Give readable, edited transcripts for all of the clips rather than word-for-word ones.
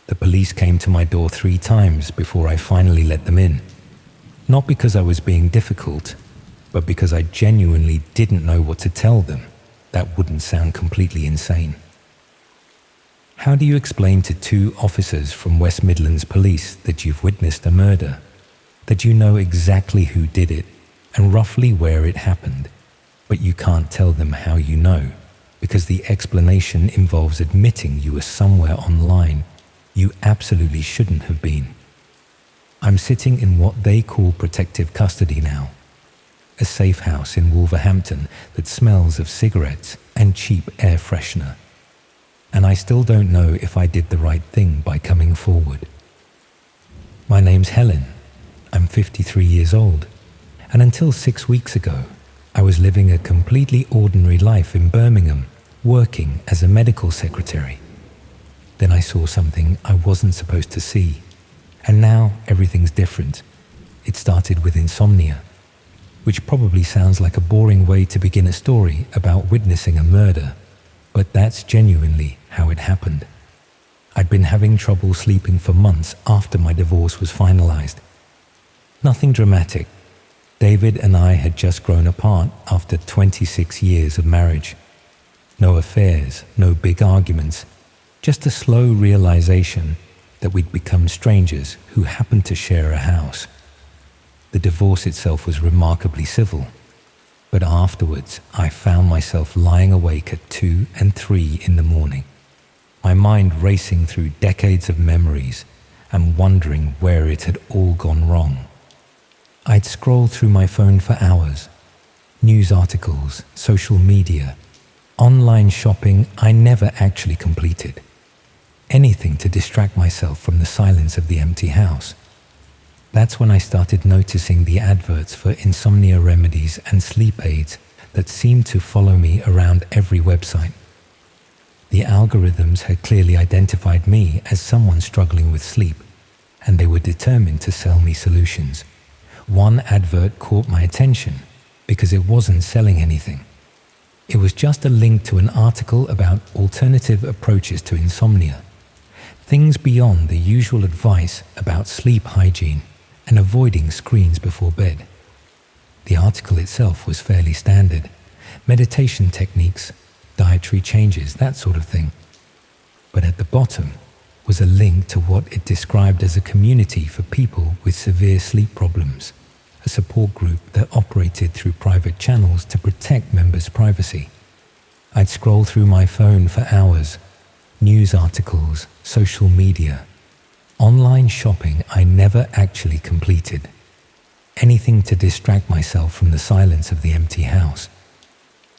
The police came to my door 3 times before I finally let them in. Not because I was being difficult, but because I genuinely didn't know what to tell them that wouldn't sound completely insane. How do you explain to 2 officers from West Midlands Police that you've witnessed a murder, that you know exactly who did it and roughly where it happened, but you can't tell them how you know, because the explanation involves admitting you were somewhere online you absolutely shouldn't have been? I'm sitting in what they call protective custody now, a safe house in Wolverhampton that smells of cigarettes and cheap air freshener. And I still don't know if I did the right thing by coming forward. My name's Helen. I'm 53 years old, and until 6 weeks ago, I was living a completely ordinary life in Birmingham, working as a medical secretary. Then I saw something I wasn't supposed to see, and now everything's different. It started with insomnia, which probably sounds like a boring way to begin a story about witnessing a murder, but that's genuinely how it happened. I'd been having trouble sleeping for months after my divorce was finalized. Nothing dramatic. David and I had just grown apart after 26 years of marriage. No affairs, no big arguments, just a slow realization that we'd become strangers who happened to share a house. The divorce itself was remarkably civil, but afterwards I found myself lying awake at 2 and 3 in the morning, my mind racing through decades of memories and wondering where it had all gone wrong. I'd scroll through my phone for hours. News articles, social media, online shopping I never actually completed. Anything to distract myself from the silence of the empty house. That's when I started noticing the adverts for insomnia remedies and sleep aids that seemed to follow me around every website. The algorithms had clearly identified me as someone struggling with sleep, and they were determined to sell me solutions. One advert caught my attention because it wasn't selling anything. It was just a link to an article about alternative approaches to insomnia, things beyond the usual advice about sleep hygiene and avoiding screens before bed. The article itself was fairly standard: meditation techniques, dietary changes, that sort of thing. But at the bottom was a link to what it described as a community for people with severe sleep problems, a support group that operated through private channels to protect members' privacy. I'd scroll through my phone for hours, news articles, social media, online shopping I never actually completed, anything to distract myself from the silence of the empty house.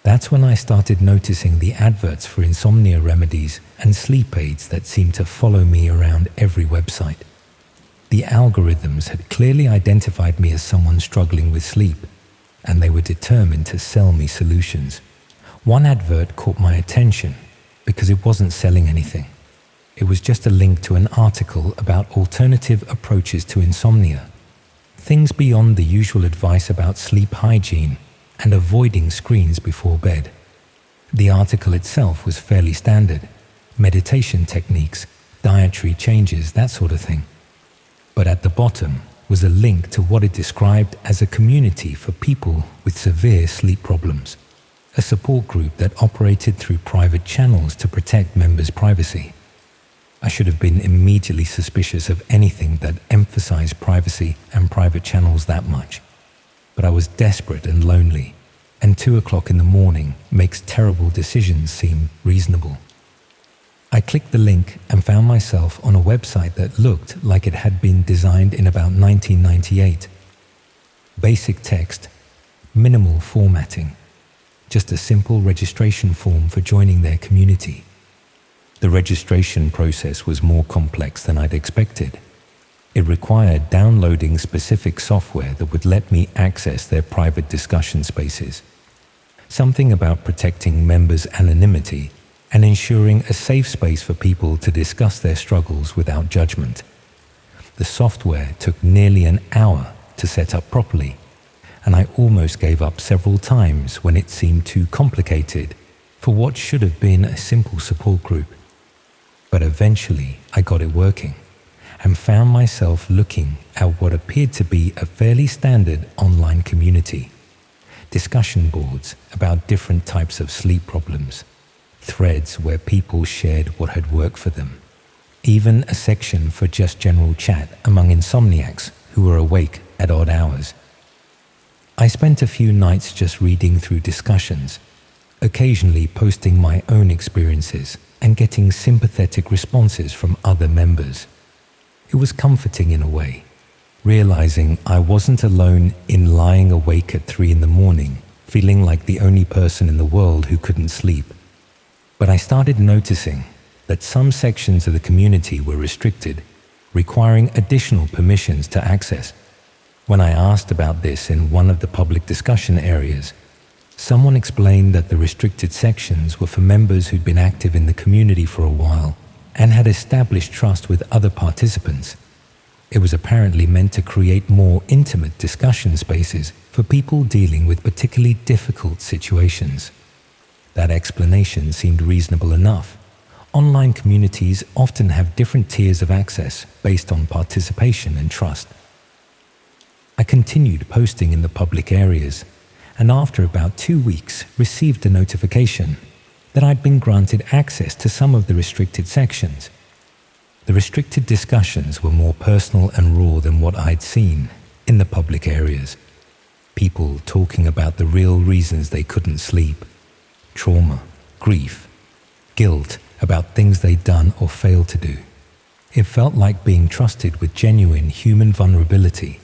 That's when I started noticing the adverts for insomnia remedies and sleep aids that seemed to follow me around every website. The algorithms had clearly identified me as someone struggling with sleep, and they were determined to sell me solutions. One advert caught my attention because it wasn't selling anything. It was just a link to an article about alternative approaches to insomnia, things beyond the usual advice about sleep hygiene and avoiding screens before bed. The article itself was fairly standard: meditation techniques, dietary changes, that sort of thing. But at the bottom was a link to what it described as a community for people with severe sleep problems, a support group that operated through private channels to protect members' privacy. I should have been immediately suspicious of anything that emphasized privacy and private channels that much. But I was desperate and lonely, and 2 o'clock in the morning makes terrible decisions seem reasonable. I clicked the link and found myself on a website that looked like it had been designed in about 1998. Basic text, minimal formatting, just a simple registration form for joining their community. The registration process was more complex than I'd expected. It required downloading specific software that would let me access their private discussion spaces. Something about protecting members' anonymity and ensuring a safe space for people to discuss their struggles without judgment. The software took nearly an hour to set up properly, and I almost gave up several times when it seemed too complicated for what should have been a simple support group. But eventually I got it working and found myself looking at what appeared to be a fairly standard online community. Discussion boards about different types of sleep problems, threads where people shared what had worked for them, even a section for just general chat among insomniacs who were awake at odd hours. I spent a few nights just reading through discussions, occasionally posting my own experiences and getting sympathetic responses from other members. It was comforting in a way, realizing I wasn't alone in lying awake at 3 a.m, feeling like the only person in the world who couldn't sleep. But I started noticing that some sections of the community were restricted, requiring additional permissions to access. When I asked about this in one of the public discussion areas, someone explained that the restricted sections were for members who'd been active in the community for a while and had established trust with other participants. It was apparently meant to create more intimate discussion spaces for people dealing with particularly difficult situations. That explanation seemed reasonable enough. Online communities often have different tiers of access based on participation and trust. I continued posting in the public areas, and after about 2 weeks received a notification that I'd been granted access to some of the restricted sections. The restricted discussions were more personal and raw than what I'd seen in the public areas. People talking about the real reasons they couldn't sleep, trauma, grief, guilt about things they'd done or failed to do. It felt like being trusted with genuine human vulnerability,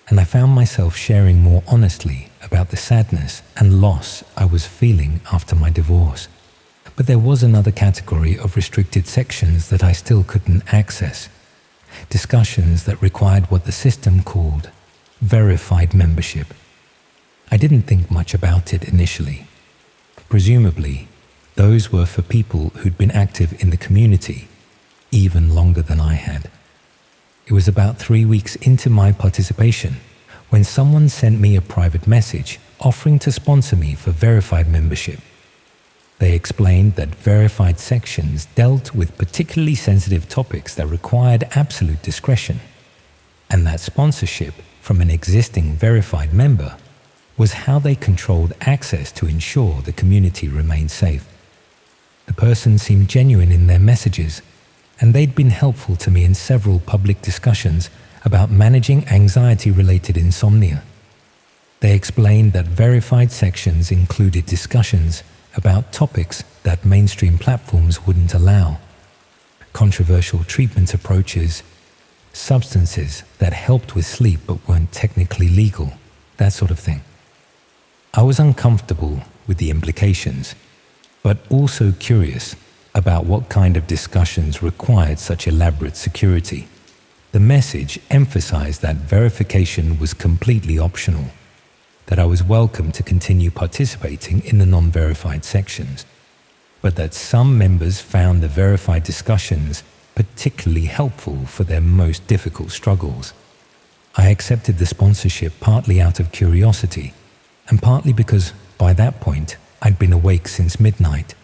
and I found myself sharing more honestly about the sadness and loss I was feeling after my divorce. But there was another category of restricted sections that I still couldn't access. Discussions that required what the system called verified membership. I didn't think much about it initially. Presumably, those were for people who'd been active in the community even longer than I had. It was about 3 weeks into my participation when someone sent me a private message offering to sponsor me for verified membership. They explained that verified sections dealt with particularly sensitive topics that required absolute discretion, and that sponsorship from an existing verified member was how they controlled access to ensure the community remained safe. The person seemed genuine in their messages, and they'd been helpful to me in several public discussions about managing anxiety-related insomnia. They explained that verified sections included discussions about topics that mainstream platforms wouldn't allow, controversial treatment approaches, substances that helped with sleep but weren't technically legal, that sort of thing. I was uncomfortable with the implications, but also curious about what kind of discussions required such elaborate security. The message emphasized that verification was completely optional, that I was welcome to continue participating in the non-verified sections, but that some members found the verified discussions particularly helpful for their most difficult struggles. I accepted the sponsorship partly out of curiosity, and partly because by that point I'd been awake since midnight,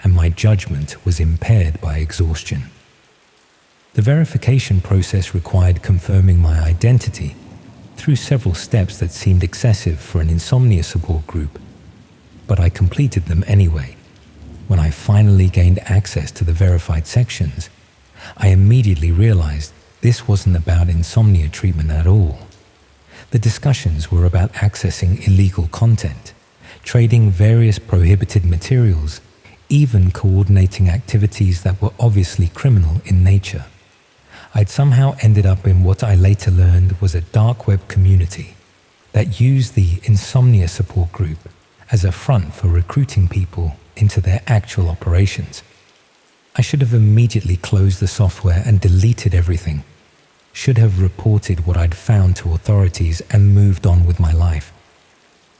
and my judgment was impaired by exhaustion. The verification process required confirming my identity through several steps that seemed excessive for an insomnia support group, but I completed them anyway. When I finally gained access to the verified sections, I immediately realized this wasn't about insomnia treatment at all. The discussions were about accessing illegal content, trading various prohibited materials, even coordinating activities that were obviously criminal in nature. I'd somehow ended up in what I later learned was a dark web community that used the insomnia support group as a front for recruiting people into their actual operations. I should have immediately closed the software and deleted everything, should have reported what I'd found to authorities and moved on with my life.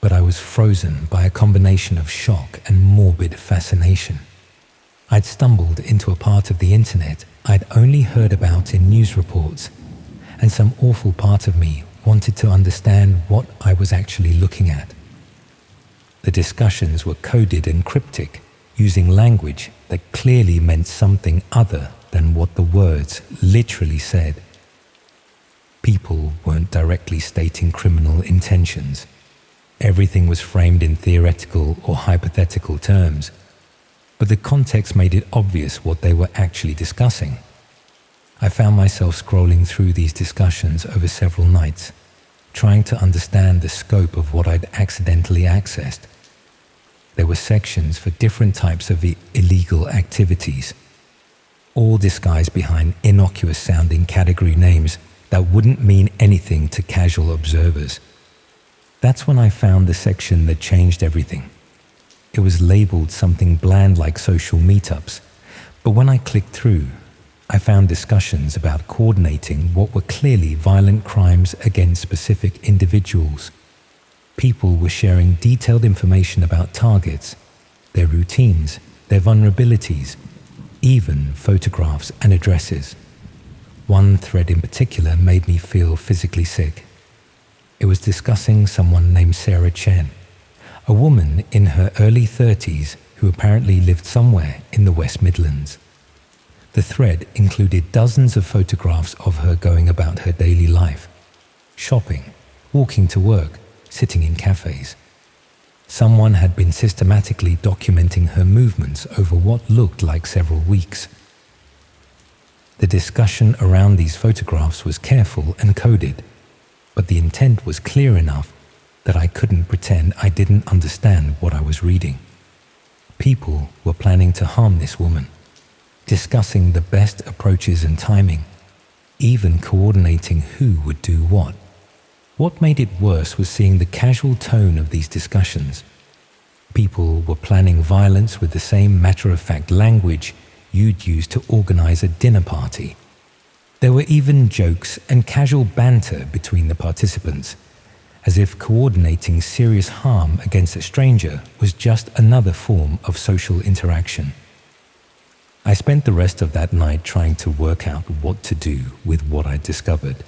But I was frozen by a combination of shock and morbid fascination. I'd stumbled into a part of the internet I'd only heard about in news reports, and some awful part of me wanted to understand what I was actually looking at. The discussions were coded and cryptic, using language that clearly meant something other than what the words literally said. People weren't directly stating criminal intentions. Everything was framed in theoretical or hypothetical terms, but the context made it obvious what they were actually discussing. I found myself scrolling through these discussions over several nights, trying to understand the scope of what I'd accidentally accessed. There were sections for different types of illegal activities, all disguised behind innocuous-sounding category names that wouldn't mean anything to casual observers. That's when I found the section that changed everything. It was labeled something bland like social meetups, but when I clicked through, I found discussions about coordinating what were clearly violent crimes against specific individuals. People were sharing detailed information about targets, their routines, their vulnerabilities, even photographs and addresses. One thread in particular made me feel physically sick. It was discussing someone named Sarah Chen, a woman in her early 30s who apparently lived somewhere in the West Midlands. The thread included dozens of photographs of her going about her daily life, shopping, walking to work, sitting in cafes. Someone had been systematically documenting her movements over what looked like several weeks. The discussion around these photographs was careful and coded, but the intent was clear enough that I couldn't pretend I didn't understand what I was reading. People were planning to harm this woman, discussing the best approaches and timing, even coordinating who would do what. What made it worse was seeing the casual tone of these discussions. People were planning violence with the same matter-of-fact language you'd use to organize a dinner party. There were even jokes and casual banter between the participants, as if coordinating serious harm against a stranger was just another form of social interaction. I spent the rest of that night trying to work out what to do with what I'd discovered.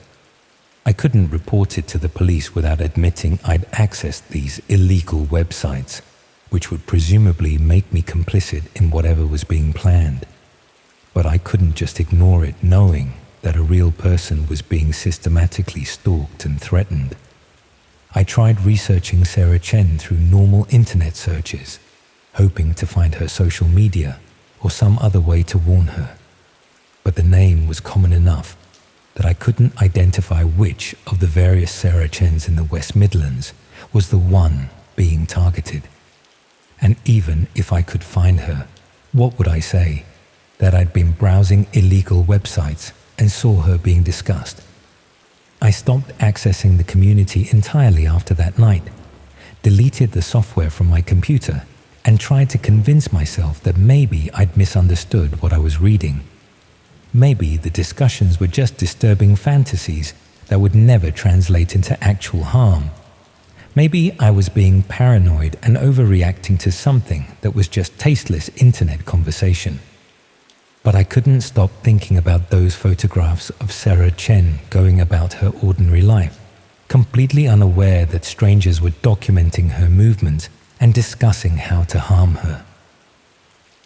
I couldn't report it to the police without admitting I'd accessed these illegal websites, which would presumably make me complicit in whatever was being planned. But I couldn't just ignore it knowing that a real person was being systematically stalked and threatened. I tried researching Sarah Chen through normal internet searches, hoping to find her social media or some other way to warn her. But the name was common enough that I couldn't identify which of the various Sarah Chens in the West Midlands was the one being targeted. And even if I could find her, what would I say? That I'd been browsing illegal websites and saw her being discussed. I stopped accessing the community entirely after that night, deleted the software from my computer, and tried to convince myself that maybe I'd misunderstood what I was reading. Maybe the discussions were just disturbing fantasies that would never translate into actual harm. Maybe I was being paranoid and overreacting to something that was just tasteless internet conversation. But I couldn't stop thinking about those photographs of Sarah Chen going about her ordinary life, completely unaware that strangers were documenting her movements and discussing how to harm her.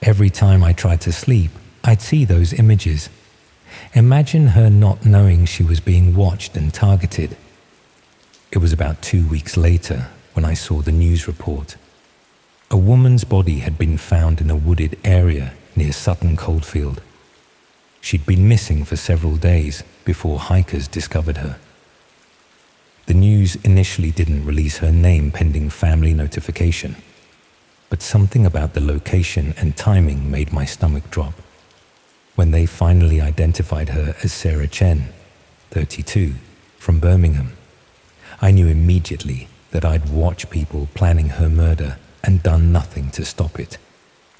Every time I tried to sleep, I'd see those images. Imagine her not knowing she was being watched and targeted. It was about 2 weeks later when I saw the news report. A woman's body had been found in a wooded area near Sutton Coldfield. She'd been missing for several days before hikers discovered her. The news initially didn't release her name pending family notification, but something about the location and timing made my stomach drop. When they finally identified her as Sarah Chen, 32, from Birmingham, I knew immediately that I'd watched people planning her murder and done nothing to stop it.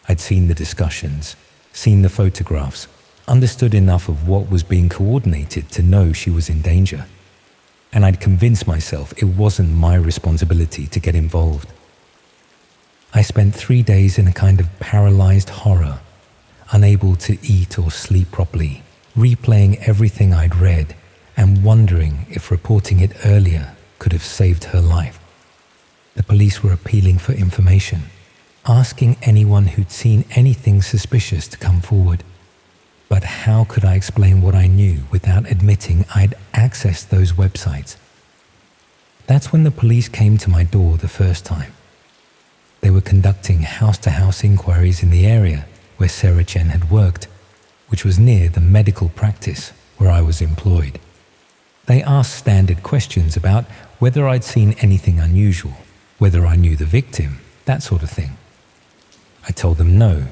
I'd seen the discussions, seen the photographs, understood enough of what was being coordinated to know she was in danger. And I'd convinced myself it wasn't my responsibility to get involved. I spent 3 days in a kind of paralyzed horror, unable to eat or sleep properly, replaying everything I'd read and wondering if reporting it earlier could have saved her life. The police were appealing for information, asking anyone who'd seen anything suspicious to come forward. But how could I explain what I knew without admitting I'd accessed those websites? That's when the police came to my door the first time. They were conducting house-to-house inquiries in the area where Sarah Chen had worked, which was near the medical practice where I was employed. They asked standard questions about whether I'd seen anything unusual, whether I knew the victim, that sort of thing. I told them no,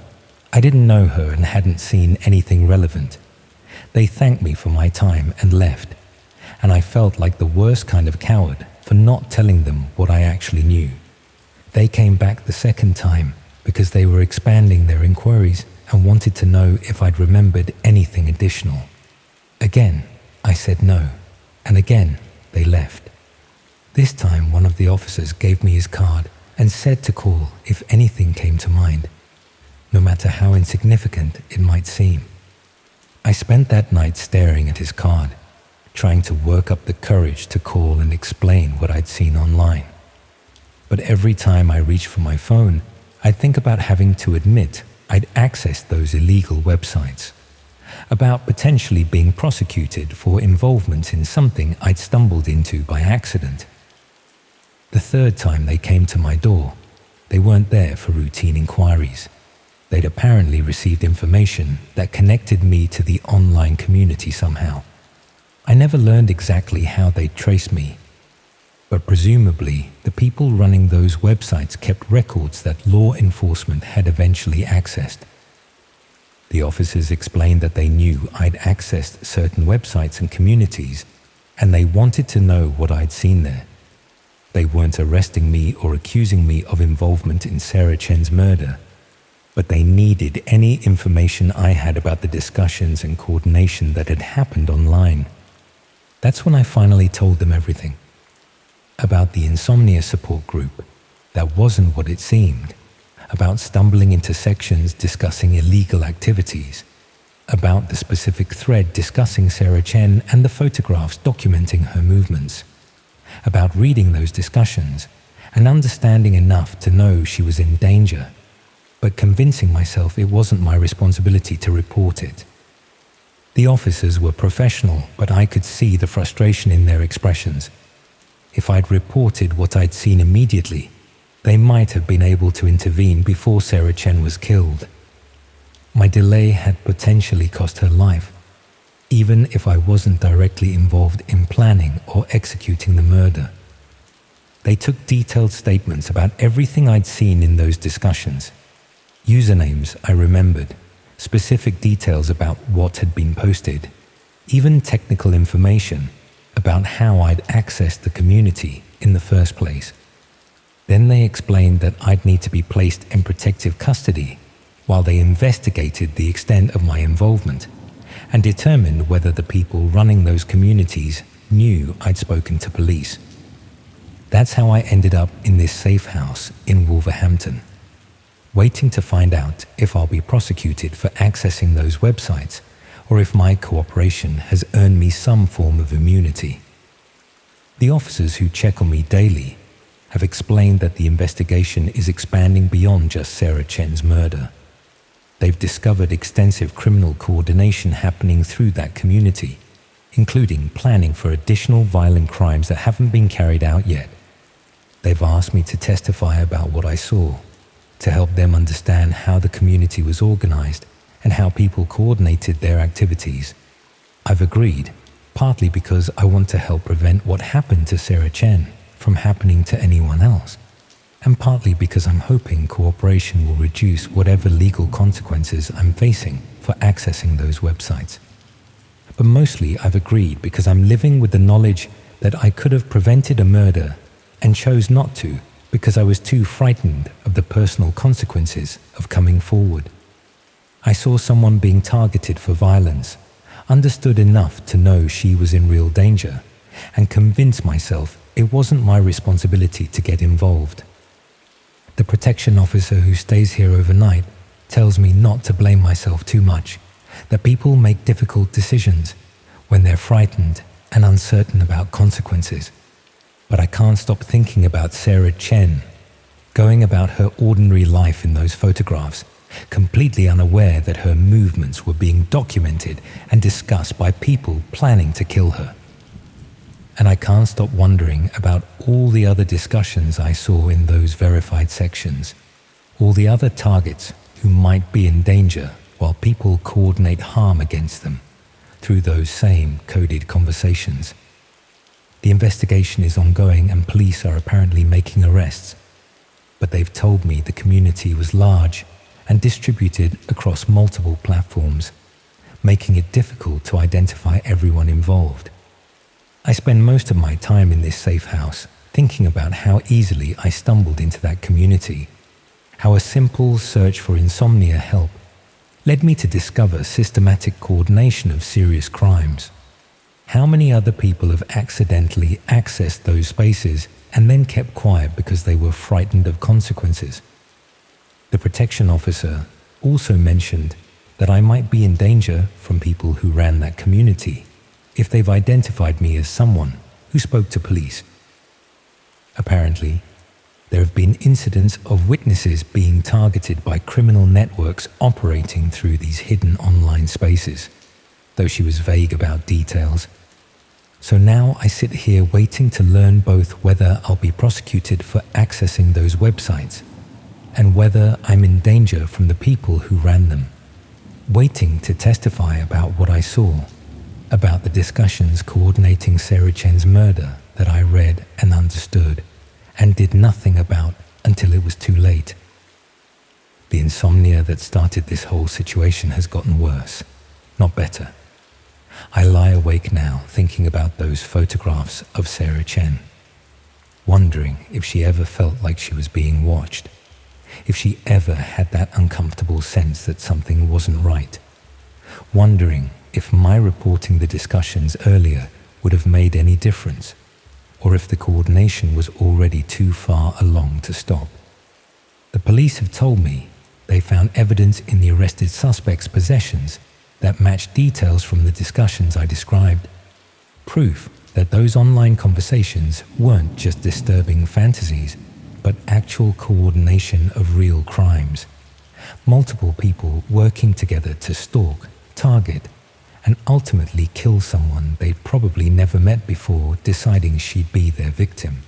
I didn't know her and hadn't seen anything relevant. They thanked me for my time and left, and I felt like the worst kind of coward for not telling them what I actually knew. They came back the second time because they were expanding their inquiries and wanted to know if I'd remembered anything additional. Again, I said no, and again, they left. This time, one of the officers gave me his card and said to call if anything came to mind, no matter how insignificant it might seem. I spent that night staring at his card, trying to work up the courage to call and explain what I'd seen online. But every time I reached for my phone, I'd think about having to admit I'd accessed those illegal websites, about potentially being prosecuted for involvement in something I'd stumbled into by accident. The third time they came to my door, they weren't there for routine inquiries. They'd apparently received information that connected me to the online community somehow. I never learned exactly how they'd traced me, but presumably the people running those websites kept records that law enforcement had eventually accessed. The officers explained that they knew I'd accessed certain websites and communities, and they wanted to know what I'd seen there. They weren't arresting me or accusing me of involvement in Sarah Chen's murder, but they needed any information I had about the discussions and coordination that had happened online. That's when I finally told them everything. About the insomnia support group, that wasn't what it seemed. About stumbling into sections discussing illegal activities. About the specific thread discussing Sarah Chen and the photographs documenting her movements. About reading those discussions and understanding enough to know she was in danger, but convincing myself it wasn't my responsibility to report it. The officers were professional, but I could see the frustration in their expressions. If I'd reported what I'd seen immediately, they might have been able to intervene before Sarah Chen was killed. My delay had potentially cost her life, even if I wasn't directly involved in planning or executing the murder. They took detailed statements about everything I'd seen in those discussions. Usernames I remembered, specific details about what had been posted, even technical information about how I'd accessed the community in the first place. Then they explained that I'd need to be placed in protective custody while they investigated the extent of my involvement and determined whether the people running those communities knew I'd spoken to police. That's how I ended up in this safe house in Wolverhampton, waiting to find out if I'll be prosecuted for accessing those websites or if my cooperation has earned me some form of immunity. The officers who check on me daily have explained that the investigation is expanding beyond just Sarah Chen's murder. They've discovered extensive criminal coordination happening through that community, including planning for additional violent crimes that haven't been carried out yet. They've asked me to testify about what I saw, to help them understand how the community was organized and how people coordinated their activities. I've agreed, partly because I want to help prevent what happened to Sarah Chen from happening to anyone else, and partly because I'm hoping cooperation will reduce whatever legal consequences I'm facing for accessing those websites. But mostly I've agreed because I'm living with the knowledge that I could have prevented a murder and chose not to because I was too frightened of the personal consequences of coming forward. I saw someone being targeted for violence, understood enough to know she was in real danger, and convinced myself it wasn't my responsibility to get involved. The protection officer who stays here overnight tells me not to blame myself too much, that people make difficult decisions when they're frightened and uncertain about consequences. But I can't stop thinking about Sarah Chen, going about her ordinary life in those photographs completely unaware that her movements were being documented and discussed by people planning to kill her. And I can't stop wondering about all the other discussions I saw in those verified sections, all the other targets who might be in danger while people coordinate harm against them through those same coded conversations. The investigation is ongoing and police are apparently making arrests, but they've told me the community was large and distributed across multiple platforms, making it difficult to identify everyone involved. I spend most of my time in this safe house thinking about how easily I stumbled into that community, how a simple search for insomnia help led me to discover systematic coordination of serious crimes. How many other people have accidentally accessed those spaces and then kept quiet because they were frightened of consequences? The protection officer also mentioned that I might be in danger from people who ran that community if they've identified me as someone who spoke to police. Apparently, there have been incidents of witnesses being targeted by criminal networks operating through these hidden online spaces, though she was vague about details. So now I sit here waiting to learn both whether I'll be prosecuted for accessing those websites and whether I'm in danger from the people who ran them, waiting to testify about what I saw, about the discussions coordinating Sarah Chen's murder that I read and understood and did nothing about until it was too late. The insomnia that started this whole situation has gotten worse, not better. I lie awake now thinking about those photographs of Sarah Chen, wondering if she ever felt like she was being watched, if she ever had that uncomfortable sense that something wasn't right, wondering if my reporting the discussions earlier would have made any difference, or if the coordination was already too far along to stop. The police have told me they found evidence in the arrested suspect's possessions that matched details from the discussions I described, proof that those online conversations weren't just disturbing fantasies, but actual coordination of real crimes. Multiple people working together to stalk, target, and ultimately kill someone they'd probably never met before, deciding she'd be their victim.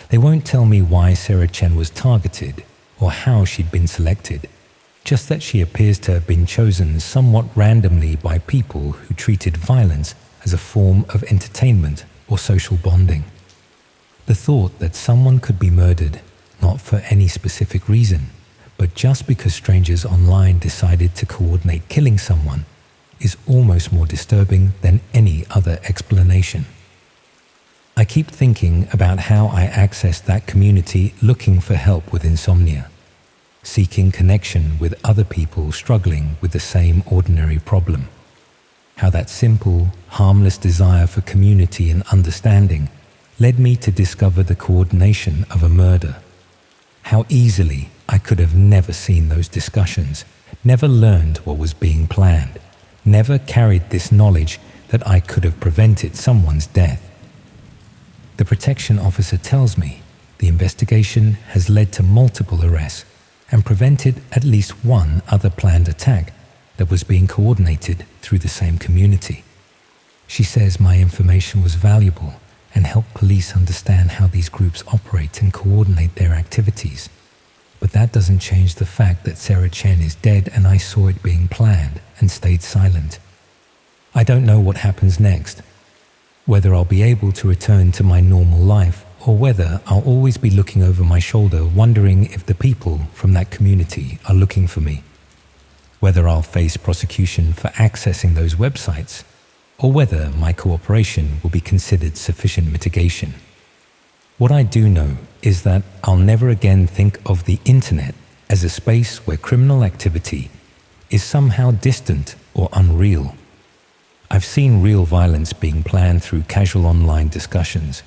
They won't tell me why Sarah Chen was targeted or how she'd been selected, just that she appears to have been chosen somewhat randomly by people who treated violence as a form of entertainment or social bonding. The thought that someone could be murdered, not for any specific reason, but just because strangers online decided to coordinate killing someone, is almost more disturbing than any other explanation. I keep thinking about how I accessed that community looking for help with insomnia, seeking connection with other people struggling with the same ordinary problem. How that simple, harmless desire for community and understanding led me to discover the coordination of a murder. How easily I could have never seen those discussions, never learned what was being planned, never carried this knowledge that I could have prevented someone's death. The protection officer tells me the investigation has led to multiple arrests and prevented at least one other planned attack that was being coordinated through the same community. She says my information was valuable and helped police understand how these groups operate and coordinate their activities. But that doesn't change the fact that Sarah Chen is dead and I saw it being planned and stayed silent. I don't know what happens next, whether I'll be able to return to my normal life or whether I'll always be looking over my shoulder wondering if the people from that community are looking for me, whether I'll face prosecution for accessing those websites or whether my cooperation will be considered sufficient mitigation. What I do know is that I'll never again think of the internet as a space where criminal activity is somehow distant or unreal. I've seen real violence being planned through casual online discussions,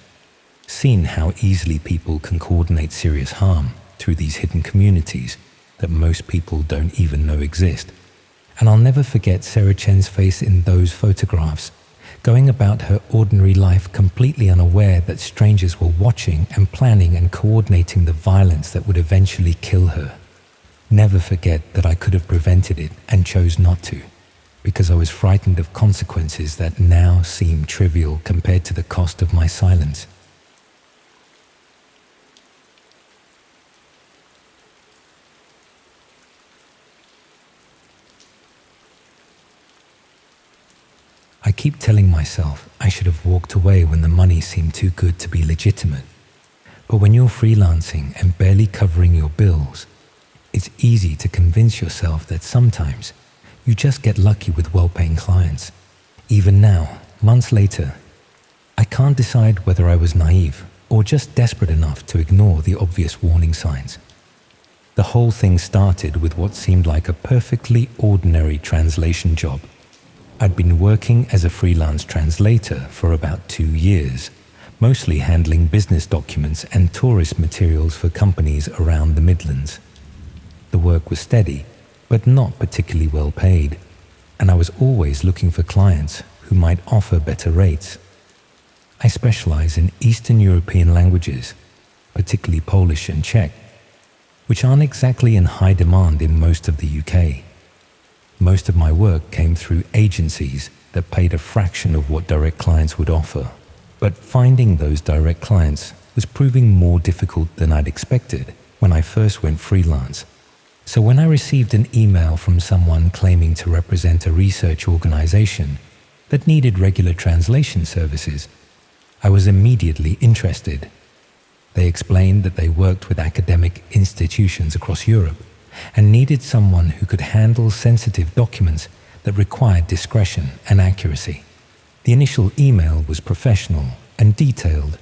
seen how easily people can coordinate serious harm through these hidden communities that most people don't even know exist. And I'll never forget Sarah Chen's face in those photographs, going about her ordinary life completely unaware that strangers were watching and planning and coordinating the violence that would eventually kill her. Never forget that I could have prevented it and chose not to, because I was frightened of consequences that now seem trivial compared to the cost of my silence. I keep telling myself I should have walked away when the money seemed too good to be legitimate. But when you're freelancing and barely covering your bills, it's easy to convince yourself that sometimes you just get lucky with well-paying clients. Even now, months later, I can't decide whether I was naive or just desperate enough to ignore the obvious warning signs. The whole thing started with what seemed like a perfectly ordinary translation job. I'd been working as a freelance translator for about 2 years, mostly handling business documents and tourist materials for companies around the Midlands. The work was steady, but not particularly well paid, and I was always looking for clients who might offer better rates. I specialize in Eastern European languages, particularly Polish and Czech, which aren't exactly in high demand in most of the UK. Most of my work came through agencies that paid a fraction of what direct clients would offer. But finding those direct clients was proving more difficult than I'd expected when I first went freelance. So when I received an email from someone claiming to represent a research organization that needed regular translation services, I was immediately interested. They explained that they worked with academic institutions across Europe and needed someone who could handle sensitive documents that required discretion and accuracy. The initial email was professional and detailed,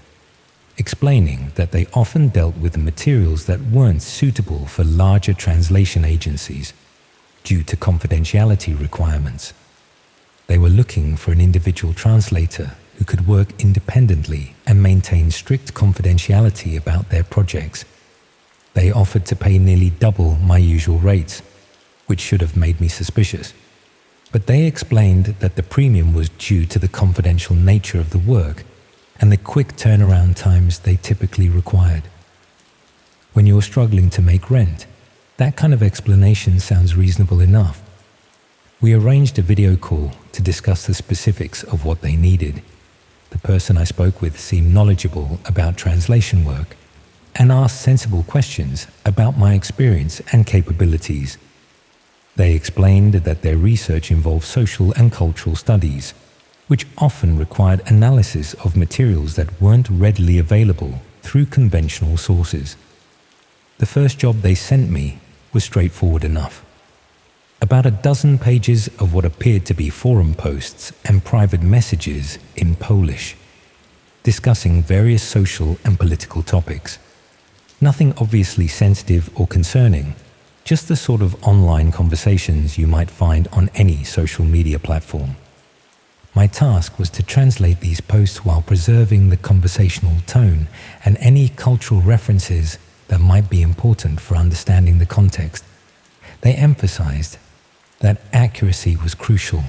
explaining that they often dealt with materials that weren't suitable for larger translation agencies due to confidentiality requirements. They were looking for an individual translator who could work independently and maintain strict confidentiality about their projects. They offered to pay nearly double my usual rates, which should have made me suspicious. But they explained that the premium was due to the confidential nature of the work and the quick turnaround times they typically required. When you're struggling to make rent, that kind of explanation sounds reasonable enough. We arranged a video call to discuss the specifics of what they needed. The person I spoke with seemed knowledgeable about translation work and asked sensible questions about my experience and capabilities. They explained that their research involved social and cultural studies, which often required analysis of materials that weren't readily available through conventional sources. The first job they sent me was straightforward enough. About a dozen pages of what appeared to be forum posts and private messages in Polish, discussing various social and political topics. Nothing obviously sensitive or concerning, just the sort of online conversations you might find on any social media platform. My task was to translate these posts while preserving the conversational tone and any cultural references that might be important for understanding the context. They emphasized that accuracy was crucial,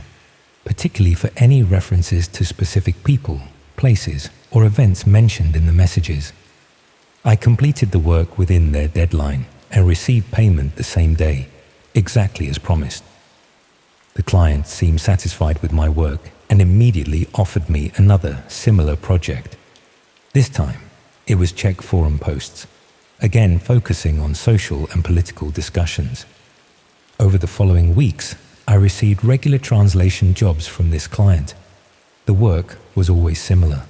particularly for any references to specific people, places, or events mentioned in the messages. I completed the work within their deadline and received payment the same day, exactly as promised. The client seemed satisfied with my work and immediately offered me another similar project. This time, it was Czech forum posts, again focusing on social and political discussions. Over the following weeks, I received regular translation jobs from this client. The work was always similar.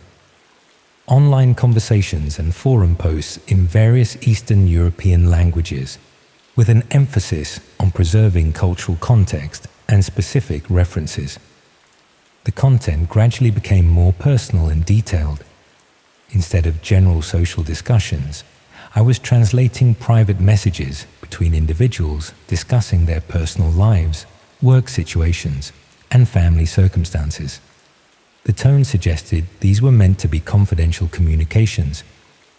Online conversations and forum posts in various Eastern European languages, with an emphasis on preserving cultural context and specific references. The content gradually became more personal and detailed. Instead of general social discussions, I was translating private messages between individuals discussing their personal lives, work situations, and family circumstances. The tone suggested these were meant to be confidential communications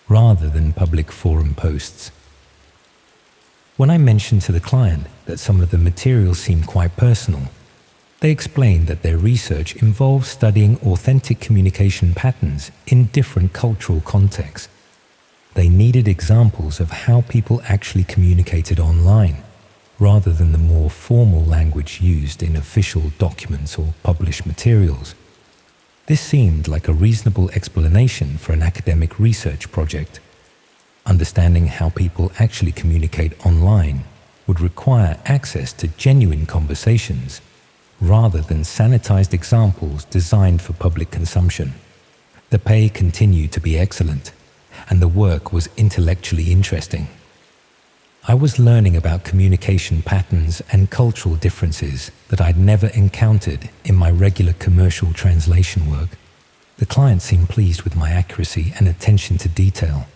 rather than public forum posts. When I mentioned to the client that some of the material seemed quite personal, they explained that their research involved studying authentic communication patterns in different cultural contexts. They needed examples of how people actually communicated online, rather than the more formal language used in official documents or published materials. This seemed like a reasonable explanation for an academic research project. Understanding how people actually communicate online would require access to genuine conversations rather than sanitized examples designed for public consumption. The pay continued to be excellent, and the work was intellectually interesting. I was learning about communication patterns and cultural differences that I'd never encountered in my regular commercial translation work. The client seemed pleased with my accuracy and attention to detail,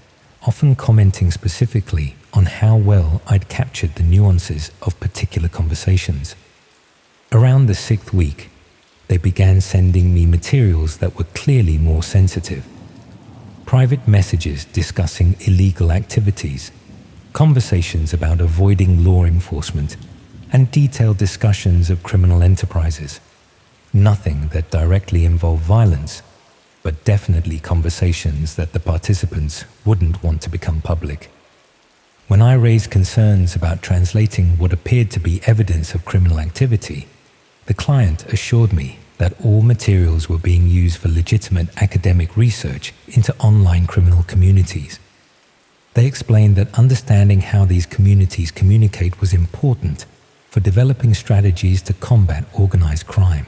often commenting specifically on how well I'd captured the nuances of particular conversations. Around the 6th week, they began sending me materials that were clearly more sensitive. Private messages discussing illegal activities, conversations about avoiding law enforcement, and detailed discussions of criminal enterprises. Nothing that directly involved violence, but definitely conversations that the participants wouldn't want to become public. When I raised concerns about translating what appeared to be evidence of criminal activity, the client assured me that all materials were being used for legitimate academic research into online criminal communities. They explained that understanding how these communities communicate was important for developing strategies to combat organized crime.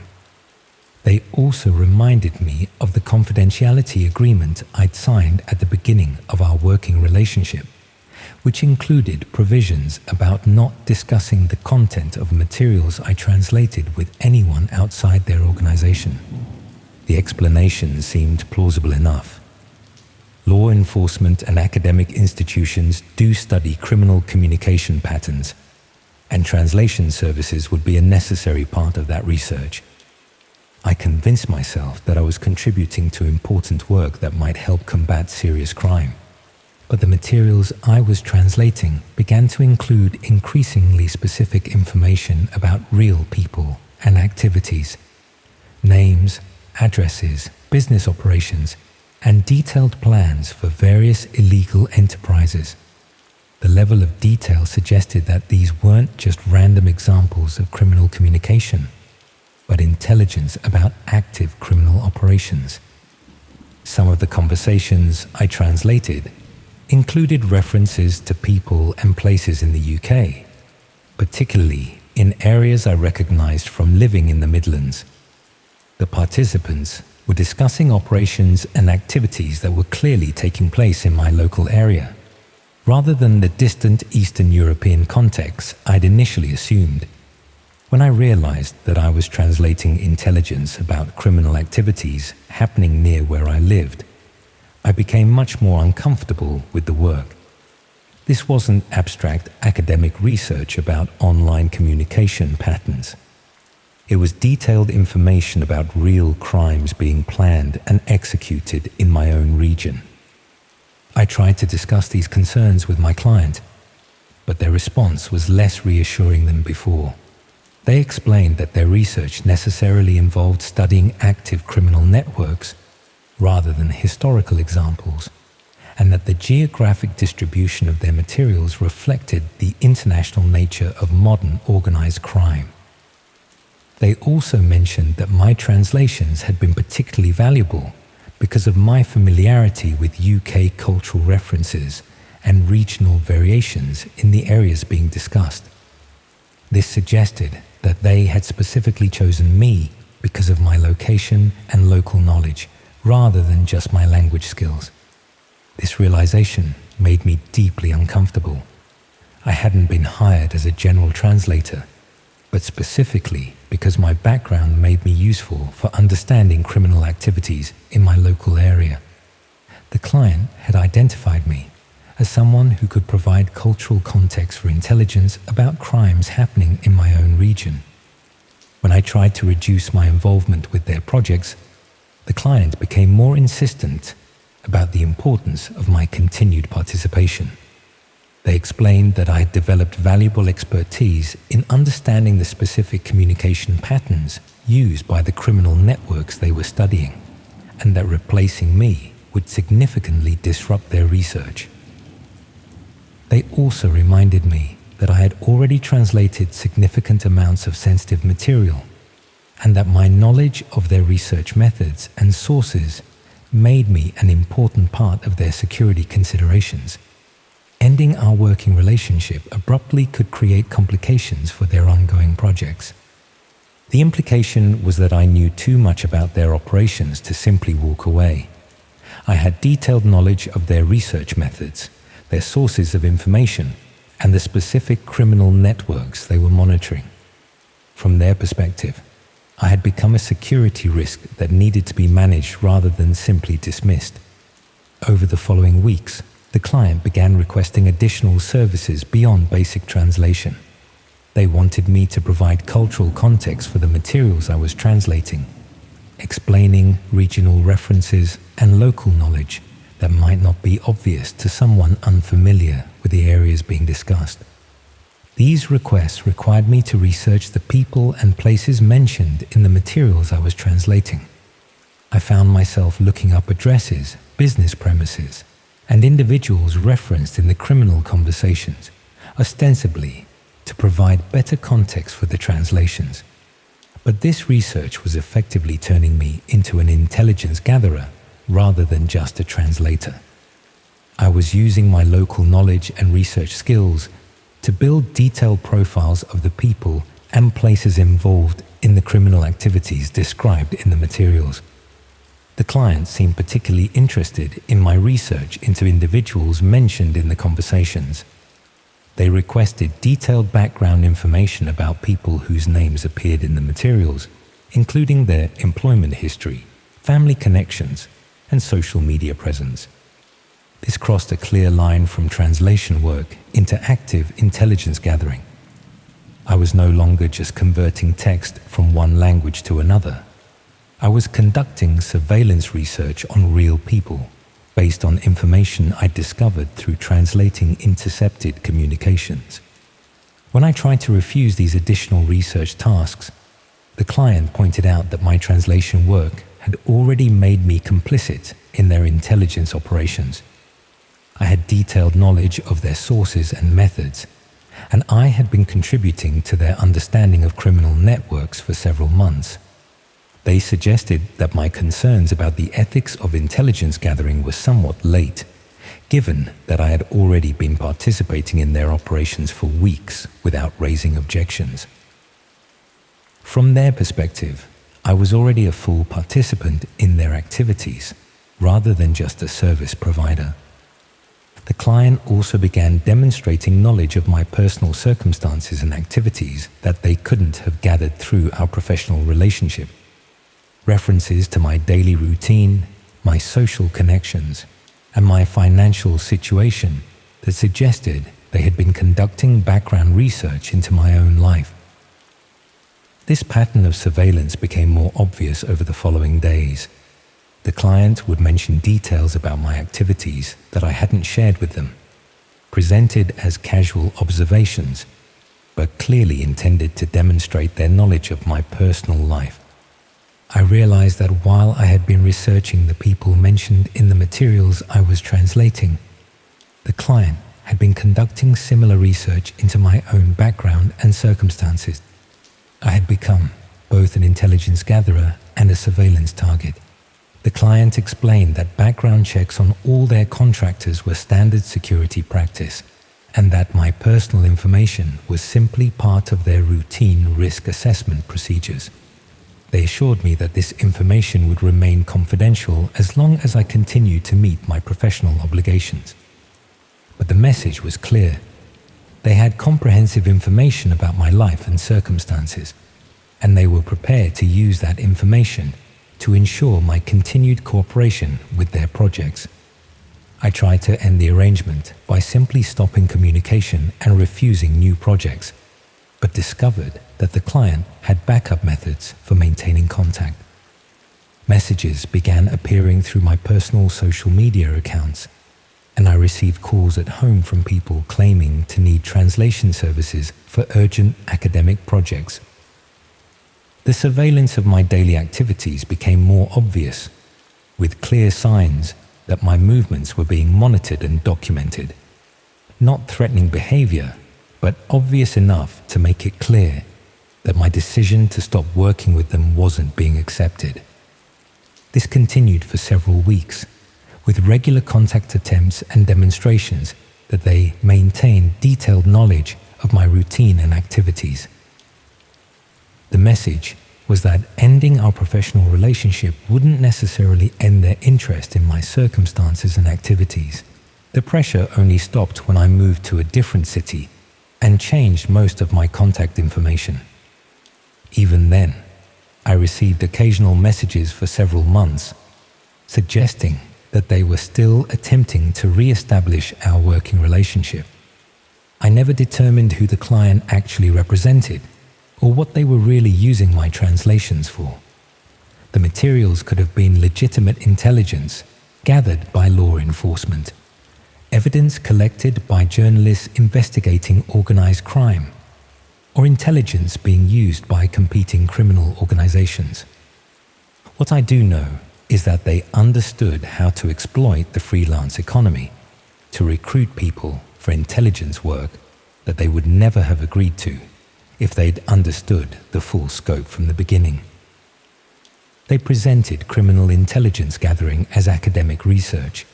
They also reminded me of the confidentiality agreement I'd signed at the beginning of our working relationship, which included provisions about not discussing the content of materials I translated with anyone outside their organization. The explanation seemed plausible enough. Law enforcement and academic institutions do study criminal communication patterns, and translation services would be a necessary part of that research. I convinced myself that I was contributing to important work that might help combat serious crime. But the materials I was translating began to include increasingly specific information about real people and activities, names, addresses, business operations, and detailed plans for various illegal enterprises. The level of detail suggested that these weren't just random examples of criminal communication, but intelligence about active criminal operations. Some of the conversations I translated included references to people and places in the UK, particularly in areas I recognized from living in the Midlands. The participants were discussing operations and activities that were clearly taking place in my local area, rather than the distant Eastern European context I'd initially assumed. When I realized that I was translating intelligence about criminal activities happening near where I lived, I became much more uncomfortable with the work. This wasn't abstract academic research about online communication patterns. It was detailed information about real crimes being planned and executed in my own region. I tried to discuss these concerns with my client, but their response was less reassuring than before. They explained that their research necessarily involved studying active criminal networks rather than historical examples, and that the geographic distribution of their materials reflected the international nature of modern organized crime. They also mentioned that my translations had been particularly valuable because of my familiarity with UK cultural references and regional variations in the areas being discussed. This suggested that they had specifically chosen me because of my location and local knowledge, rather than just my language skills. This realization made me deeply uncomfortable. I hadn't been hired as a general translator, but specifically because my background made me useful for understanding criminal activities in my local area. The client had identified me as someone who could provide cultural context for intelligence about crimes happening in my own region. When I tried to reduce my involvement with their projects, the client became more insistent about the importance of my continued participation. They explained that I had developed valuable expertise in understanding the specific communication patterns used by the criminal networks they were studying, and that replacing me would significantly disrupt their research. They also reminded me that I had already translated significant amounts of sensitive material, and that my knowledge of their research methods and sources made me an important part of their security considerations. Ending our working relationship abruptly could create complications for their ongoing projects. The implication was that I knew too much about their operations to simply walk away. I had detailed knowledge of their research methods, their sources of information, and the specific criminal networks they were monitoring. From their perspective, I had become a security risk that needed to be managed rather than simply dismissed. Over the following weeks, the client began requesting additional services beyond basic translation. They wanted me to provide cultural context for the materials I was translating, explaining regional references and local knowledge that might not be obvious to someone unfamiliar with the areas being discussed. These requests required me to research the people and places mentioned in the materials I was translating. I found myself looking up addresses, business premises, and individuals referenced in the criminal conversations, ostensibly to provide better context for the translations. But this research was effectively turning me into an intelligence gatherer rather than just a translator. I was using my local knowledge and research skills to build detailed profiles of the people and places involved in the criminal activities described in the materials. The client seemed particularly interested in my research into individuals mentioned in the conversations. They requested detailed background information about people whose names appeared in the materials, including their employment history, family connections, and social media presence. This crossed a clear line from translation work into active intelligence gathering. I was no longer just converting text from one language to another. I was conducting surveillance research on real people, based on information I discovered through translating intercepted communications. When I tried to refuse these additional research tasks, the client pointed out that my translation work had already made me complicit in their intelligence operations. I had detailed knowledge of their sources and methods, and I had been contributing to their understanding of criminal networks for several months. They suggested that my concerns about the ethics of intelligence gathering were somewhat late, given that I had already been participating in their operations for weeks without raising objections. From their perspective, I was already a full participant in their activities, rather than just a service provider. The client also began demonstrating knowledge of my personal circumstances and activities that they couldn't have gathered through our professional relationship. References to my daily routine, my social connections, and my financial situation that suggested they had been conducting background research into my own life. This pattern of surveillance became more obvious over the following days. The client would mention details about my activities that I hadn't shared with them, presented as casual observations, but clearly intended to demonstrate their knowledge of my personal life. I realized that while I had been researching the people mentioned in the materials I was translating, the client had been conducting similar research into my own background and circumstances. I had become both an intelligence gatherer and a surveillance target. The client explained that background checks on all their contractors were standard security practice, and that my personal information was simply part of their routine risk assessment procedures. They assured me that this information would remain confidential as long as I continued to meet my professional obligations. But the message was clear. They had comprehensive information about my life and circumstances, and they were prepared to use that information to ensure my continued cooperation with their projects. I tried to end the arrangement by simply stopping communication and refusing new projects, but discovered that the client had backup methods for maintaining contact. Messages began appearing through my personal social media accounts, and I received calls at home from people claiming to need translation services for urgent academic projects. The surveillance of my daily activities became more obvious, with clear signs that my movements were being monitored and documented. Not threatening behavior, but obvious enough to make it clear that my decision to stop working with them wasn't being accepted. This continued for several weeks, with regular contact attempts and demonstrations that they maintained detailed knowledge of my routine and activities. The message was that ending our professional relationship wouldn't necessarily end their interest in my circumstances and activities. The pressure only stopped when I moved to a different city and changed most of my contact information. Even then, I received occasional messages for several months, suggesting that they were still attempting to re-establish our working relationship. I never determined who the client actually represented or what they were really using my translations for. The materials could have been legitimate intelligence gathered by law enforcement, evidence collected by journalists investigating organized crime, or intelligence being used by competing criminal organizations. What I do know is that they understood how to exploit the freelance economy to recruit people for intelligence work that they would never have agreed to if they'd understood the full scope from the beginning. They presented criminal intelligence gathering as academic research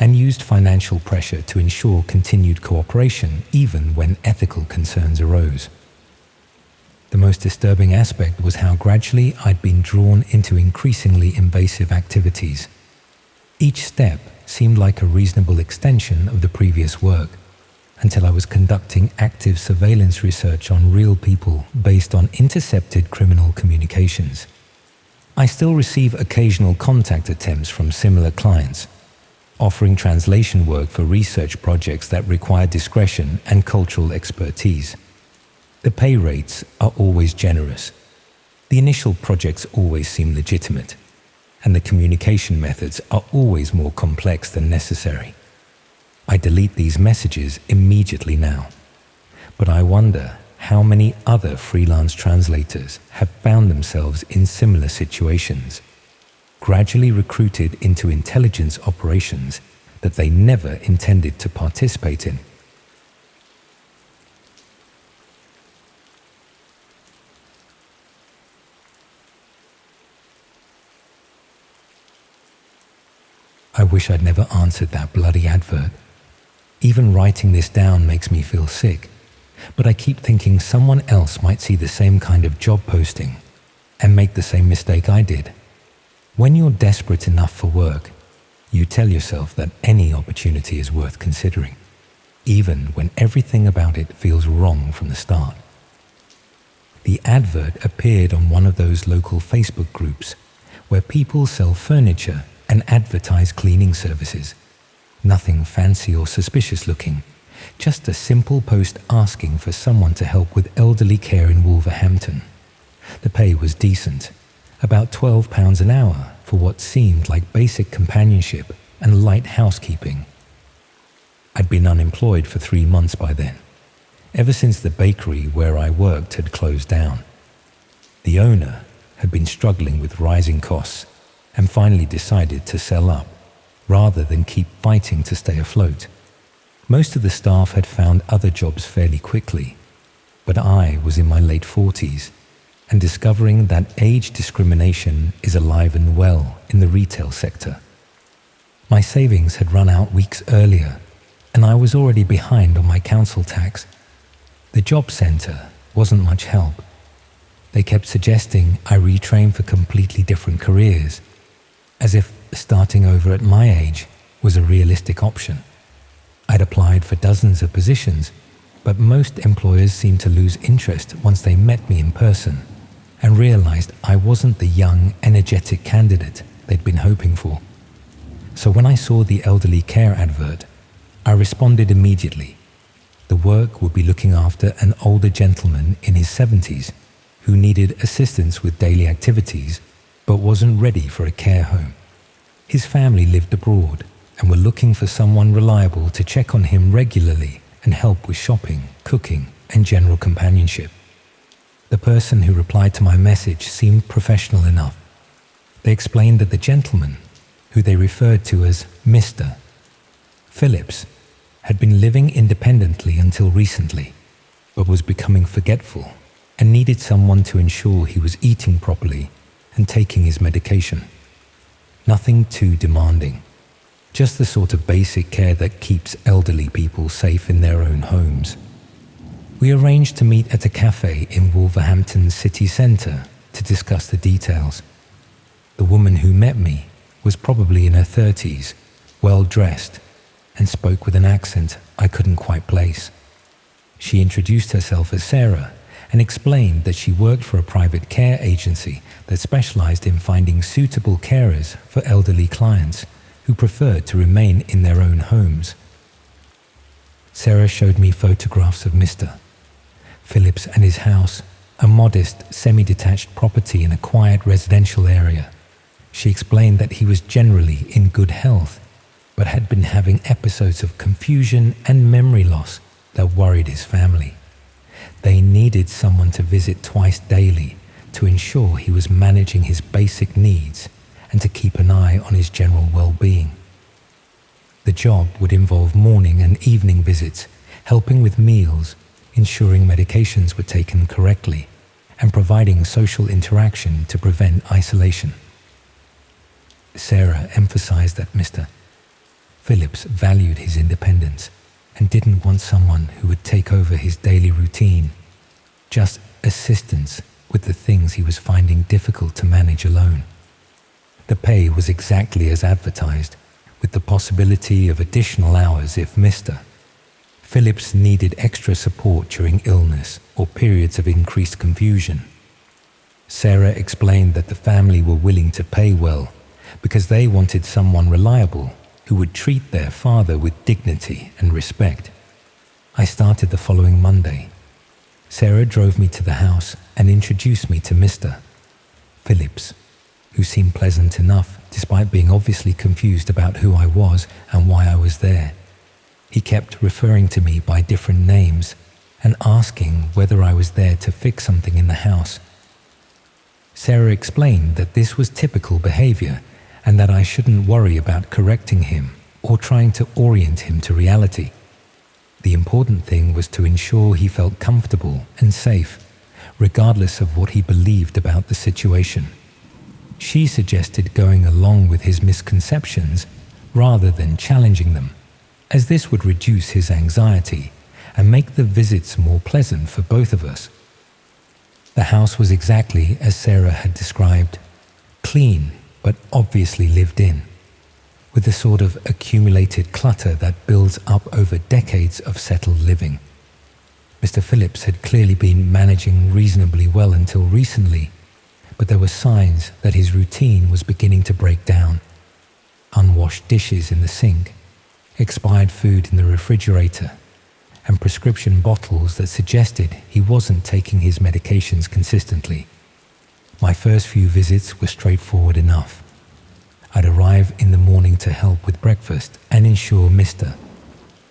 and used financial pressure to ensure continued cooperation even when ethical concerns arose. The most disturbing aspect was how gradually I'd been drawn into increasingly invasive activities. Each step seemed like a reasonable extension of the previous work, until I was conducting active surveillance research on real people based on intercepted criminal communications. I still receive occasional contact attempts from similar clients, offering translation work for research projects that require discretion and cultural expertise. The pay rates are always generous. The initial projects always seem legitimate, and the communication methods are always more complex than necessary. I delete these messages immediately now, but I wonder how many other freelance translators have found themselves in similar situations, gradually recruited into intelligence operations that they never intended to participate in. I wish I'd never answered that bloody advert. Even writing this down makes me feel sick, but I keep thinking someone else might see the same kind of job posting and make the same mistake I did. When you're desperate enough for work, you tell yourself that any opportunity is worth considering, even when everything about it feels wrong from the start. The advert appeared on one of those local Facebook groups where people sell furniture and advertise cleaning services. Nothing fancy or suspicious looking, just a simple post asking for someone to help with elderly care in Wolverhampton. The pay was decent, about £12 an hour for what seemed like basic companionship and light housekeeping. I'd been unemployed for 3 months by then, ever since the bakery where I worked had closed down. The owner had been struggling with rising costs and finally decided to sell up, rather than keep fighting to stay afloat. Most of the staff had found other jobs fairly quickly, but I was in my late 40s and discovering that age discrimination is alive and well in the retail sector. My savings had run out weeks earlier, and I was already behind on my council tax. The job centre wasn't much help. They kept suggesting I retrain for completely different careers, as if starting over at my age was a realistic option. I'd applied for dozens of positions, but most employers seemed to lose interest once they met me in person and realized I wasn't the young, energetic candidate they'd been hoping for. So when I saw the elderly care advert, I responded immediately. The work would be looking after an older gentleman in his 70s who needed assistance with daily activities but wasn't ready for a care home. His family lived abroad and were looking for someone reliable to check on him regularly and help with shopping, cooking, and general companionship. The person who replied to my message seemed professional enough. They explained that the gentleman, who they referred to as Mr. Phillips, had been living independently until recently, but was becoming forgetful and needed someone to ensure he was eating properly and taking his medication. Nothing too demanding, just the sort of basic care that keeps elderly people safe in their own homes. We arranged to meet at a cafe in Wolverhampton city centre to discuss the details. The woman who met me was probably in her 30s, well dressed, and spoke with an accent I couldn't quite place. She introduced herself as Sarah and explained that she worked for a private care agency that specialized in finding suitable carers for elderly clients who preferred to remain in their own homes. Sarah showed me photographs of Mr. Phillips and his house, a modest, semi-detached property in a quiet residential area. She explained that he was generally in good health, but had been having episodes of confusion and memory loss that worried his family. They needed someone to visit twice daily to ensure he was managing his basic needs and to keep an eye on his general well-being. The job would involve morning and evening visits, helping with meals, ensuring medications were taken correctly, and providing social interaction to prevent isolation. Sarah emphasized that Mr. Phillips valued his independence and didn't want someone who would take over his daily routine, just assistance with the things he was finding difficult to manage alone. The pay was exactly as advertised, with the possibility of additional hours if Mr. Phillips needed extra support during illness or periods of increased confusion. Sarah explained that the family were willing to pay well because they wanted someone reliable who would treat their father with dignity and respect. I started the following Monday. Sarah drove me to the house and introduced me to Mr. Phillips, who seemed pleasant enough despite being obviously confused about who I was and why I was there. He kept referring to me by different names and asking whether I was there to fix something in the house. Sarah explained that this was typical behavior and that I shouldn't worry about correcting him or trying to orient him to reality. The important thing was to ensure he felt comfortable and safe, regardless of what he believed about the situation. She suggested going along with his misconceptions rather than challenging them, as this would reduce his anxiety and make the visits more pleasant for both of us. The house was exactly as Sarah had described, clean but obviously lived in, with the sort of accumulated clutter that builds up over decades of settled living. Mr. Phillips had clearly been managing reasonably well until recently, but there were signs that his routine was beginning to break down. Unwashed dishes in the sink, expired food in the refrigerator, and prescription bottles that suggested he wasn't taking his medications consistently. My first few visits were straightforward enough. I'd arrive in the morning to help with breakfast and ensure Mr.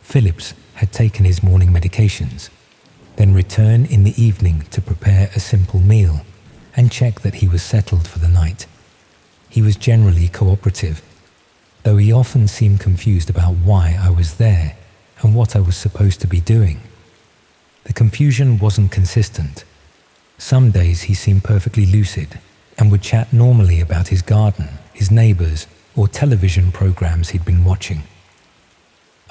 Phillips had taken his morning medications, then return in the evening to prepare a simple meal and check that he was settled for the night. He was generally cooperative, though he often seemed confused about why I was there and what I was supposed to be doing. The confusion wasn't consistent. Some days he seemed perfectly lucid and would chat normally about his garden, his neighbors, or television programs he'd been watching.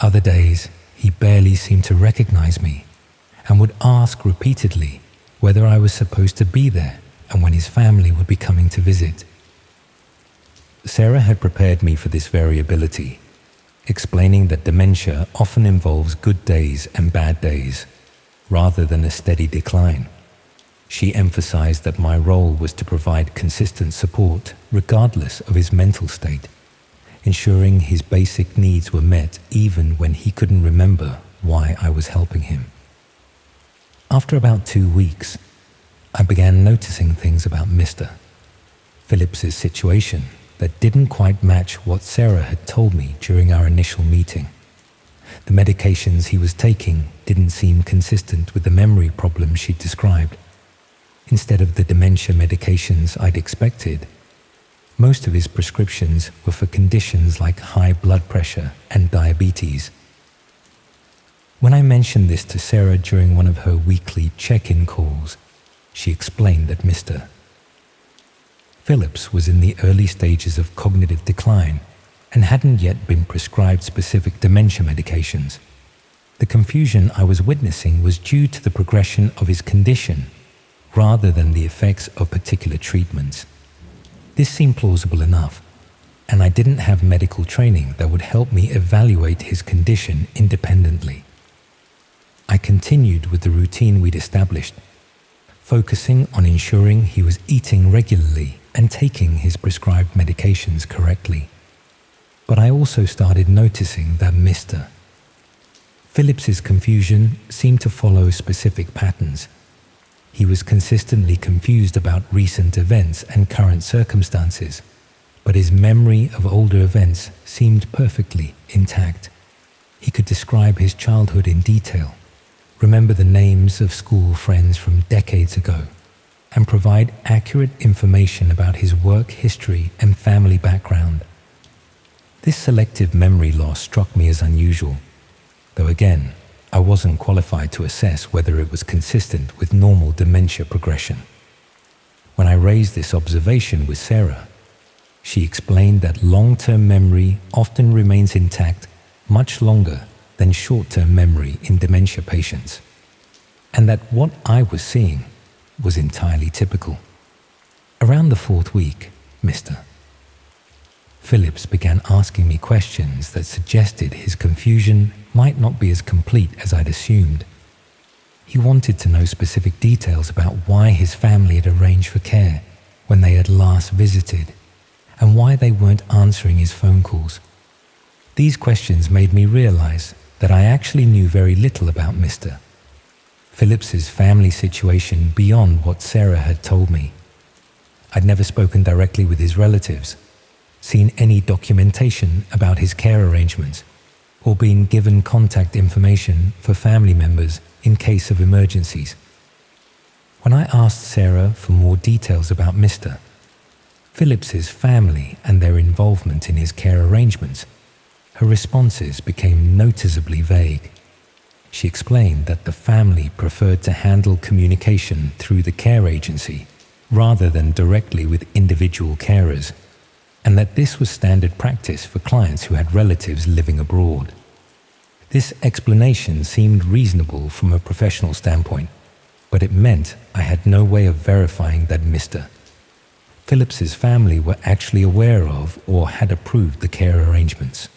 Other days, he barely seemed to recognize me and would ask repeatedly whether I was supposed to be there and when his family would be coming to visit. Sarah had prepared me for this variability, explaining that dementia often involves good days and bad days, rather than a steady decline. She emphasized that my role was to provide consistent support regardless of his mental state, ensuring his basic needs were met even when he couldn't remember why I was helping him. After about 2 weeks, I began noticing things about Mr. Phillips's situation that didn't quite match what Sarah had told me during our initial meeting. The medications he was taking didn't seem consistent with the memory problems she'd described. Instead of the dementia medications I'd expected, most of his prescriptions were for conditions like high blood pressure and diabetes. When I mentioned this to Sarah during one of her weekly check-in calls, she explained that Mr. Phillips was in the early stages of cognitive decline and hadn't yet been prescribed specific dementia medications. The confusion I was witnessing was due to the progression of his condition rather than the effects of particular treatments. This seemed plausible enough, and I didn't have medical training that would help me evaluate his condition independently. I continued with the routine we'd established, focusing on ensuring he was eating regularly and taking his prescribed medications correctly. But I also started noticing that Mr. Phillips's confusion seemed to follow specific patterns. He was consistently confused about recent events and current circumstances, but his memory of older events seemed perfectly intact. He could describe his childhood in detail, remember the names of school friends from decades ago, and provide accurate information about his work history and family background. This selective memory loss struck me as unusual, though again, I wasn't qualified to assess whether it was consistent with normal dementia progression. When I raised this observation with Sarah, she explained that long-term memory often remains intact much longer than short-term memory in dementia patients, and that what I was seeing was entirely typical. Around the fourth week, Mr. Phillips began asking me questions that suggested his confusion might not be as complete as I'd assumed. He wanted to know specific details about why his family had arranged for care when they had last visited, and why they weren't answering his phone calls. These questions made me realize that I actually knew very little about Mr. Phillips's family situation beyond what Sarah had told me. I'd never spoken directly with his relatives, seen any documentation about his care arrangements, or been given contact information for family members in case of emergencies. When I asked Sarah for more details about Mr. Phillips's family and their involvement in his care arrangements, her responses became noticeably vague. She explained that the family preferred to handle communication through the care agency rather than directly with individual carers, and that this was standard practice for clients who had relatives living abroad. This explanation seemed reasonable from a professional standpoint, but it meant I had no way of verifying that Mr. Phillips's family were actually aware of or had approved the care arrangements.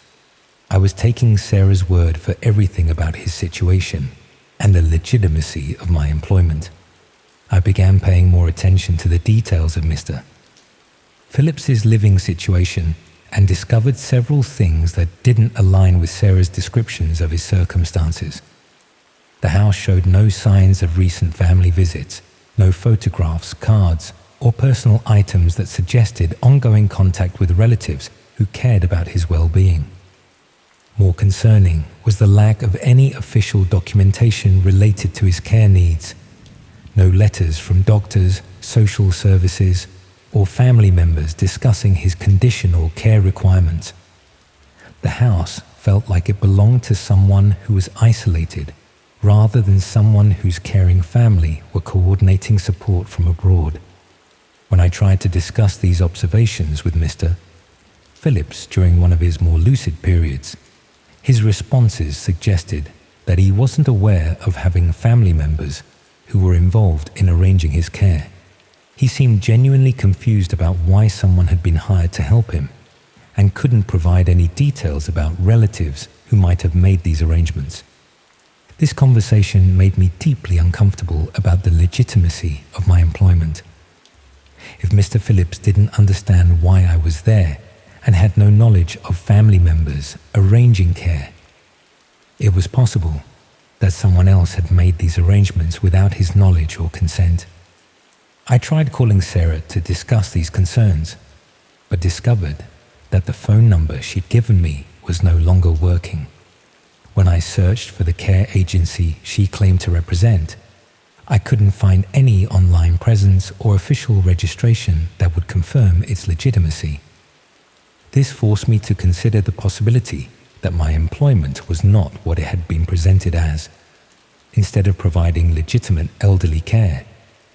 I was taking Sarah's word for everything about his situation and the legitimacy of my employment. I began paying more attention to the details of Mr. Phillips's living situation and discovered several things that didn't align with Sarah's descriptions of his circumstances. The house showed no signs of recent family visits, no photographs, cards, or personal items that suggested ongoing contact with relatives who cared about his well-being. More concerning was the lack of any official documentation related to his care needs. No letters from doctors, social services, or family members discussing his condition or care requirements. The house felt like it belonged to someone who was isolated rather than someone whose caring family were coordinating support from abroad. When I tried to discuss these observations with Mr. Phillips during one of his more lucid periods, his responses suggested that he wasn't aware of having family members who were involved in arranging his care. He seemed genuinely confused about why someone had been hired to help him and couldn't provide any details about relatives who might have made these arrangements. This conversation made me deeply uncomfortable about the legitimacy of my employment. If Mr. Phillips didn't understand why I was there and had no knowledge of family members arranging care, it was possible that someone else had made these arrangements without his knowledge or consent. I tried calling Sarah to discuss these concerns, but discovered that the phone number she'd given me was no longer working. When I searched for the care agency she claimed to represent, I couldn't find any online presence or official registration that would confirm its legitimacy. This forced me to consider the possibility that my employment was not what it had been presented as. Instead of providing legitimate elderly care,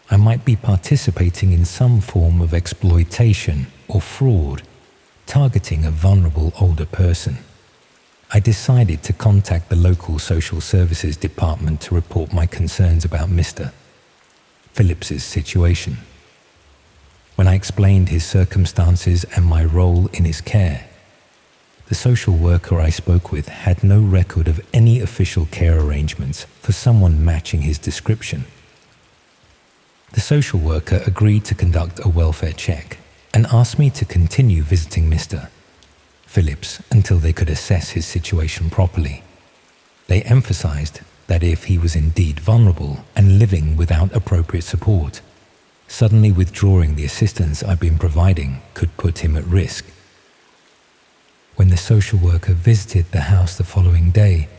I might be participating in some form of exploitation or fraud, targeting a vulnerable older person. I decided to contact the local social services department to report my concerns about Mr. Phillips's situation. When I explained his circumstances and my role in his care, the social worker I spoke with had no record of any official care arrangements for someone matching his description. The social worker agreed to conduct a welfare check and asked me to continue visiting Mr. Phillips until they could assess his situation properly. They emphasized that if he was indeed vulnerable and living without appropriate support, suddenly withdrawing the assistance I'd been providing could put him at risk. When the social worker visited the house the following day,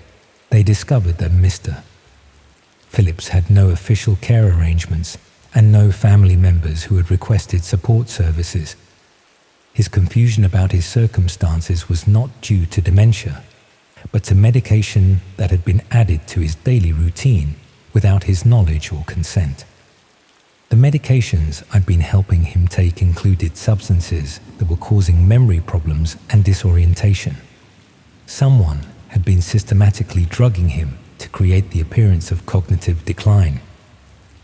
they discovered that Mr. Phillips had no official care arrangements and no family members who had requested support services. His confusion about his circumstances was not due to dementia, but to medication that had been added to his daily routine without his knowledge or consent. The medications I'd been helping him take included substances that were causing memory problems and disorientation. Someone had been systematically drugging him to create the appearance of cognitive decline,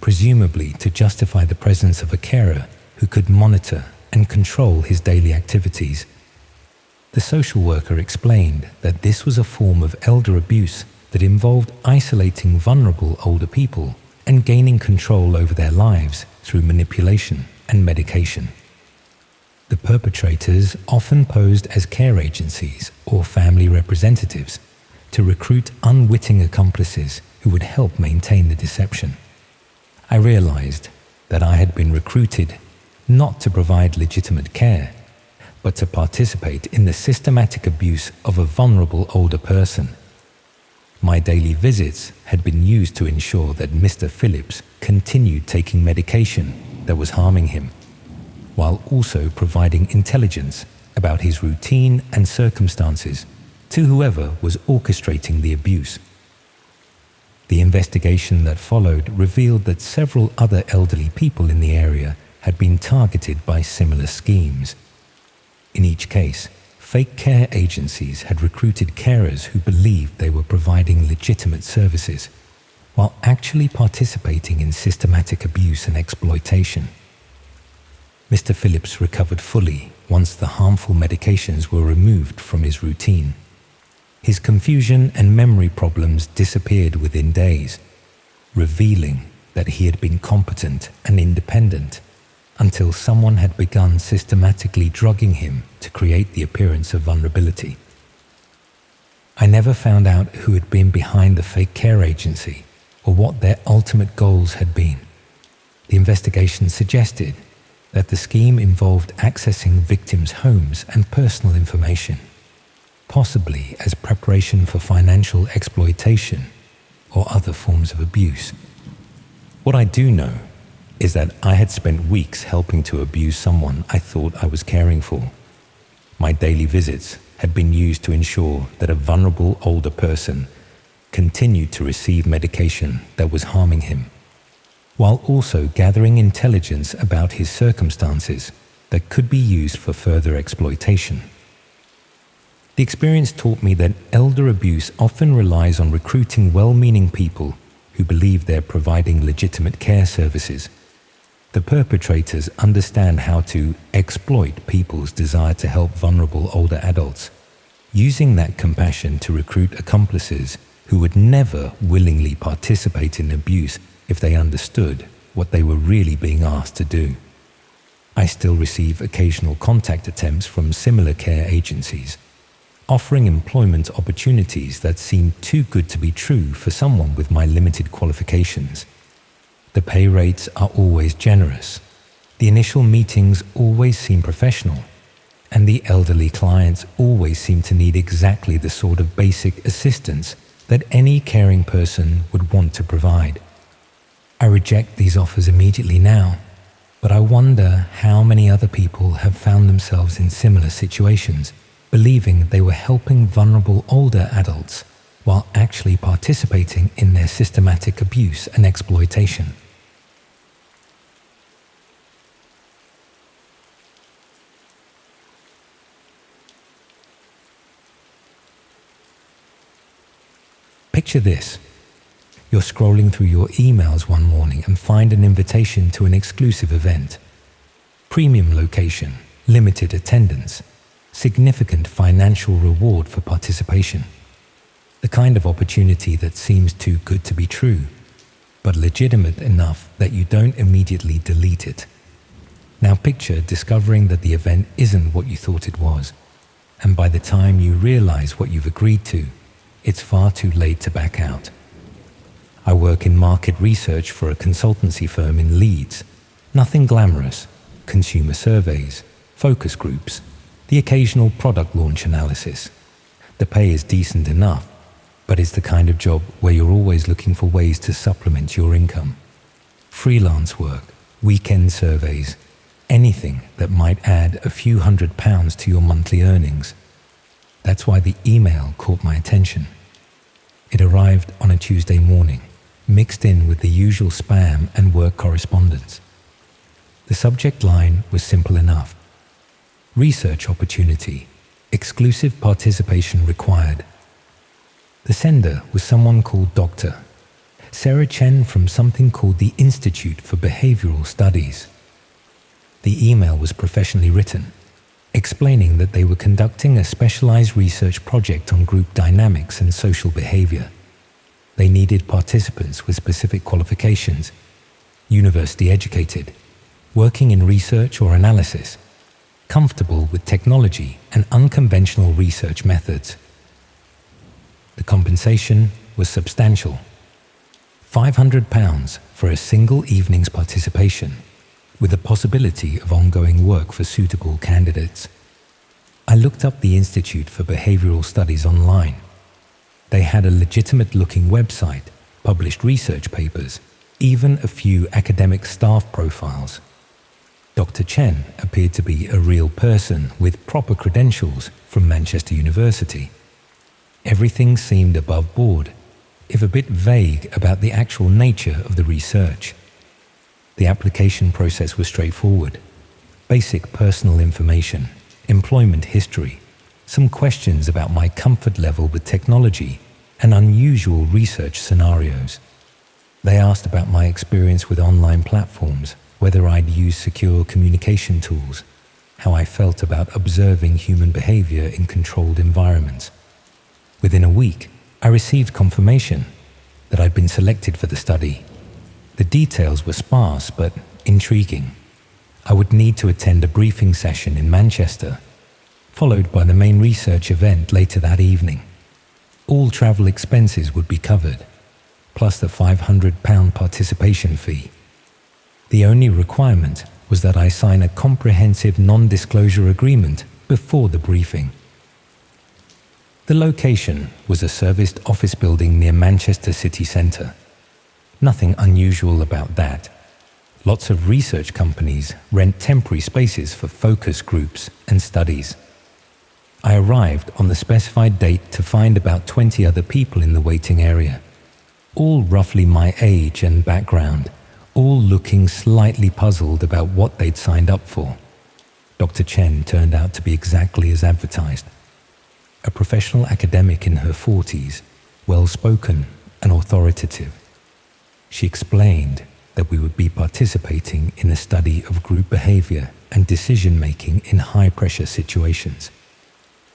presumably to justify the presence of a carer who could monitor and control his daily activities. The social worker explained that this was a form of elder abuse that involved isolating vulnerable older people and gaining control over their lives through manipulation and medication. The perpetrators often posed as care agencies or family representatives to recruit unwitting accomplices who would help maintain the deception. I realized that I had been recruited not to provide legitimate care, but to participate in the systematic abuse of a vulnerable older person. My daily visits had been used to ensure that Mr. Phillips continued taking medication that was harming him, while also providing intelligence about his routine and circumstances to whoever was orchestrating the abuse. The investigation that followed revealed that several other elderly people in the area had been targeted by similar schemes. In each case, fake care agencies had recruited carers who believed they were providing legitimate services, while actually participating in systematic abuse and exploitation. Mr. Phillips recovered fully once the harmful medications were removed from his routine. His confusion and memory problems disappeared within days, revealing that he had been competent and independent until someone had begun systematically drugging him to create the appearance of vulnerability. I never found out who had been behind the fake care agency or what their ultimate goals had been. The investigation suggested that the scheme involved accessing victims' homes and personal information, possibly as preparation for financial exploitation or other forms of abuse. What I do know is that I had spent weeks helping to abuse someone I thought I was caring for. My daily visits had been used to ensure that a vulnerable older person continued to receive medication that was harming him, while also gathering intelligence about his circumstances that could be used for further exploitation. The experience taught me that elder abuse often relies on recruiting well-meaning people who believe they're providing legitimate care services. The perpetrators understand how to exploit people's desire to help vulnerable older adults, using that compassion to recruit accomplices who would never willingly participate in abuse if they understood what they were really being asked to do. I still receive occasional contact attempts from similar care agencies, offering employment opportunities that seem too good to be true for someone with my limited qualifications. The pay rates are always generous, the initial meetings always seem professional, and the elderly clients always seem to need exactly the sort of basic assistance that any caring person would want to provide. I reject these offers immediately now, but I wonder how many other people have found themselves in similar situations believing they were helping vulnerable older adults while actually participating in their systematic abuse and exploitation. Picture this. You're scrolling through your emails one morning and find an invitation to an exclusive event. Premium location, limited attendance, significant financial reward for participation. The kind of opportunity that seems too good to be true, but legitimate enough that you don't immediately delete it. Now picture discovering that the event isn't what you thought it was, and by the time you realize what you've agreed to, it's far too late to back out. I work in market research for a consultancy firm in Leeds. Nothing glamorous. Consumer surveys, focus groups, the occasional product launch analysis. The pay is decent enough, but it's the kind of job where you're always looking for ways to supplement your income. Freelance work, weekend surveys, anything that might add a few £100 to your monthly earnings. That's why the email caught my attention. It arrived on a Tuesday morning, mixed in with the usual spam and work correspondence. The subject line was simple enough. Research opportunity, exclusive participation required. The sender was someone called Dr. Sarah Chen from something called the Institute for Behavioral Studies. The email was professionally written, explaining that they were conducting a specialized research project on group dynamics and social behavior. They needed participants with specific qualifications, university educated, working in research or analysis, comfortable with technology and unconventional research methods. The compensation was substantial. £500 for a single evening's participation, with the possibility of ongoing work for suitable candidates. I looked up the Institute for Behavioral Studies online. They had a legitimate-looking website, published research papers, even a few academic staff profiles. Dr. Chen appeared to be a real person with proper credentials from Manchester University. Everything seemed above board, if a bit vague about the actual nature of the research. The application process was straightforward. Basic personal information, employment history, some questions about my comfort level with technology, and unusual research scenarios. They asked about my experience with online platforms, whether I'd used secure communication tools, how I felt about observing human behavior in controlled environments. Within a week, I received confirmation that I'd been selected for the study. The details were sparse but intriguing. I would need to attend a briefing session in Manchester, followed by the main research event later that evening. All travel expenses would be covered, plus the £500 participation fee. The only requirement was that I sign a comprehensive non-disclosure agreement before the briefing. The location was a serviced office building near Manchester city centre. Nothing unusual about that. Lots of research companies rent temporary spaces for focus groups and studies. I arrived on the specified date to find about 20 other people in the waiting area, all roughly my age and background, all looking slightly puzzled about what they'd signed up for. Dr. Chen turned out to be exactly as advertised. A professional academic in her 40s, well-spoken and authoritative. She explained that we would be participating in a study of group behavior and decision-making in high-pressure situations.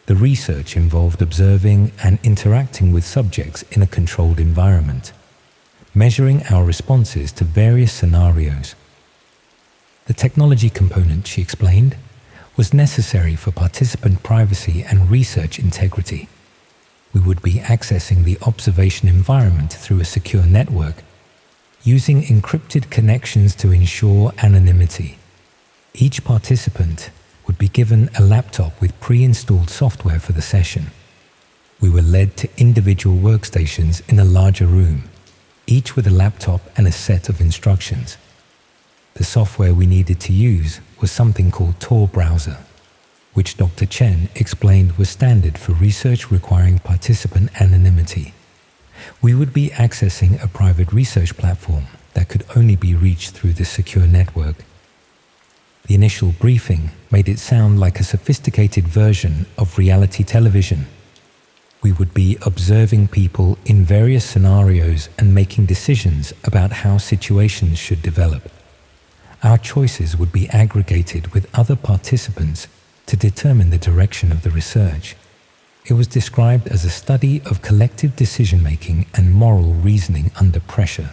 The research involved observing and interacting with subjects in a controlled environment, measuring our responses to various scenarios. The technology component, she explained, was necessary for participant privacy and research integrity. We would be accessing the observation environment through a secure network, using encrypted connections to ensure anonymity. Each participant would be given a laptop with pre-installed software for the session. We were led to individual workstations in a larger room, each with a laptop and a set of instructions. The software we needed to use was something called Tor Browser. which Dr. Chen explained was standard for research requiring participant anonymity. We would be accessing a private research platform that could only be reached through this secure network. The initial briefing made it sound like a sophisticated version of reality television. We would be observing people in various scenarios and making decisions about how situations should develop. Our choices would be aggregated with other participants to determine the direction of the research. It was described as a study of collective decision-making and moral reasoning under pressure.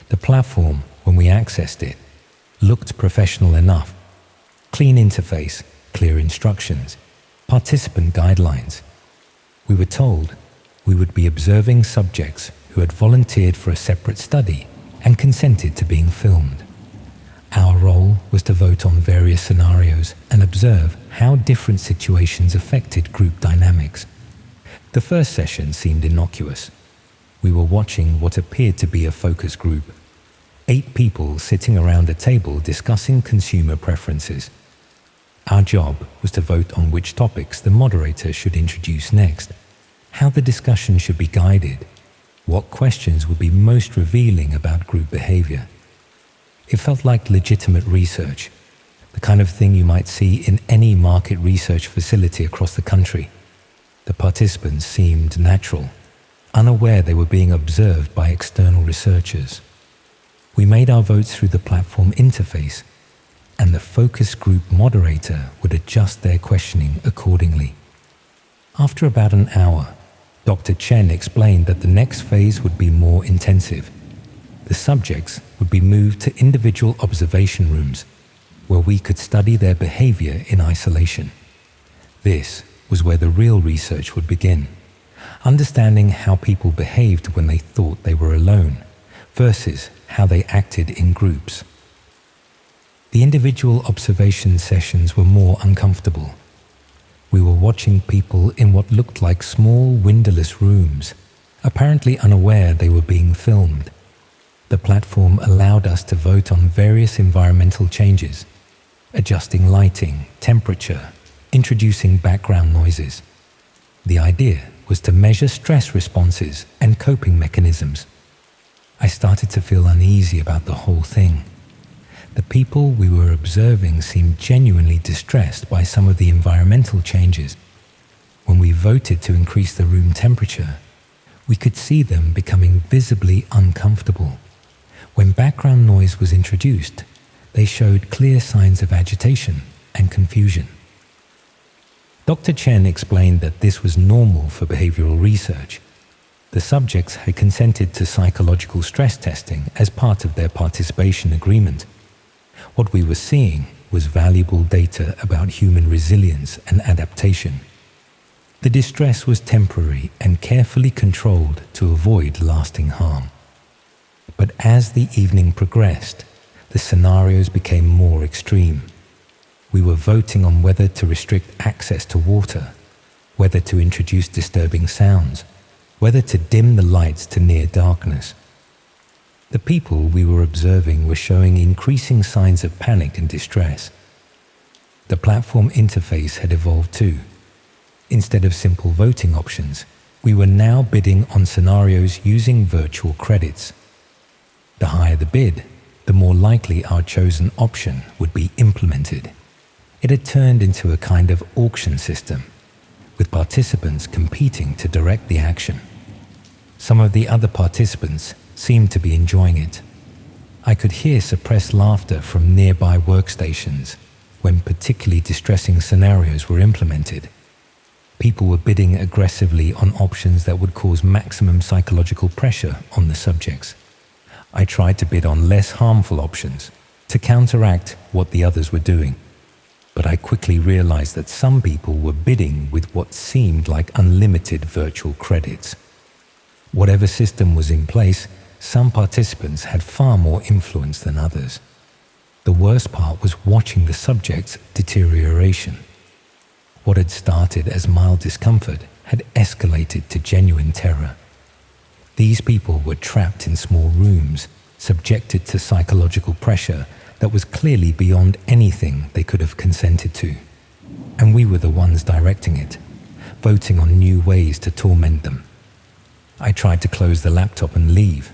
The platform, when we accessed it, looked professional enough. Clean interface, clear instructions, participant guidelines. We were told we would be observing subjects who had volunteered for a separate study and consented to being filmed. Our role was to vote on various scenarios and observe how different situations affected group dynamics. The first session seemed innocuous. We were watching what appeared to be a focus group. 8 people sitting around a table discussing consumer preferences. Our job was to vote on which topics the moderator should introduce next, how the discussion should be guided, what questions would be most revealing about group behavior. It felt like legitimate research, the kind of thing you might see in any market research facility across the country. The participants seemed natural, unaware they were being observed by external researchers. We made our votes through the platform interface, and the focus group moderator would adjust their questioning accordingly. After about an hour, Dr. Chen explained that the next phase would be more intensive. The subjects would be moved to individual observation rooms, where we could study their behavior in isolation. This was where the real research would begin, understanding how people behaved when they thought they were alone, versus how they acted in groups. The individual observation sessions were more uncomfortable. We were watching people in what looked like small windowless rooms, apparently unaware they were being filmed. The platform allowed us to vote on various environmental changes, adjusting lighting, temperature, introducing background noises. The idea was to measure stress responses and coping mechanisms. I started to feel uneasy about the whole thing. The people we were observing seemed genuinely distressed by some of the environmental changes. When we voted to increase the room temperature, we could see them becoming visibly uncomfortable. When background noise was introduced, they showed clear signs of agitation and confusion. Dr. Chen explained that this was normal for behavioral research. The subjects had consented to psychological stress testing as part of their participation agreement. What we were seeing was valuable data about human resilience and adaptation. The distress was temporary and carefully controlled to avoid lasting harm. But as the evening progressed, the scenarios became more extreme. We were voting on whether to restrict access to water, whether to introduce disturbing sounds, whether to dim the lights to near darkness. The people we were observing were showing increasing signs of panic and distress. The platform interface had evolved too. Instead of simple voting options, we were now bidding on scenarios using virtual credits. The higher the bid, the more likely our chosen option would be implemented. It had turned into a kind of auction system, with participants competing to direct the action. Some of the other participants seemed to be enjoying it. I could hear suppressed laughter from nearby workstations when particularly distressing scenarios were implemented. People were bidding aggressively on options that would cause maximum psychological pressure on the subjects. I tried to bid on less harmful options to counteract what the others were doing, but I quickly realized that some people were bidding with what seemed like unlimited virtual credits. Whatever system was in place, some participants had far more influence than others. The worst part was watching the subject's deterioration. What had started as mild discomfort had escalated to genuine terror. These people were trapped in small rooms, subjected to psychological pressure that was clearly beyond anything they could have consented to. and we were the ones directing it, voting on new ways to torment them. I tried to close the laptop and leave,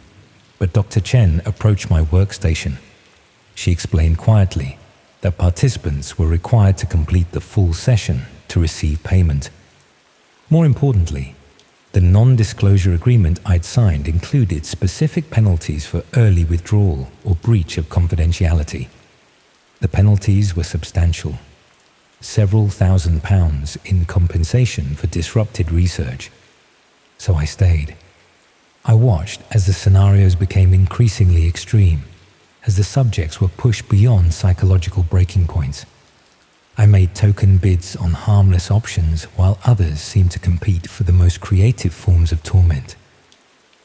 but Dr. Chen approached my workstation. She explained quietly that participants were required to complete the full session to receive payment. More importantly, the non-disclosure agreement I'd signed included specific penalties for early withdrawal or breach of confidentiality. The penalties were substantial. Several £1,000s in compensation for disrupted research. So I stayed. I watched as the scenarios became increasingly extreme, as the subjects were pushed beyond psychological breaking points. I made token bids on harmless options while others seemed to compete for the most creative forms of torment.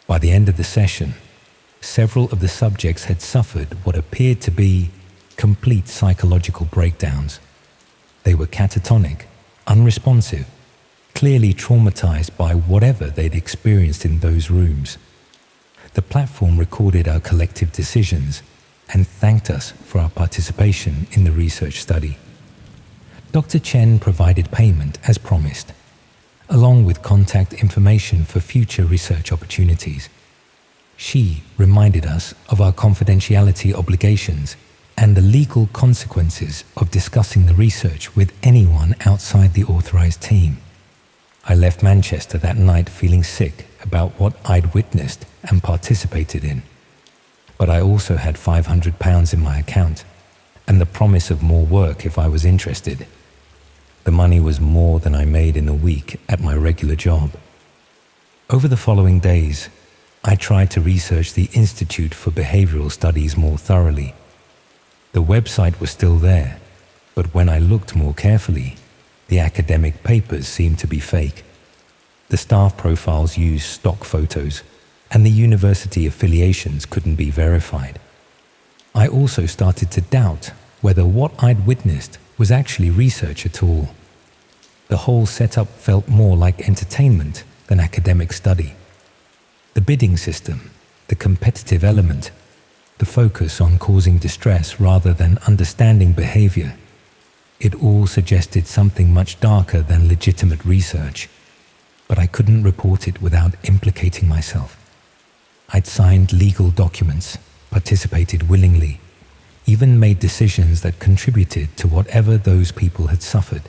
By the end of the session, several of the subjects had suffered what appeared to be complete psychological breakdowns. They were catatonic, unresponsive, clearly traumatized by whatever they'd experienced in those rooms. The platform recorded our collective decisions and thanked us for our participation in the research study. Dr. Chen provided payment as promised, along with contact information for future research opportunities. She reminded us of our confidentiality obligations and the legal consequences of discussing the research with anyone outside the authorized team. I left Manchester that night feeling sick about what I'd witnessed and participated in. But I also had £500 in my account and the promise of more work if I was interested. The money was more than I made in a week at my regular job. Over the following days, I tried to research the Institute for Behavioral Studies more thoroughly. The website was still there, but when I looked more carefully, the academic papers seemed to be fake. The staff profiles used stock photos, and the university affiliations couldn't be verified. I also started to doubt whether what I'd witnessed was actually research at all. The whole setup felt more like entertainment than academic study. The bidding system, the competitive element, the focus on causing distress rather than understanding behavior, it all suggested something much darker than legitimate research, but I couldn't report it without implicating myself. I'd signed legal documents, participated willingly, even made decisions that contributed to whatever those people had suffered.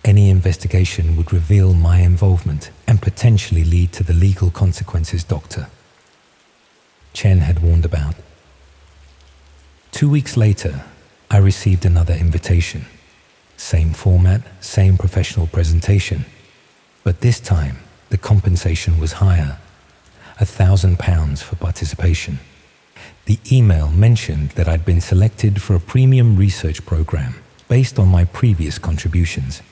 Any investigation would reveal my involvement and potentially lead to the legal consequences Dr. Chen had warned about. 2 weeks later, I received another invitation. Same format, same professional presentation. But this time, the compensation was higher, £1,000 for participation. The email mentioned that I'd been selected for a premium research program based on my previous contributions.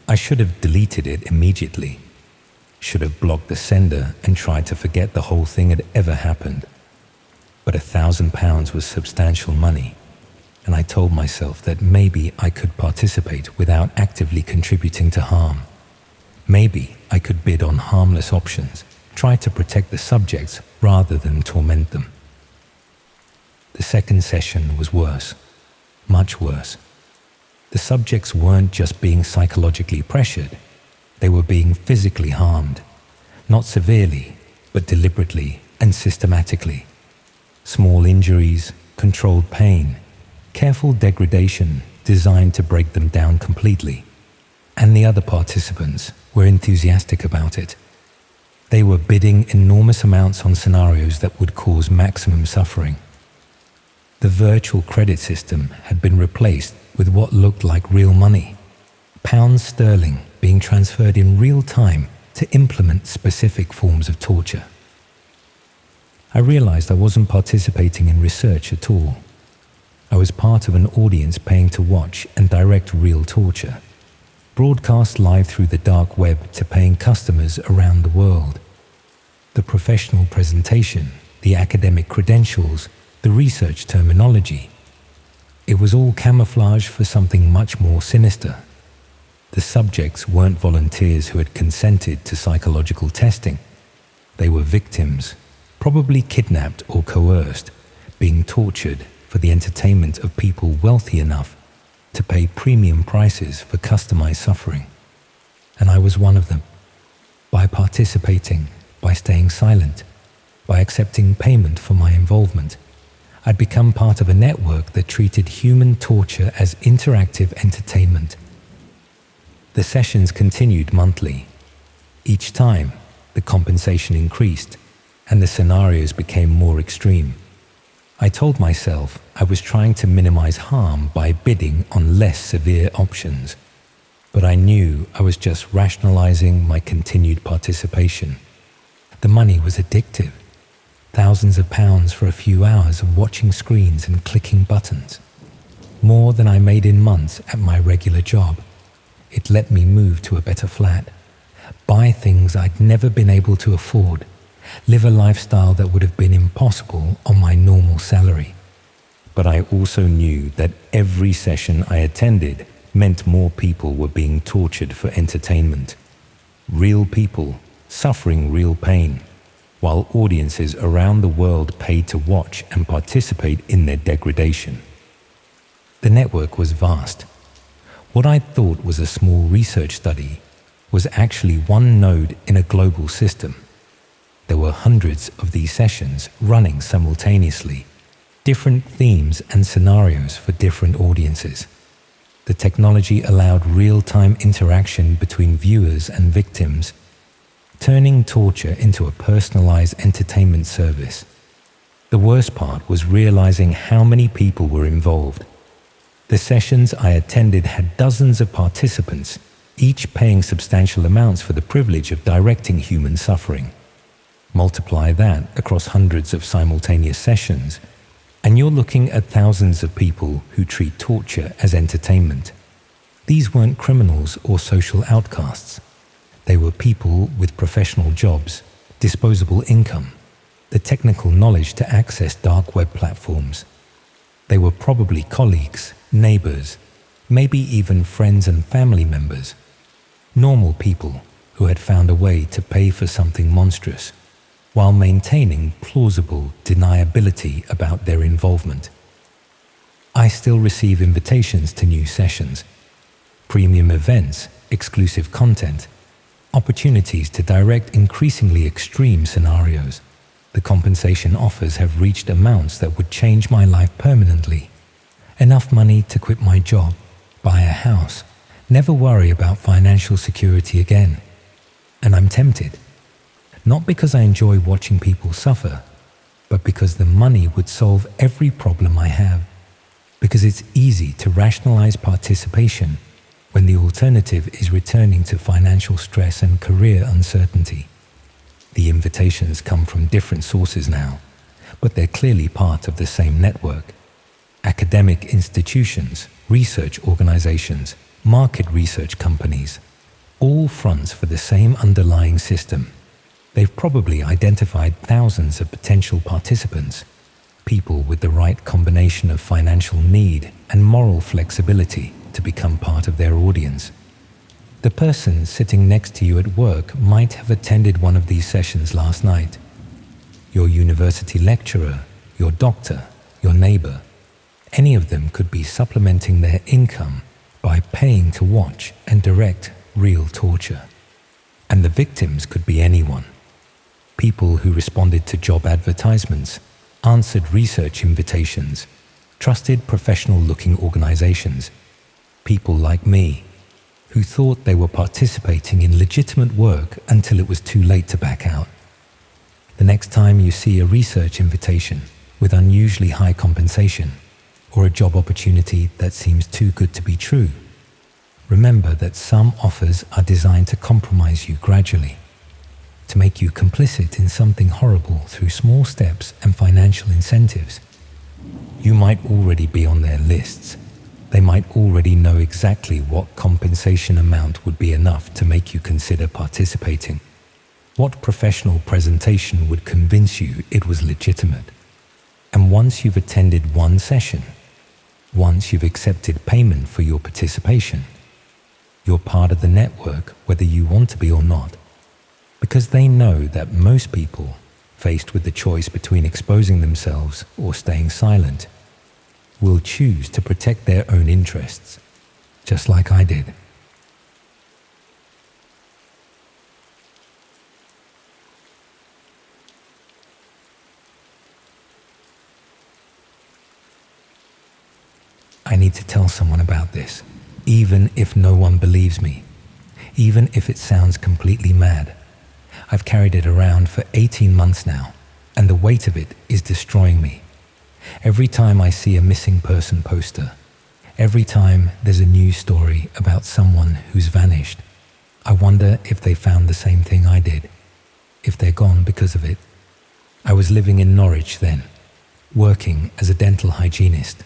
I should have deleted it immediately. Should have blocked the sender and tried to forget the whole thing had ever happened. But £1,000 was substantial money, and I told myself that maybe I could participate without actively contributing to harm. Maybe I could bid on harmless options, try to protect the subjects rather than torment them. The second session was worse, much worse. The subjects weren't just being psychologically pressured, they were being physically harmed, not severely, but deliberately and systematically. Small injuries, controlled pain, careful degradation designed to break them down completely. And the other participants were enthusiastic about it. They were bidding enormous amounts on scenarios that would cause maximum suffering. The virtual credit system had been replaced with what looked like real money, pounds sterling being transferred in real time to implement specific forms of torture. I realized I wasn't participating in research at all. I was part of an audience paying to watch and direct real torture, broadcast live through the dark web to paying customers around the world. The professional presentation, the academic credentials, the research terminology, it was all camouflage for something much more sinister. The subjects weren't volunteers who had consented to psychological testing. They were victims, probably kidnapped or coerced, being tortured for the entertainment of people wealthy enough to pay premium prices for customized suffering. And I was one of them. By participating, by staying silent, by accepting payment for my involvement, I'd become part of a network that treated human torture as interactive entertainment. The sessions continued monthly. Each time, the compensation increased and the scenarios became more extreme. I told myself I was trying to minimize harm by bidding on less severe options, but I knew I was just rationalizing my continued participation. The money was addictive. Thousands of pounds for a few hours of watching screens and clicking buttons. More than I made in months at my regular job. It let me move to a better flat, buy things I'd never been able to afford, live a lifestyle that would have been impossible on my normal salary. But I also knew that every session I attended meant more people were being tortured for entertainment. Real people suffering real pain, while audiences around the world paid to watch and participate in their degradation. The network was vast. What I thought was a small research study was actually one node in a global system. There were hundreds of these sessions running simultaneously, different themes and scenarios for different audiences. The technology allowed real-time interaction between viewers and victims, turning torture into a personalized entertainment service. The worst part was realizing how many people were involved. The sessions I attended had dozens of participants, each paying substantial amounts for the privilege of directing human suffering. Multiply that across hundreds of simultaneous sessions, and you're looking at thousands of people who treat torture as entertainment. These weren't criminals or social outcasts. They were people with professional jobs, disposable income, the technical knowledge to access dark web platforms. They were probably colleagues, neighbors, maybe even friends and family members. Normal people who had found a way to pay for something monstrous, while maintaining plausible deniability about their involvement. I still receive invitations to new sessions, premium events, exclusive content, opportunities to direct increasingly extreme scenarios. The compensation offers have reached amounts that would change my life permanently. Enough money to quit my job, buy a house, never worry about financial security again. And I'm tempted. Not because I enjoy watching people suffer, but because the money would solve every problem I have. Because it's easy to rationalize participation when the alternative is returning to financial stress and career uncertainty. The invitations come from different sources now, but they're clearly part of the same network. Academic institutions, research organizations, market research companies, all fronts for the same underlying system. They've probably identified thousands of potential participants, people with the right combination of financial need and moral flexibility to become part of their audience. The person sitting next to you at work might have attended one of these sessions last night. Your university lecturer, your doctor, your neighbor, any of them could be supplementing their income by paying to watch and direct real torture. And the victims could be anyone. People who responded to job advertisements, answered research invitations, trusted professional-looking organizations. People like me, who thought they were participating in legitimate work until it was too late to back out. The next time you see a research invitation with unusually high compensation, or a job opportunity that seems too good to be true, remember that some offers are designed to compromise you gradually, to make you complicit in something horrible through small steps and financial incentives. You might already be on their lists. They might already know exactly what compensation amount would be enough to make you consider participating. What professional presentation would convince you it was legitimate? And once you've attended one session, once you've accepted payment for your participation, you're part of the network whether you want to be or not, because they know that most people, faced with the choice between exposing themselves or staying silent, will choose to protect their own interests, just like I did. I need to tell someone about this, even if no one believes me, even if it sounds completely mad. I've carried it around for 18 months now, and the weight of it is destroying me. Every time I see a missing person poster, every time there's a news story about someone who's vanished, I wonder if they found the same thing I did, if they're gone because of it. I was living in Norwich then, working as a dental hygienist.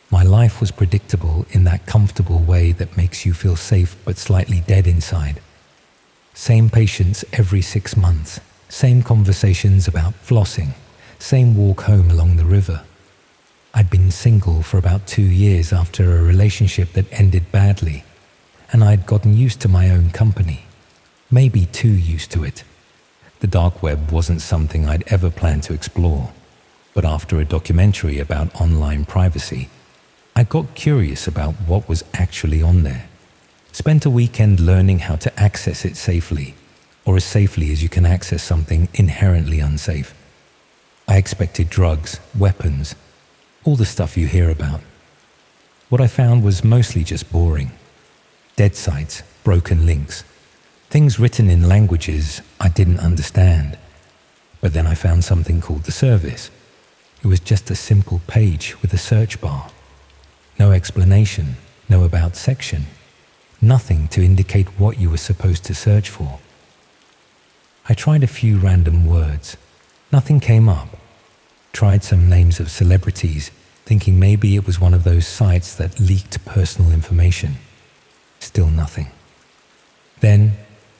My life was predictable in that comfortable way that makes you feel safe but slightly dead inside. Same patients every 6 months, same conversations about flossing, same walk home along the river. I'd been single for about 2 years after a relationship that ended badly, and I'd gotten used to my own company, maybe too used to it. The dark web wasn't something I'd ever planned to explore, but after a documentary about online privacy, I got curious about what was actually on there. Spent a weekend learning how to access it safely, or as safely as you can access something inherently unsafe. I expected drugs, weapons, all the stuff you hear about. What I found was mostly just boring. Dead sites, broken links, things written in languages I didn't understand. But then I found something called the service. It was just a simple page with a search bar. No explanation, no about section, nothing to indicate what you were supposed to search for. I tried a few random words. Nothing came up. Tried some names of celebrities, thinking maybe it was one of those sites that leaked personal information. Still nothing. Then,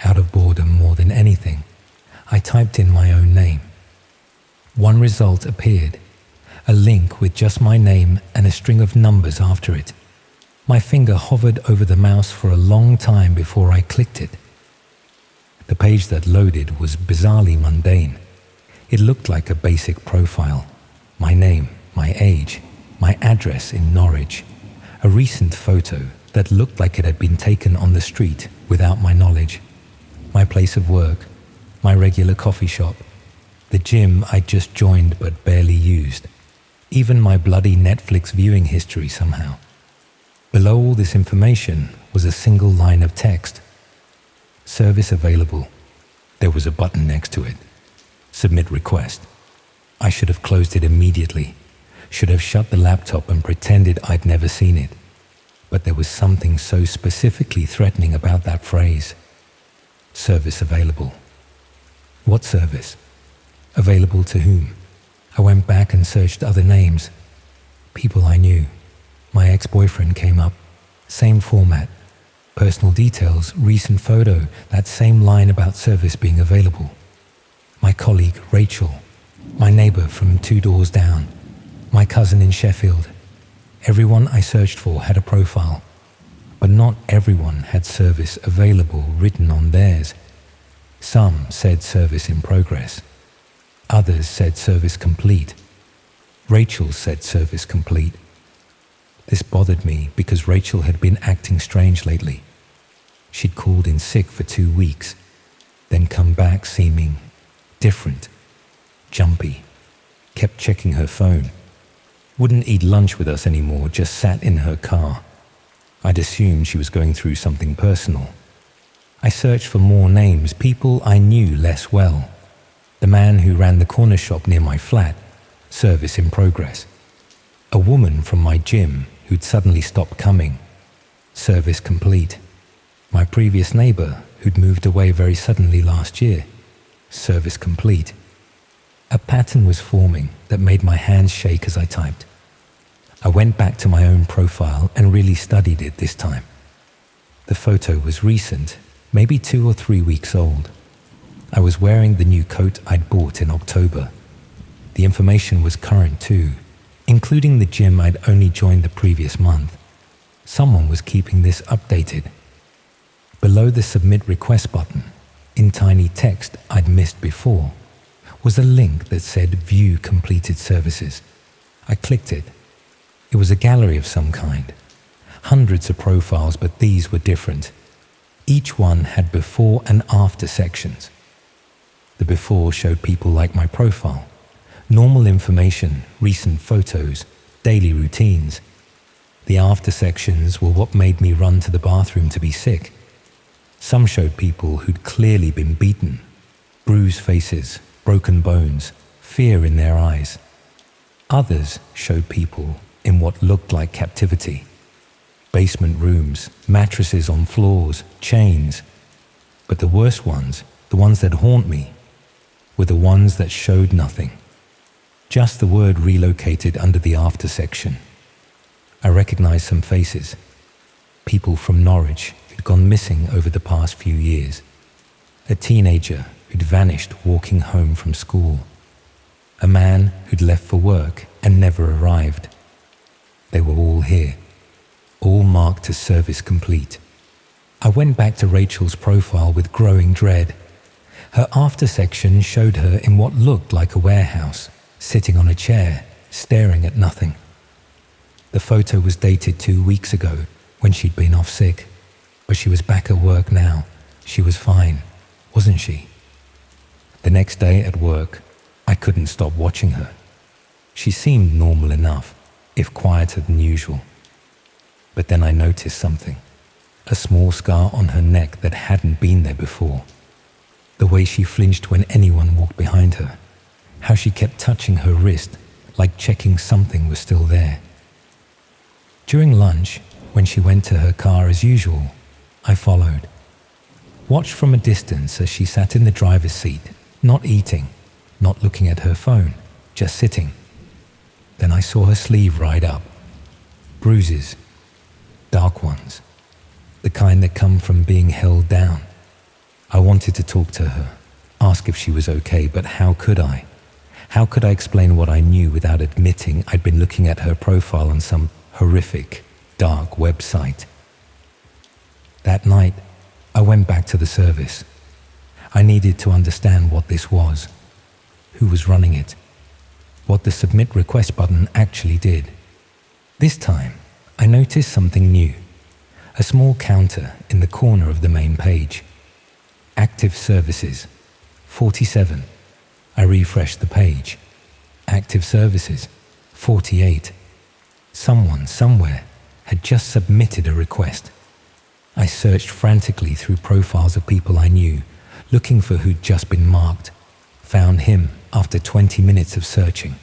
out of boredom more than anything, I typed in my own name. One result appeared. A link with just my name and a string of numbers after it. My finger hovered over the mouse for a long time before I clicked it. The page that loaded was bizarrely mundane. It looked like a basic profile. My name, my age, my address in Norwich, a recent photo that looked like it had been taken on the street without my knowledge, my place of work, my regular coffee shop, the gym I'd just joined but barely used. Even my bloody Netflix viewing history somehow. Below all this information was a single line of text. Service available. There was a button next to it. Submit request. I should have closed it immediately. Should have shut the laptop and pretended I'd never seen it. But there was something so specifically threatening about that phrase. Service available. What service? Available to whom? I went back and searched other names. People I knew. My ex-boyfriend came up. Same format. Personal details, recent photo, that same line about service being available. My colleague, Rachel. My neighbor from 2 doors down. My cousin in Sheffield. Everyone I searched for had a profile. But not everyone had service available written on theirs. Some said service in progress. Others said service complete. Rachel said service complete. This bothered me because Rachel had been acting strange lately. She'd called in sick for 2 weeks, then come back seeming different, jumpy, kept checking her phone. Wouldn't eat lunch with us anymore, just sat in her car. I'd assumed she was going through something personal. I searched for more names, people I knew less well. The man who ran the corner shop near my flat, service in progress. A woman from my gym who'd suddenly stopped coming, service complete. My previous neighbor who'd moved away very suddenly last year, service complete. A pattern was forming that made my hands shake as I typed. I went back to my own profile and really studied it this time. The photo was recent, maybe 2 or 3 weeks old. I was wearing the new coat I'd bought in October. The information was current too, including the gym I'd only joined the previous month. Someone was keeping this updated. Below the submit request button, in tiny text I'd missed before, was a link that said view completed services. I clicked it. It was a gallery of some kind. Hundreds of profiles, but these were different. Each one had before and after sections. The before showed people like my profile, normal information, recent photos, daily routines. The after sections were what made me run to the bathroom to be sick. Some showed people who'd clearly been beaten, bruised faces, broken bones, fear in their eyes. Others showed people in what looked like captivity. Basement rooms, mattresses on floors, chains. But the worst ones, the ones that haunt me, were the ones that showed nothing. Just the word relocated under the after section. I recognized some faces. People from Norwich who'd gone missing over the past few years. A teenager who'd vanished walking home from school. A man who'd left for work and never arrived. They were all here, all marked as service complete. I went back to Rachel's profile with growing dread. Her after section showed her in what looked like a warehouse, sitting on a chair, staring at nothing. The photo was dated 2 weeks ago when she'd been off sick, but she was back at work now. She was fine, wasn't she? The next day at work, I couldn't stop watching her. She seemed normal enough, if quieter than usual. But then I noticed something, a small scar on her neck that hadn't been there before. The way she flinched when anyone walked behind her, how she kept touching her wrist, like checking something was still there. During lunch, when she went to her car as usual, I followed. Watched from a distance as she sat in the driver's seat, not eating, not looking at her phone, just sitting. Then I saw her sleeve ride up. Bruises, dark ones, the kind that come from being held down. I wanted to talk to her, ask if she was okay, but how could I? How could I explain what I knew without admitting I'd been looking at her profile on some horrific, dark website? That night, I went back to the service. I needed to understand what this was, who was running it, what the submit request button actually did. This time, I noticed something new, a small counter in the corner of the main page. Active services, 47. I refreshed the page. Active services, 48. Someone, somewhere, had just submitted a request. I searched frantically through profiles of people I knew, looking for who'd just been marked. Found him after 20 minutes of searching.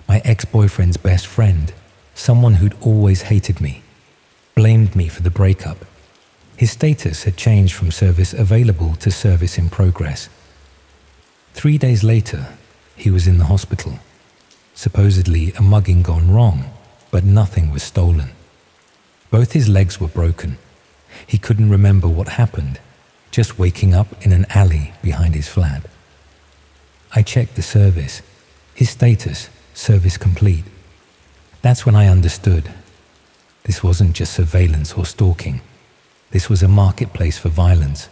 My ex-boyfriend's best friend, someone who'd always hated me, blamed me for the breakup. His status had changed from service available to service in progress. 3 days later, he was in the hospital. Supposedly a mugging gone wrong, but nothing was stolen. Both his legs were broken. He couldn't remember what happened, just waking up in an alley behind his flat. I checked the service. His status, service complete. That's when I understood. This wasn't just surveillance or stalking. This was a marketplace for violence.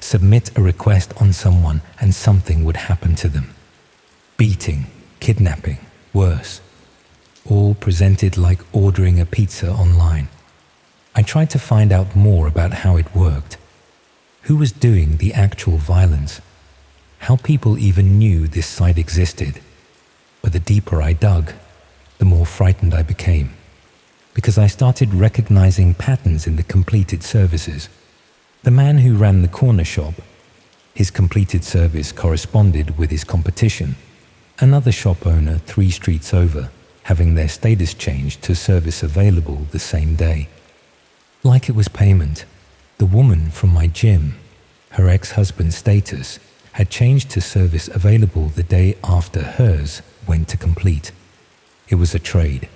Submit a request on someone and something would happen to them. Beating, kidnapping, worse. All presented like ordering a pizza online. I tried to find out more about how it worked. Who was doing the actual violence? How people even knew this site existed. But the deeper I dug, the more frightened I became, because I started recognizing patterns in the completed services. The man who ran the corner shop, his completed service corresponded with his competition, another shop owner 3 streets over, having their status changed to service available the same day. Like it was payment, the woman from my gym, her ex-husband's status, had changed to service available the day after hers went to complete. It was a trade.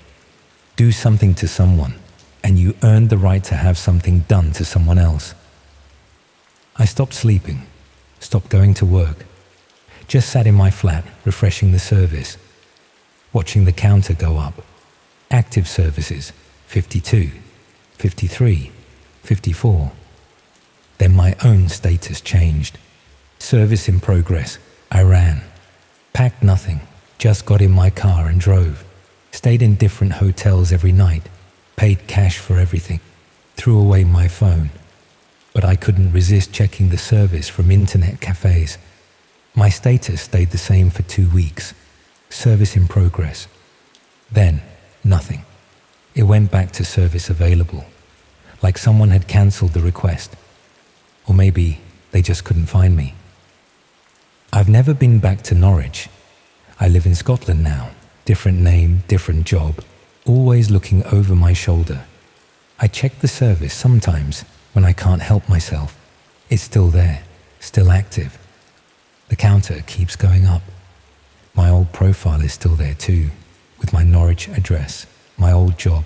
Do something to someone, and you earned the right to have something done to someone else. I stopped sleeping, stopped going to work, just sat in my flat refreshing the service, watching the counter go up. Active services, 52, 53, 54. Then my own status changed. Service in progress. I ran. Packed nothing, just got in my car and drove. Stayed in different hotels every night, paid cash for everything, threw away my phone. But I couldn't resist checking the service from internet cafes. My status stayed the same for 2 weeks. Service in progress. Then, nothing. It went back to service available, like someone had cancelled the request. Or maybe they just couldn't find me. I've never been back to Norwich. I live in Scotland now. Different name, different job, always looking over my shoulder. I check the service sometimes when I can't help myself. It's still there, still active. The counter keeps going up. My old profile is still there too, with my Norwich address, my old job,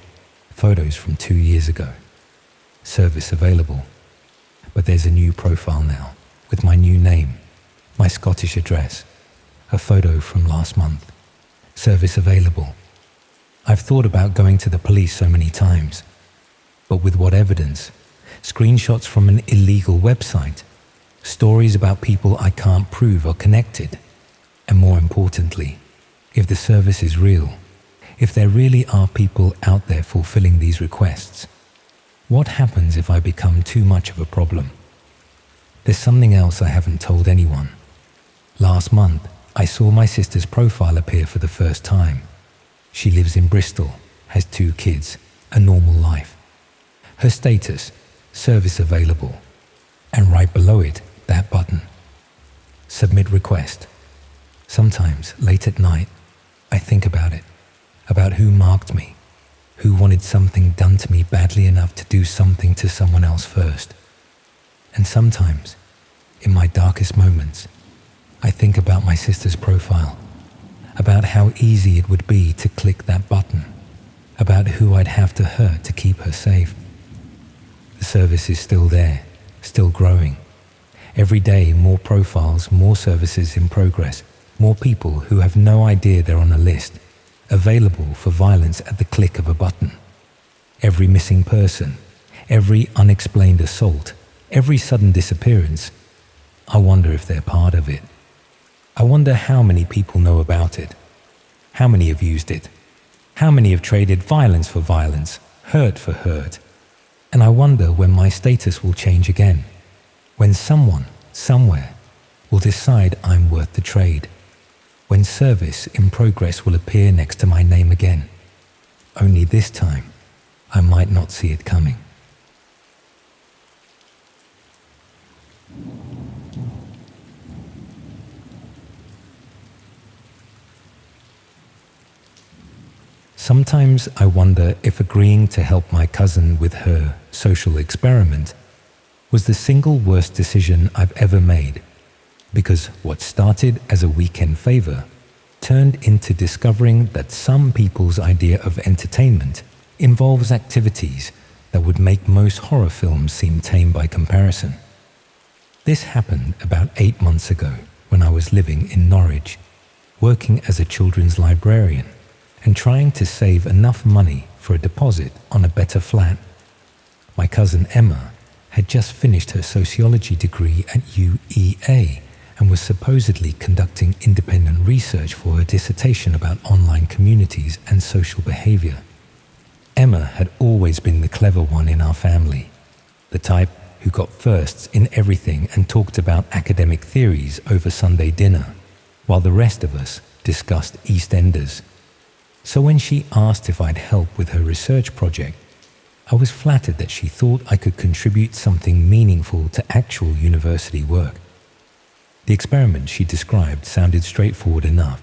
photos from 2 years ago. Service available. But there's a new profile now, with my new name, my Scottish address, a photo from last month. Service available. I've thought about going to the police so many times, but with what evidence? Screenshots from an illegal website, stories about people I can't prove are connected, and more importantly, if the service is real, if there really are people out there fulfilling these requests, what happens if I become too much of a problem? There's something else I haven't told anyone. Last month, I saw my sister's profile appear for the first time. She lives in Bristol, has 2 kids, a normal life. Her status, service available, and right below it, that button. Submit request. Sometimes, late at night, I think about it, about who marked me, who wanted something done to me badly enough to do something to someone else first. And sometimes, in my darkest moments, I think about my sister's profile, about how easy it would be to click that button, about who I'd have to hurt to keep her safe. The service is still there, still growing. Every day, more profiles, more services in progress, more people who have no idea they're on a list, available for violence at the click of a button. Every missing person, every unexplained assault, every sudden disappearance, I wonder if they're part of it. I wonder how many people know about it. How many have used it? How many have traded violence for violence, hurt for hurt? And I wonder when my status will change again. When someone, somewhere, will decide I'm worth the trade. When service in progress will appear next to my name again. Only this time, I might not see it coming. Sometimes I wonder if agreeing to help my cousin with her social experiment was the single worst decision I've ever made, because what started as a weekend favor turned into discovering that some people's idea of entertainment involves activities that would make most horror films seem tame by comparison. This happened about 8 months ago when I was living in Norwich, working as a children's librarian and trying to save enough money for a deposit on a better flat. My cousin Emma had just finished her sociology degree at UEA and was supposedly conducting independent research for her dissertation about online communities and social behavior. Emma had always been the clever one in our family, the type who got firsts in everything and talked about academic theories over Sunday dinner, while the rest of us discussed EastEnders. So when she asked if I'd help with her research project, I was flattered that she thought I could contribute something meaningful to actual university work. The experiment she described sounded straightforward enough.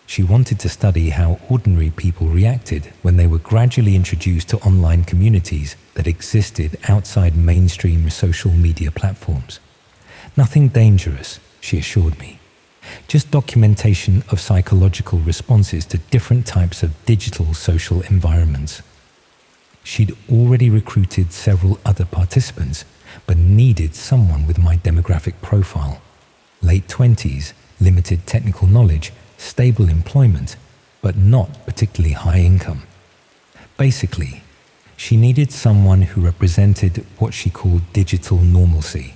She wanted to study how ordinary people reacted when they were gradually introduced to online communities that existed outside mainstream social media platforms. Nothing dangerous, she assured me. Just documentation of psychological responses to different types of digital social environments. She'd already recruited several other participants, but needed someone with my demographic profile. Late 20s, limited technical knowledge, stable employment, but not particularly high income. Basically, she needed someone who represented what she called digital normalcy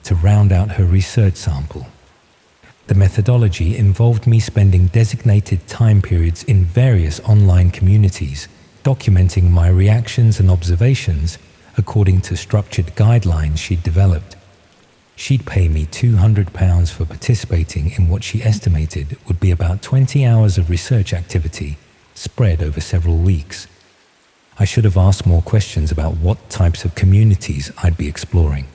to round out her research sample. The methodology involved me spending designated time periods in various online communities, documenting my reactions and observations according to structured guidelines she'd developed. She'd pay me £200 for participating in what she estimated would be about 20 hours of research activity spread over several weeks. I should have asked more questions about what types of communities I'd be exploring,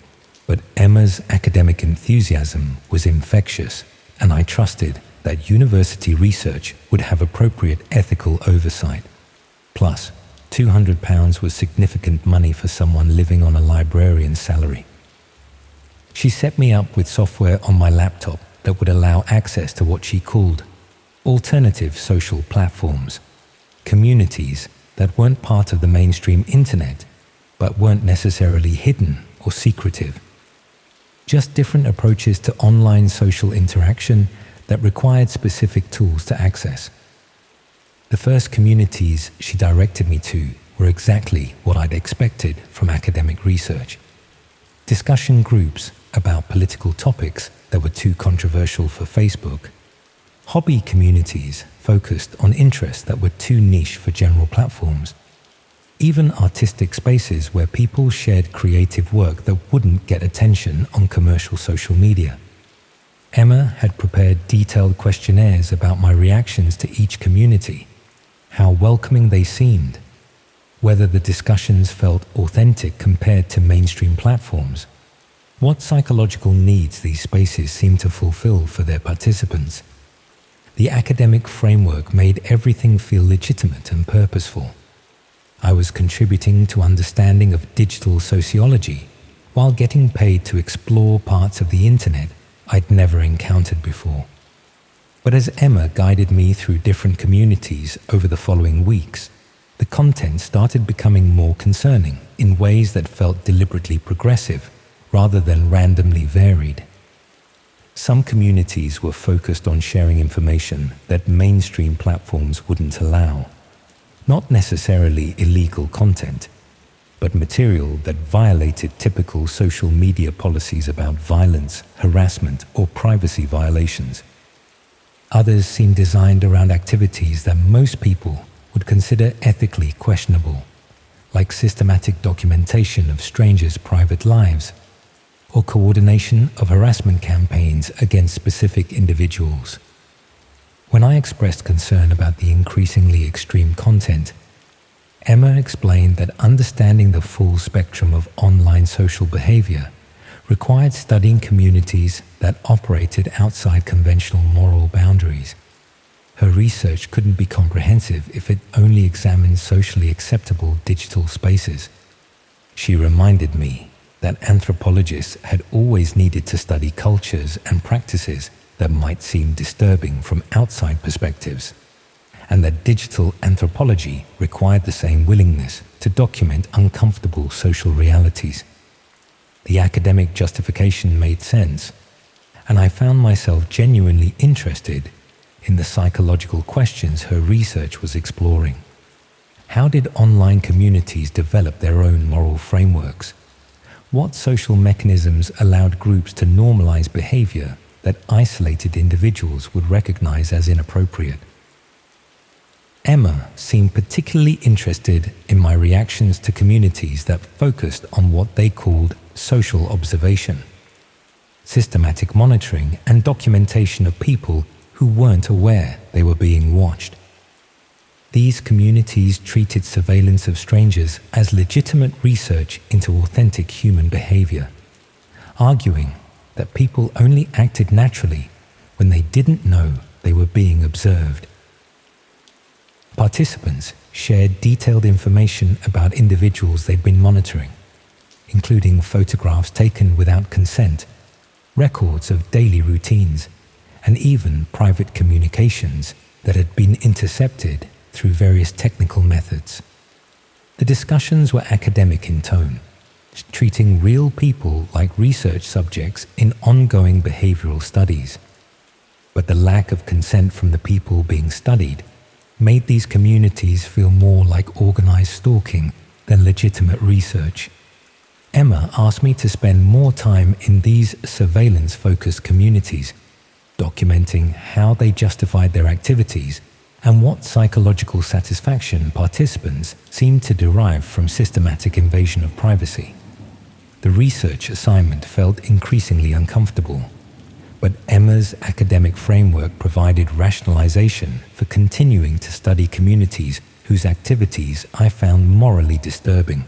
but Emma's academic enthusiasm was infectious, and I trusted that university research would have appropriate ethical oversight. Plus, £200 was significant money for someone living on a librarian's salary. She set me up with software on my laptop that would allow access to what she called alternative social platforms, communities that weren't part of the mainstream internet, but weren't necessarily hidden or secretive. Just different approaches to online social interaction that required specific tools to access. The first communities she directed me to were exactly what I'd expected from academic research. Discussion groups about political topics that were too controversial for Facebook. Hobby communities focused on interests that were too niche for general platforms. Even artistic spaces where people shared creative work that wouldn't get attention on commercial social media. Emma had prepared detailed questionnaires about my reactions to each community, how welcoming they seemed, whether the discussions felt authentic compared to mainstream platforms, what psychological needs these spaces seemed to fulfill for their participants. The academic framework made everything feel legitimate and purposeful. I was contributing to understanding of digital sociology while getting paid to explore parts of the internet I'd never encountered before. But as Emma guided me through different communities over the following weeks, the content started becoming more concerning in ways that felt deliberately progressive rather than randomly varied. Some communities were focused on sharing information that mainstream platforms wouldn't allow. Not necessarily illegal content, but material that violated typical social media policies about violence, harassment, or privacy violations. Others seemed designed around activities that most people would consider ethically questionable, like systematic documentation of strangers' private lives, or coordination of harassment campaigns against specific individuals. When I expressed concern about the increasingly extreme content, Emma explained that understanding the full spectrum of online social behavior required studying communities that operated outside conventional moral boundaries. Her research couldn't be comprehensive if it only examined socially acceptable digital spaces. She reminded me that anthropologists had always needed to study cultures and practices that might seem disturbing from outside perspectives, and that digital anthropology required the same willingness to document uncomfortable social realities. The academic justification made sense, and I found myself genuinely interested in the psychological questions her research was exploring. How did online communities develop their own moral frameworks? What social mechanisms allowed groups to normalize behavior that isolated individuals would recognize as inappropriate? Emma seemed particularly interested in my reactions to communities that focused on what they called social observation, systematic monitoring and documentation of people who weren't aware they were being watched. These communities treated surveillance of strangers as legitimate research into authentic human behavior, arguing that people only acted naturally when they didn't know they were being observed. Participants shared detailed information about individuals they'd been monitoring, including photographs taken without consent, records of daily routines, and even private communications that had been intercepted through various technical methods. The discussions were academic in tone, treating real people like research subjects in ongoing behavioral studies. But the lack of consent from the people being studied made these communities feel more like organized stalking than legitimate research. Emma asked me to spend more time in these surveillance-focused communities, documenting how they justified their activities and what psychological satisfaction participants seemed to derive from systematic invasion of privacy. The research assignment felt increasingly uncomfortable, but Emma's academic framework provided rationalization for continuing to study communities whose activities I found morally disturbing.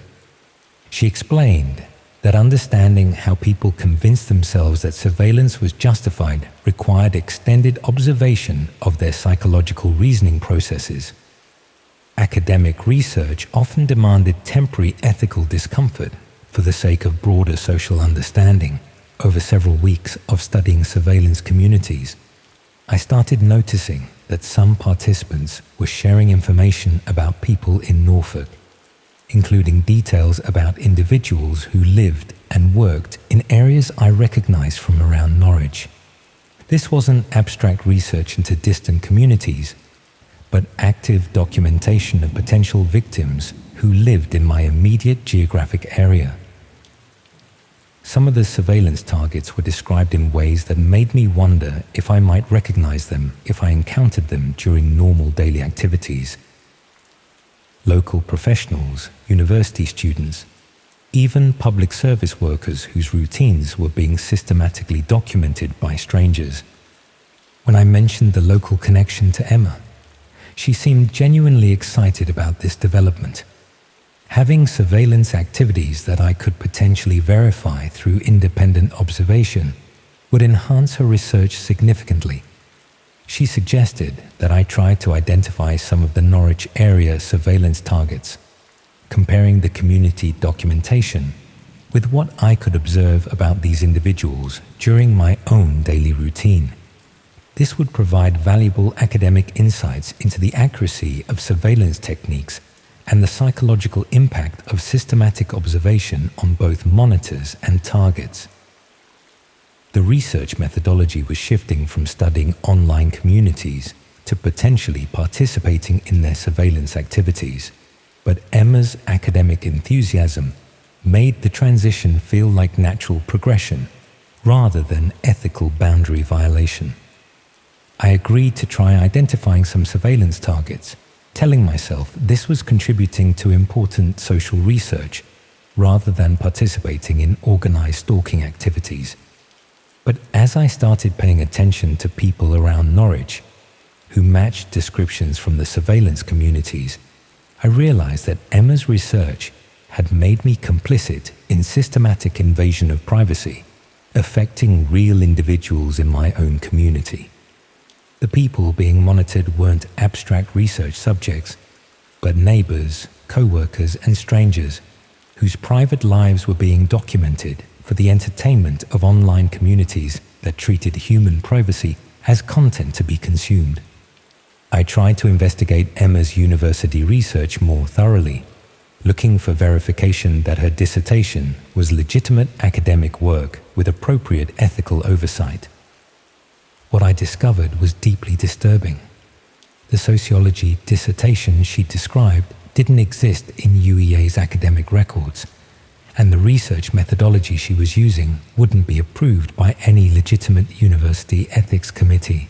She explained that understanding how people convinced themselves that surveillance was justified required extended observation of their psychological reasoning processes. Academic research often demanded temporary ethical discomfort for the sake of broader social understanding. Over several weeks of studying surveillance communities, I started noticing that some participants were sharing information about people in Norfolk, including details about individuals who lived and worked in areas I recognized from around Norwich. This wasn't abstract research into distant communities, but active documentation of potential victims who lived in my immediate geographic area. Some of the surveillance targets were described in ways that made me wonder if I might recognize them if I encountered them during normal daily activities. Local professionals, university students, even public service workers whose routines were being systematically documented by strangers. When I mentioned the local connection to Emma, she seemed genuinely excited about this development. Having surveillance activities that I could potentially verify through independent observation would enhance her research significantly. She suggested that I try to identify some of the Norwich area surveillance targets, comparing the community documentation with what I could observe about these individuals during my own daily routine. This would provide valuable academic insights into the accuracy of surveillance techniques and the psychological impact of systematic observation on both monitors and targets. The research methodology was shifting from studying online communities to potentially participating in their surveillance activities, but Emma's academic enthusiasm made the transition feel like natural progression rather than ethical boundary violation. I agreed to try identifying some surveillance targets, telling myself this was contributing to important social research rather than participating in organized stalking activities. But as I started paying attention to people around Norwich who matched descriptions from the surveillance communities, I realized that Emma's research had made me complicit in systematic invasion of privacy, affecting real individuals in my own community. The people being monitored weren't abstract research subjects, but neighbors, co-workers, and strangers whose private lives were being documented for the entertainment of online communities that treated human privacy as content to be consumed. I tried to investigate Emma's university research more thoroughly, looking for verification that her dissertation was legitimate academic work with appropriate ethical oversight. What I discovered was deeply disturbing. The sociology dissertation she described didn't exist in UEA's academic records, and the research methodology she was using wouldn't be approved by any legitimate university ethics committee.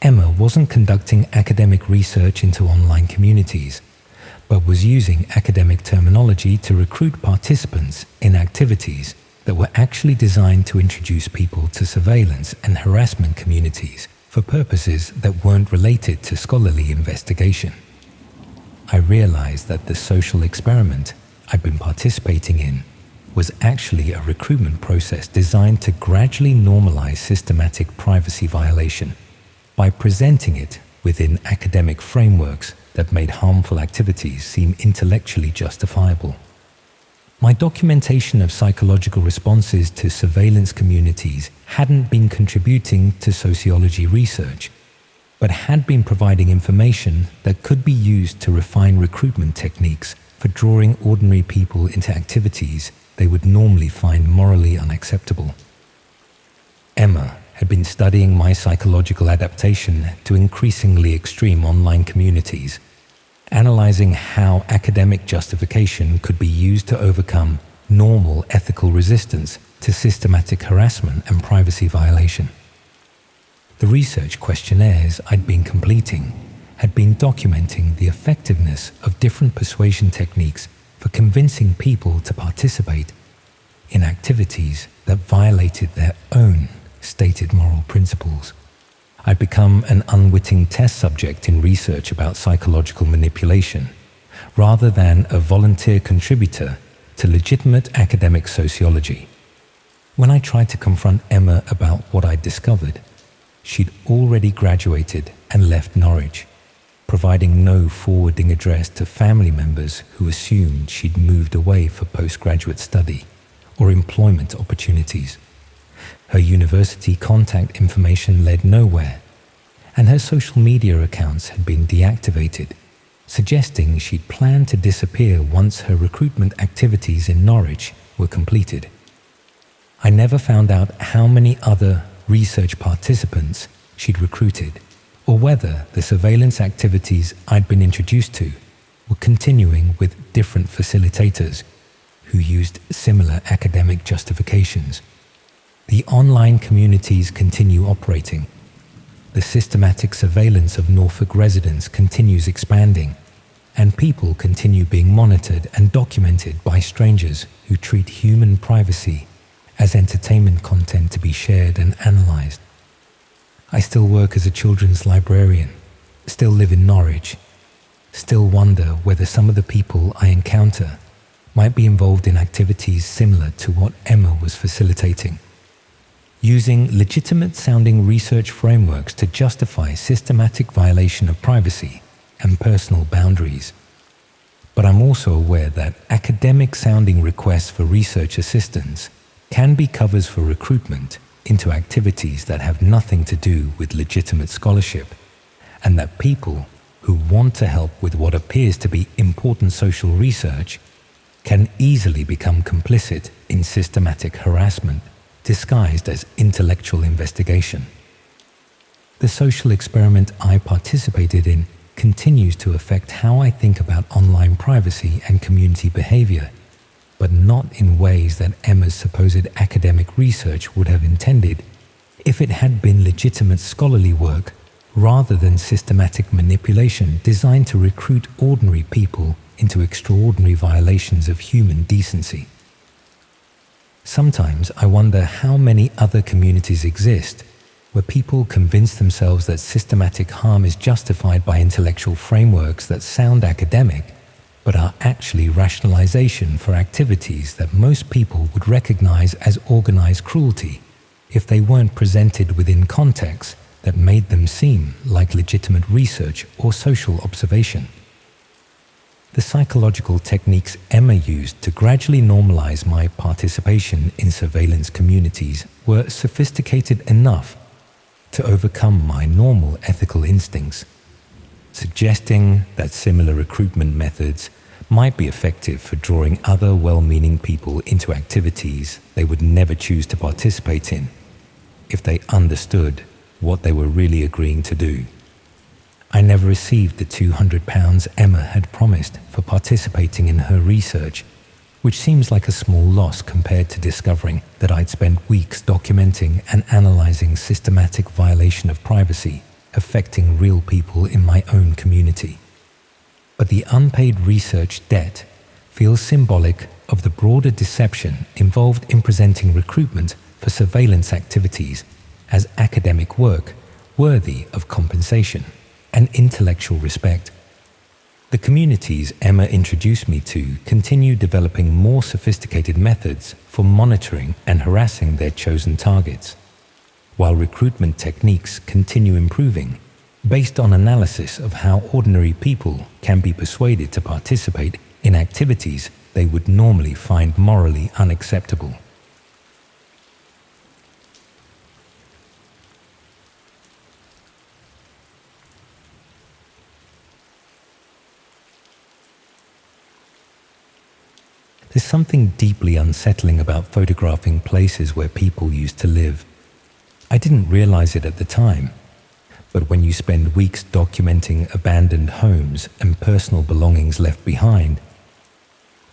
Emma wasn't conducting academic research into online communities, but was using academic terminology to recruit participants in activities that were actually designed to introduce people to surveillance and harassment communities for purposes that weren't related to scholarly investigation. I realized that the social experiment I'd been participating in was actually a recruitment process designed to gradually normalize systematic privacy violation by presenting it within academic frameworks that made harmful activities seem intellectually justifiable. My documentation of psychological responses to surveillance communities hadn't been contributing to sociology research, but had been providing information that could be used to refine recruitment techniques for drawing ordinary people into activities they would normally find morally unacceptable. Emma had been studying my psychological adaptation to increasingly extreme online communities, analyzing how academic justification could be used to overcome normal ethical resistance to systematic harassment and privacy violation. The research questionnaires I'd been completing had been documenting the effectiveness of different persuasion techniques for convincing people to participate in activities that violated their own stated moral principles. I'd become an unwitting test subject in research about psychological manipulation, rather than a volunteer contributor to legitimate academic sociology. When I tried to confront Emma about what I'd discovered, she'd already graduated and left Norwich, providing no forwarding address to family members who assumed she'd moved away for postgraduate study or employment opportunities. Her university contact information led nowhere, and her social media accounts had been deactivated, suggesting she'd planned to disappear once her recruitment activities in Norwich were completed. I never found out how many other research participants she'd recruited, or whether the surveillance activities I'd been introduced to were continuing with different facilitators who used similar academic justifications. The online communities continue operating. The systematic surveillance of Norfolk residents continues expanding, and people continue being monitored and documented by strangers who treat human privacy as entertainment content to be shared and analyzed. I still work as a children's librarian, still live in Norwich, still wonder whether some of the people I encounter might be involved in activities similar to what Emma was facilitating, using legitimate-sounding research frameworks to justify systematic violation of privacy and personal boundaries. But I'm also aware that academic-sounding requests for research assistance can be covers for recruitment into activities that have nothing to do with legitimate scholarship, and that people who want to help with what appears to be important social research can easily become complicit in systematic harassment disguised as intellectual investigation. The social experiment I participated in continues to affect how I think about online privacy and community behavior, but not in ways that Emma's supposed academic research would have intended if it had been legitimate scholarly work rather than systematic manipulation designed to recruit ordinary people into extraordinary violations of human decency. Sometimes I wonder how many other communities exist where people convince themselves that systematic harm is justified by intellectual frameworks that sound academic, but are actually rationalization for activities that most people would recognize as organized cruelty if they weren't presented within contexts that made them seem like legitimate research or social observation. The psychological techniques Emma used to gradually normalize my participation in surveillance communities were sophisticated enough to overcome my normal ethical instincts, suggesting that similar recruitment methods might be effective for drawing other well-meaning people into activities they would never choose to participate in if they understood what they were really agreeing to do. I never received the £200 Emma had promised for participating in her research, which seems like a small loss compared to discovering that I'd spent weeks documenting and analyzing systematic violation of privacy affecting real people in my own community. But the unpaid research debt feels symbolic of the broader deception involved in presenting recruitment for surveillance activities as academic work worthy of compensation and intellectual respect. The communities Emma introduced me to continue developing more sophisticated methods for monitoring and harassing their chosen targets, while recruitment techniques continue improving based on analysis of how ordinary people can be persuaded to participate in activities they would normally find morally unacceptable. There's something deeply unsettling about photographing places where people used to live. I didn't realize it at the time, but when you spend weeks documenting abandoned homes and personal belongings left behind,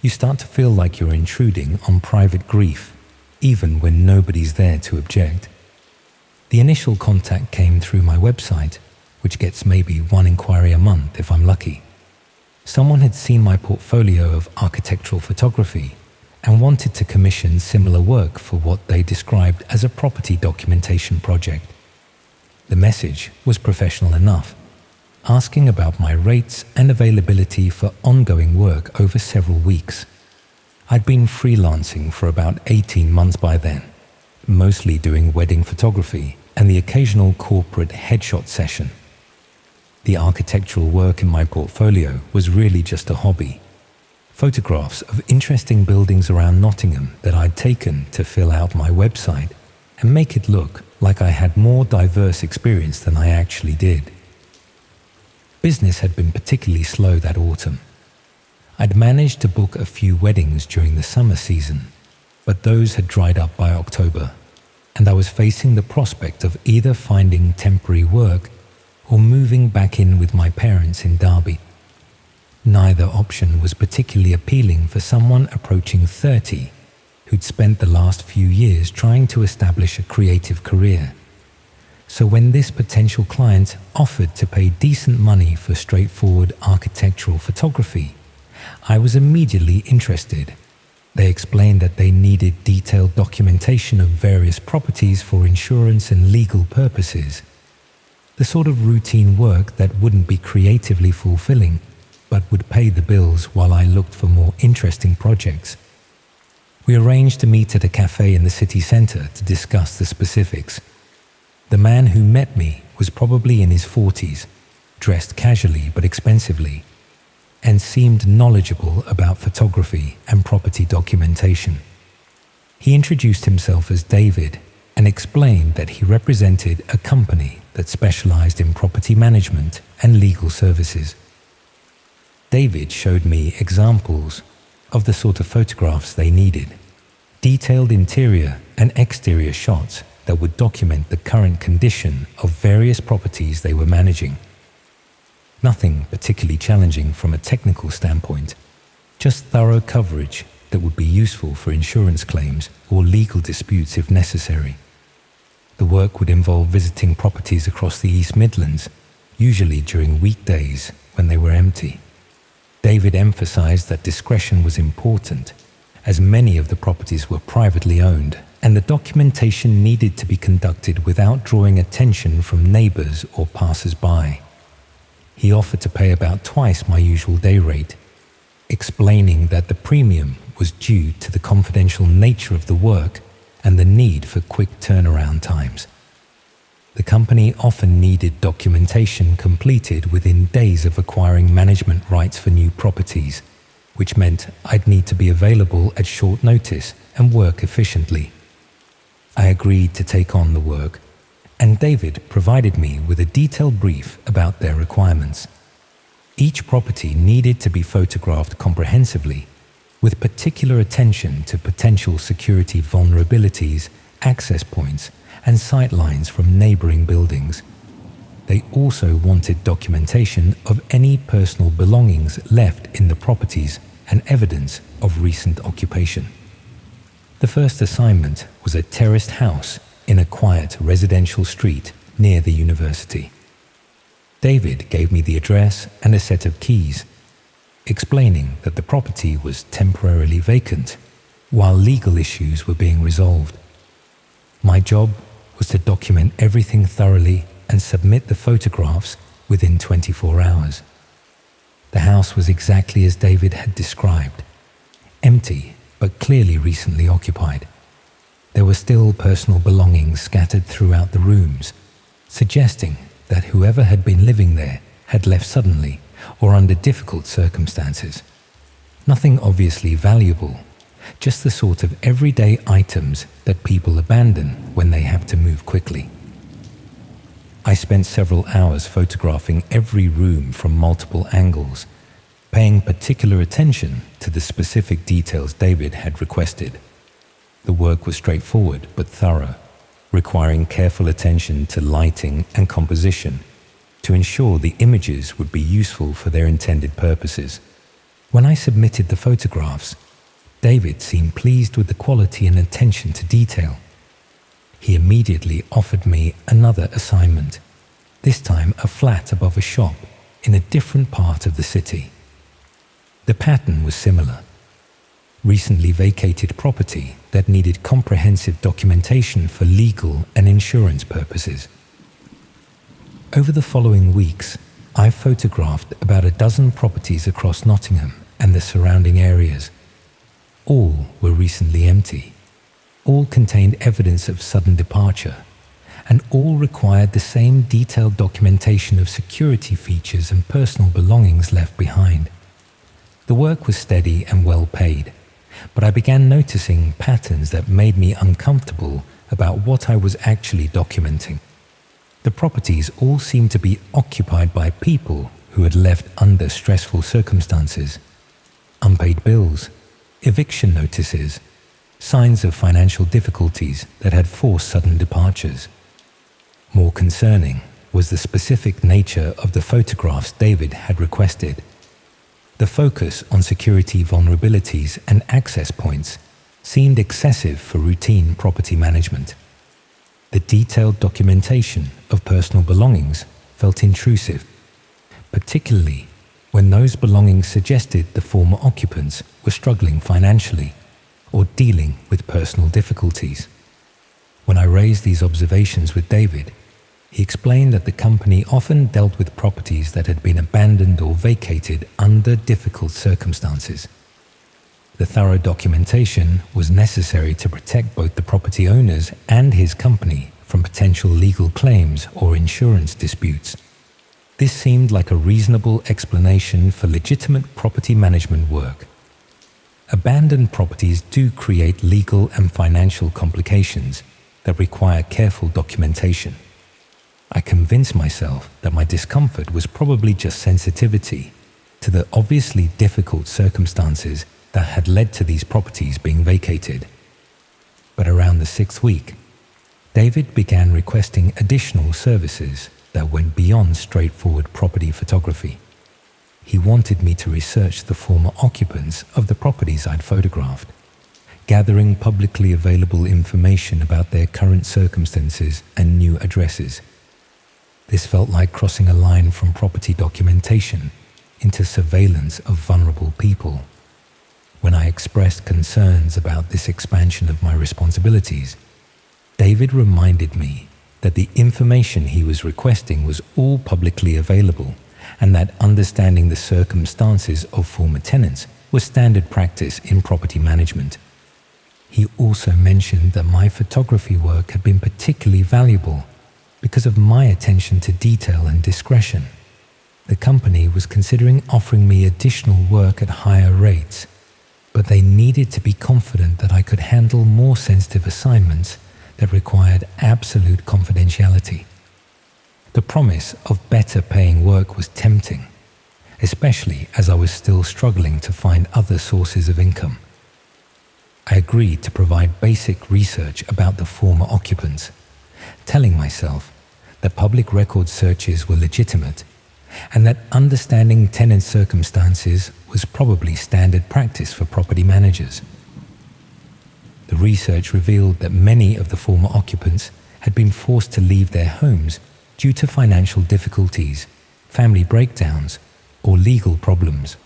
you start to feel like you're intruding on private grief, even when nobody's there to object. The initial contact came through my website, which gets maybe one inquiry a month if I'm lucky. Someone had seen my portfolio of architectural photography and wanted to commission similar work for what they described as a property documentation project. The message was professional enough, asking about my rates and availability for ongoing work over several weeks. I'd been freelancing for about 18 months by then, mostly doing wedding photography and the occasional corporate headshot session. The architectural work in my portfolio was really just a hobby. Photographs of interesting buildings around Nottingham that I'd taken to fill out my website and make it look like I had more diverse experience than I actually did. Business had been particularly slow that autumn. I'd managed to book a few weddings during the summer season, but those had dried up by October, and I was facing the prospect of either finding temporary work or moving back in with my parents in Derby. Neither option was particularly appealing for someone approaching 30 who'd spent the last few years trying to establish a creative career. So when this potential client offered to pay decent money for straightforward architectural photography, I was immediately interested. They explained that they needed detailed documentation of various properties for insurance and legal purposes. The sort of routine work that wouldn't be creatively fulfilling, but would pay the bills while I looked for more interesting projects. We arranged to meet at a cafe in the city centre to discuss the specifics. The man who met me was probably in his 40s, dressed casually but expensively, and seemed knowledgeable about photography and property documentation. He introduced himself as David and explained that he represented a company that specialized in property management and legal services. David showed me examples of the sort of photographs they needed, detailed interior and exterior shots that would document the current condition of various properties they were managing. Nothing particularly challenging from a technical standpoint, just thorough coverage that would be useful for insurance claims or legal disputes if necessary. The work would involve visiting properties across the East Midlands, usually during weekdays when they were empty. David emphasized that discretion was important, as many of the properties were privately owned, and the documentation needed to be conducted without drawing attention from neighbors or passers-by. He offered to pay about twice my usual day rate, explaining that the premium was due to the confidential nature of the work and the need for quick turnaround times. The company often needed documentation completed within days of acquiring management rights for new properties, which meant I'd need to be available at short notice and work efficiently. I agreed to take on the work, and David provided me with a detailed brief about their requirements. Each property needed to be photographed comprehensively, with particular attention to potential security vulnerabilities, access points, and sightlines from neighboring buildings. They also wanted documentation of any personal belongings left in the properties and evidence of recent occupation. The first assignment was a terraced house in a quiet residential street near the university. David gave me the address and a set of keys, explaining that the property was temporarily vacant while legal issues were being resolved. My job was to document everything thoroughly and submit the photographs within 24 hours. The house was exactly as David had described, empty but clearly recently occupied. There were still personal belongings scattered throughout the rooms, suggesting that whoever had been living there had left suddenly or under difficult circumstances. Nothing obviously valuable, just the sort of everyday items that people abandon when they have to move quickly. I spent several hours photographing every room from multiple angles, paying particular attention to the specific details David had requested. The work was straightforward but thorough, requiring careful attention to lighting and composition to ensure the images would be useful for their intended purposes. When I submitted the photographs, David seemed pleased with the quality and attention to detail. he immediately offered me another assignment, this time a flat above a shop in a different part of the city. The pattern was similar. Recently vacated property that needed comprehensive documentation for legal and insurance purposes. Over the following weeks, I photographed about a dozen properties across Nottingham and the surrounding areas. All were recently empty. All contained evidence of sudden departure, and all required the same detailed documentation of security features and personal belongings left behind. The work was steady and well paid, but I began noticing patterns that made me uncomfortable about what I was actually documenting. The properties all seemed to be occupied by people who had left under stressful circumstances. Unpaid bills, eviction notices, signs of financial difficulties that had forced sudden departures. More concerning was the specific nature of the photographs David had requested. The focus on security vulnerabilities and access points seemed excessive for routine property management. The detailed documentation of personal belongings felt intrusive, particularly when those belongings suggested the former occupants were struggling financially or dealing with personal difficulties. When I raised these observations with David, he explained that the company often dealt with properties that had been abandoned or vacated under difficult circumstances. The thorough documentation was necessary to protect both the property owners and his company from potential legal claims or insurance disputes. This seemed like a reasonable explanation for legitimate property management work. Abandoned properties do create legal and financial complications that require careful documentation. I convinced myself that my discomfort was probably just sensitivity to the obviously difficult circumstances that had led to these properties being vacated. But around the 6th week, David began requesting additional services that went beyond straightforward property photography. He wanted me to research the former occupants of the properties I'd photographed, gathering publicly available information about their current circumstances and new addresses. This felt like crossing a line from property documentation into surveillance of vulnerable people. When I expressed concerns about this expansion of my responsibilities, David reminded me that the information he was requesting was all publicly available and that understanding the circumstances of former tenants was standard practice in property management. He also mentioned that my photography work had been particularly valuable because of my attention to detail and discretion. The company was considering offering me additional work at higher rates, but they needed to be confident that I could handle more sensitive assignments that required absolute confidentiality. The promise of better paying work was tempting, especially as I was still struggling to find other sources of income. I agreed to provide basic research about the former occupants, telling myself that public record searches were legitimate and that understanding tenant circumstances was probably standard practice for property managers. The research revealed that many of the former occupants had been forced to leave their homes due to financial difficulties, family breakdowns, or legal problems.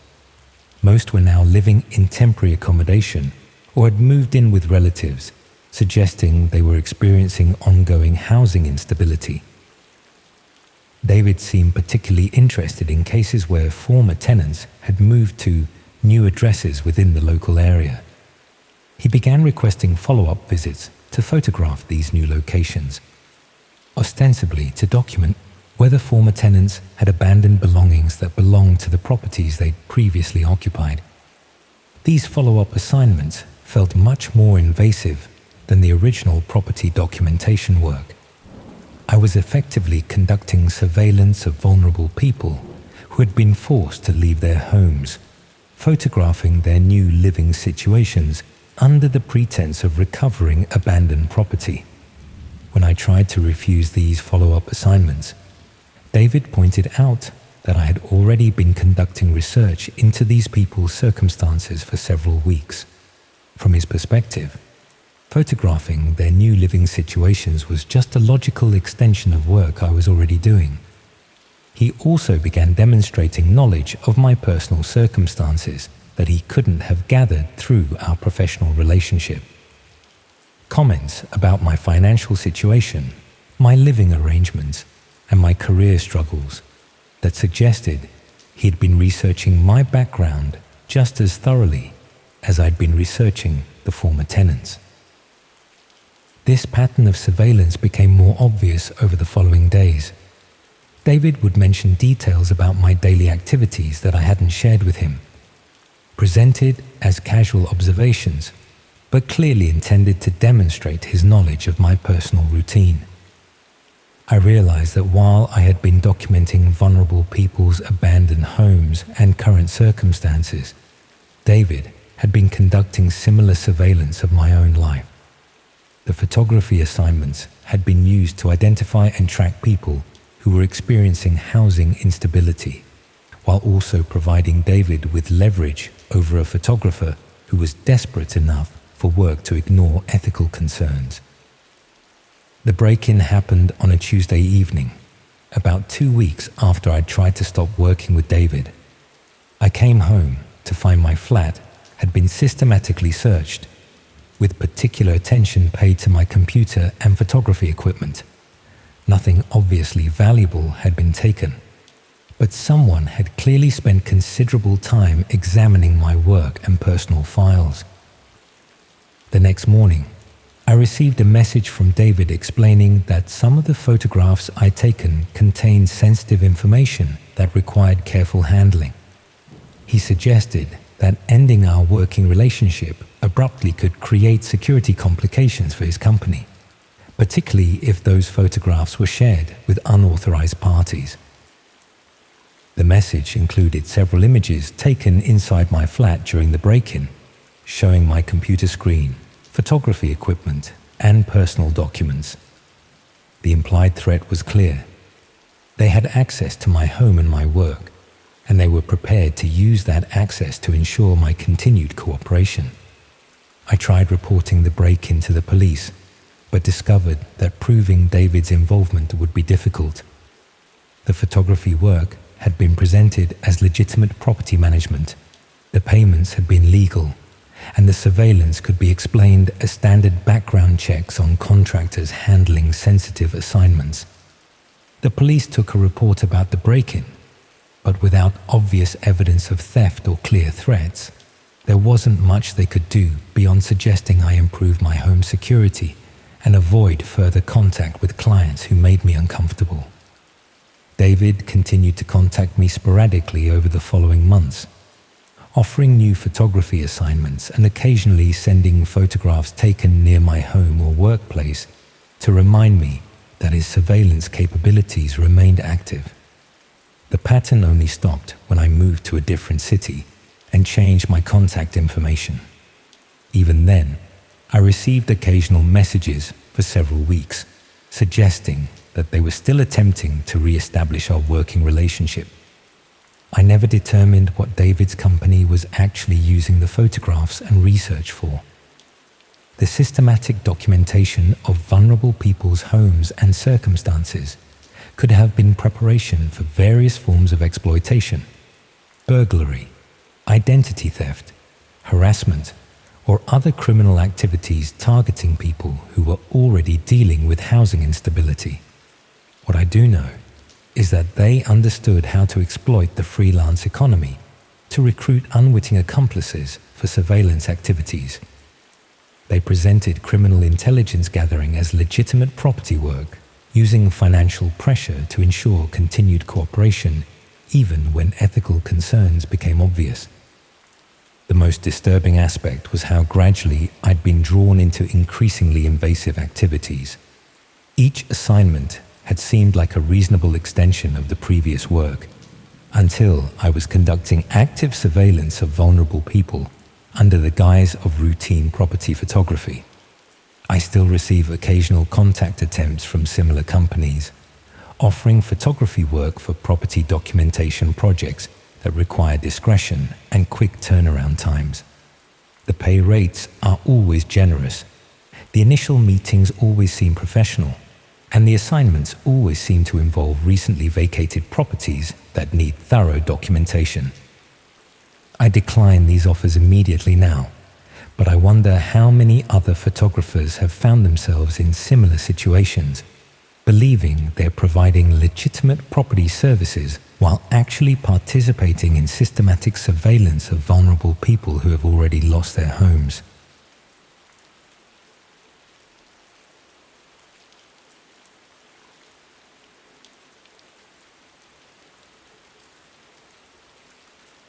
Most were now living in temporary accommodation or had moved in with relatives, suggesting they were experiencing ongoing housing instability. David seemed particularly interested in cases where former tenants had moved to new addresses within the local area. He began requesting follow-up visits to photograph these new locations, ostensibly to document whether former tenants had abandoned belongings that belonged to the properties they'd previously occupied. These follow-up assignments felt much more invasive than the original property documentation work. I was effectively conducting surveillance of vulnerable people who had been forced to leave their homes, photographing their new living situations under the pretense of recovering abandoned property. When I tried to refuse these follow-up assignments, David pointed out that I had already been conducting research into these people's circumstances for several weeks. From his perspective, photographing their new living situations was just a logical extension of work I was already doing. He also began demonstrating knowledge of my personal circumstances that he couldn't have gathered through our professional relationship. Comments about my financial situation, my living arrangements, and my career struggles that suggested he'd been researching my background just as thoroughly as I'd been researching the former tenants. This pattern of surveillance became more obvious over the following days. David would mention details about my daily activities that I hadn't shared with him, presented as casual observations, but clearly intended to demonstrate his knowledge of my personal routine. I realized that while I had been documenting vulnerable people's abandoned homes and current circumstances, David had been conducting similar surveillance of my own life. The photography assignments had been used to identify and track people who were experiencing housing instability, while also providing David with leverage over a photographer who was desperate enough for work to ignore ethical concerns. The break-in happened on a Tuesday evening, about 2 weeks after I'd tried to stop working with David. I came home to find my flat had been systematically searched, with particular attention paid to my computer and photography equipment. Nothing obviously valuable had been taken, but someone had clearly spent considerable time examining my work and personal files. The next morning, I received a message from David explaining that some of the photographs I'd taken contained sensitive information that required careful handling. He suggested that ending our working relationship abruptly could create security complications for his company, particularly if those photographs were shared with unauthorized parties. The message included several images taken inside my flat during the break-in, showing my computer screen, photography equipment, and personal documents. The implied threat was clear. They had access to my home and my work, and they were prepared to use that access to ensure my continued cooperation. I tried reporting the break-in to the police, but discovered that proving David's involvement would be difficult. The photography work had been presented as legitimate property management, the payments had been legal, and the surveillance could be explained as standard background checks on contractors handling sensitive assignments. The police took a report about the break-in, but without obvious evidence of theft or clear threats, there wasn't much they could do beyond suggesting I improve my home security and avoid further contact with clients who made me uncomfortable. David continued to contact me sporadically over the following months, offering new photography assignments and occasionally sending photographs taken near my home or workplace to remind me that his surveillance capabilities remained active. The pattern only stopped when I moved to a different city and changed my contact information. Even then, I received occasional messages for several weeks, suggesting that they were still attempting to re-establish our working relationship. I never determined what David's company was actually using the photographs and research for. The systematic documentation of vulnerable people's homes and circumstances could have been preparation for various forms of exploitation, burglary, identity theft, harassment, or other criminal activities targeting people who were already dealing with housing instability. What I do know is that they understood how to exploit the freelance economy to recruit unwitting accomplices for surveillance activities. They presented criminal intelligence gathering as legitimate property work, using financial pressure to ensure continued cooperation even when ethical concerns became obvious. The most disturbing aspect was how gradually I'd been drawn into increasingly invasive activities. Each assignment had seemed like a reasonable extension of the previous work, until I was conducting active surveillance of vulnerable people under the guise of routine property photography. I still receive occasional contact attempts from similar companies, offering photography work for property documentation projects that require discretion and quick turnaround times. The pay rates are always generous, The initial meetings always seem professional, and the assignments always seem to involve recently vacated properties that need thorough documentation. I decline these offers immediately now, but I wonder how many other photographers have found themselves in similar situations, believing they're providing legitimate property services while actually participating in systematic surveillance of vulnerable people who have already lost their homes.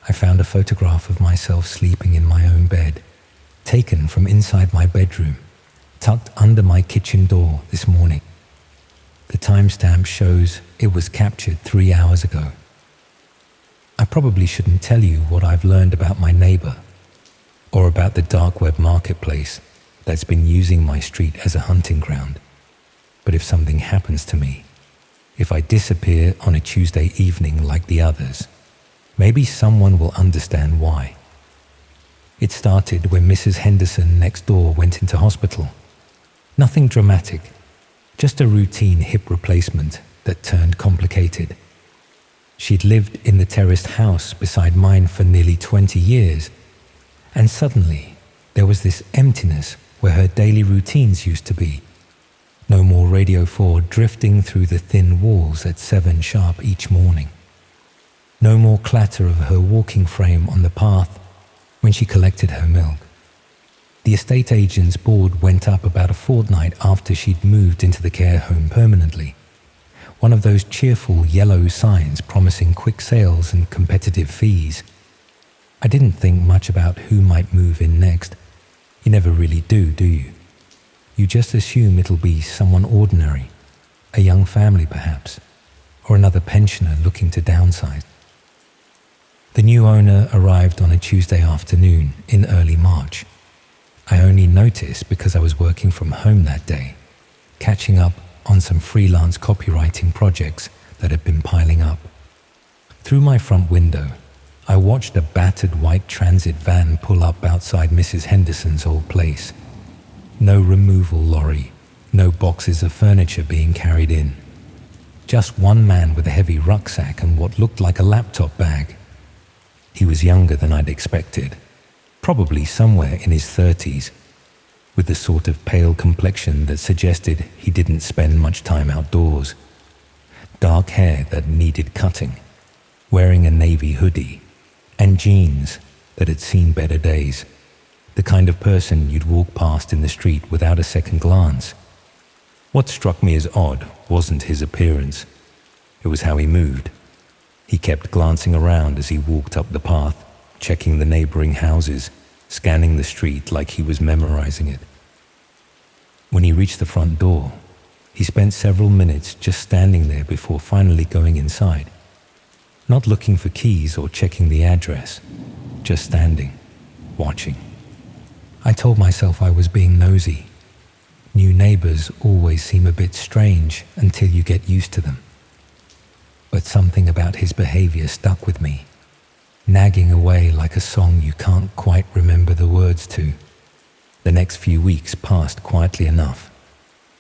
I found a photograph of myself sleeping in my own bed, taken from inside my bedroom, tucked under my kitchen door this morning. The timestamp shows it was captured 3 hours ago. I probably shouldn't tell you what I've learned about my neighbor, or about the dark web marketplace that's been using my street as a hunting ground. But if something happens to me, if I disappear on a Tuesday evening like the others, maybe someone will understand why. It started when Mrs. Henderson next door went into hospital. Nothing dramatic, just a routine hip replacement that turned complicated. She'd lived in the terraced house beside mine for nearly 20 years, and suddenly there was this emptiness where her daily routines used to be. No more Radio 4 drifting through the thin walls at 7 sharp each morning. No more clatter of her walking frame on the path when she collected her milk. The estate agent's board went up about a fortnight after she'd moved into the care home permanently. One of those cheerful yellow signs promising quick sales and competitive fees. I didn't think much about who might move in next. You never really do you? You just assume it'll be someone ordinary, a young family perhaps, or another pensioner looking to downsize. The new owner arrived on a Tuesday afternoon in early March. I only noticed because I was working from home that day, catching up on some freelance copywriting projects that had been piling up. Through my front window, I watched a battered white transit van pull up outside Mrs. Henderson's old place. No removal lorry, no boxes of furniture being carried in. Just one man with a heavy rucksack and what looked like a laptop bag. He was younger than I'd expected, probably somewhere in his 30s, with the sort of pale complexion that suggested he didn't spend much time outdoors. Dark hair that needed cutting, wearing a navy hoodie, and jeans that had seen better days. The kind of person you'd walk past in the street without a second glance. What struck me as odd wasn't his appearance, it was how he moved. He kept glancing around as he walked up the path, checking the neighboring houses, scanning the street like he was memorizing it. When he reached the front door, he spent several minutes just standing there before finally going inside. Not looking for keys or checking the address, just standing, watching. I told myself I was being nosy. New neighbors always seem a bit strange until you get used to them. But something about his behavior stuck with me, nagging away like a song you can't quite remember the words to. The next few weeks passed quietly enough.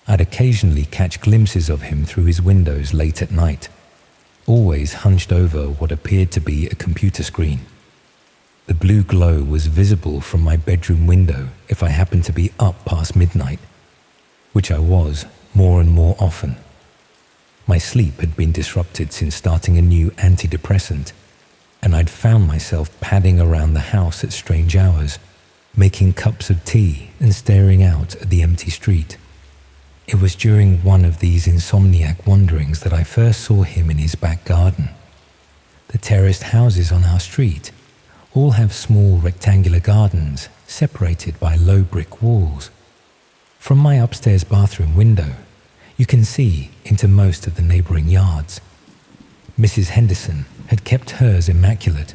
I'd occasionally catch glimpses of him through his windows late at night, always hunched over what appeared to be a computer screen. The blue glow was visible from my bedroom window if I happened to be up past midnight, which I was more and more often. My sleep had been disrupted since starting a new antidepressant, and I'd found myself padding around the house at strange hours, making cups of tea and staring out at the empty street. It was during one of these insomniac wanderings that I first saw him in his back garden. The terraced houses on our street all have small rectangular gardens separated by low brick walls. From my upstairs bathroom window, you can see into most of the neighboring yards. Mrs. Henderson had kept hers immaculate.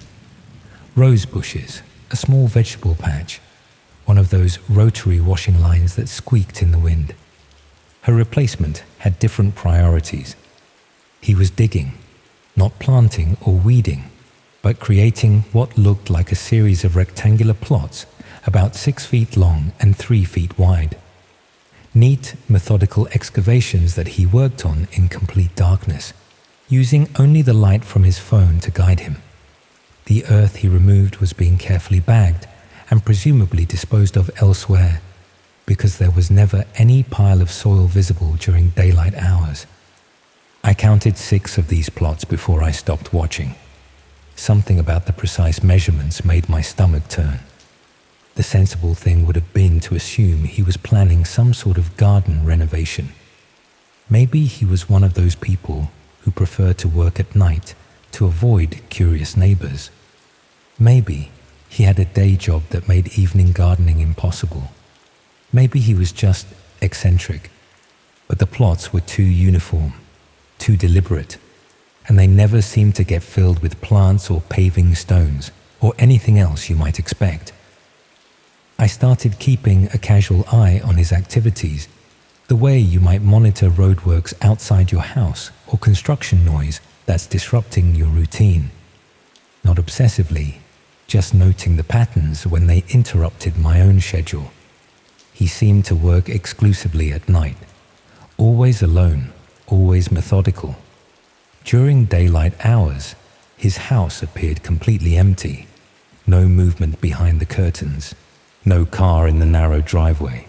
Rose bushes, a small vegetable patch, one of those rotary washing lines that squeaked in the wind. Her replacement had different priorities. He was digging, not planting or weeding, but creating what looked like a series of rectangular plots about 6 feet long and 3 feet wide. Neat, methodical excavations that he worked on in complete darkness, using only the light from his phone to guide him. The earth he removed was being carefully bagged and presumably disposed of elsewhere, because there was never any pile of soil visible during daylight hours. I counted 6 of these plots before I stopped watching. Something about the precise measurements made my stomach turn. The sensible thing would have been to assume he was planning some sort of garden renovation. Maybe he was one of those people who prefer to work at night to avoid curious neighbors. Maybe he had a day job that made evening gardening impossible. Maybe he was just eccentric, but the plots were too uniform, too deliberate, and they never seemed to get filled with plants or paving stones or anything else you might expect. I started keeping a casual eye on his activities, the way you might monitor roadworks outside your house or construction noise that's disrupting your routine. Not obsessively, just noting the patterns when they interrupted my own schedule. He seemed to work exclusively at night, always alone, always methodical. During daylight hours, his house appeared completely empty, no movement behind the curtains, no car in the narrow driveway.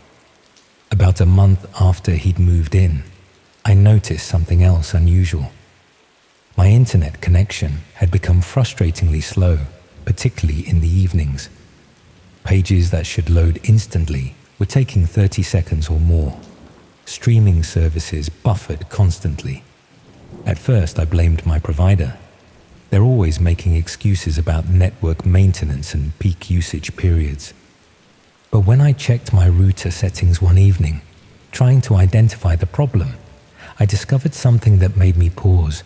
About a month after he'd moved in, I noticed something else unusual. My internet connection had become frustratingly slow, particularly in the evenings. Pages that should load instantly were taking 30 seconds or more. Streaming services buffered constantly. At first, I blamed my provider. They're always making excuses about network maintenance and peak usage periods. But when I checked my router settings one evening, trying to identify the problem, I discovered something that made me pause.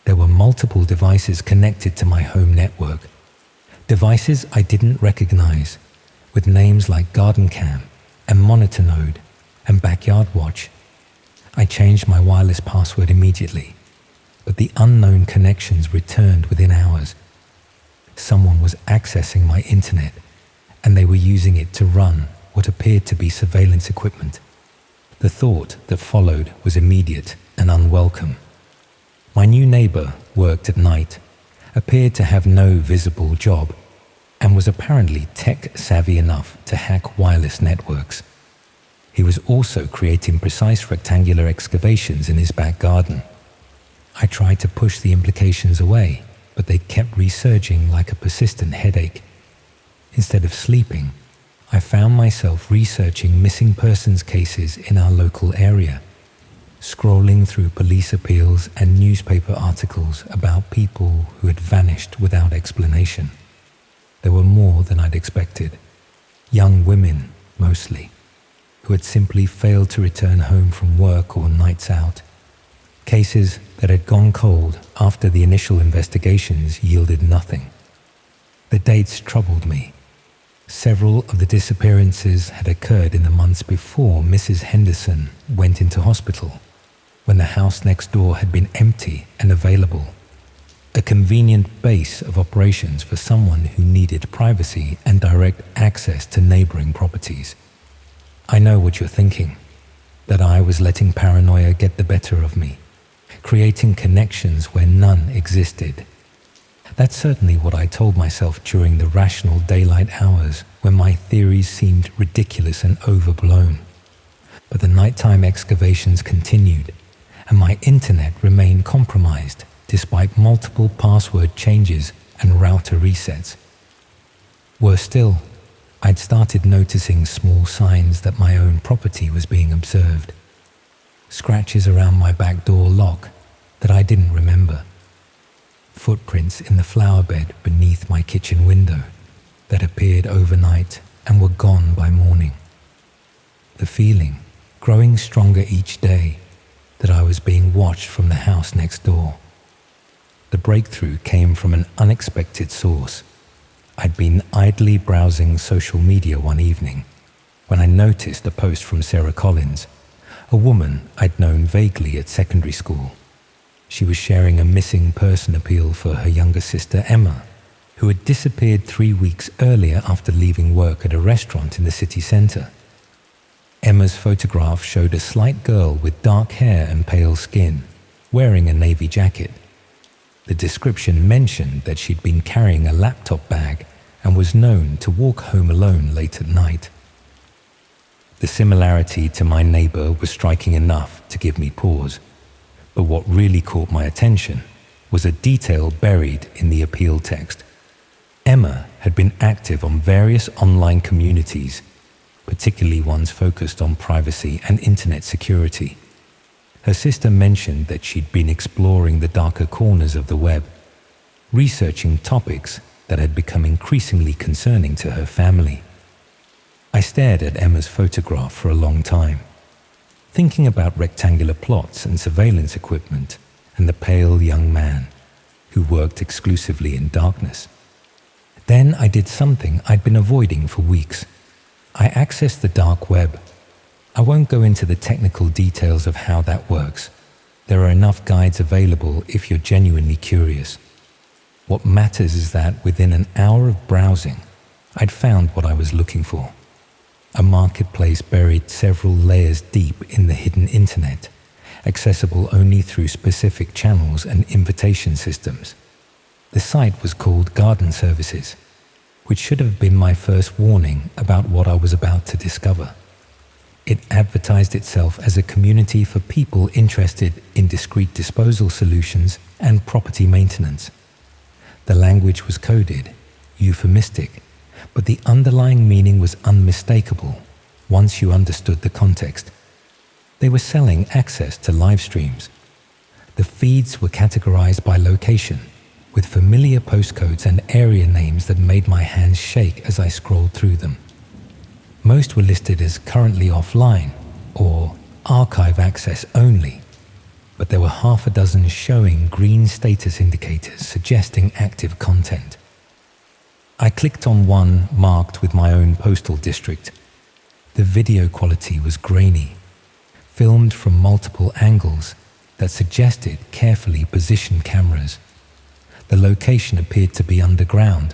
There were multiple devices connected to my home network. Devices I didn't recognize, with names like Garden Cam and Monitor Node and Backyard Watch. I changed my wireless password immediately, but the unknown connections returned within hours. Someone was accessing my internet, and they were using it to run what appeared to be surveillance equipment. The thought that followed was immediate and unwelcome. My new neighbor worked at night, appeared to have no visible job, and was apparently tech-savvy enough to hack wireless networks. He was also creating precise rectangular excavations in his back garden. I tried to push the implications away, but they kept resurging like a persistent headache. Instead of sleeping, I found myself researching missing persons cases in our local area, scrolling through police appeals and newspaper articles about people who had vanished without explanation. There were more than I'd expected. Young women, mostly, who had simply failed to return home from work or nights out. Cases that had gone cold after the initial investigations yielded nothing. The dates troubled me. Several of the disappearances had occurred in the months before Mrs. Henderson went into hospital, when the house next door had been empty and available. A convenient base of operations for someone who needed privacy and direct access to neighboring properties. I know what you're thinking, that I was letting paranoia get the better of me, creating connections where none existed. That's certainly what I told myself during the rational daylight hours when my theories seemed ridiculous and overblown. But the nighttime excavations continued, and my internet remained compromised despite multiple password changes and router resets. Worse still, I'd started noticing small signs that my own property was being observed. Scratches around my back door lock that I didn't remember. Footprints in the flower bed beneath my kitchen window that appeared overnight and were gone by morning. The feeling, growing stronger each day, that I was being watched from the house next door. The breakthrough came from an unexpected source. I'd been idly browsing social media one evening when I noticed a post from Sarah Collins, a woman I'd known vaguely at secondary school. She was sharing a missing person appeal for her younger sister Emma, who had disappeared 3 weeks earlier after leaving work at a restaurant in the city centre. Emma's photograph showed a slight girl with dark hair and pale skin, wearing a navy jacket. The description mentioned that she'd been carrying a laptop bag and was known to walk home alone late at night. The similarity to my neighbor was striking enough to give me pause, but what really caught my attention was a detail buried in the appeal text. Emma had been active on various online communities, particularly ones focused on privacy and internet security. Her sister mentioned that she'd been exploring the darker corners of the web, researching topics that had become increasingly concerning to her family. I stared at Emma's photograph for a long time, thinking about rectangular plots and surveillance equipment and the pale young man who worked exclusively in darkness. Then I did something I'd been avoiding for weeks. I accessed the dark web. I won't go into the technical details of how that works. There are enough guides available if you're genuinely curious. What matters is that within an hour of browsing, I'd found what I was looking for. A marketplace buried several layers deep in the hidden internet, accessible only through specific channels and invitation systems. The site was called Garden Services, which should have been my first warning about what I was about to discover. It advertised itself as a community for people interested in discrete disposal solutions and property maintenance. The language was coded, euphemistic, but the underlying meaning was unmistakable once you understood the context. They were selling access to live streams. The feeds were categorized by location, with familiar postcodes and area names that made my hands shake as I scrolled through them. Most were listed as currently offline or archive access only, but there were half a dozen showing green status indicators suggesting active content. I clicked on one marked with my own postal district. The video quality was grainy, filmed from multiple angles that suggested carefully positioned cameras. The location appeared to be underground,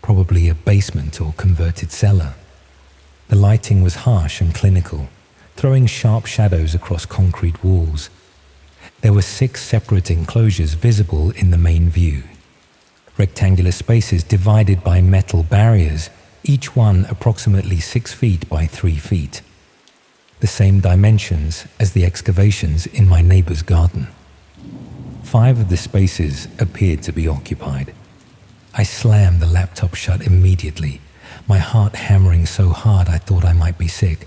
probably a basement or converted cellar. The lighting was harsh and clinical, throwing sharp shadows across concrete walls. There were 6 separate enclosures visible in the main view. Rectangular spaces divided by metal barriers, each one approximately 6 feet by 3 feet. The same dimensions as the excavations in my neighbor's garden. 5 of the spaces appeared to be occupied. I slammed the laptop shut immediately, my heart hammering so hard I thought I might be sick.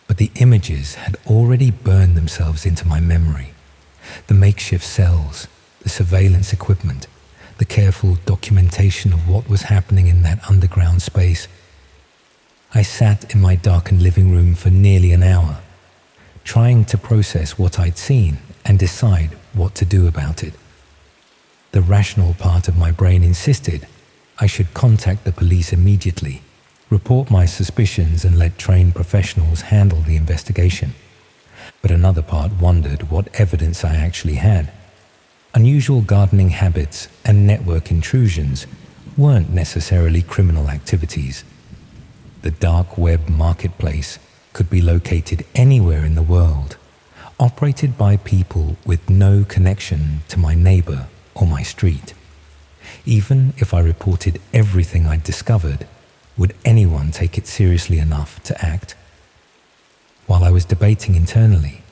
But the images had already burned themselves into my memory. The makeshift cells, the surveillance equipment, the careful documentation of what was happening in that underground space. I sat in my darkened living room for nearly an hour, trying to process what I'd seen and decide what to do about it. The rational part of my brain insisted I should contact the police immediately, report my suspicions and let trained professionals handle the investigation. But another part wondered what evidence I actually had. Unusual gardening habits and network intrusions weren't necessarily criminal activities. The dark web marketplace could be located anywhere in the world, operated by people with no connection to my neighbor or my street. Even if I reported everything I'd discovered, would anyone take it seriously enough to act? While I was debating internally,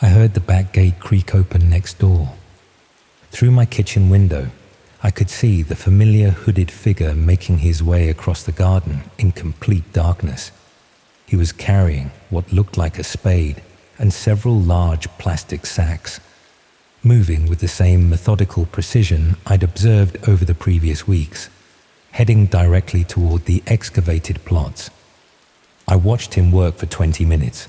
I heard the back gate creak open next door. Through my kitchen window, I could see the familiar hooded figure making his way across the garden in complete darkness. He was carrying what looked like a spade and several large plastic sacks, moving with the same methodical precision I'd observed over the previous weeks, heading directly toward the excavated plots. I watched him work for 20 minutes,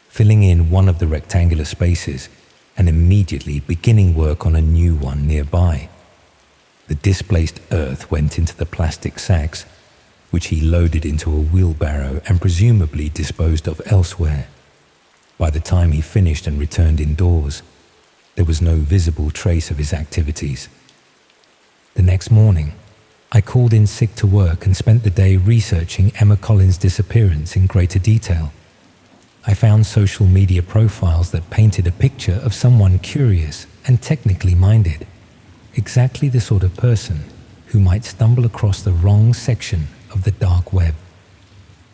filling in one of the rectangular spaces and immediately beginning work on a new one nearby. The displaced earth went into the plastic sacks, which he loaded into a wheelbarrow and presumably disposed of elsewhere. By the time he finished and returned indoors, there was no visible trace of his activities. The next morning, I called in sick to work and spent the day researching Emma Collins' disappearance in greater detail. I found social media profiles that painted a picture of someone curious and technically minded, exactly the sort of person who might stumble across the wrong section of the dark web.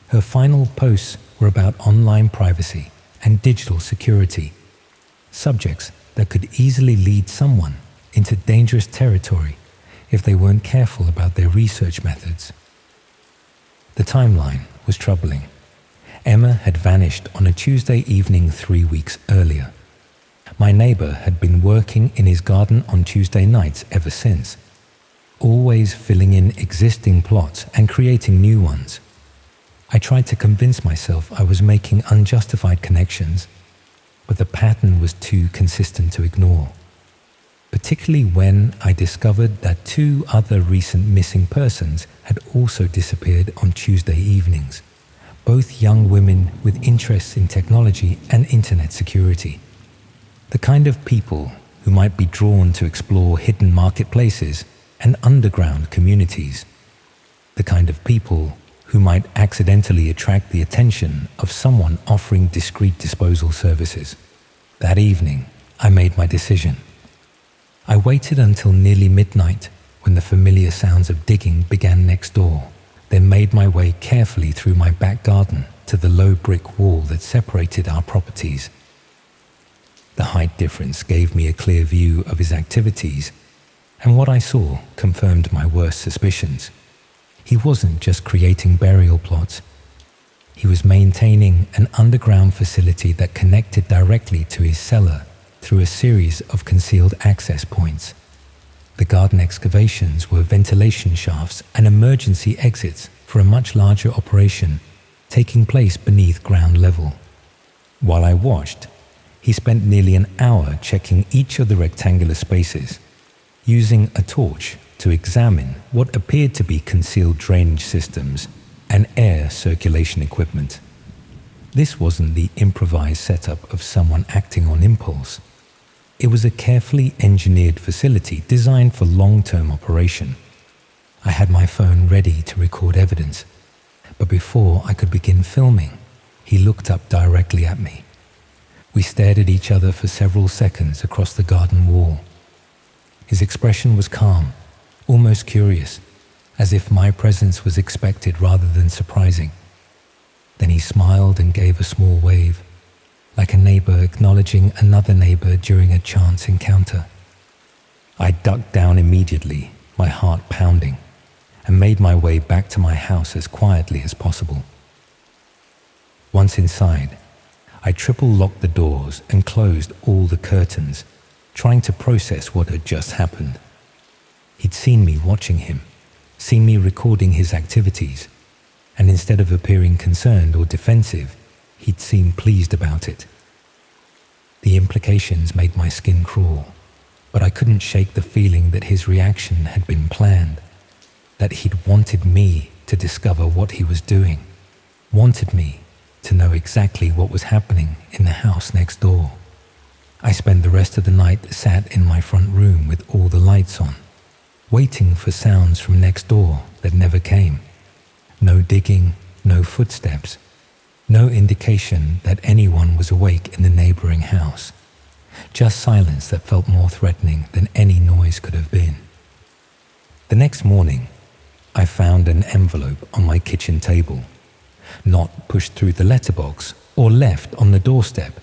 Her final posts were about online privacy and digital security, subjects that could easily lead someone into dangerous territory if they weren't careful about their research methods. The timeline was troubling. Emma had vanished on a Tuesday evening 3 weeks earlier. My neighbor had been working in his garden on Tuesday nights ever since, always filling in existing plots and creating new ones. I tried to convince myself I was making unjustified connections, but the pattern was too consistent to ignore, particularly when I discovered that 2 other recent missing persons had also disappeared on Tuesday evenings, both young women with interests in technology and internet security. The kind of people who might be drawn to explore hidden marketplaces and underground communities. The kind of people who might accidentally attract the attention of someone offering discreet disposal services. That evening, I made my decision. I waited until nearly midnight when the familiar sounds of digging began next door, then made my way carefully through my back garden to the low brick wall that separated our properties. The height difference gave me a clear view of his activities, and what I saw confirmed my worst suspicions. He wasn't just creating burial plots. He was maintaining an underground facility that connected directly to his cellar through a series of concealed access points. The garden excavations were ventilation shafts and emergency exits for a much larger operation taking place beneath ground level. While I watched, he spent nearly an hour checking each of the rectangular spaces, using a torch to examine what appeared to be concealed drainage systems and air circulation equipment. This wasn't the improvised setup of someone acting on impulse. It was a carefully engineered facility designed for long-term operation. I had my phone ready to record evidence, but before I could begin filming, he looked up directly at me. We stared at each other for several seconds across the garden wall. His expression was calm, almost curious, as if my presence was expected rather than surprising. Then he smiled and gave a small wave, like a neighbor acknowledging another neighbor during a chance encounter. I ducked down immediately, my heart pounding, and made my way back to my house as quietly as possible. Once inside, I triple-locked the doors and closed all the curtains, trying to process what had just happened. He'd seen me watching him, seen me recording his activities, and instead of appearing concerned or defensive, he'd seemed pleased about it. The implications made my skin crawl, but I couldn't shake the feeling that his reaction had been planned, that he'd wanted me to discover what he was doing, wanted me to know exactly what was happening in the house next door. I spent the rest of the night sat in my front room with all the lights on, waiting for sounds from next door that never came. No digging, no footsteps, no indication that anyone was awake in the neighboring house. Just silence that felt more threatening than any noise could have been. The next morning, I found an envelope on my kitchen table, not pushed through the letterbox or left on the doorstep.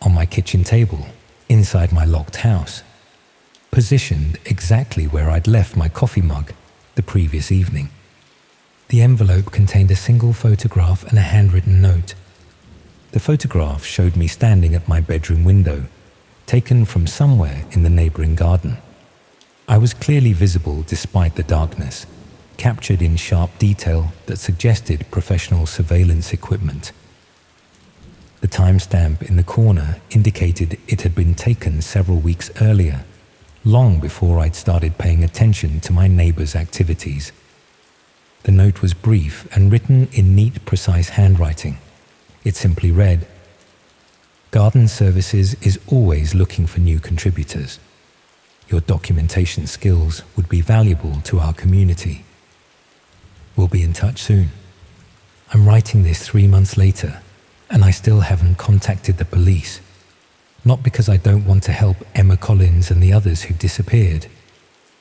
On my kitchen table, inside my locked house, positioned exactly where I'd left my coffee mug the previous evening. The envelope contained a single photograph and a handwritten note. The photograph showed me standing at my bedroom window, taken from somewhere in the neighboring garden. I was clearly visible despite the darkness, captured in sharp detail that suggested professional surveillance equipment. The timestamp in the corner indicated it had been taken several weeks earlier, long before I'd started paying attention to my neighbor's activities. The note was brief and written in neat, precise handwriting. It simply read, "Garden Services is always looking for new contributors. Your documentation skills would be valuable to our community. We'll be in touch soon." I'm writing this 3 months later, and I still haven't contacted the police. Not because I don't want to help Emma Collins and the others who've disappeared,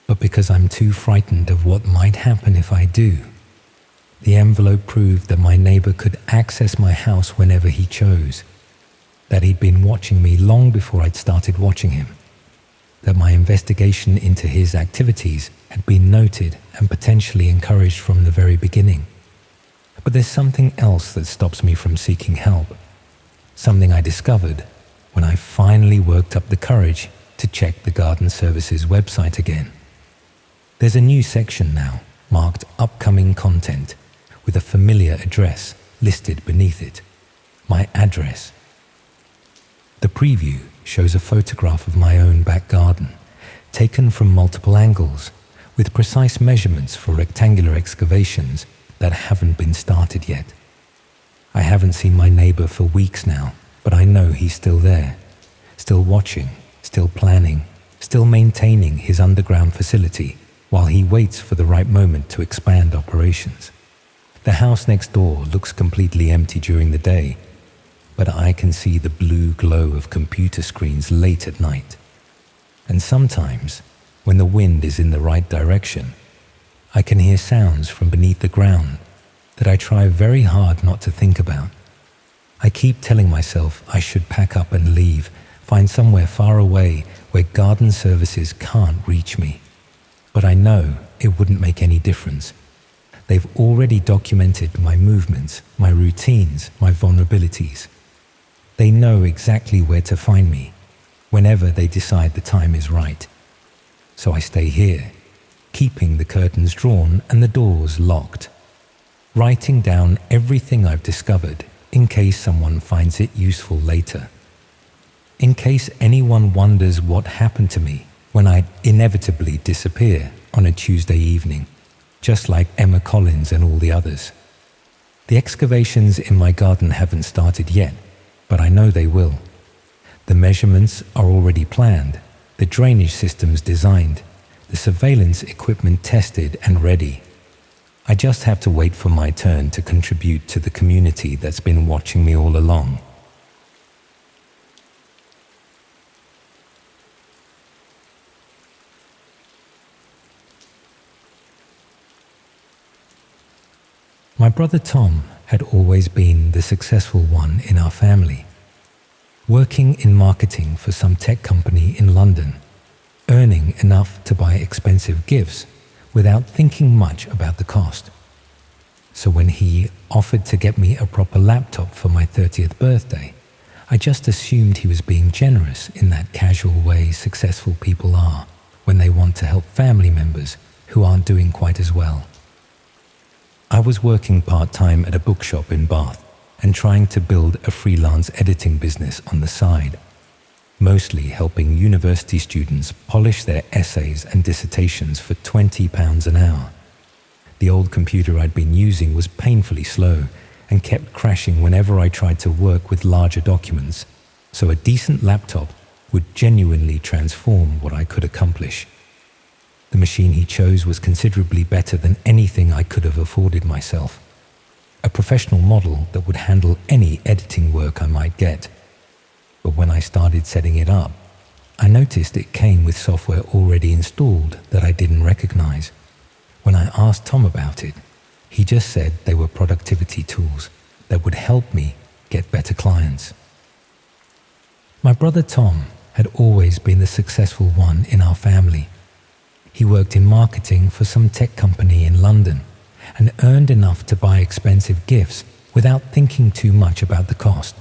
but because I'm too frightened of what might happen if I do. The envelope proved that my neighbor could access my house whenever he chose, that he'd been watching me long before I'd started watching him, that my investigation into his activities had been noted and potentially encouraged from the very beginning. But there's something else that stops me from seeking help, something I discovered when I finally worked up the courage to check the Garden Services website again. There's a new section now, marked Upcoming Content, with a familiar address listed beneath it, my address. The preview shows a photograph of my own back garden, taken from multiple angles, with precise measurements for rectangular excavations that haven't been started yet. I haven't seen my neighbor for weeks now, but I know he's still there, still watching, still planning, still maintaining his underground facility while he waits for the right moment to expand operations. The house next door looks completely empty during the day, but I can see the blue glow of computer screens late at night. And sometimes, when the wind is in the right direction, I can hear sounds from beneath the ground that I try very hard not to think about. I keep telling myself I should pack up and leave, find somewhere far away where Garden Services can't reach me. But I know it wouldn't make any difference. They've already documented my movements, my routines, my vulnerabilities. They know exactly where to find me whenever they decide the time is right. So I stay here, keeping the curtains drawn and the doors locked, writing down everything I've discovered in case someone finds it useful later. In case anyone wonders what happened to me when I inevitably disappear on a Tuesday evening, just like Emma Collins and all the others. The excavations in my garden haven't started yet, but I know they will. The measurements are already planned, the drainage systems designed, the surveillance equipment tested and ready. I just have to wait for my turn to contribute to the community that's been watching me all along. My brother Tom had always been the successful one in our family, working in marketing for some tech company in London, earning enough to buy expensive gifts without thinking much about the cost. So when he offered to get me a proper laptop for my 30th birthday, I just assumed he was being generous in that casual way successful people are when they want to help family members who aren't doing quite as well. I was working part-time at a bookshop in Bath and trying to build a freelance editing business on the side, mostly helping university students polish their essays and dissertations for £20 an hour. The old computer I'd been using was painfully slow and kept crashing whenever I tried to work with larger documents, so a decent laptop would genuinely transform what I could accomplish. The machine he chose was considerably better than anything I could have afforded myself. A professional model that would handle any editing work I might get. But when I started setting it up, I noticed it came with software already installed that I didn't recognize. When I asked Tom about it, he just said they were productivity tools that would help me get better clients. My brother Tom had always been the successful one in our family. He worked in marketing for some tech company in London and earned enough to buy expensive gifts without thinking too much about the cost.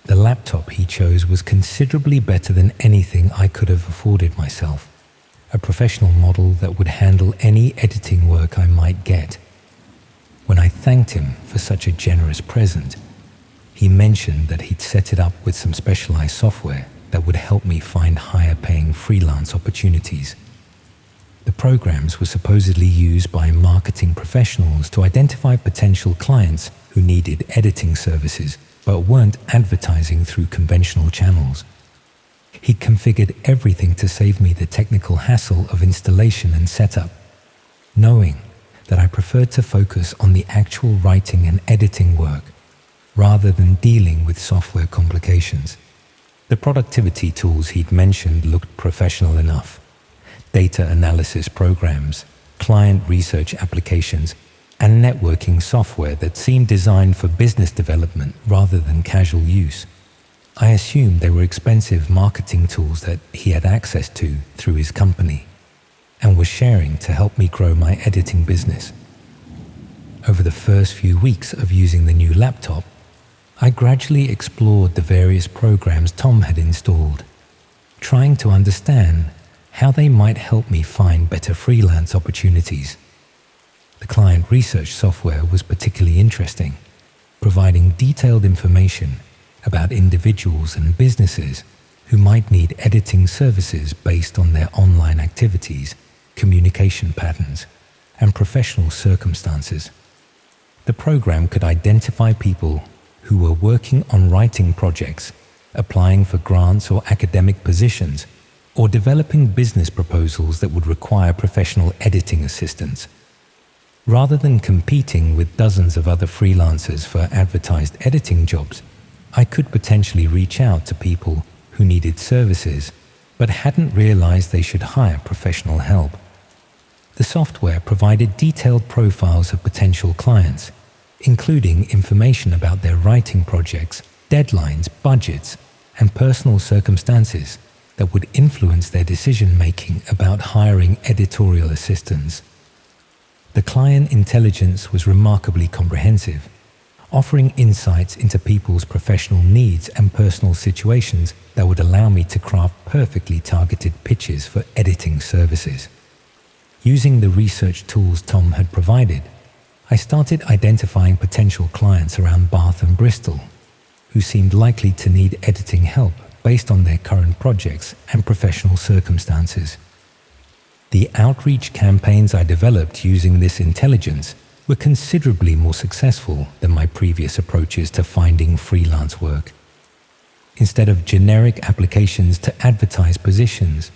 The laptop he chose was considerably better than anything I could have afforded myself, a professional model that would handle any editing work I might get. When I thanked him for such a generous present, he mentioned that he'd set it up with some specialized software that would help me find higher-paying freelance opportunities. The programs were supposedly used by marketing professionals to identify potential clients who needed editing services but weren't advertising through conventional channels. He'd configured everything to save me the technical hassle of installation and setup, knowing that I preferred to focus on the actual writing and editing work. rather than dealing with software complications. The productivity tools he'd mentioned looked professional enough. Data analysis programs, client research applications, and networking software that seemed designed for business development rather than casual use. I assumed they were expensive marketing tools that he had access to through his company and was sharing to help me grow my editing business. Over the first few weeks of using the new laptop, I gradually explored the various programs Tom had installed, trying to understand how they might help me find better freelance opportunities. The client research software was particularly interesting, providing detailed information about individuals and businesses who might need editing services based on their online activities, communication patterns, and professional circumstances. The program could identify people who were working on writing projects, applying for grants or academic positions, or developing business proposals that would require professional editing assistance. Rather than competing with dozens of other freelancers for advertised editing jobs, I could potentially reach out to people who needed services but hadn't realized they should hire professional help. The software provided detailed profiles of potential clients, including information about their writing projects, deadlines, budgets, and personal circumstances that would influence their decision-making about hiring editorial assistants. The client intelligence was remarkably comprehensive, offering insights into people's professional needs and personal situations that would allow me to craft perfectly targeted pitches for editing services. Using the research tools Tom had provided, I started identifying potential clients around Bath and Bristol who seemed likely to need editing help based on their current projects and professional circumstances. The outreach campaigns I developed using this intelligence were considerably more successful than my previous approaches to finding freelance work. Instead of generic applications to advertise positions,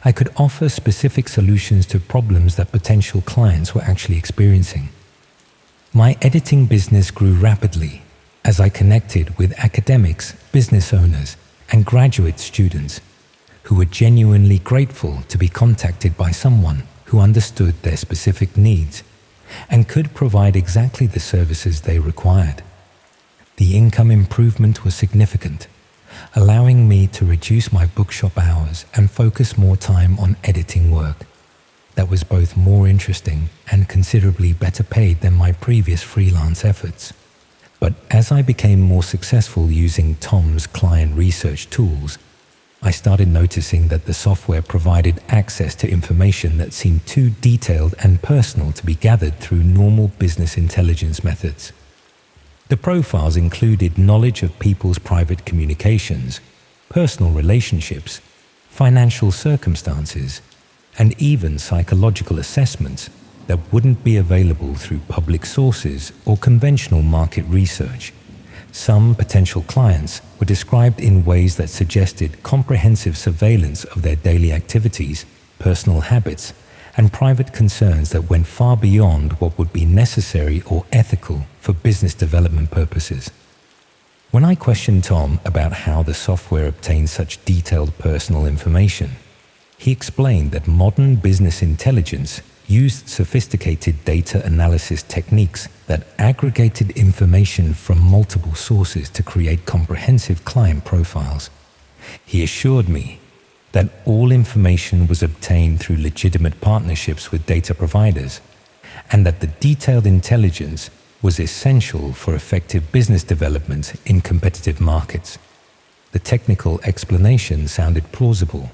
I could offer specific solutions to problems that potential clients were actually experiencing. My editing business grew rapidly as I connected with academics, business owners, and graduate students who were genuinely grateful to be contacted by someone who understood their specific needs and could provide exactly the services they required. The income improvement was significant, allowing me to reduce my bookshop hours and focus more time on editing work that was both more interesting and considerably better paid than my previous freelance efforts. But as I became more successful using Tom's client research tools, I started noticing that the software provided access to information that seemed too detailed and personal to be gathered through normal business intelligence methods. The profiles included knowledge of people's private communications, personal relationships, financial circumstances, and even psychological assessments that wouldn't be available through public sources or conventional market research. Some potential clients were described in ways that suggested comprehensive surveillance of their daily activities, personal habits, and private concerns that went far beyond what would be necessary or ethical for business development purposes. When I questioned Tom about how the software obtained such detailed personal information, he explained that modern business intelligence used sophisticated data analysis techniques that aggregated information from multiple sources to create comprehensive client profiles. He assured me that all information was obtained through legitimate partnerships with data providers, and that the detailed intelligence was essential for effective business development in competitive markets. The technical explanation sounded plausible,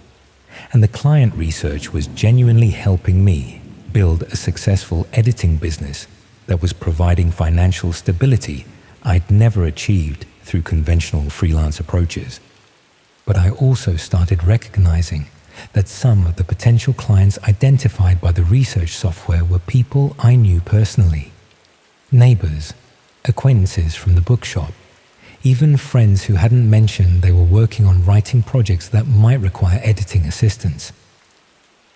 and the client research was genuinely helping me build a successful editing business that was providing financial stability I'd never achieved through conventional freelance approaches. But I also started recognizing that some of the potential clients identified by the research software were people I knew personally. Neighbors, acquaintances from the bookshop, even friends who hadn't mentioned they were working on writing projects that might require editing assistance.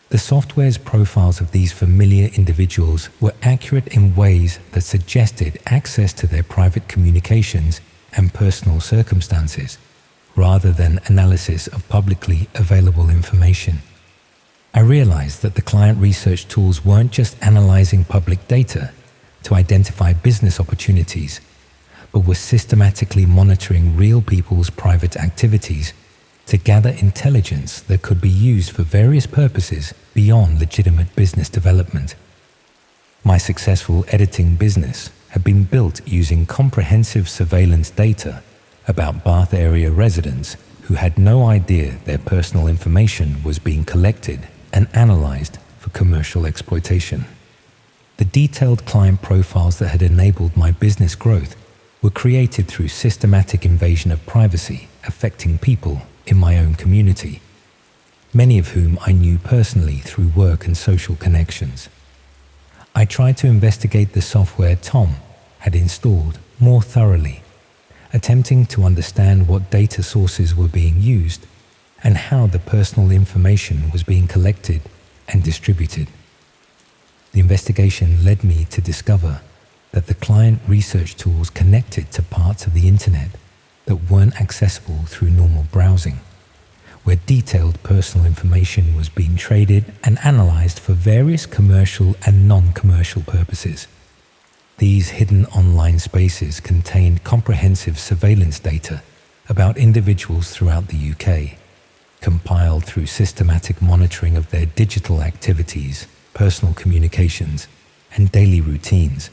The software's profiles of these familiar individuals were accurate in ways that suggested access to their private communications and personal circumstances, rather than analysis of publicly available information. I realized that the client research tools weren't just analyzing public data to identify business opportunities, but were systematically monitoring real people's private activities to gather intelligence that could be used for various purposes beyond legitimate business development. My successful editing business had been built using comprehensive surveillance data about Bath area residents who had no idea their personal information was being collected and analyzed for commercial exploitation. The detailed client profiles that had enabled my business growth were created through systematic invasion of privacy affecting people in my own community, many of whom I knew personally through work and social connections. I tried to investigate the software Tom had installed more thoroughly, attempting to understand what data sources were being used and how the personal information was being collected and distributed. The investigation led me to discover that the client research tools connected to parts of the internet that weren't accessible through normal browsing, where detailed personal information was being traded and analyzed for various commercial and non-commercial purposes. These hidden online spaces contained comprehensive surveillance data about individuals throughout the UK, compiled through systematic monitoring of their digital activities, personal communications, and daily routines.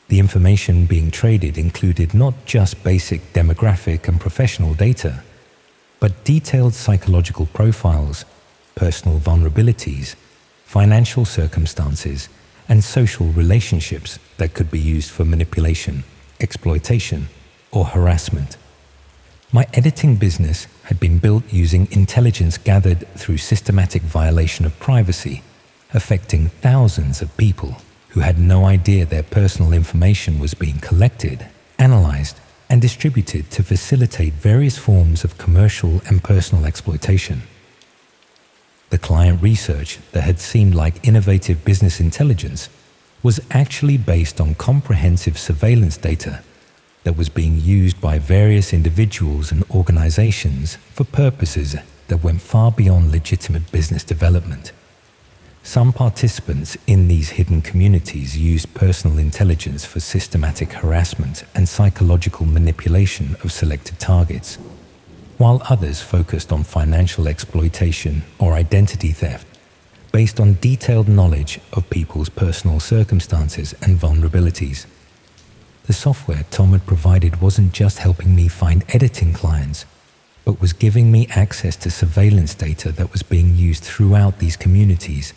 The information being traded included not just basic demographic and professional data, but detailed psychological profiles, personal vulnerabilities, financial circumstances, and social relationships that could be used for manipulation, exploitation, or harassment. My editing business had been built using intelligence gathered through systematic violation of privacy, affecting thousands of people who had no idea their personal information was being collected, analyzed, and distributed to facilitate various forms of commercial and personal exploitation. The client research that had seemed like innovative business intelligence was actually based on comprehensive surveillance data that was being used by various individuals and organizations for purposes that went far beyond legitimate business development. Some participants in these hidden communities used personal intelligence for systematic harassment and psychological manipulation of selected targets, while others focused on financial exploitation or identity theft, based on detailed knowledge of people's personal circumstances and vulnerabilities. The software Tom had provided wasn't just helping me find editing clients, but was giving me access to surveillance data that was being used throughout these communities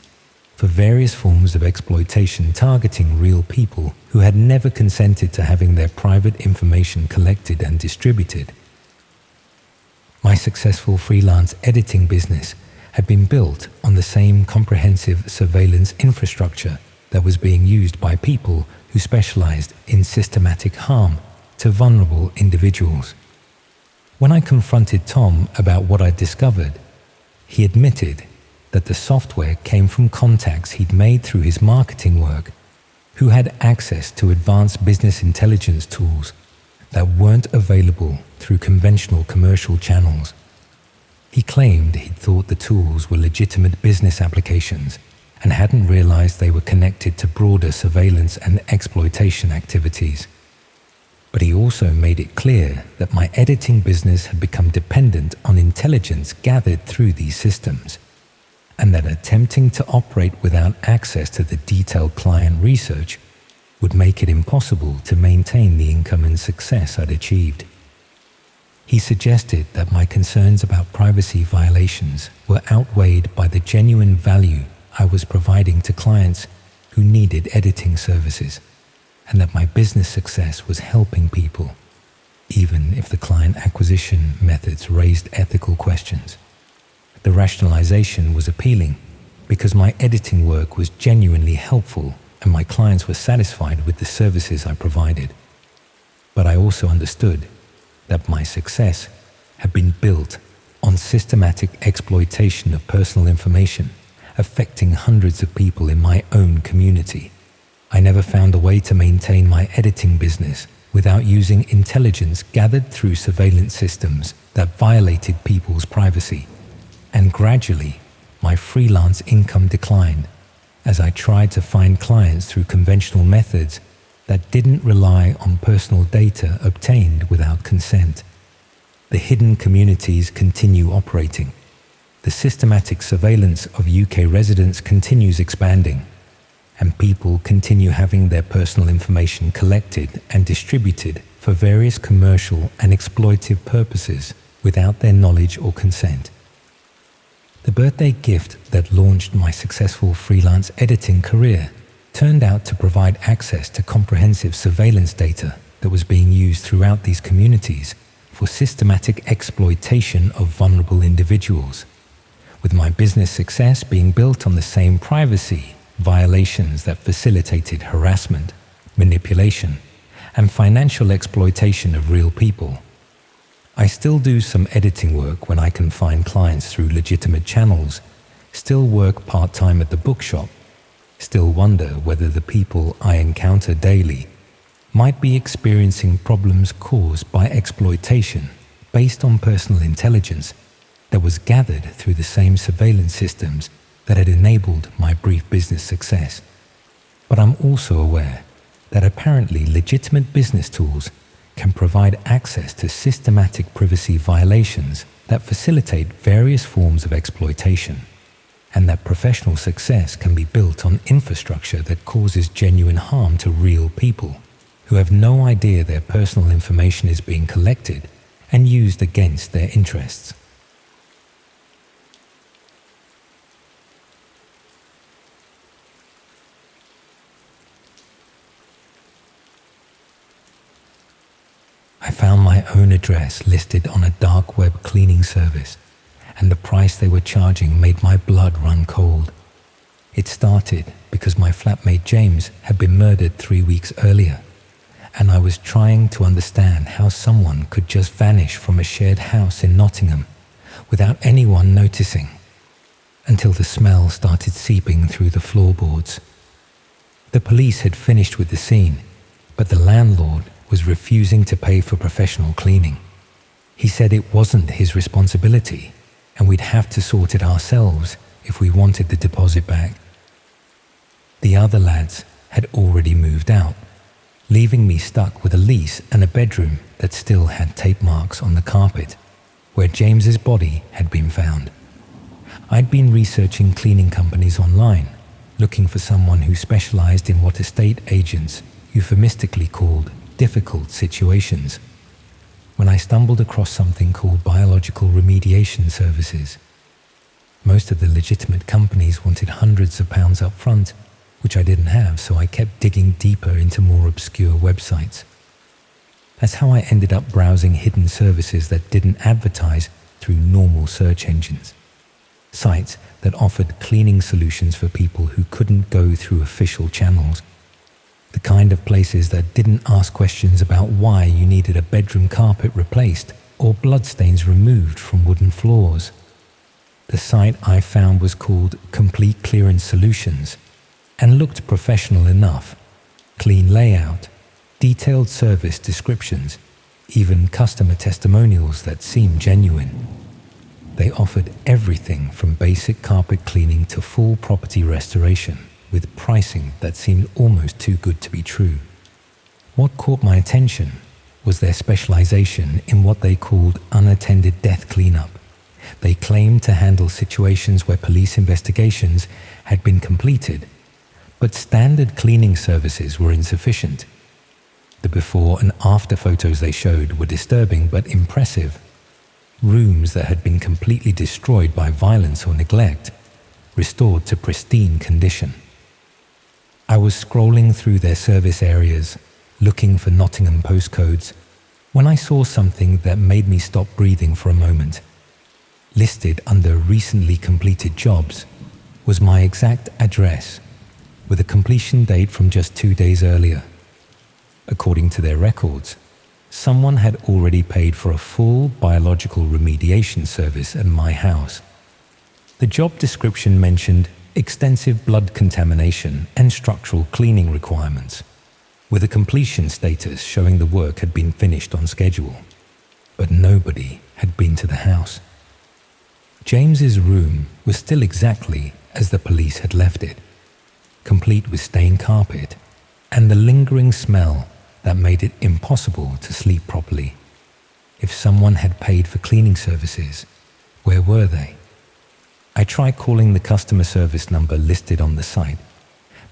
for various forms of exploitation targeting real people who had never consented to having their private information collected and distributed. My successful freelance editing business had been built on the same comprehensive surveillance infrastructure that was being used by people who specialized in systematic harm to vulnerable individuals. When I confronted Tom about what I'd discovered, he admitted that the software came from contacts he'd made through his marketing work who had access to advanced business intelligence tools that weren't available through conventional commercial channels. He claimed he'd thought the tools were legitimate business applications and hadn't realized they were connected to broader surveillance and exploitation activities. But he also made it clear that my editing business had become dependent on intelligence gathered through these systems, and that attempting to operate without access to the detailed client research would make it impossible to maintain the income and success I'd achieved. He suggested that my concerns about privacy violations were outweighed by the genuine value I was providing to clients who needed editing services, and that my business success was helping people, even if the client acquisition methods raised ethical questions. The rationalization was appealing because my editing work was genuinely helpful and my clients were satisfied with the services I provided. But I also understood that my success had been built on systematic exploitation of personal information affecting hundreds of people in my own community. I never found a way to maintain my editing business without using intelligence gathered through surveillance systems that violated people's privacy. And gradually, my freelance income declined as I tried to find clients through conventional methods that didn't rely on personal data obtained without consent. The hidden communities continue operating. The systematic surveillance of UK residents continues expanding, and people continue having their personal information collected and distributed for various commercial and exploitive purposes without their knowledge or consent. The birthday gift that launched my successful freelance editing career turned out to provide access to comprehensive surveillance data that was being used throughout these communities for systematic exploitation of vulnerable individuals, with my business success being built on the same privacy violations that facilitated harassment, manipulation, and financial exploitation of real people. I still do some editing work when I can find clients through legitimate channels, still work part-time at the bookshop, still wonder whether the people I encounter daily might be experiencing problems caused by exploitation based on personal intelligence that was gathered through the same surveillance systems that had enabled my brief business success. But I'm also aware that apparently legitimate business tools can provide access to systematic privacy violations that facilitate various forms of exploitation, and that professional success can be built on infrastructure that causes genuine harm to real people who have no idea their personal information is being collected and used against their interests. I found my own address listed on a dark web cleaning service, and the price they were charging made my blood run cold. It started because my flatmate James had been murdered 3 weeks earlier, and I was trying to understand how someone could just vanish from a shared house in Nottingham without anyone noticing, until the smell started seeping through the floorboards. The police had finished with the scene, but the landlord was refusing to pay for professional cleaning. He said it wasn't his responsibility, and we'd have to sort it ourselves if we wanted the deposit back. The other lads had already moved out, leaving me stuck with a lease and a bedroom that still had tape marks on the carpet where James's body had been found. I'd been researching cleaning companies online, looking for someone who specialized in what estate agents euphemistically called difficult situations, when I stumbled across something called biological remediation services. Most of the legitimate companies wanted hundreds of pounds up front, which I didn't have, so I kept digging deeper into more obscure websites. That's how I ended up browsing hidden services that didn't advertise through normal search engines. Sites that offered cleaning solutions for people who couldn't go through official channels. The kind of places that didn't ask questions about why you needed a bedroom carpet replaced or bloodstains removed from wooden floors. The site I found was called Complete Clearance Solutions and looked professional enough. Clean layout, detailed service descriptions, even customer testimonials that seemed genuine. They offered everything from basic carpet cleaning to full property restoration, with pricing that seemed almost too good to be true. What caught my attention was their specialization in what they called unattended death cleanup. They claimed to handle situations where police investigations had been completed, but standard cleaning services were insufficient. The before and after photos they showed were disturbing but impressive. Rooms that had been completely destroyed by violence or neglect, restored to pristine condition. I was scrolling through their service areas, looking for Nottingham postcodes, when I saw something that made me stop breathing for a moment. Listed under recently completed jobs was my exact address, with a completion date from just 2 days earlier. According to their records, someone had already paid for a full biological remediation service at my house. The job description mentioned extensive blood contamination and structural cleaning requirements, with a completion status showing the work had been finished on schedule. But nobody had been to the house. James's room was still exactly as the police had left it, complete with stained carpet and the lingering smell that made it impossible to sleep properly. If someone had paid for cleaning services, where were they? I tried calling the customer service number listed on the site,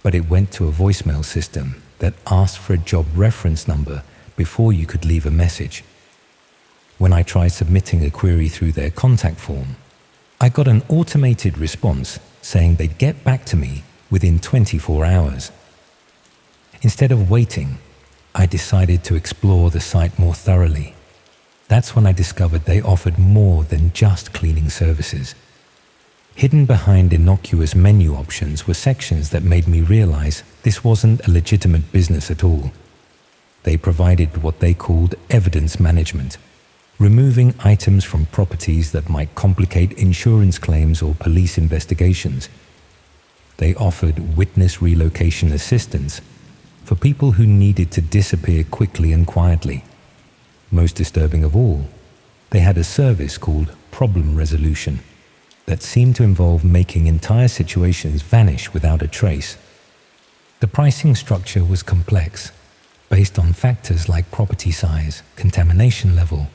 but it went to a voicemail system that asked for a job reference number before you could leave a message. When I tried submitting a query through their contact form, I got an automated response saying they'd get back to me within 24 hours. Instead of waiting, I decided to explore the site more thoroughly. That's when I discovered they offered more than just cleaning services. Hidden behind innocuous menu options were sections that made me realize this wasn't a legitimate business at all. They provided what they called evidence management, removing items from properties that might complicate insurance claims or police investigations. They offered witness relocation assistance for people who needed to disappear quickly and quietly. Most disturbing of all, they had a service called problem resolution that seemed to involve making entire situations vanish without a trace. The pricing structure was complex, based on factors like property size, contamination level,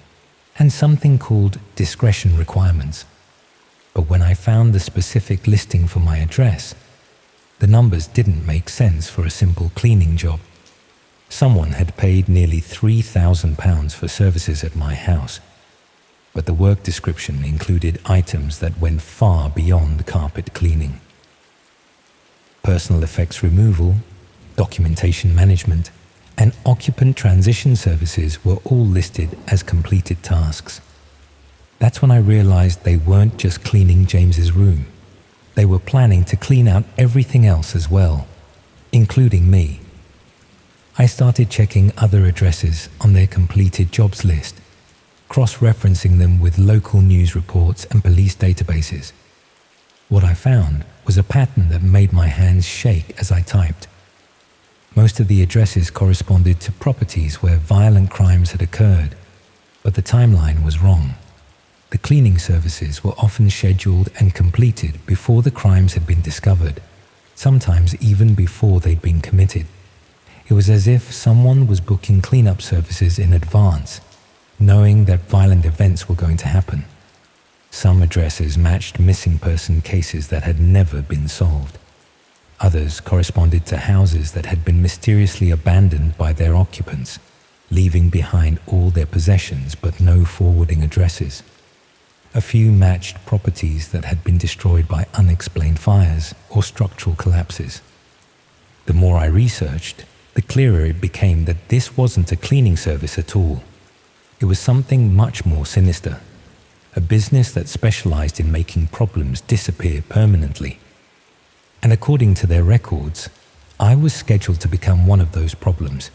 and something called discretion requirements. But when I found the specific listing for my address, the numbers didn't make sense for a simple cleaning job. Someone had paid nearly £3,000 for services at my house, but the work description included items that went far beyond carpet cleaning. Personal effects removal, documentation management, and occupant transition services were all listed as completed tasks. That's when I realized they weren't just cleaning James's room. They were planning to clean out everything else as well, including me. I started checking other addresses on their completed jobs list, cross-referencing them with local news reports and police databases. What I found was a pattern that made my hands shake as I typed. Most of the addresses corresponded to properties where violent crimes had occurred, but the timeline was wrong. The cleaning services were often scheduled and completed before the crimes had been discovered, sometimes even before they'd been committed. It was as if someone was booking cleanup services in advance, knowing that violent events were going to happen. Some addresses matched missing person cases that had never been solved. Others corresponded to houses that had been mysteriously abandoned by their occupants, leaving behind all their possessions but no forwarding addresses. A few matched properties that had been destroyed by unexplained fires or structural collapses. The more I researched, the clearer it became that this wasn't a cleaning service at all. It was something much more sinister, a business that specialized in making problems disappear permanently. And according to their records, I was scheduled to become one of those problems.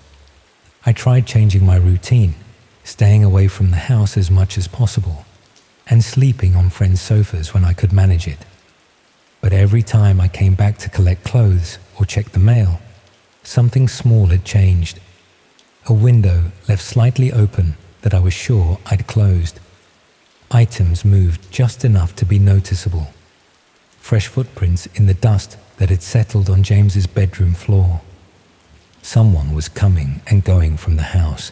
I tried changing my routine, staying away from the house as much as possible, and sleeping on friends' sofas when I could manage it. But every time I came back to collect clothes or check the mail, something small had changed. A window left slightly open that I was sure I'd closed. Items moved just enough to be noticeable. Fresh footprints in the dust that had settled on James's bedroom floor. Someone was coming and going from the house,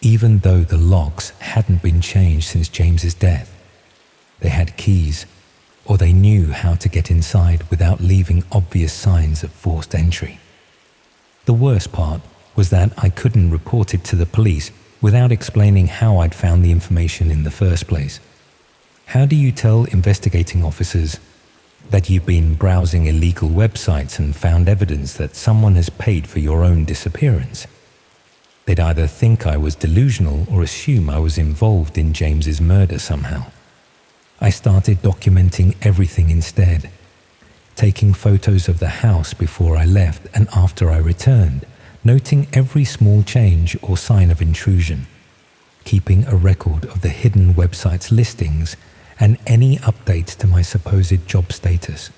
even though the locks hadn't been changed since James's death. They had keys, or they knew how to get inside without leaving obvious signs of forced entry. The worst part was that I couldn't report it to the police without explaining how I'd found the information in the first place. How do you tell investigating officers that you've been browsing illegal websites and found evidence that someone has paid for your own disappearance? They'd either think I was delusional or assume I was involved in James's murder somehow. I started documenting everything instead, taking photos of the house before I left and after I returned, noting every small change or sign of intrusion, keeping a record of the hidden website's listings and any updates to my supposed job status.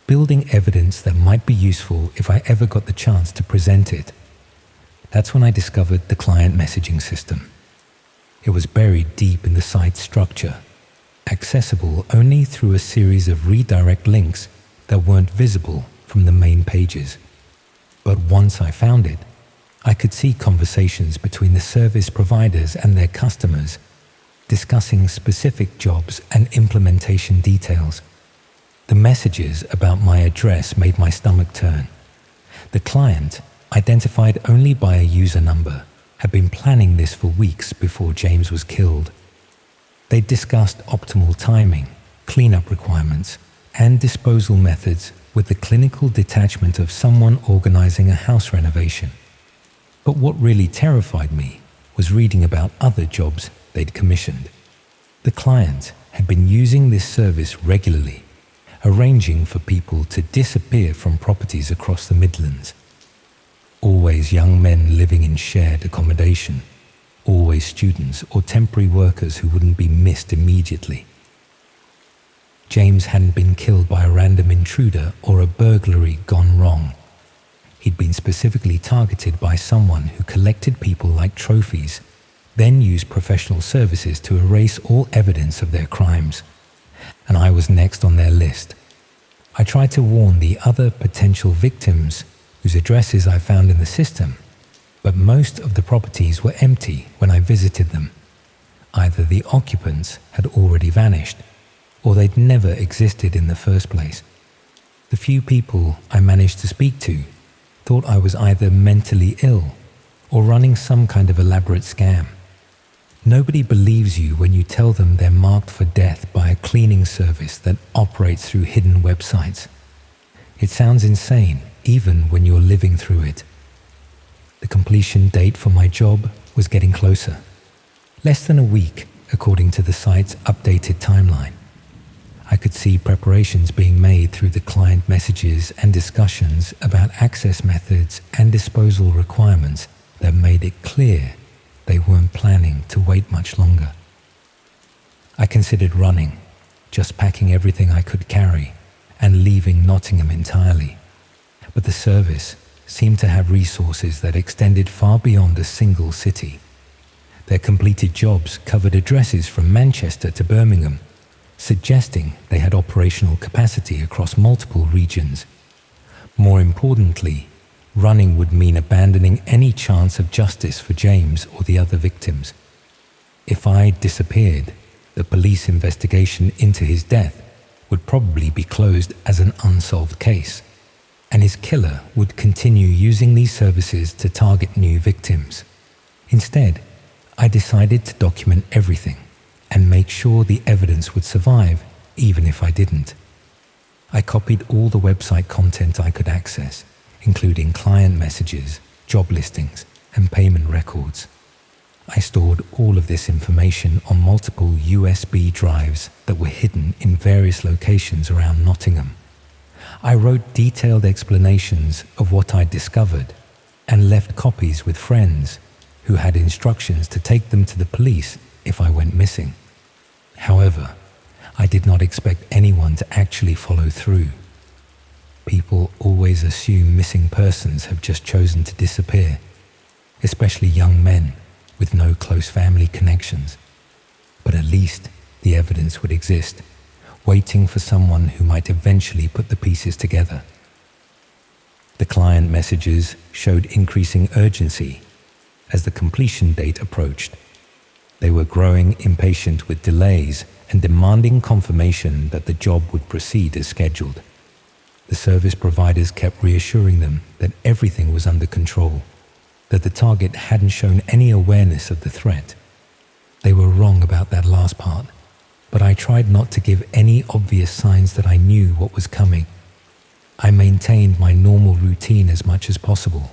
building evidence that might be useful if I ever got the chance to present it. That's when I discovered the client messaging system. It was buried deep in the site's structure, accessible only through a series of redirect links that weren't visible from the main pages. But once I found it, I could see conversations between the service providers and their customers, discussing specific jobs and implementation details. The messages about my address made my stomach turn. The client, identified only by a user number, had been planning this for weeks before James was killed. They discussed optimal timing, cleanup requirements, and disposal methods with the clinical detachment of someone organizing a house renovation. But what really terrified me was reading about other jobs they'd commissioned. The client had been using this service regularly, arranging for people to disappear from properties across the Midlands. Always young men living in shared accommodation, always students or temporary workers who wouldn't be missed immediately. James hadn't been killed by a random intruder or a burglary gone wrong. He'd been specifically targeted by someone who collected people like trophies, then used professional services to erase all evidence of their crimes. And I was next on their list. I tried to warn the other potential victims whose addresses I found in the system, but most of the properties were empty when I visited them. Either the occupants had already vanished, or they'd never existed in the first place. The few people I managed to speak to thought I was either mentally ill or running some kind of elaborate scam. Nobody believes you when you tell them they're marked for death by a cleaning service that operates through hidden websites. It sounds insane even when you're living through it. The completion date for my job was getting closer. Less than a week, according to the site's updated timeline. I could see preparations being made through the client messages and discussions about access methods and disposal requirements that made it clear they weren't planning to wait much longer. I considered running, just packing everything I could carry and leaving Nottingham entirely. But the service seemed to have resources that extended far beyond a single city. Their completed jobs covered addresses from Manchester to Birmingham, suggesting they had operational capacity across multiple regions. More importantly, running would mean abandoning any chance of justice for James or the other victims. If I disappeared, the police investigation into his death would probably be closed as an unsolved case, and his killer would continue using these services to target new victims. Instead, I decided to document everything and make sure the evidence would survive even if I didn't. I copied all the website content I could access, including client messages, job listings, and payment records. I stored all of this information on multiple USB drives that were hidden in various locations around Nottingham. I wrote detailed explanations of what I'd discovered and left copies with friends who had instructions to take them to the police if I went missing. However, I did not expect anyone to actually follow through. People always assume missing persons have just chosen to disappear, especially young men with no close family connections. But at least the evidence would exist, waiting for someone who might eventually put the pieces together. The client messages showed increasing urgency as the completion date approached. They were growing impatient with delays and demanding confirmation that the job would proceed as scheduled. The service providers kept reassuring them that everything was under control, that the target hadn't shown any awareness of the threat. They were wrong about that last part, but I tried not to give any obvious signs that I knew what was coming. I maintained my normal routine as much as possible,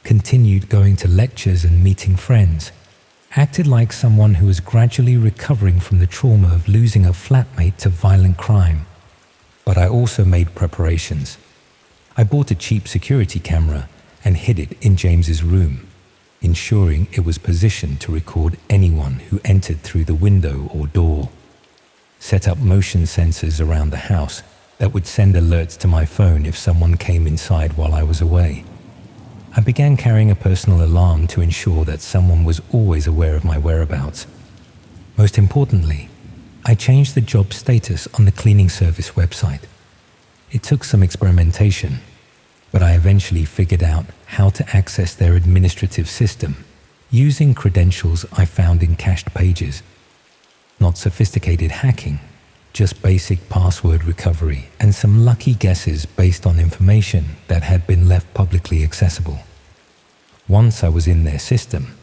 continued going to lectures and meeting friends, acted like someone who was gradually recovering from the trauma of losing a flatmate to violent crime. But I also made preparations. I bought a cheap security camera and hid it in James's room, ensuring it was positioned to record anyone who entered through the window or door. Set up motion sensors around the house that would send alerts to my phone if someone came inside while I was away. I began carrying a personal alarm to ensure that someone was always aware of my whereabouts. Most importantly, I changed the job status on the cleaning service website. It took some experimentation, but I eventually figured out how to access their administrative system using credentials I found in cached pages. Not sophisticated hacking, just basic password recovery and some lucky guesses based on information that had been left publicly accessible. Once I was in their system,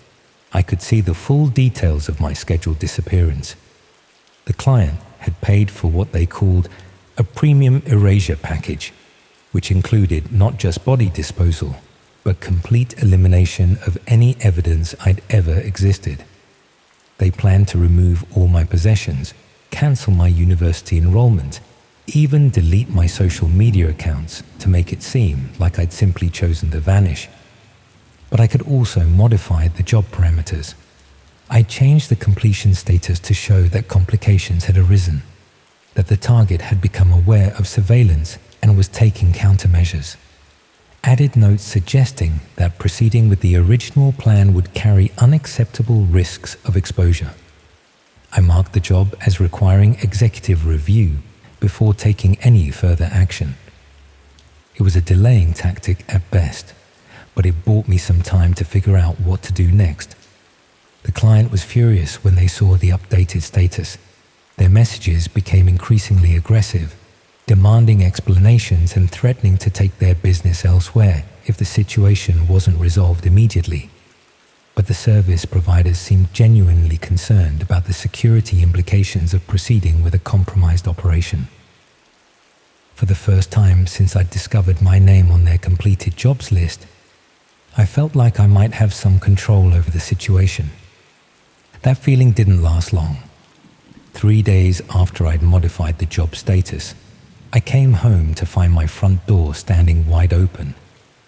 I could see the full details of my scheduled disappearance. The client had paid for what they called a premium erasure package, which included not just body disposal, but complete elimination of any evidence I'd ever existed. They planned to remove all my possessions, cancel my university enrollment, even delete my social media accounts to make it seem like I'd simply chosen to vanish. But I could also modify the job parameters. I changed the completion status to show that complications had arisen, that the target had become aware of surveillance and was taking countermeasures. Added notes suggesting that proceeding with the original plan would carry unacceptable risks of exposure. I marked the job as requiring executive review before taking any further action. It was a delaying tactic at best, but it bought me some time to figure out what to do next. The client was furious when they saw the updated status. Their messages became increasingly aggressive, demanding explanations and threatening to take their business elsewhere if the situation wasn't resolved immediately. But the service providers seemed genuinely concerned about the security implications of proceeding with a compromised operation. For the first time since I'd discovered my name on their completed jobs list, I felt like I might have some control over the situation. That feeling didn't last long. 3 days after I'd modified the job status, I came home to find my front door standing wide open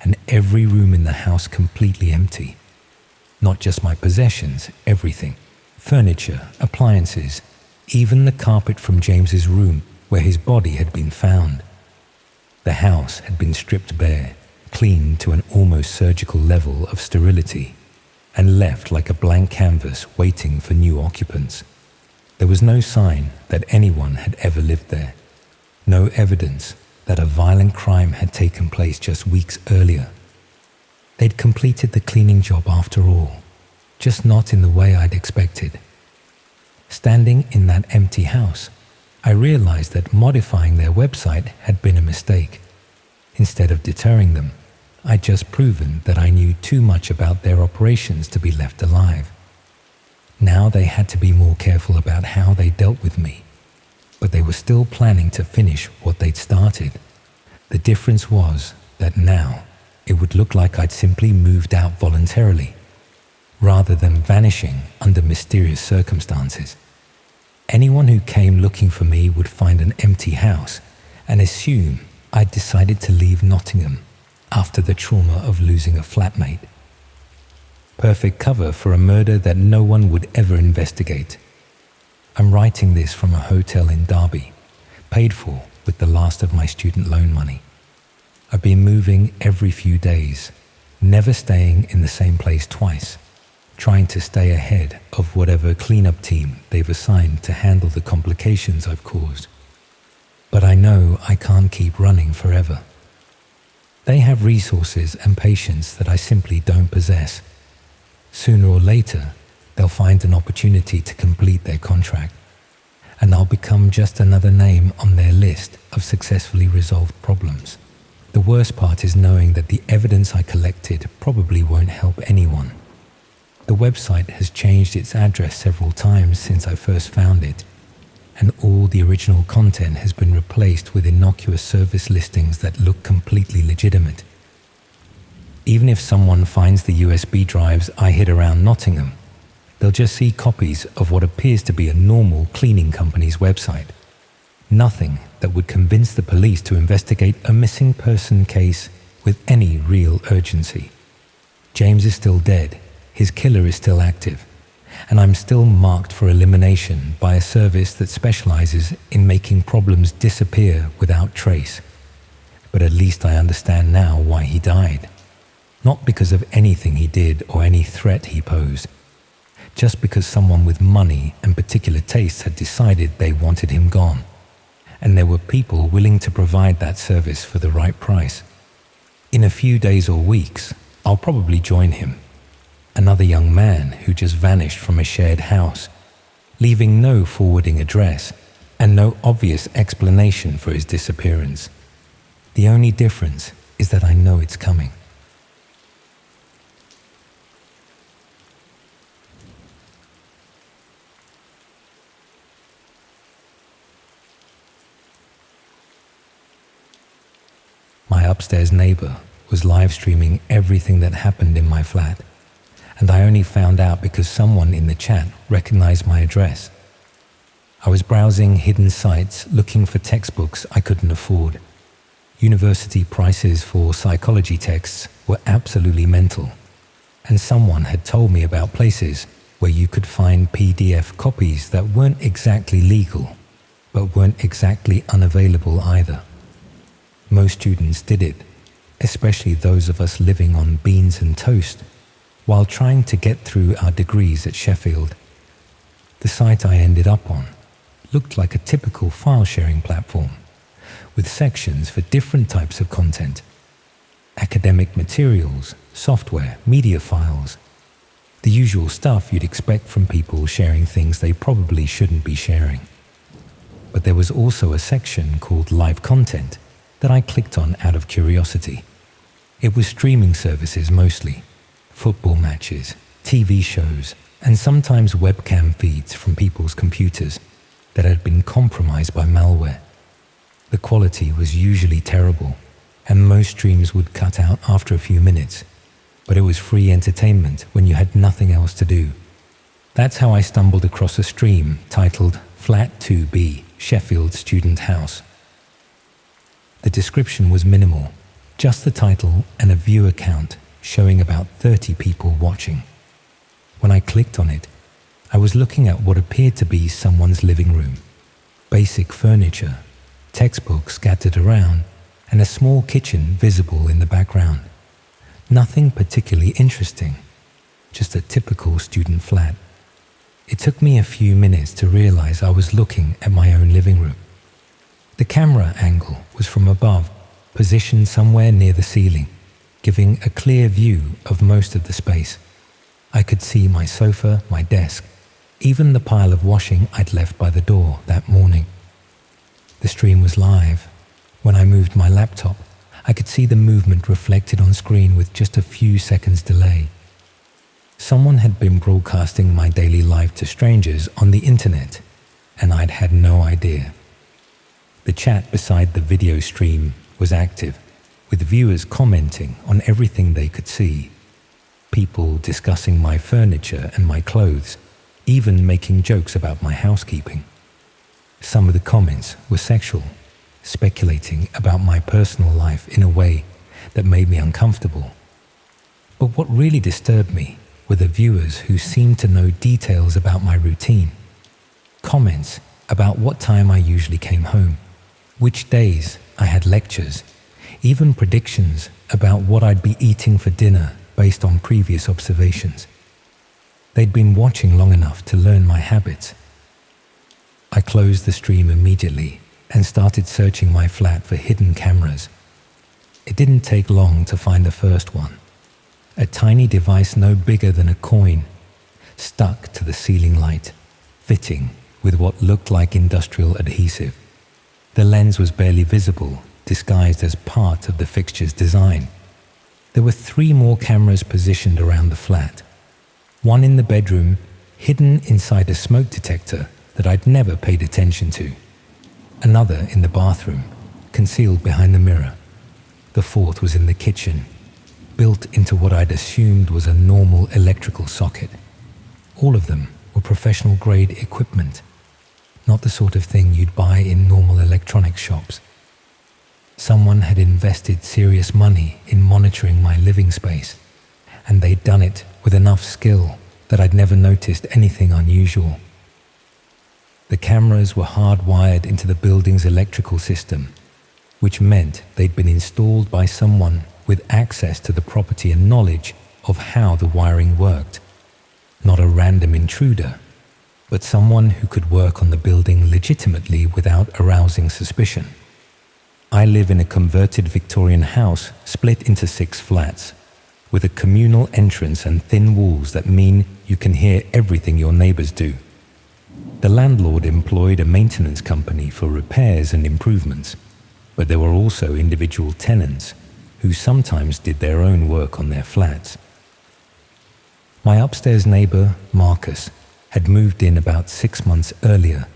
and every room in the house completely empty. Not just my possessions, everything. Furniture, appliances, even the carpet from James's room where his body had been found. The house had been stripped bare, cleaned to an almost surgical level of sterility, and left like a blank canvas waiting for new occupants. There was no sign that anyone had ever lived there. No evidence that a violent crime had taken place just weeks earlier. They'd completed the cleaning job after all, just not in the way I'd expected. Standing in that empty house, I realized that modifying their website had been a mistake. Instead of deterring them, I'd just proven that I knew too much about their operations to be left alive. Now they had to be more careful about how they dealt with me, but they were still planning to finish what they'd started. The difference was that now it would look like I'd simply moved out voluntarily, rather than vanishing under mysterious circumstances. Anyone who came looking for me would find an empty house and assume I'd decided to leave Nottingham after the trauma of losing a flatmate. Perfect cover for a murder that no one would ever investigate. I'm writing this from a hotel in Derby, paid for with the last of my student loan money. I've been moving every few days, never staying in the same place twice, trying to stay ahead of whatever cleanup team they've assigned to handle the complications I've caused. But I know I can't keep running forever. They have resources and patience that I simply don't possess. Sooner or later, they'll find an opportunity to complete their contract, and I'll become just another name on their list of successfully resolved problems. The worst part is knowing that the evidence I collected probably won't help anyone. The website has changed its address several times since I first found it, and all the original content has been replaced with innocuous service listings that look completely legitimate. Even if someone finds the USB drives I hid around Nottingham, they'll just see copies of what appears to be a normal cleaning company's website. Nothing that would convince the police to investigate a missing person case with any real urgency. James is still dead, his killer is still active, and I'm still marked for elimination by a service that specializes in making problems disappear without trace. But at least I understand now why he died. Not because of anything he did or any threat he posed, just because someone with money and particular tastes had decided they wanted him gone. And there were people willing to provide that service for the right price. In a few days or weeks, I'll probably join him. Another young man who just vanished from a shared house, leaving no forwarding address and no obvious explanation for his disappearance. The only difference is that I know it's coming. My upstairs neighbor was live streaming everything that happened in my flat, and I only found out because someone in the chat recognized my address. I was browsing hidden sites looking for textbooks I couldn't afford. University prices for psychology texts were absolutely mental, and someone had told me about places where you could find PDF copies that weren't exactly legal, but weren't exactly unavailable either. Most students did it, especially those of us living on beans and toast, while trying to get through our degrees at Sheffield. The site I ended up on looked like a typical file-sharing platform, with sections for different types of content: academic materials, software, media files, the usual stuff you'd expect from people sharing things they probably shouldn't be sharing. But there was also a section called Live Content that I clicked on out of curiosity. It was streaming services mostly, football matches, TV shows, and sometimes webcam feeds from people's computers that had been compromised by malware. The quality was usually terrible, and most streams would cut out after a few minutes, but it was free entertainment when you had nothing else to do. That's how I stumbled across a stream titled Flat 2B, Sheffield Student House. The description was minimal, just the title and a viewer count showing about 30 people watching. When I clicked on it, I was looking at what appeared to be someone's living room. Basic furniture, textbooks scattered around, and a small kitchen visible in the background. Nothing particularly interesting, just a typical student flat. It took me a few minutes to realize I was looking at my own living room. The camera angle was from above, positioned somewhere near the ceiling, giving a clear view of most of the space. I could see my sofa, my desk, even the pile of washing I'd left by the door that morning. The stream was live. When I moved my laptop, I could see the movement reflected on screen with just a few seconds delay. Someone had been broadcasting my daily life to strangers on the internet, and I'd had no idea. The chat beside the video stream was active, with viewers commenting on everything they could see. People discussing my furniture and my clothes, even making jokes about my housekeeping. Some of the comments were sexual, speculating about my personal life in a way that made me uncomfortable. But what really disturbed me were the viewers who seemed to know details about my routine. Comments about what time I usually came home, which days I had lectures, even predictions about what I'd be eating for dinner based on previous observations. They'd been watching long enough to learn my habits. I closed the stream immediately and started searching my flat for hidden cameras. It didn't take long to find the first one. A tiny device no bigger than a coin, stuck to the ceiling light, fitting with what looked like industrial adhesive. The lens was barely visible, disguised as part of the fixture's design. There were 3 more cameras positioned around the flat. One in the bedroom, hidden inside a smoke detector that I'd never paid attention to. Another in the bathroom, concealed behind the mirror. The 4th was in the kitchen, built into what I'd assumed was a normal electrical socket. All of them were professional-grade equipment, not the sort of thing you'd buy in normal electronics shops. Someone had invested serious money in monitoring my living space, and they'd done it with enough skill that I'd never noticed anything unusual. The cameras were hardwired into the building's electrical system, which meant they'd been installed by someone with access to the property and knowledge of how the wiring worked. Not a random intruder, but someone who could work on the building legitimately without arousing suspicion. I live in a converted Victorian house split into 6 flats, with a communal entrance and thin walls that mean you can hear everything your neighbors do. The landlord employed a maintenance company for repairs and improvements, but there were also individual tenants who sometimes did their own work on their flats. My upstairs neighbor, Marcus, had moved in about 6 months earlier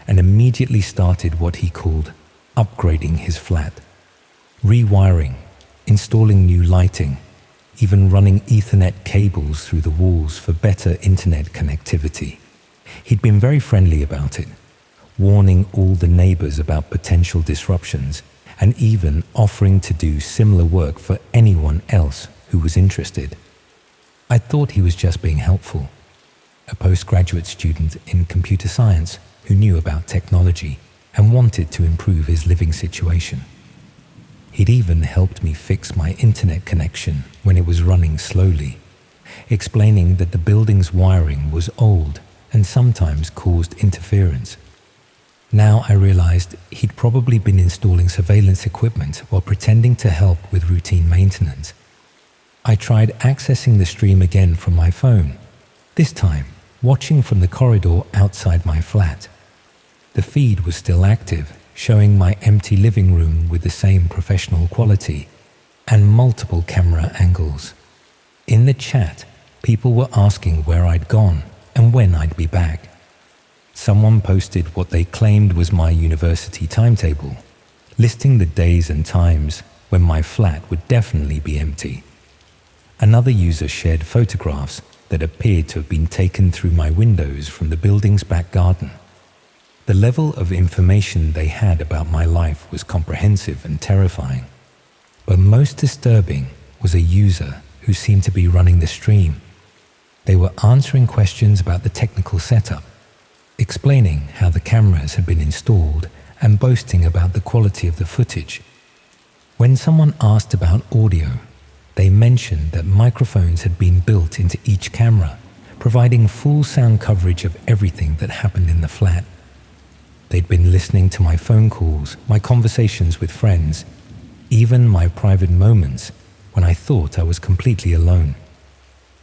and immediately started what he called upgrading his flat, rewiring, installing new lighting, even running Ethernet cables through the walls for better internet connectivity. He'd been very friendly about it, warning all the neighbors about potential disruptions and even offering to do similar work for anyone else who was interested. I thought he was just being helpful, a postgraduate student in computer science who knew about technology and wanted to improve his living situation. He'd even helped me fix my internet connection when it was running slowly, explaining that the building's wiring was old and sometimes caused interference. Now I realized he'd probably been installing surveillance equipment while pretending to help with routine maintenance. I tried accessing the stream again from my phone, this time watching from the corridor outside my flat. The feed was still active, showing my empty living room with the same professional quality and multiple camera angles. In the chat, people were asking where I'd gone and when I'd be back. Someone posted what they claimed was my university timetable, listing the days and times when my flat would definitely be empty. Another user shared photographs that appeared to have been taken through my windows from the building's back garden. The level of information they had about my life was comprehensive and terrifying, but most disturbing was a user who seemed to be running the stream. They were answering questions about the technical setup, explaining how the cameras had been installed and boasting about the quality of the footage. When someone asked about audio, they mentioned that microphones had been built into each camera, providing full sound coverage of everything that happened in the flat. They'd been listening to my phone calls, my conversations with friends, even my private moments when I thought I was completely alone.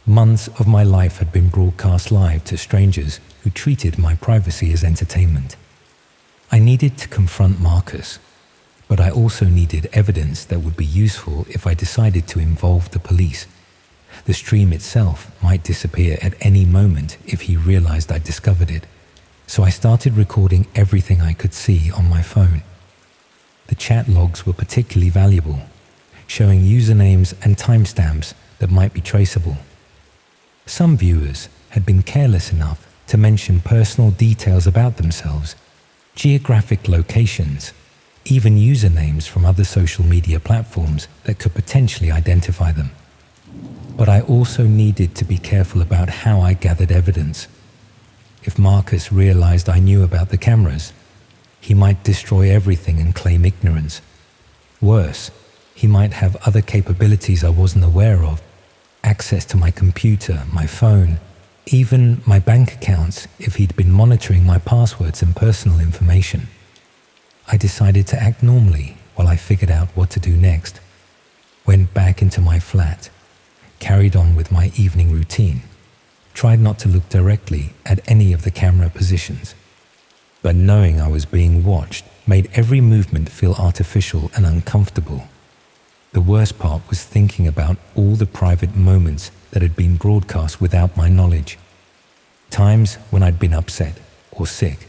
Months of my life had been broadcast live to strangers who treated my privacy as entertainment. I needed to confront Marcus, but I also needed evidence that would be useful if I decided to involve the police. The stream itself might disappear at any moment if he realized I'd discovered it, so I started recording everything I could see on my phone. The chat logs were particularly valuable, showing usernames and timestamps that might be traceable. Some viewers had been careless enough to mention personal details about themselves, geographic locations, even usernames from other social media platforms that could potentially identify them. But I also needed to be careful about how I gathered evidence. If Marcus realized I knew about the cameras, he might destroy everything and claim ignorance. Worse, he might have other capabilities I wasn't aware of, access to my computer, my phone, even my bank accounts if he'd been monitoring my passwords and personal information. I decided to act normally while I figured out what to do next. Went back into my flat, carried on with my evening routine, tried not to look directly at any of the camera positions. But knowing I was being watched made every movement feel artificial and uncomfortable. The worst part was thinking about all the private moments that had been broadcast without my knowledge. Times when I'd been upset or sick,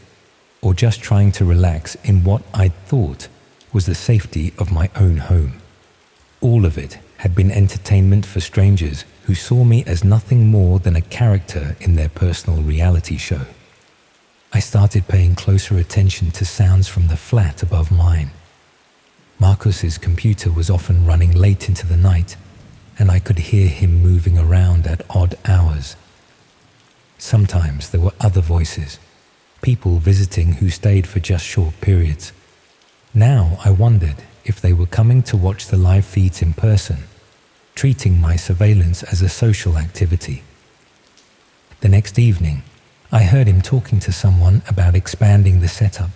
or just trying to relax in what I'd thought was the safety of my own home. All of it had been entertainment for strangers who saw me as nothing more than a character in their personal reality show. I started paying closer attention to sounds from the flat above mine. Marcus's computer was often running late into the night, and I could hear him moving around at odd hours. Sometimes there were other voices, people visiting who stayed for just short periods. Now I wondered if they were coming to watch the live feeds in person, treating my surveillance as a social activity. The next evening, I heard him talking to someone about expanding the setup.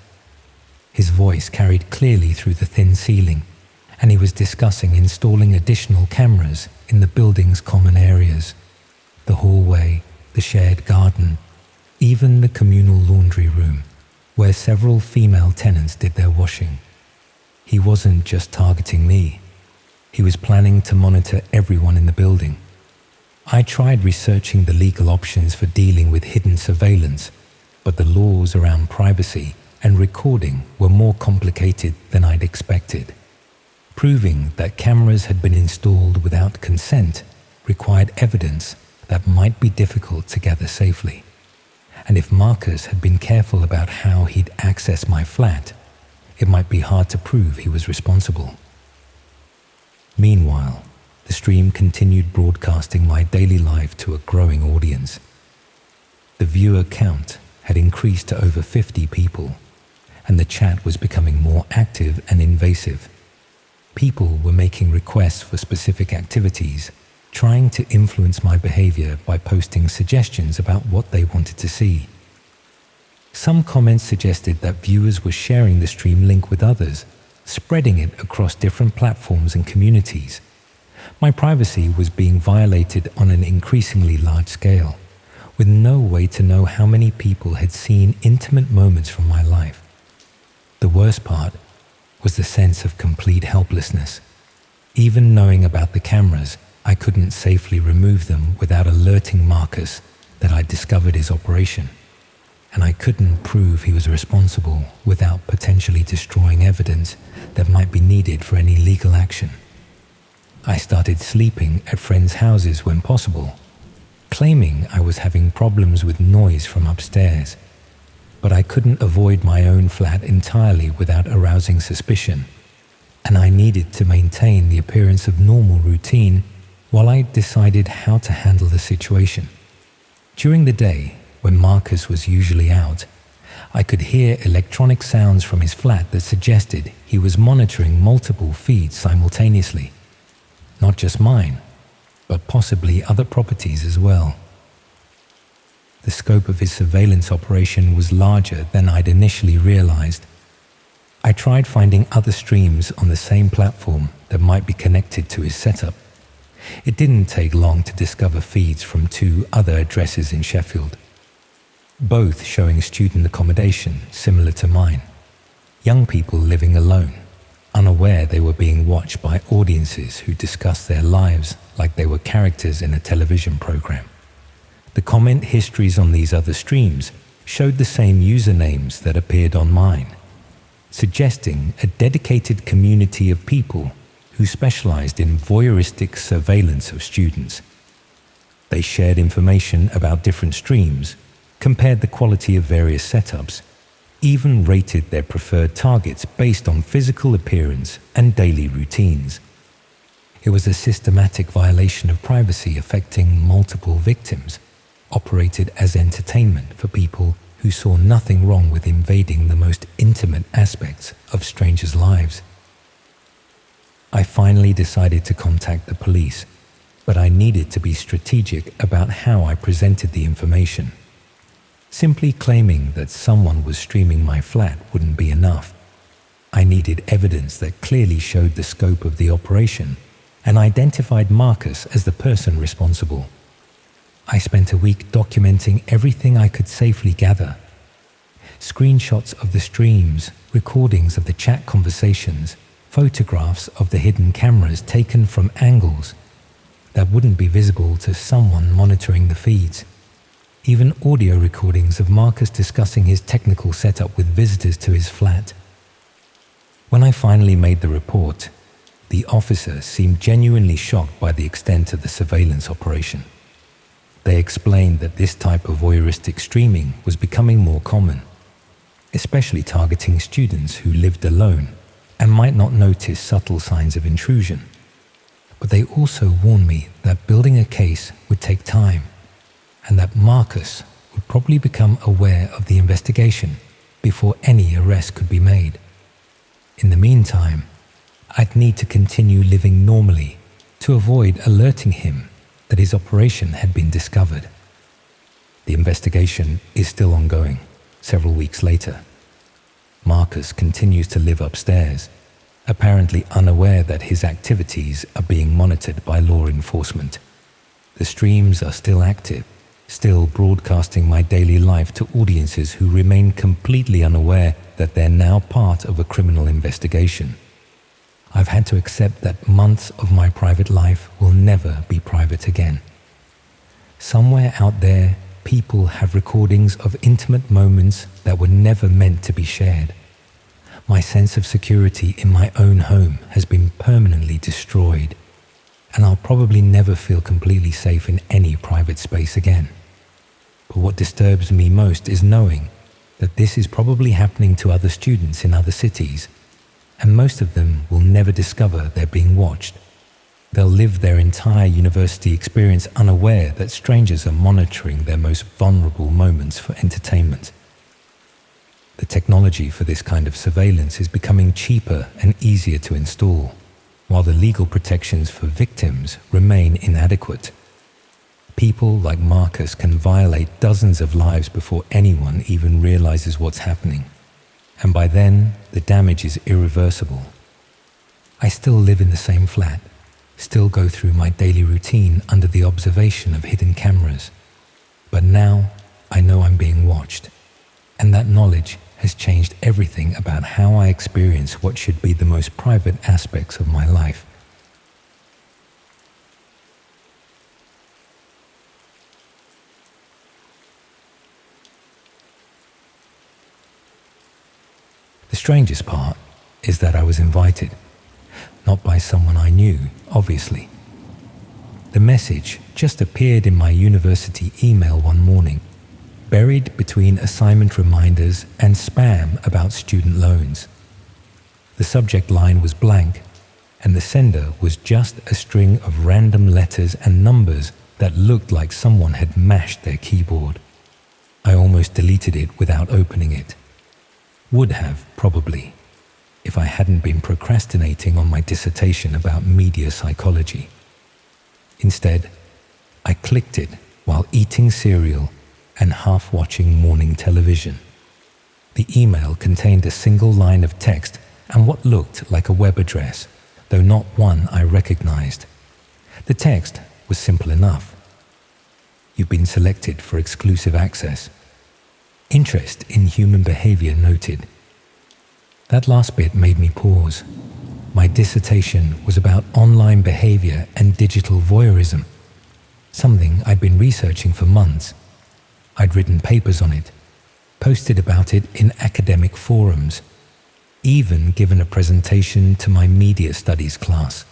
His voice carried clearly through the thin ceiling, and he was discussing installing additional cameras in the building's common areas, the hallway, the shared garden, even the communal laundry room, where several female tenants did their washing. He wasn't just targeting me. He was planning to monitor everyone in the building. I tried researching the legal options for dealing with hidden surveillance, but the laws around privacy and recording were more complicated than I'd expected. Proving that cameras had been installed without consent required evidence that might be difficult to gather safely. And if Marcus had been careful about how he'd access my flat, it might be hard to prove he was responsible. Meanwhile, the stream continued broadcasting my daily life to a growing audience. The viewer count had increased to over 50 people, and the chat was becoming more active and invasive. People were making requests for specific activities, trying to influence my behavior by posting suggestions about what they wanted to see. Some comments suggested that viewers were sharing the stream link with others, spreading it across different platforms and communities. My privacy was being violated on an increasingly large scale, with no way to know how many people had seen intimate moments from my life. The worst part was the sense of complete helplessness. Even knowing about the cameras, I couldn't safely remove them without alerting Marcus that I'd discovered his operation, and I couldn't prove he was responsible without potentially destroying evidence that might be needed for any legal action. I started sleeping at friends' houses when possible, claiming I was having problems with noise from upstairs, but I couldn't avoid my own flat entirely without arousing suspicion, and I needed to maintain the appearance of normal routine while I decided how to handle the situation. During the day, when Marcus was usually out, I could hear electronic sounds from his flat that suggested he was monitoring multiple feeds simultaneously. Not just mine, but possibly other properties as well. The scope of his surveillance operation was larger than I'd initially realized. I tried finding other streams on the same platform that might be connected to his setup. It didn't take long to discover feeds from 2 other addresses in Sheffield, both showing student accommodation similar to mine. Young people living alone, unaware they were being watched by audiences who discussed their lives like they were characters in a television program. The comment histories on these other streams showed the same usernames that appeared on mine, suggesting a dedicated community of people who specialized in voyeuristic surveillance of students. They shared information about different streams, compared the quality of various setups, even rated their preferred targets based on physical appearance and daily routines. It was a systematic violation of privacy affecting multiple victims, operated as entertainment for people who saw nothing wrong with invading the most intimate aspects of strangers' lives. I finally decided to contact the police, but I needed to be strategic about how I presented the information. Simply claiming that someone was streaming my flat wouldn't be enough. I needed evidence that clearly showed the scope of the operation and identified Marcus as the person responsible. I spent a week documenting everything I could safely gather. Screenshots of the streams, recordings of the chat conversations, photographs of the hidden cameras taken from angles that wouldn't be visible to someone monitoring the feeds. Even audio recordings of Marcus discussing his technical setup with visitors to his flat. When I finally made the report, the officer seemed genuinely shocked by the extent of the surveillance operation. They explained that this type of voyeuristic streaming was becoming more common, especially targeting students who lived alone and might not notice subtle signs of intrusion. But they also warned me that building a case would take time, and that Marcus would probably become aware of the investigation before any arrest could be made. In the meantime, I'd need to continue living normally to avoid alerting him that his operation had been discovered. The investigation is still ongoing, several weeks later. Marcus continues to live upstairs, apparently unaware that his activities are being monitored by law enforcement. The streams are still active, still broadcasting my daily life to audiences who remain completely unaware that they're now part of a criminal investigation. I've had to accept that months of my private life will never be private again. Somewhere out there, people have recordings of intimate moments that were never meant to be shared. My sense of security in my own home has been permanently destroyed, and I'll probably never feel completely safe in any private space again. But what disturbs me most is knowing that this is probably happening to other students in other cities, and most of them will never discover they're being watched. They'll live their entire university experience unaware that strangers are monitoring their most vulnerable moments for entertainment. The technology for this kind of surveillance is becoming cheaper and easier to install, while the legal protections for victims remain inadequate. People like Marcus can violate dozens of lives before anyone even realizes what's happening, and by then the damage is irreversible. I still live in the same flat, still go through my daily routine under the observation of hidden cameras, but now I know I'm being watched, and that knowledge has changed everything about how I experience what should be the most private aspects of my life. The strangest part is that I was invited, not by someone I knew, obviously. The message just appeared in my university email one morning, buried between assignment reminders and spam about student loans. The subject line was blank, and the sender was just a string of random letters and numbers that looked like someone had mashed their keyboard. I almost deleted it without opening it. Would have, probably, if I hadn't been procrastinating on my dissertation about media psychology. Instead, I clicked it while eating cereal and half watching morning television. The email contained a single line of text and what looked like a web address, though not one I recognized. The text was simple enough. You've been selected for exclusive access. Interest in human behavior noted. That last bit made me pause. My dissertation was about online behavior and digital voyeurism, something I'd been researching for months. I'd written papers on it, posted about it in academic forums, even given a presentation to my media studies class.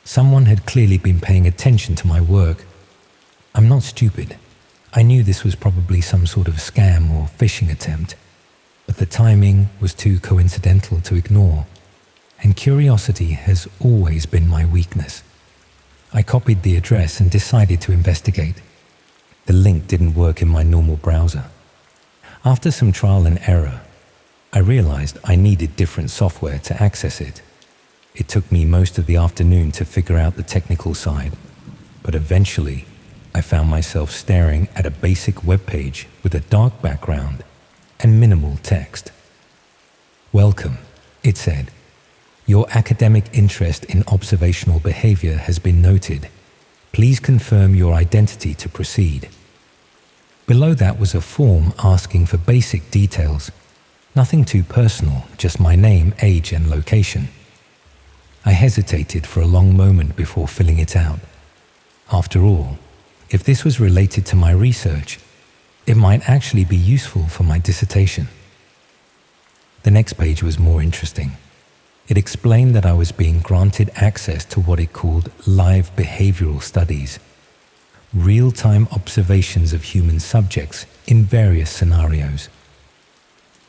Someone had clearly been paying attention to my work. I'm not stupid. I knew this was probably some sort of scam or phishing attempt, but the timing was too coincidental to ignore, and curiosity has always been my weakness. I copied the address and decided to investigate. The link didn't work in my normal browser. After some trial and error, I realized I needed different software to access it. It took me most of the afternoon to figure out the technical side, but eventually I found myself staring at a basic web page with a dark background and minimal text. "Welcome," it said. "Your academic interest in observational behavior has been noted. Please confirm your identity to proceed." Below that was a form asking for basic details. Nothing too personal, just my name, age, and location. I hesitated for a long moment before filling it out. After all, if this was related to my research, it might actually be useful for my dissertation. The next page was more interesting. It explained that I was being granted access to what it called live behavioral studies, real-time observations of human subjects in various scenarios.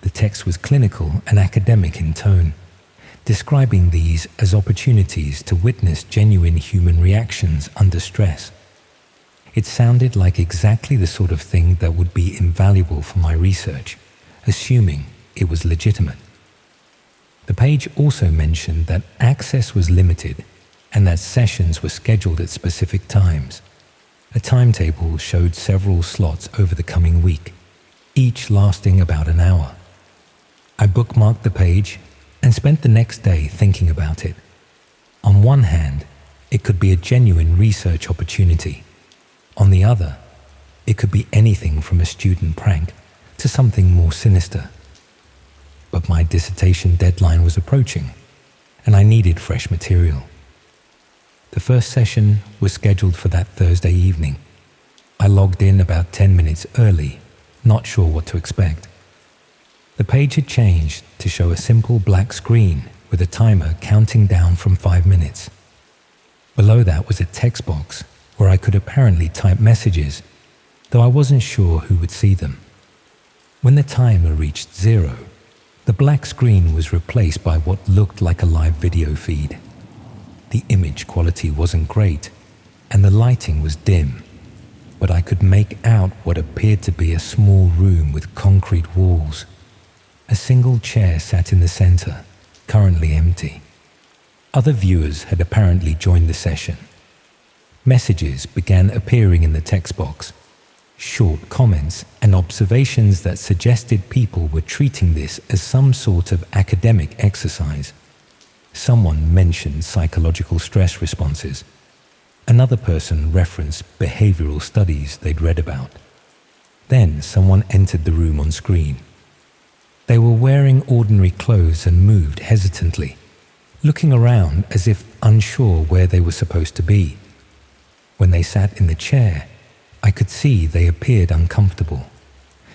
The text was clinical and academic in tone, describing these as opportunities to witness genuine human reactions under stress. It sounded like exactly the sort of thing that would be invaluable for my research, assuming it was legitimate. The page also mentioned that access was limited and that sessions were scheduled at specific times. A timetable showed several slots over the coming week, each lasting about an hour. I bookmarked the page and spent the next day thinking about it. On one hand, it could be a genuine research opportunity. On the other, it could be anything from a student prank to something more sinister. But my dissertation deadline was approaching, and I needed fresh material. The first session was scheduled for that Thursday evening. I logged in about 10 minutes early, not sure what to expect. The page had changed to show a simple black screen with a timer counting down from 5 minutes. Below that was a text box where I could apparently type messages, though I wasn't sure who would see them. When the timer reached 0, the black screen was replaced by what looked like a live video feed. The image quality wasn't great, and the lighting was dim, but I could make out what appeared to be a small room with concrete walls. A single chair sat in the center, currently empty. Other viewers had apparently joined the session. Messages began appearing in the text box, short comments and observations that suggested people were treating this as some sort of academic exercise. Someone mentioned psychological stress responses. Another person referenced behavioral studies they'd read about. Then someone entered the room on screen. They were wearing ordinary clothes and moved hesitantly, looking around as if unsure where they were supposed to be. When they sat in the chair, I could see they appeared uncomfortable,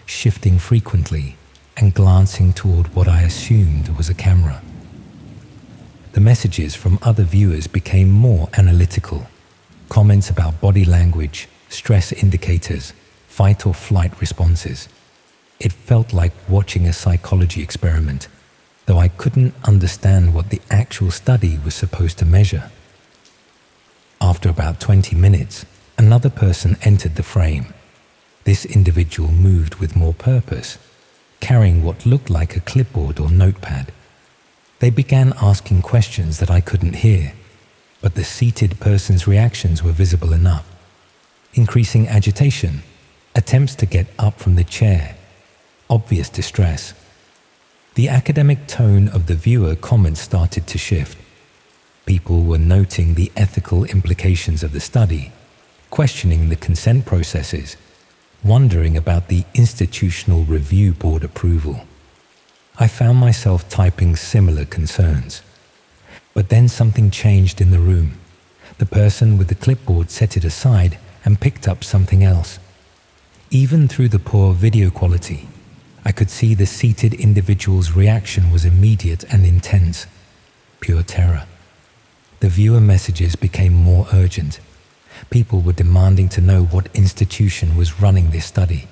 shifting frequently and glancing toward what I assumed was a camera. The messages from other viewers became more analytical. Comments about body language, stress indicators, fight or flight responses. It felt like watching a psychology experiment, though I couldn't understand what the actual study was supposed to measure. After about 20 minutes, another person entered the frame. This individual moved with more purpose, carrying what looked like a clipboard or notepad. They began asking questions that I couldn't hear, but the seated person's reactions were visible enough. Increasing agitation, attempts to get up from the chair, obvious distress. The academic tone of the viewer comments started to shift. People were noting the ethical implications of the study, questioning the consent processes, wondering about the institutional review board approval. I found myself typing similar concerns. But then something changed in the room. The person with the clipboard set it aside and picked up something else. Even through the poor video quality, I could see the seated individual's reaction was immediate and intense. Pure terror. The viewer messages became more urgent. People were demanding to know what institution was running this study,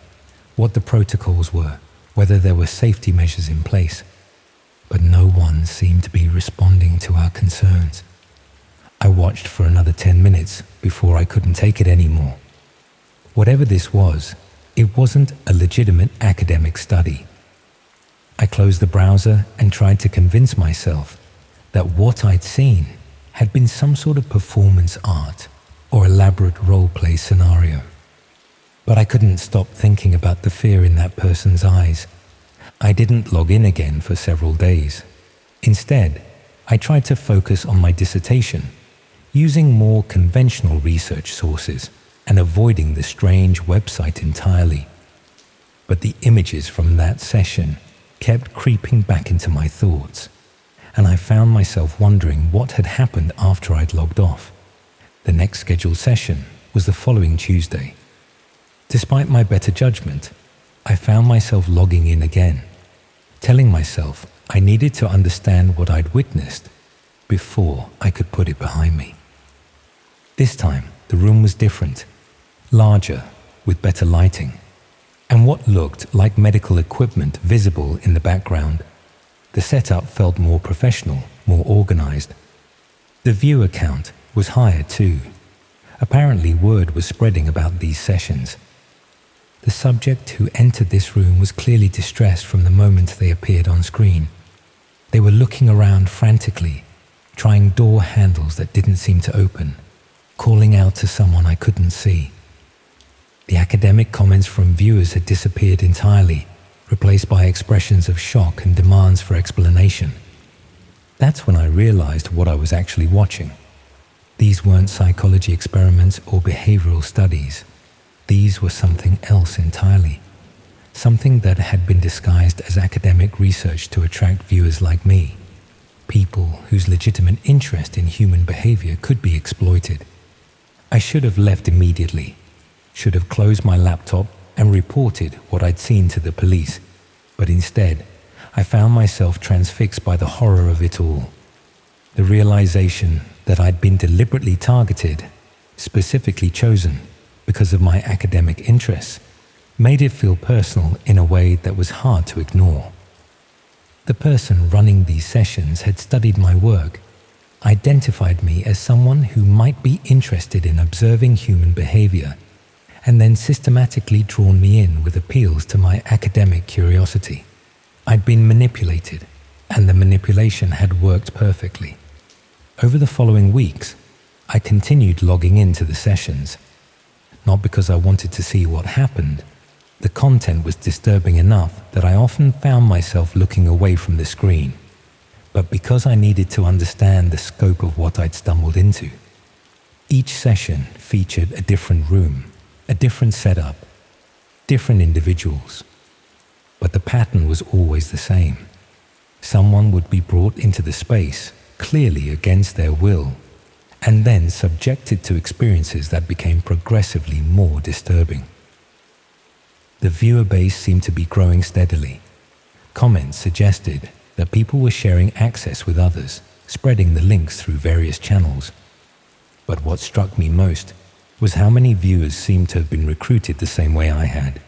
what the protocols were, whether there were safety measures in place. But no one seemed to be responding to our concerns. I watched for another 10 minutes before I couldn't take it anymore. Whatever this was, it wasn't a legitimate academic study. I closed the browser and tried to convince myself that what I'd seen had been some sort of performance art or elaborate role-play scenario. But I couldn't stop thinking about the fear in that person's eyes. I didn't log in again for several days. Instead, I tried to focus on my dissertation, using more conventional research sources and avoiding the strange website entirely. But the images from that session kept creeping back into my thoughts, and I found myself wondering what had happened after I'd logged off. The next scheduled session was the following Tuesday. Despite my better judgment, I found myself logging in again, telling myself I needed to understand what I'd witnessed before I could put it behind me. This time, the room was different, larger, with better lighting, and what looked like medical equipment visible in the background. The setup felt more professional, more organized. The viewer count was higher too. Apparently, word was spreading about these sessions. The subject who entered this room was clearly distressed from the moment they appeared on screen. They were looking around frantically, trying door handles that didn't seem to open, calling out to someone I couldn't see. The academic comments from viewers had disappeared entirely, replaced by expressions of shock and demands for explanation. That's when I realized what I was actually watching. These weren't psychology experiments or behavioral studies. These were something else entirely. Something that had been disguised as academic research to attract viewers like me. People whose legitimate interest in human behavior could be exploited. I should have left immediately. Should have closed my laptop and reported what I'd seen to the police. But instead, I found myself transfixed by the horror of it all. The realization that I'd been deliberately targeted, specifically chosen because of my academic interests, made it feel personal in a way that was hard to ignore. The person running these sessions had studied my work, identified me as someone who might be interested in observing human behavior, and then systematically drawn me in with appeals to my academic curiosity. I'd been manipulated, and the manipulation had worked perfectly. Over the following weeks, I continued logging into the sessions, not because I wanted to see what happened. The content was disturbing enough that I often found myself looking away from the screen, but because I needed to understand the scope of what I'd stumbled into. Each session featured a different room, a different setup, different individuals. But the pattern was always the same. Someone would be brought into the space, clearly against their will, and then subjected to experiences that became progressively more disturbing. The viewer base seemed to be growing steadily. Comments suggested that people were sharing access with others, spreading the links through various channels. But what struck me most was how many viewers seemed to have been recruited the same way I had,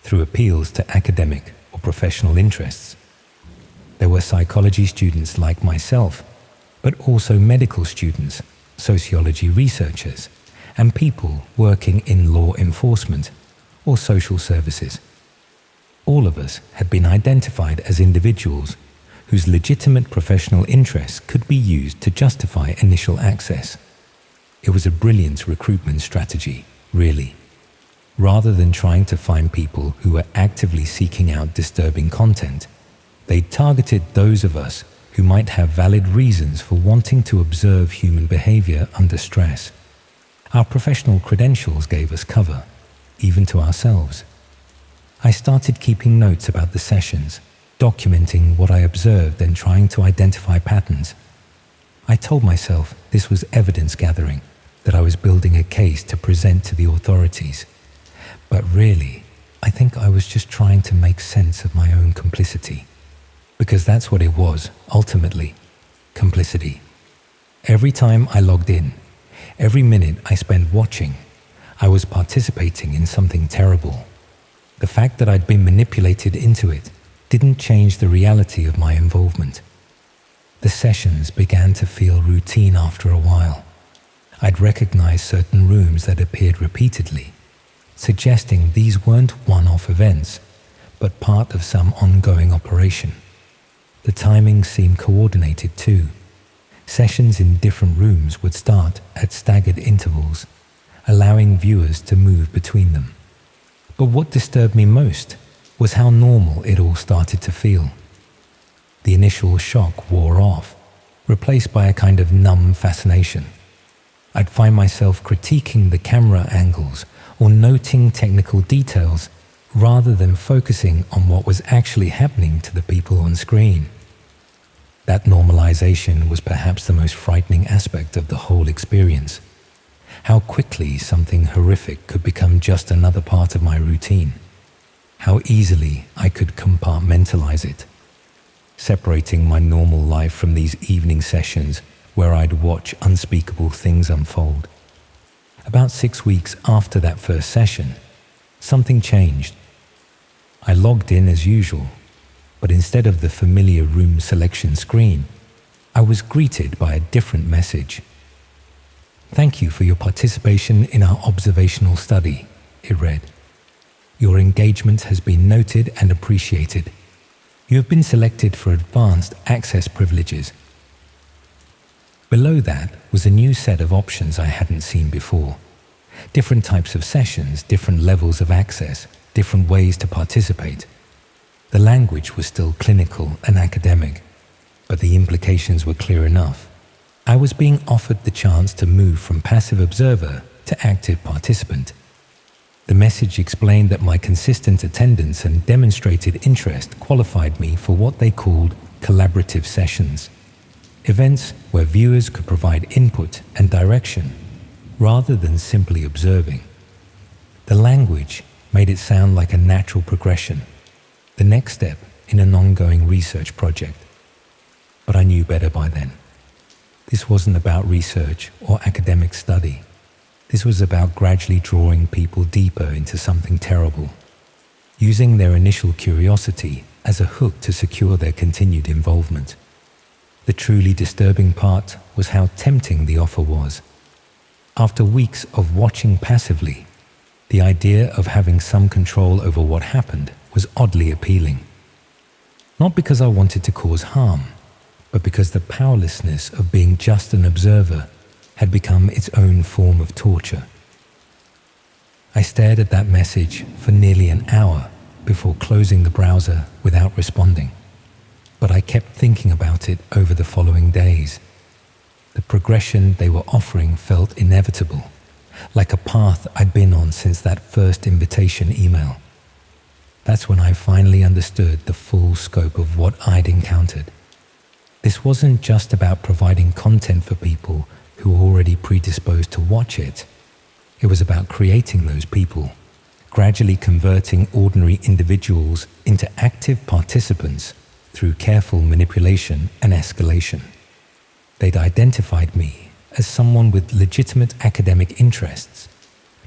through appeals to academic or professional interests. There were psychology students like myself, but also medical students, sociology researchers, and people working in law enforcement or social services. All of us had been identified as individuals whose legitimate professional interests could be used to justify initial access. It was a brilliant recruitment strategy, really. Rather than trying to find people who were actively seeking out disturbing content, they targeted those of us who might have valid reasons for wanting to observe human behavior under stress. Our professional credentials gave us cover, even to ourselves. I started keeping notes about the sessions, documenting what I observed and trying to identify patterns. I told myself this was evidence gathering, that I was building a case to present to the authorities. But really, I think I was just trying to make sense of my own complicity. Because that's what it was, ultimately, complicity. Every time I logged in, every minute I spent watching, I was participating in something terrible. The fact that I'd been manipulated into it didn't change the reality of my involvement. The sessions began to feel routine after a while. I'd recognize certain rooms that appeared repeatedly, suggesting these weren't one-off events, but part of some ongoing operation. The timing seemed coordinated too. Sessions in different rooms would start at staggered intervals, allowing viewers to move between them. But what disturbed me most was how normal it all started to feel. The initial shock wore off, replaced by a kind of numb fascination. I'd find myself critiquing the camera angles or noting technical details rather than focusing on what was actually happening to the people on screen. That normalization was perhaps the most frightening aspect of the whole experience. How quickly something horrific could become just another part of my routine. How easily I could compartmentalize it, separating my normal life from these evening sessions where I'd watch unspeakable things unfold. About 6 weeks after that first session, something changed. I logged in as usual, but instead of the familiar room selection screen, I was greeted by a different message. Thank you for your participation in our observational study, it read. Your engagement has been noted and appreciated. You have been selected for advanced access privileges. Below that was a new set of options I hadn't seen before. Different types of sessions, different levels of access, different ways to participate. The language was still clinical and academic, but the implications were clear enough. I was being offered the chance to move from passive observer to active participant. The message explained that my consistent attendance and demonstrated interest qualified me for what they called collaborative sessions, events where viewers could provide input and direction rather than simply observing. The language made it sound like a natural progression, the next step in an ongoing research project. But I knew better by then. This wasn't about research or academic study. This was about gradually drawing people deeper into something terrible, using their initial curiosity as a hook to secure their continued involvement. The truly disturbing part was how tempting the offer was. After weeks of watching passively, the idea of having some control over what happened was oddly appealing. Not because I wanted to cause harm, but because the powerlessness of being just an observer had become its own form of torture. I stared at that message for nearly an hour before closing the browser without responding, but I kept thinking about it over the following days. The progression they were offering felt inevitable, like a path I'd been on since that first invitation email. That's when I finally understood the full scope of what I'd encountered. This wasn't just about providing content for people who were already predisposed to watch it. It was about creating those people, gradually converting ordinary individuals into active participants through careful manipulation and escalation. They'd identified me as someone with legitimate academic interests,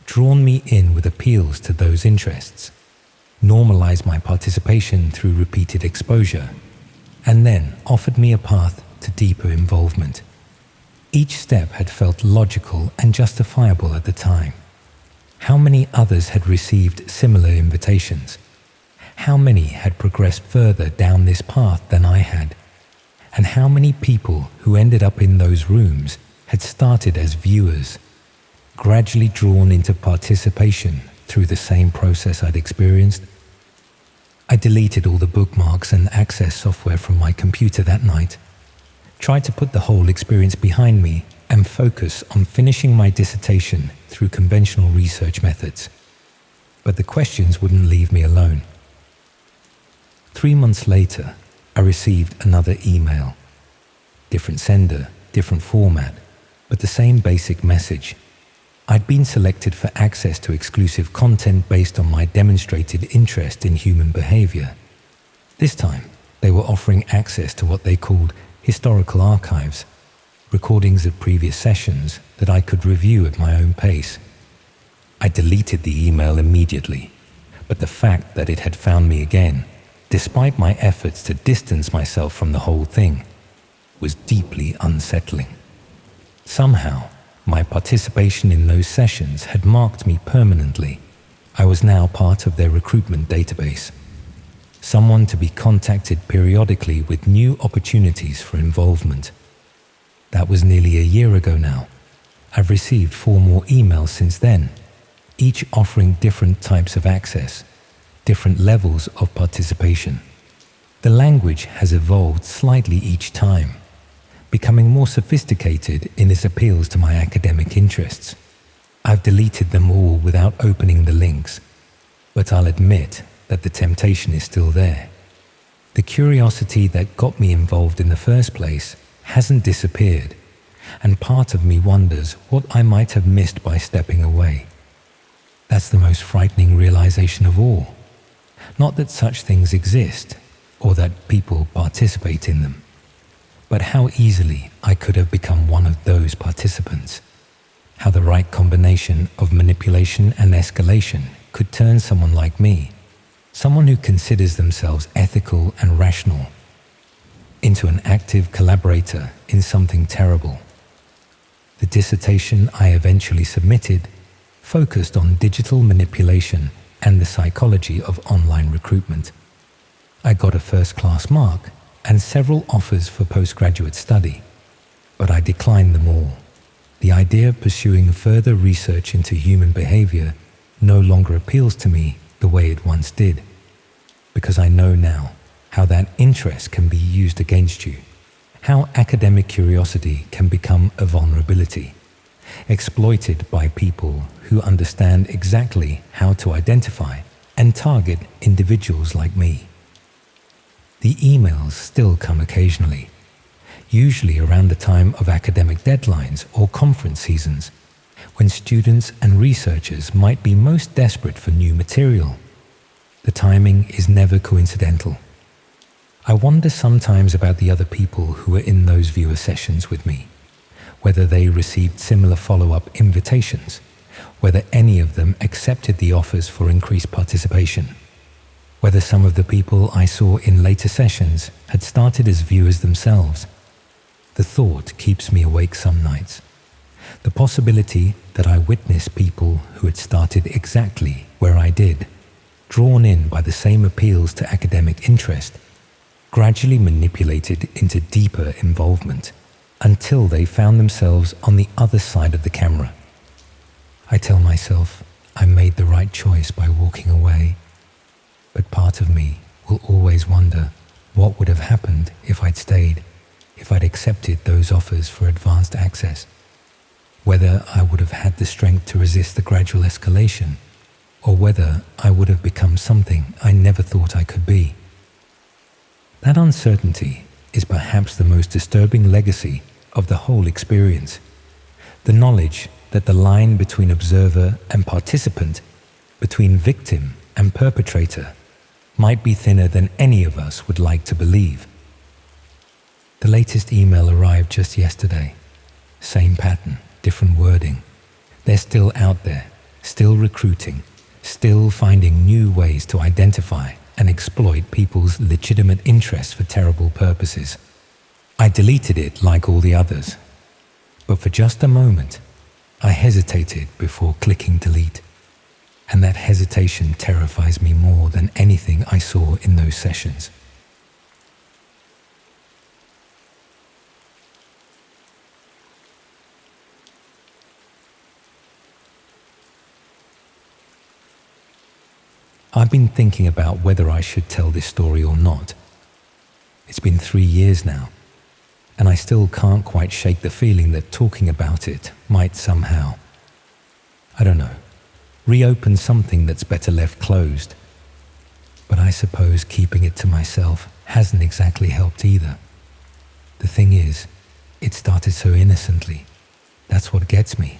drawn me in with appeals to those interests, normalized my participation through repeated exposure, and then offered me a path to deeper involvement. Each step had felt logical and justifiable at the time. How many others had received similar invitations? How many had progressed further down this path than I had? And how many people who ended up in those rooms had started as viewers, gradually drawn into participation through the same process I'd experienced? I deleted all the bookmarks and access software from my computer that night, tried to put the whole experience behind me and focus on finishing my dissertation through conventional research methods. But the questions wouldn't leave me alone. 3 months later, I received another email. Different sender, different format, but the same basic message. I'd been selected for access to exclusive content based on my demonstrated interest in human behavior. This time, they were offering access to what they called historical archives, recordings of previous sessions that I could review at my own pace. I deleted the email immediately, but the fact that it had found me again, despite my efforts to distance myself from the whole thing, was deeply unsettling. Somehow, my participation in those sessions had marked me permanently. I was now part of their recruitment database, someone to be contacted periodically with new opportunities for involvement. That was nearly a year ago now. I've received 4 more emails since then, each offering different types of access, different levels of participation. The language has evolved slightly each time, becoming more sophisticated in its appeals to my academic interests. I've deleted them all without opening the links, but I'll admit that the temptation is still there. The curiosity that got me involved in the first place hasn't disappeared, and part of me wonders what I might have missed by stepping away. That's the most frightening realization of all. Not that such things exist, or that people participate in them, but how easily I could have become one of those participants. How the right combination of manipulation and escalation could turn someone like me, someone who considers themselves ethical and rational, into an active collaborator in something terrible. The dissertation I eventually submitted focused on digital manipulation and the psychology of online recruitment. I got a first-class mark and several offers for postgraduate study, but I declined them all. The idea of pursuing further research into human behavior no longer appeals to me the way it once did, because I know now how that interest can be used against you, how academic curiosity can become a vulnerability, exploited by people who understand exactly how to identify and target individuals like me. The emails still come occasionally, usually around the time of academic deadlines or conference seasons, when students and researchers might be most desperate for new material. The timing is never coincidental. I wonder sometimes about the other people who were in those viewer sessions with me, whether they received similar follow-up invitations, whether any of them accepted the offers for increased participation, whether some of the people I saw in later sessions had started as viewers themselves. The thought keeps me awake some nights. The possibility that I witnessed people who had started exactly where I did, drawn in by the same appeals to academic interest, gradually manipulated into deeper involvement until they found themselves on the other side of the camera. I tell myself I made the right choice by walking away, but part of me will always wonder what would have happened if I'd stayed, if I'd accepted those offers for advanced access, whether I would have had the strength to resist the gradual escalation, or whether I would have become something I never thought I could be. That uncertainty is perhaps the most disturbing legacy of the whole experience. The knowledge that the line between observer and participant, between victim and perpetrator, might be thinner than any of us would like to believe. The latest email arrived just yesterday. Same pattern, different wording. They're still out there, still recruiting, still finding new ways to identify and exploit people's legitimate interests for terrible purposes. I deleted it like all the others, but for just a moment, I hesitated before clicking delete, and that hesitation terrifies me more than anything I saw in those sessions. I've been thinking about whether I should tell this story or not. It's been 3 years now, and I still can't quite shake the feeling that talking about it might somehow, I don't know, reopen something that's better left closed. But I suppose keeping it to myself hasn't exactly helped either. The thing is, it started so innocently. That's what gets me.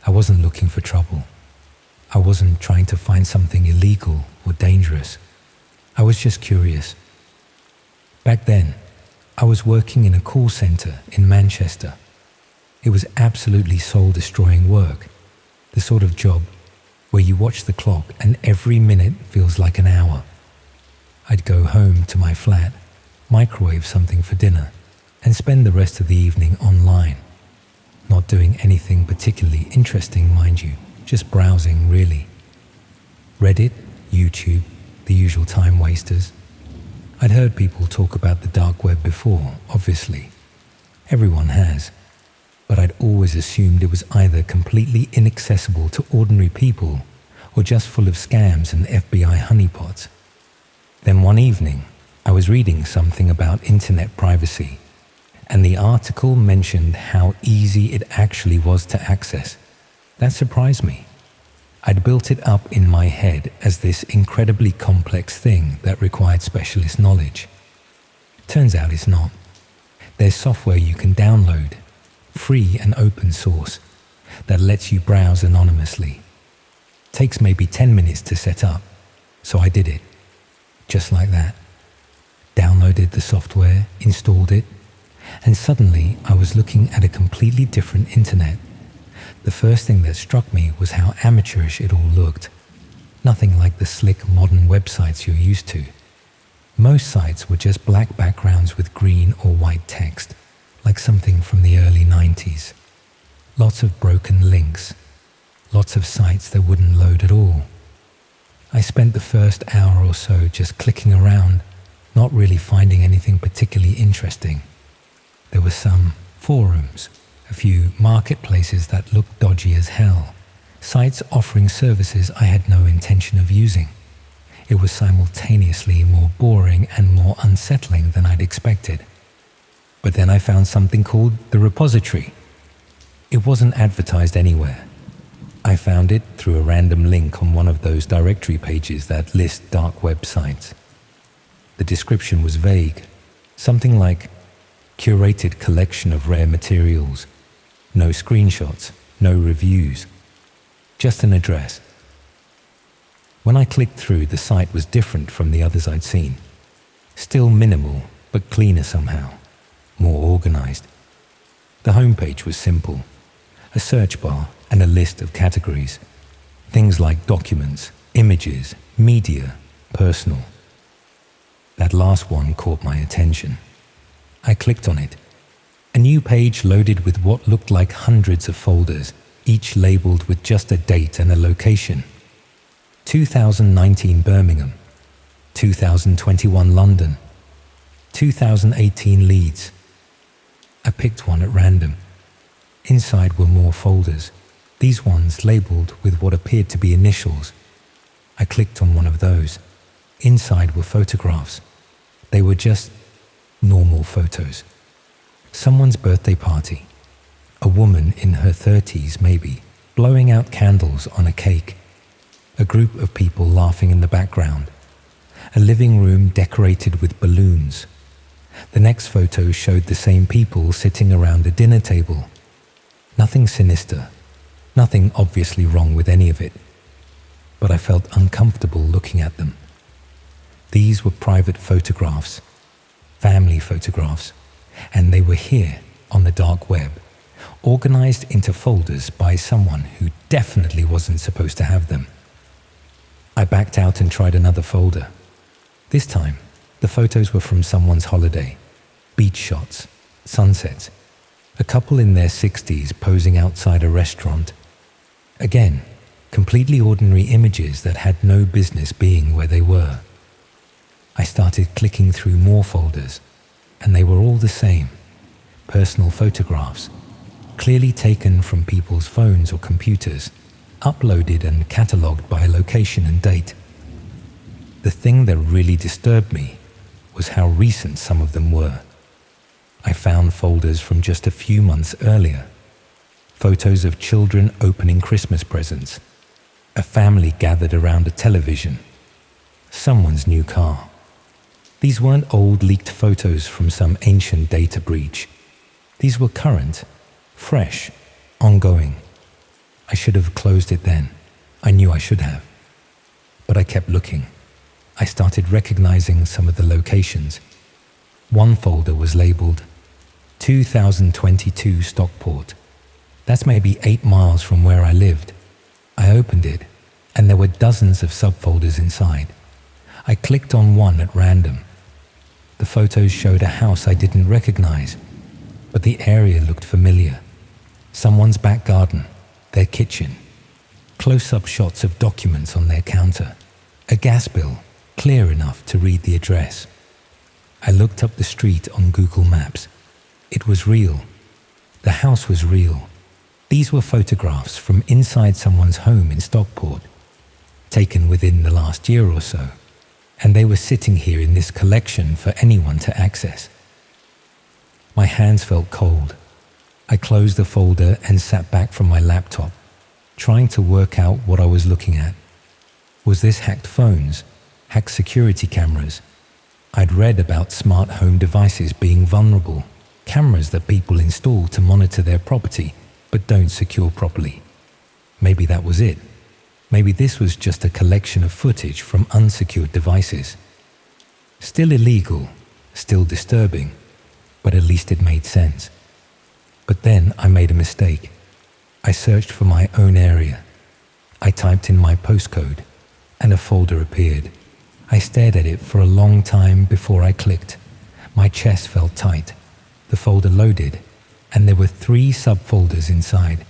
I wasn't looking for trouble. I wasn't trying to find something illegal or dangerous. I was just curious. Back then, I was working in a call center in Manchester. It was absolutely soul-destroying work, the sort of job where you watch the clock and every minute feels like an hour. I'd go home to my flat, microwave something for dinner, and spend the rest of the evening online. Not doing anything particularly interesting, mind you, just browsing, really. Reddit, YouTube, the usual time wasters. I'd heard people talk about the dark web before, obviously. Everyone has. But I'd always assumed it was either completely inaccessible to ordinary people or just full of scams and FBI honeypots. Then one evening, I was reading something about internet privacy, and the article mentioned how easy it actually was to access. That surprised me. I'd built it up in my head as this incredibly complex thing that required specialist knowledge. Turns out it's not. There's software you can download, free and open source, that lets you browse anonymously. Takes maybe 10 minutes to set up, so I did it. Just like that. Downloaded the software, installed it, and suddenly I was looking at a completely different internet. The first thing that struck me was how amateurish it all looked. Nothing like the slick modern websites you're used to. Most sites were just black backgrounds with green or white text, like something from the early 90s. Lots of broken links. Lots of sites that wouldn't load at all. I spent the first hour or so just clicking around, not really finding anything particularly interesting. There were some forums, a few marketplaces that looked dodgy as hell, sites offering services I had no intention of using. It was simultaneously more boring and more unsettling than I'd expected. But then I found something called the repository. It wasn't advertised anywhere. I found it through a random link on one of those directory pages that list dark websites. The description was vague, something like curated collection of rare materials, no screenshots, no reviews, just an address. When I clicked through, the site was different from the others I'd seen. Still minimal, but cleaner somehow, more organized. The homepage was simple, a search bar and a list of categories. Things like documents, images, media, personal. That last one caught my attention. I clicked on it. A new page loaded with what looked like hundreds of folders, each labeled with just a date and a location. 2019 Birmingham, 2021 London, 2018 Leeds. I picked one at random. Inside were more folders, these ones labeled with what appeared to be initials. I clicked on one of those. Inside were photographs. They were just normal photos. Someone's birthday party. A woman in her 30s maybe, blowing out candles on a cake. A group of people laughing in the background. A living room decorated with balloons. The next photo showed the same people sitting around a dinner table. Nothing sinister, nothing obviously wrong with any of it. But I felt uncomfortable looking at them. These were private photographs, family photographs, and they were here on the dark web, organized into folders by someone who definitely wasn't supposed to have them. I backed out and tried another folder. This time, the photos were from someone's holiday, beach shots, sunsets, a couple in their 60s posing outside a restaurant. Again, completely ordinary images that had no business being where they were. I started clicking through more folders, and they were all the same. Personal photographs, clearly taken from people's phones or computers, uploaded and catalogued by location and date. The thing that really disturbed me was how recent some of them were. I found folders from just a few months earlier. Photos of children opening Christmas presents, a family gathered around a television, someone's new car. These weren't old leaked photos from some ancient data breach. These were current, fresh, ongoing. I should have closed it then. I knew I should have. But I kept looking. I started recognizing some of the locations. One folder was labeled 2022 Stockport. That's maybe 8 miles from where I lived. I opened it, and there were dozens of subfolders inside. I clicked on one at random. The photos showed a house I didn't recognize, but the area looked familiar. Someone's back garden, their kitchen, close-up shots of documents on their counter, a gas bill clear enough to read the address. I looked up the street on Google Maps. It was real. The house was real. These were photographs from inside someone's home in Stockport, taken within the last year or so, and they were sitting here in this collection for anyone to access. My hands felt cold. I closed the folder and sat back from my laptop, trying to work out what I was looking at. Was this hacked phones, hacked security cameras? I'd read about smart home devices being vulnerable, cameras that people install to monitor their property but don't secure properly. Maybe that was it. Maybe this was just a collection of footage from unsecured devices. Still illegal, still disturbing, but at least it made sense. But then I made a mistake. I searched for my own area. I typed in my postcode, and a folder appeared. I stared at it for a long time before I clicked. My chest felt tight. The folder loaded, and there were 3 subfolders inside,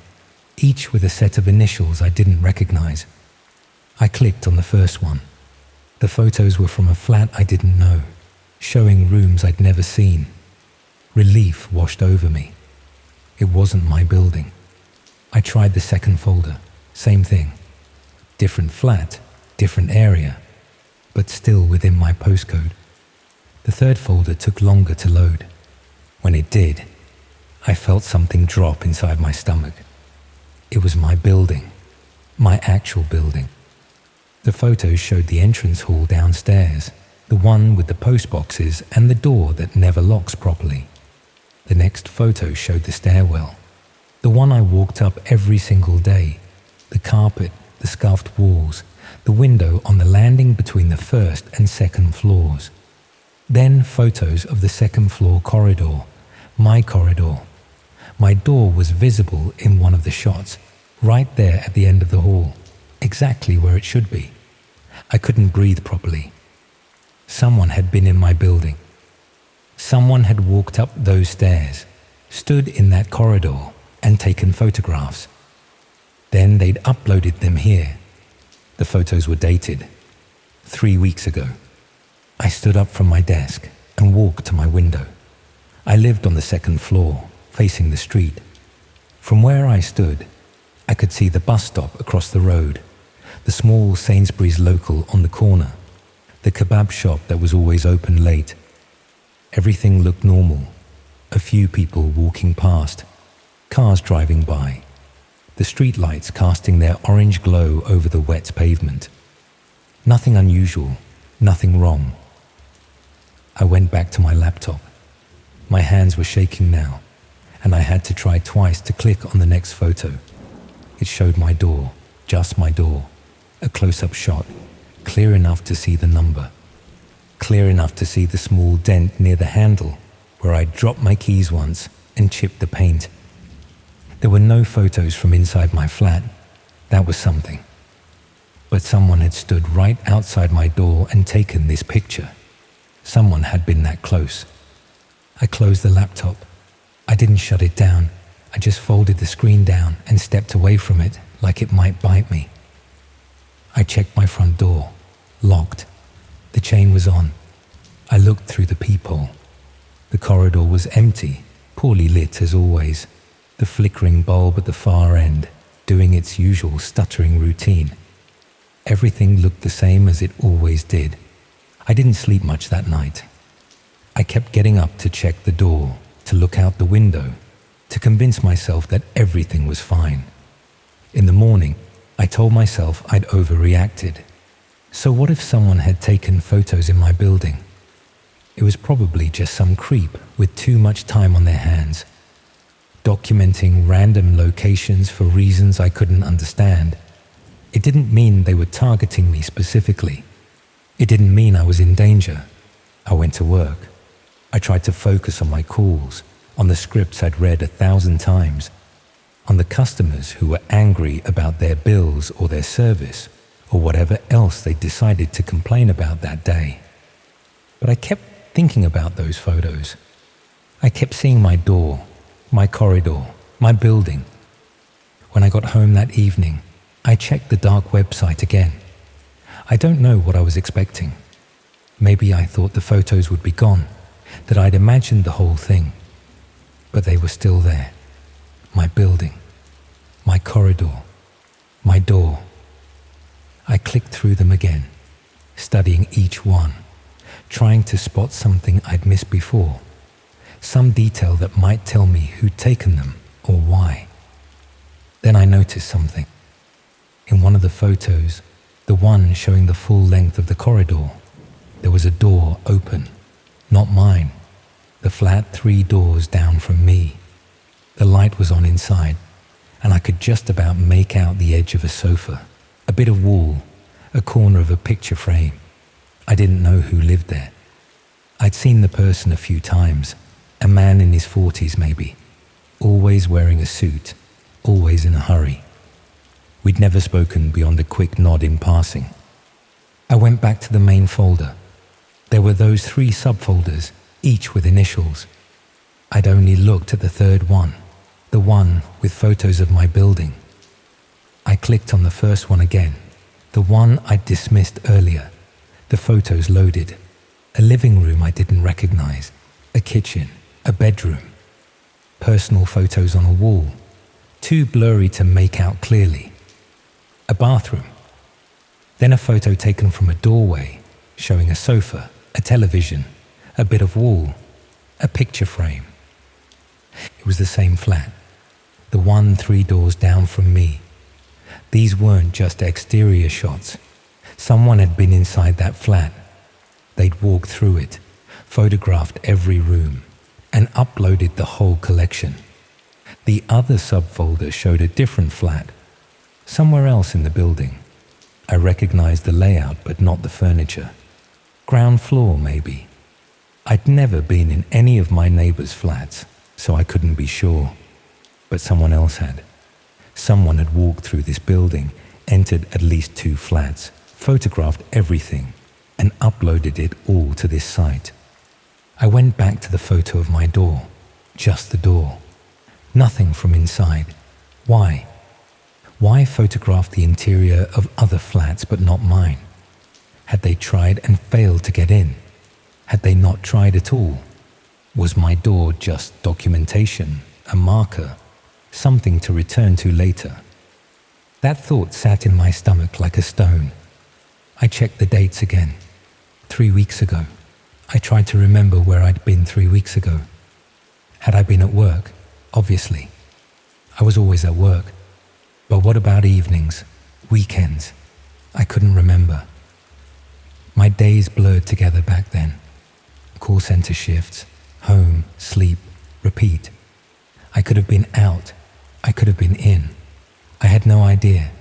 each with a set of initials I didn't recognize. I clicked on the first one. The photos were from a flat I didn't know, showing rooms I'd never seen. Relief washed over me. It wasn't my building. I tried the second folder, same thing. Different flat, different area, but still within my postcode. The third folder took longer to load. When it did, I felt something drop inside my stomach. It was my building, my actual building. The photos showed the entrance hall downstairs, the one with the post boxes and the door that never locks properly. The next photo showed the stairwell, the one I walked up every single day, the carpet, the scuffed walls, the window on the landing between the first and second floors. Then photos of the second floor corridor, my corridor. My door was visible in one of the shots, right there at the end of the hall, exactly where it should be. I couldn't breathe properly. Someone had been in my building. Someone had walked up those stairs, stood in that corridor, and taken photographs. Then they'd uploaded them here. The photos were dated 3 weeks ago. I stood up from my desk and walked to my window. I lived on the second floor, facing the street. From where I stood, I could see the bus stop across the road, the small Sainsbury's local on the corner, the kebab shop that was always open late. Everything looked normal. A few people walking past, cars driving by, the streetlights casting their orange glow over the wet pavement. Nothing unusual, nothing wrong. I went back to my laptop. My hands were shaking now, and I had to try twice to click on the next photo. It showed my door, just my door, a close-up shot, clear enough to see the number, clear enough to see the small dent near the handle where I dropped my keys once and chipped the paint. There were no photos from inside my flat. That was something. But someone had stood right outside my door and taken this picture. Someone had been that close. I closed the laptop. I didn't shut it down. I just folded the screen down and stepped away from it like it might bite me. I checked my front door. Locked. The chain was on. I looked through the peephole. The corridor was empty, poorly lit as always. The flickering bulb at the far end, doing its usual stuttering routine. Everything looked the same as it always did. I didn't sleep much that night. I kept getting up to check the door, to look out the window, to convince myself that everything was fine. In the morning, I told myself I'd overreacted. So what if someone had taken photos in my building? It was probably just some creep with too much time on their hands, documenting random locations for reasons I couldn't understand. It didn't mean they were targeting me specifically. It didn't mean I was in danger. I went to work. I tried to focus on my calls, on the scripts I'd read 1,000 times, on the customers who were angry about their bills or their service, or whatever else they decided to complain about that day. But I kept thinking about those photos. I kept seeing my door, my corridor, my building. When I got home that evening, I checked the dark website again. I don't know what I was expecting. Maybe I thought the photos would be gone, that I'd imagined the whole thing. But they were still there. My building, my corridor, my door. I clicked through them again, studying each one, trying to spot something I'd missed before, some detail that might tell me who'd taken them or why. Then I noticed something. In one of the photos, the one showing the full length of the corridor, there was a door open, not mine, the flat 3 doors down from me. The light was on inside, and I could just about make out the edge of a sofa, a bit of wall, a corner of a picture frame. I didn't know who lived there. I'd seen the person a few times, a man in his 40s maybe, always wearing a suit, always in a hurry. We'd never spoken beyond a quick nod in passing. I went back to the main folder. There were those 3 subfolders, each with initials. I'd only looked at the third one, the one with photos of my building, I clicked on the first one again, the one I'd dismissed earlier. The photos loaded. A living room I didn't recognize, a kitchen, a bedroom. Personal photos on a wall, too blurry to make out clearly. A bathroom. Then a photo taken from a doorway, showing a sofa, a television, a bit of wall, a picture frame. It was the same flat, the one 3 doors down from me. These weren't just exterior shots. Someone had been inside that flat. They'd walked through it, photographed every room, and uploaded the whole collection. The other subfolder showed a different flat, somewhere else in the building. I recognized the layout but not the furniture. Ground floor, maybe. I'd never been in any of my neighbors' flats, so I couldn't be sure. But someone else had. Someone had walked through this building, entered at least 2 flats, photographed everything, and uploaded it all to this site. I went back to the photo of my door, just the door. Nothing from inside. Why? Why photograph the interior of other flats but not mine? Had they tried and failed to get in? Had they not tried at all? Was my door just documentation, a marker, something to return to later? That thought sat in my stomach like a stone. I checked the dates again. 3 weeks ago. I tried to remember where I'd been 3 weeks ago. Had I been at work? Obviously. I was always at work. But what about evenings, weekends? I couldn't remember. My days blurred together back then. Call center shifts, home, sleep, repeat. I could have been out. I could have been in. I had no idea.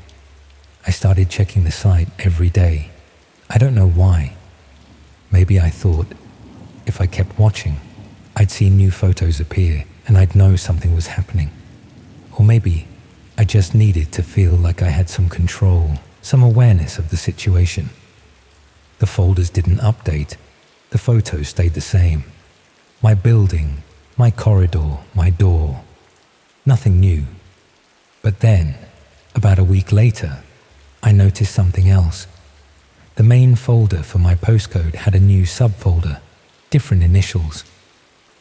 I started checking the site every day. I don't know why. Maybe I thought, if I kept watching, I'd see new photos appear and I'd know something was happening. Or maybe I just needed to feel like I had some control, some awareness of the situation. The folders didn't update. The photos stayed the same. My building, my corridor, my door. Nothing new. But then, about a week later, I noticed something else. The main folder for my postcode had a new subfolder, different initials.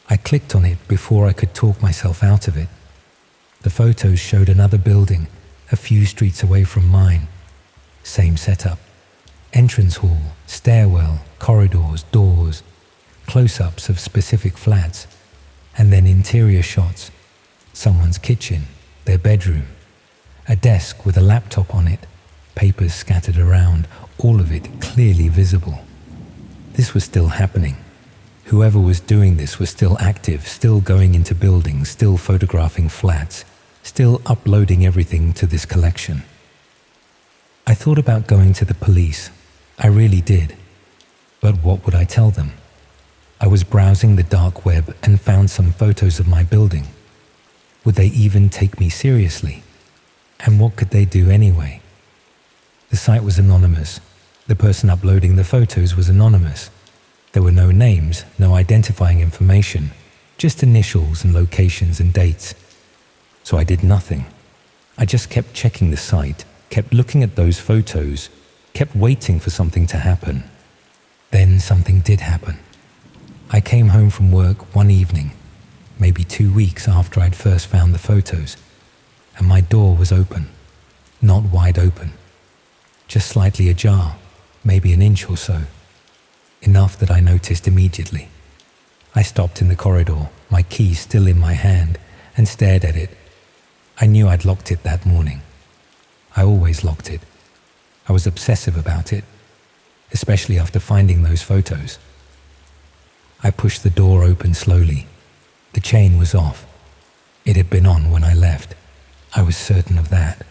I clicked on it before I could talk myself out of it. The photos showed another building, a few streets away from mine. Same setup. Entrance hall, stairwell, corridors, doors, close-ups of specific flats, and then interior shots. Someone's kitchen, their bedroom, a desk with a laptop on it, papers scattered around, all of it clearly visible. This was still happening. Whoever was doing this was still active, still going into buildings, still photographing flats, still uploading everything to this collection. I thought about going to the police. I really did. But what would I tell them? I was browsing the dark web and found some photos of my building. Would they even take me seriously? And what could they do anyway? The site was anonymous. The person uploading the photos was anonymous. There were no names, no identifying information, just initials and locations and dates. So I did nothing. I just kept checking the site, kept looking at those photos, kept waiting for something to happen. Then something did happen. I came home from work one evening, maybe 2 weeks after I'd first found the photos, and my door was open, not wide open, just slightly ajar, maybe an inch or so, enough that I noticed immediately. I stopped in the corridor, my key still in my hand, and stared at it. I knew I'd locked it that morning. I always locked it. I was obsessive about it, especially after finding those photos. I pushed the door open slowly. The chain was off. It had been on when I left. I was certain of that.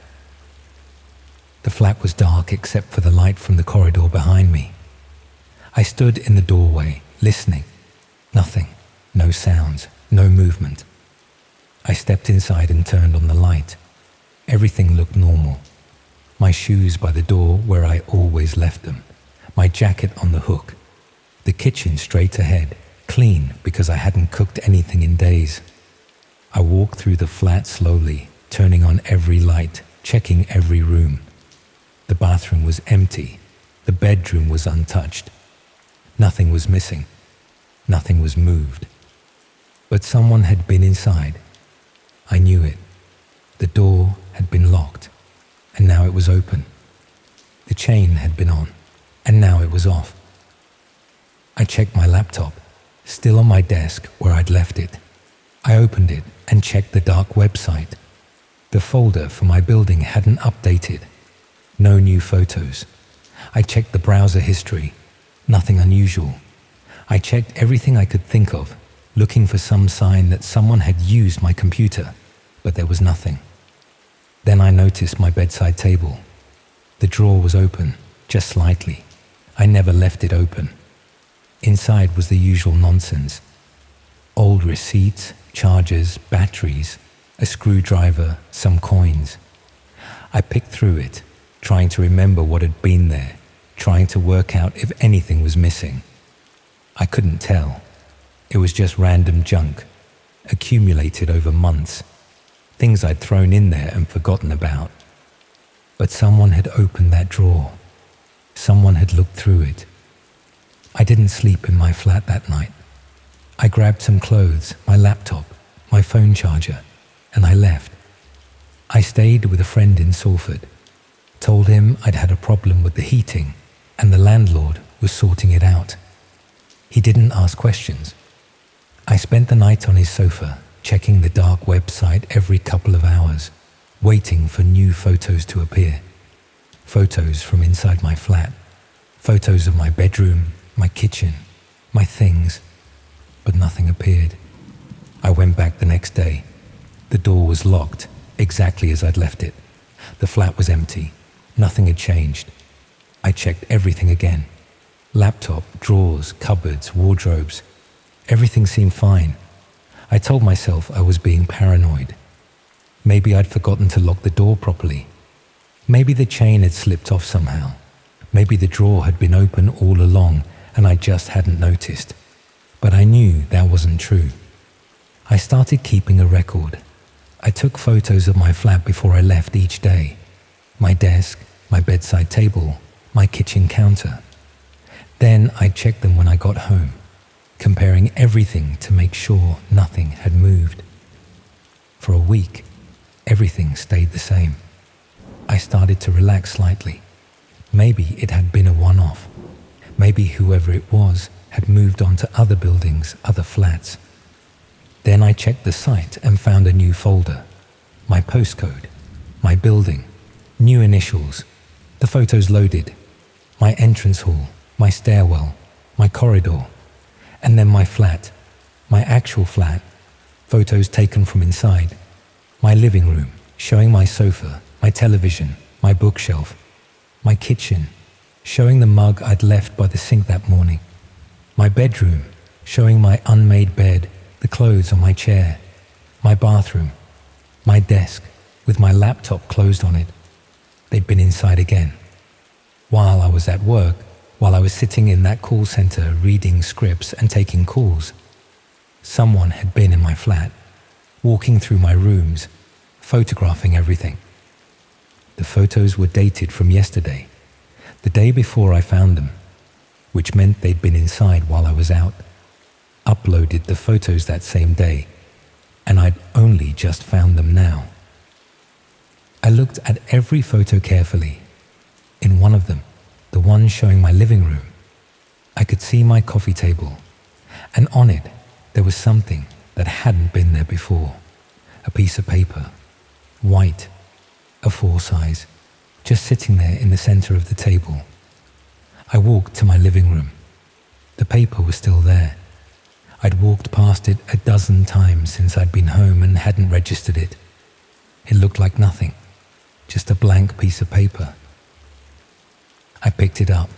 The flat was dark except for the light from the corridor behind me. I stood in the doorway, listening. Nothing, no sounds, no movement. I stepped inside and turned on the light. Everything looked normal. My shoes by the door where I always left them. My jacket on the hook. The kitchen straight ahead, clean because I hadn't cooked anything in days. I walked through the flat slowly, turning on every light, checking every room. The bathroom was empty. The bedroom was untouched. Nothing was missing. Nothing was moved. But someone had been inside. I knew it. The door had been locked, and now it was open. The chain had been on, and now it was off. I checked my laptop, still on my desk where I'd left it. I opened it and checked the dark website. The folder for my building hadn't updated. No new photos. I checked the browser history. Nothing unusual. I checked everything I could think of, looking for some sign that someone had used my computer, but there was nothing. Then I noticed my bedside table. The drawer was open, just slightly. I never left it open. Inside was the usual nonsense. Old receipts, chargers, batteries, a screwdriver, some coins. I picked through it, trying to remember what had been there, trying to work out if anything was missing. I couldn't tell. It was just random junk, accumulated over months, things I'd thrown in there and forgotten about. But someone had opened that drawer. Someone had looked through it. I didn't sleep in my flat that night. I grabbed some clothes, my laptop, my phone charger, and I left. I stayed with a friend in Salford, told him I'd had a problem with the heating, and the landlord was sorting it out. He didn't ask questions. I spent the night on his sofa, checking the dark website every couple of hours, waiting for new photos to appear. Photos from inside my flat, photos of my bedroom, my kitchen, my things, but nothing appeared. I went back the next day. The door was locked, exactly as I'd left it. The flat was empty. Nothing had changed. I checked everything again. Laptop, drawers, cupboards, wardrobes. Everything seemed fine. I told myself I was being paranoid. Maybe I'd forgotten to lock the door properly. Maybe the chain had slipped off somehow. Maybe the drawer had been open all along and I just hadn't noticed. But I knew that wasn't true. I started keeping a record. I took photos of my flat before I left each day. My desk, my bedside table, my kitchen counter. Then I'd check them when I got home, comparing everything to make sure nothing had moved. For a week, everything stayed the same. I started to relax slightly. Maybe it had been a one-off. Maybe whoever it was had moved on to other buildings, other flats. Then I checked the site and found a new folder. My postcode, my building, new initials, the photos loaded, my entrance hall, my stairwell, my corridor, and then my flat, my actual flat, photos taken from inside, my living room, showing my sofa, my television, my bookshelf, my kitchen, showing the mug I'd left by the sink that morning, my bedroom, showing my unmade bed, the clothes on my chair, my bathroom, my desk with my laptop closed on it. They'd been inside again. While I was at work, while I was sitting in that call center reading scripts and taking calls, someone had been in my flat, walking through my rooms, photographing everything. The photos were dated from yesterday, the day before I found them, which meant they'd been inside while I was out. Uploaded the photos that same day, and I'd only just found them now. I looked at every photo carefully. In one of them, the one showing my living room, I could see my coffee table, and on it there was something that hadn't been there before. A piece of paper, white, A4 size, just sitting there in the center of the table. I walked to my living room. The paper was still there. I'd walked past it a dozen times since I'd been home and hadn't registered it. It looked like nothing, just a blank piece of paper. I picked it up.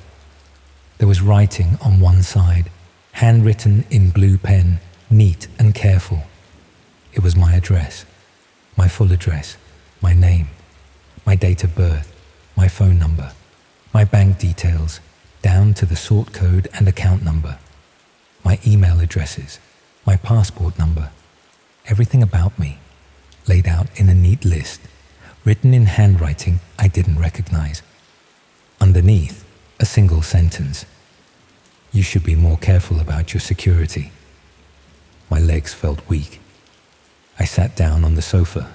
There was writing on one side, handwritten in blue pen, neat and careful. It was my address, my full address, my name, my date of birth, my phone number, my bank details, down to the sort code and account number, my email addresses, my passport number, everything about me, laid out in a neat list, written in handwriting I didn't recognize. Underneath, a single sentence. You should be more careful about your security. My legs felt weak. I sat down on the sofa,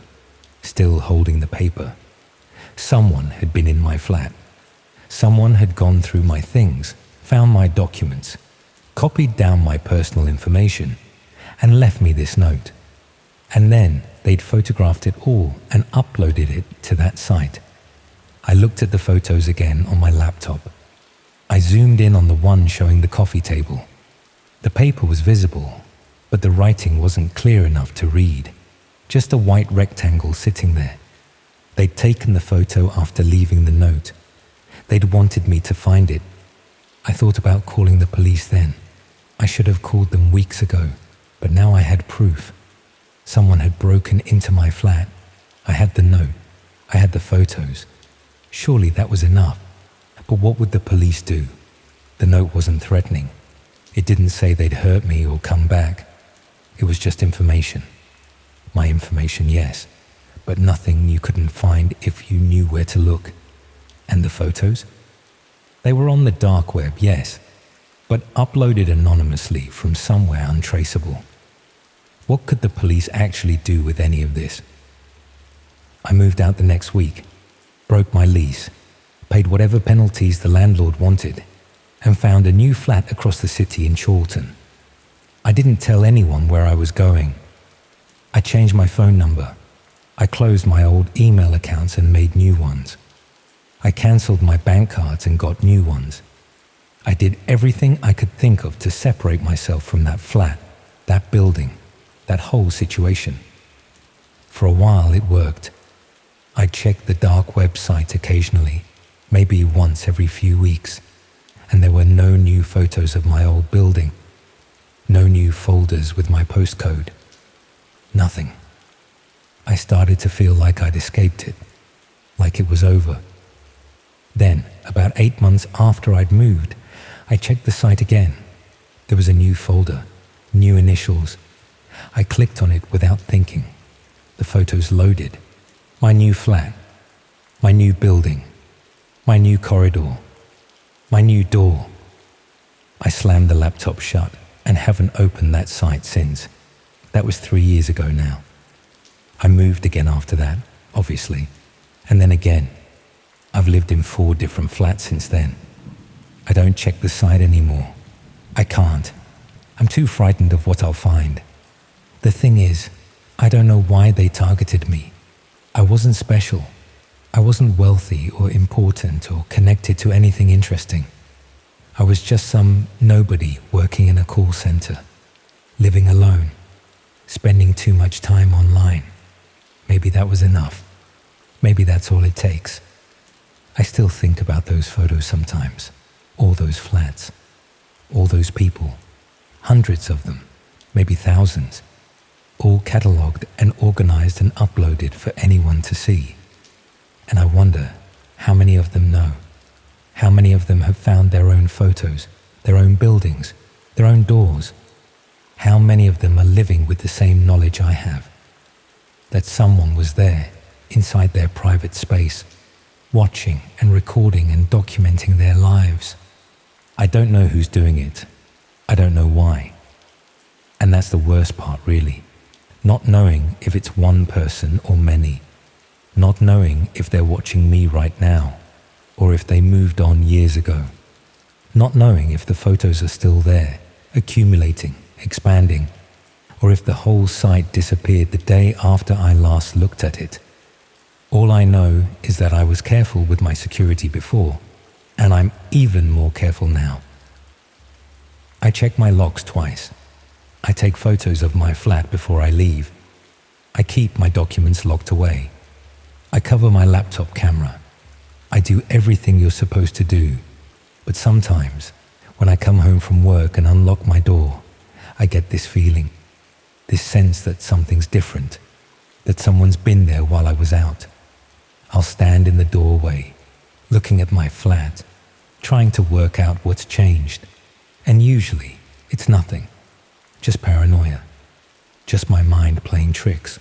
still holding the paper. Someone had been in my flat. Someone had gone through my things, found my documents, copied down my personal information, and left me this note. And then they'd photographed it all and uploaded it to that site. I looked at the photos again on my laptop. I zoomed in on the one showing the coffee table. The paper was visible, but the writing wasn't clear enough to read. Just a white rectangle sitting there. They'd taken the photo after leaving the note. They'd wanted me to find it. I thought about calling the police then. I should have called them weeks ago, but now I had proof. Someone had broken into my flat. I had the note. I had the photos. Surely that was enough. But what would the police do? The note wasn't threatening. It didn't say they'd hurt me or come back. It was just information. My information, yes, but nothing you couldn't find if you knew where to look. And the photos? They were on the dark web, yes, but uploaded anonymously from somewhere untraceable. What could the police actually do with any of this? I moved out the next week, broke my lease, paid whatever penalties the landlord wanted, and found a new flat across the city in Chorlton. I didn't tell anyone where I was going. I changed my phone number. I closed my old email accounts and made new ones. I cancelled my bank cards and got new ones. I did everything I could think of to separate myself from that flat, that building, that whole situation. For a while it worked. I checked the dark website occasionally, maybe once every few weeks, and there were no new photos of my old building, no new folders with my postcode, nothing. I started to feel like I'd escaped it, like it was over. Then, about 8 months after I'd moved, I checked the site again. There was a new folder, new initials. I clicked on it without thinking. The photos loaded. My new flat, my new building, my new corridor, my new door. I slammed the laptop shut and haven't opened that site since. That was 3 years ago now. I moved again after that, obviously, and then again. I've lived in 4 different flats since then. I don't check the site anymore. I can't. I'm too frightened of what I'll find. The thing is, I don't know why they targeted me. I wasn't special. I wasn't wealthy or important or connected to anything interesting. I was just some nobody working in a call center, living alone, spending too much time online. Maybe that was enough. Maybe that's all it takes. I still think about those photos sometimes, all those flats, all those people, hundreds of them, maybe thousands, all catalogued and organized and uploaded for anyone to see. And I wonder how many of them know, how many of them have found their own photos, their own buildings, their own doors. How many of them are living with the same knowledge I have, that someone was there, inside their private space, watching and recording and documenting their lives. I don't know who's doing it. I don't know why. And that's the worst part, really. Not knowing if it's one person or many. Not knowing if they're watching me right now, or if they moved on years ago. Not knowing if the photos are still there, accumulating, expanding, or if the whole site disappeared the day after I last looked at it. All I know is that I was careful with my security before, and I'm even more careful now. I check my locks twice. I take photos of my flat before I leave. I keep my documents locked away. I cover my laptop camera. I do everything you're supposed to do, but sometimes, when I come home from work and unlock my door, I get this feeling, this sense that something's different, that someone's been there while I was out. I'll stand in the doorway, looking at my flat, trying to work out what's changed. And usually, it's nothing, just paranoia, just my mind playing tricks.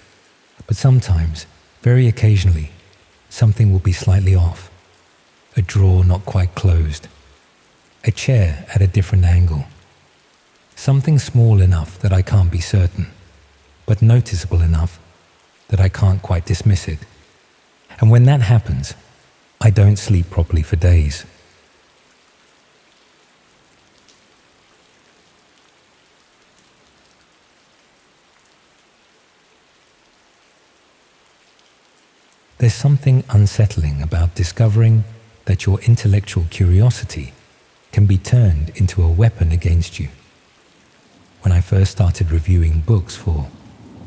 But sometimes, very occasionally, Something will be slightly off. A drawer not quite closed. A chair at a different angle. Something small enough that I can't be certain, but noticeable enough that I can't quite dismiss it. And when that happens, I don't sleep properly for days. There's something unsettling about discovering that your intellectual curiosity can be turned into a weapon against you. When I first started reviewing books for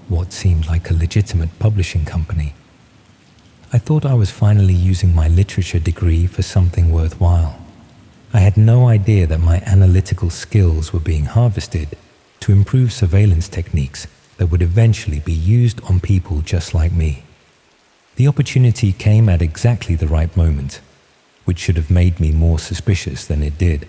what seemed like a legitimate publishing company, I thought I was finally using my literature degree for something worthwhile. I had no idea that my analytical skills were being harvested to improve surveillance techniques that would eventually be used on people just like me. The opportunity came at exactly the right moment, which should have made me more suspicious than it did.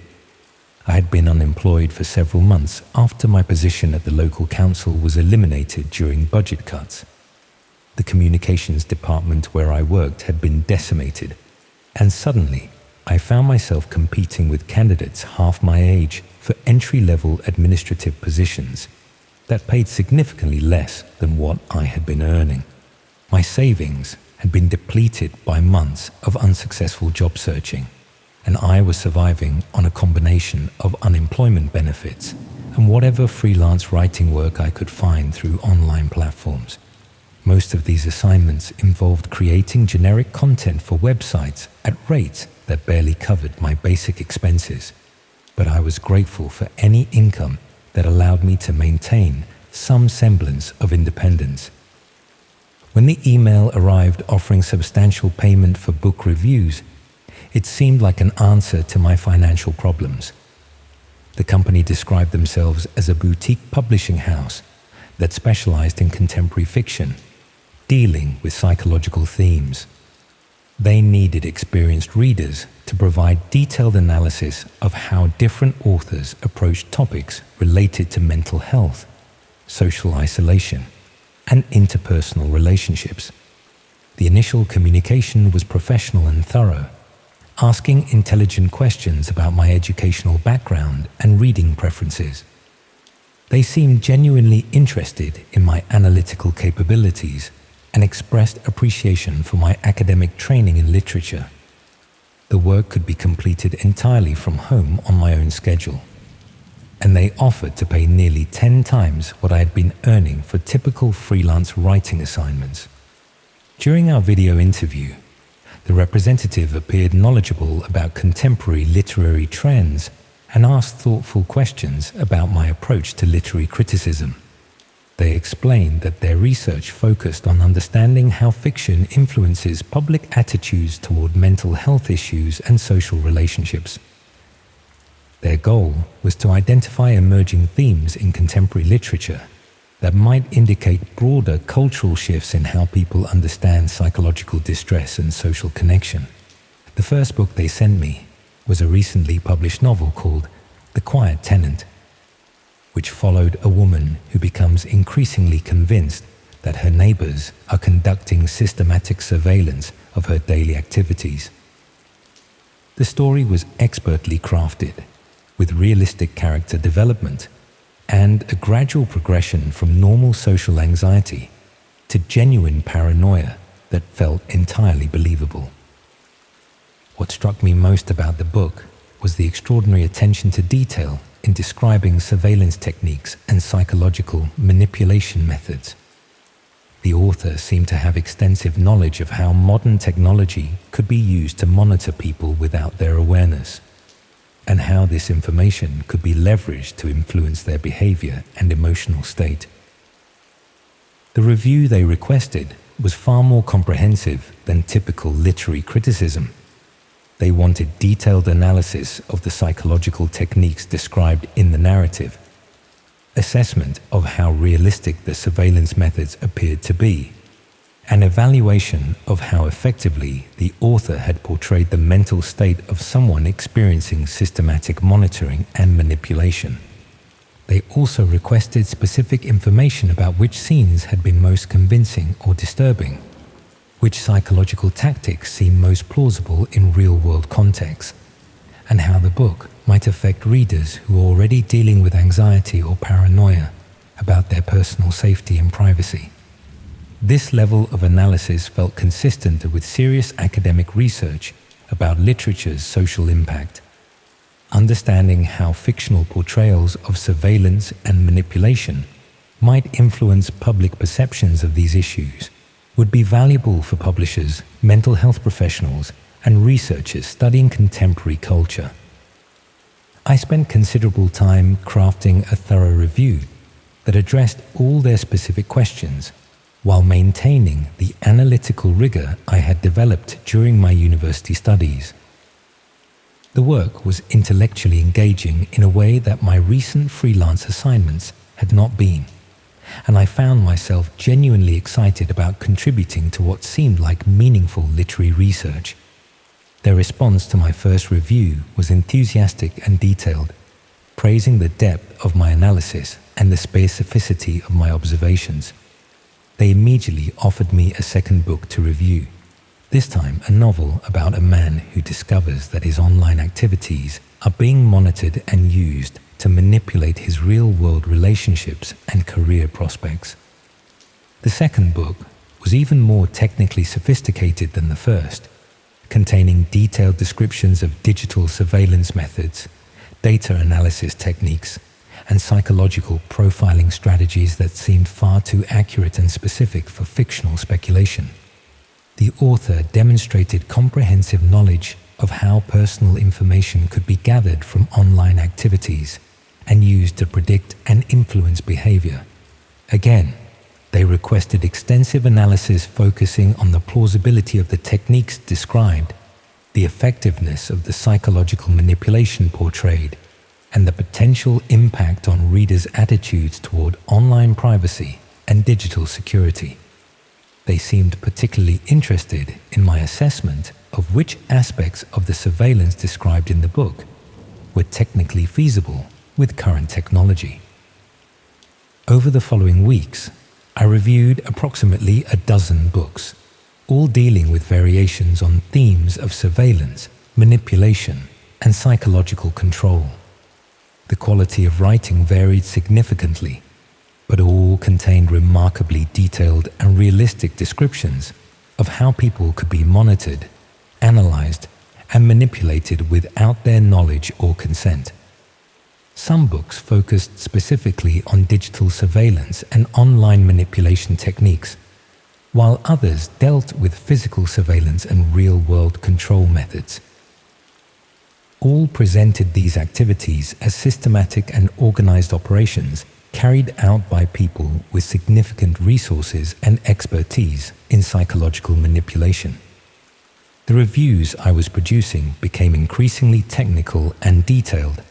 I had been unemployed for several months after my position at the local council was eliminated during budget cuts. The communications department where I worked had been decimated, and suddenly I found myself competing with candidates half my age for entry-level administrative positions that paid significantly less than what I had been earning. My savings had been depleted by months of unsuccessful job searching, and I was surviving on a combination of unemployment benefits and whatever freelance writing work I could find through online platforms. Most of these assignments involved creating generic content for websites at rates that barely covered my basic expenses, but I was grateful for any income that allowed me to maintain some semblance of independence. When the email arrived offering substantial payment for book reviews, it seemed like an answer to my financial problems. The company described themselves as a boutique publishing house that specialized in contemporary fiction, dealing with psychological themes. They needed experienced readers to provide detailed analysis of how different authors approached topics related to mental health, social isolation, and interpersonal relationships. The initial communication was professional and thorough, asking intelligent questions about my educational background and reading preferences. They seemed genuinely interested in my analytical capabilities and expressed appreciation for my academic training in literature. The work could be completed entirely from home on my own schedule, and they offered to pay nearly 10 times what I had been earning for typical freelance writing assignments. During our video interview, the representative appeared knowledgeable about contemporary literary trends and asked thoughtful questions about my approach to literary criticism. They explained that their research focused on understanding how fiction influences public attitudes toward mental health issues and social relationships. Their goal was to identify emerging themes in contemporary literature that might indicate broader cultural shifts in how people understand psychological distress and social connection. The first book they sent me was a recently published novel called The Quiet Tenant, which followed a woman who becomes increasingly convinced that her neighbors are conducting systematic surveillance of her daily activities. The story was expertly crafted, with realistic character development and a gradual progression from normal social anxiety to genuine paranoia that felt entirely believable. What struck me most about the book was the extraordinary attention to detail in describing surveillance techniques and psychological manipulation methods. The author seemed to have extensive knowledge of how modern technology could be used to monitor people without their awareness, and how this information could be leveraged to influence their behavior and emotional state. The review they requested was far more comprehensive than typical literary criticism. They wanted detailed analysis of the psychological techniques described in the narrative, assessment of how realistic the surveillance methods appeared to be, an evaluation of how effectively the author had portrayed the mental state of someone experiencing systematic monitoring and manipulation. They also requested specific information about which scenes had been most convincing or disturbing, which psychological tactics seem most plausible in real-world contexts, and how the book might affect readers who are already dealing with anxiety or paranoia about their personal safety and privacy. This level of analysis felt consistent with serious academic research about literature's social impact. Understanding how fictional portrayals of surveillance and manipulation might influence public perceptions of these issues would be valuable for publishers, mental health professionals, and researchers studying contemporary culture. I spent considerable time crafting a thorough review that addressed all their specific questions while maintaining the analytical rigor I had developed during my university studies. The work was intellectually engaging in a way that my recent freelance assignments had not been, and I found myself genuinely excited about contributing to what seemed like meaningful literary research. Their response to my first review was enthusiastic and detailed, praising the depth of my analysis and the specificity of my observations. They immediately offered me a second book to review, this time a novel about a man who discovers that his online activities are being monitored and used to manipulate his real-world relationships and career prospects. The second book was even more technically sophisticated than the first, containing detailed descriptions of digital surveillance methods, data analysis techniques, and psychological profiling strategies that seemed far too accurate and specific for fictional speculation. The author demonstrated comprehensive knowledge of how personal information could be gathered from online activities and used to predict and influence behavior. Again, they requested extensive analysis focusing on the plausibility of the techniques described, the effectiveness of the psychological manipulation portrayed, and the potential impact on readers' attitudes toward online privacy and digital security. They seemed particularly interested in my assessment of which aspects of the surveillance described in the book were technically feasible with current technology. Over the following weeks, I reviewed approximately a dozen books, all dealing with variations on themes of surveillance, manipulation, and psychological control. The quality of writing varied significantly, but all contained remarkably detailed and realistic descriptions of how people could be monitored, analyzed, and manipulated without their knowledge or consent. Some books focused specifically on digital surveillance and online manipulation techniques, while others dealt with physical surveillance and real-world control methods. All presented these activities as systematic and organized operations carried out by people with significant resources and expertise in psychological manipulation. The reviews I was producing became increasingly technical and detailed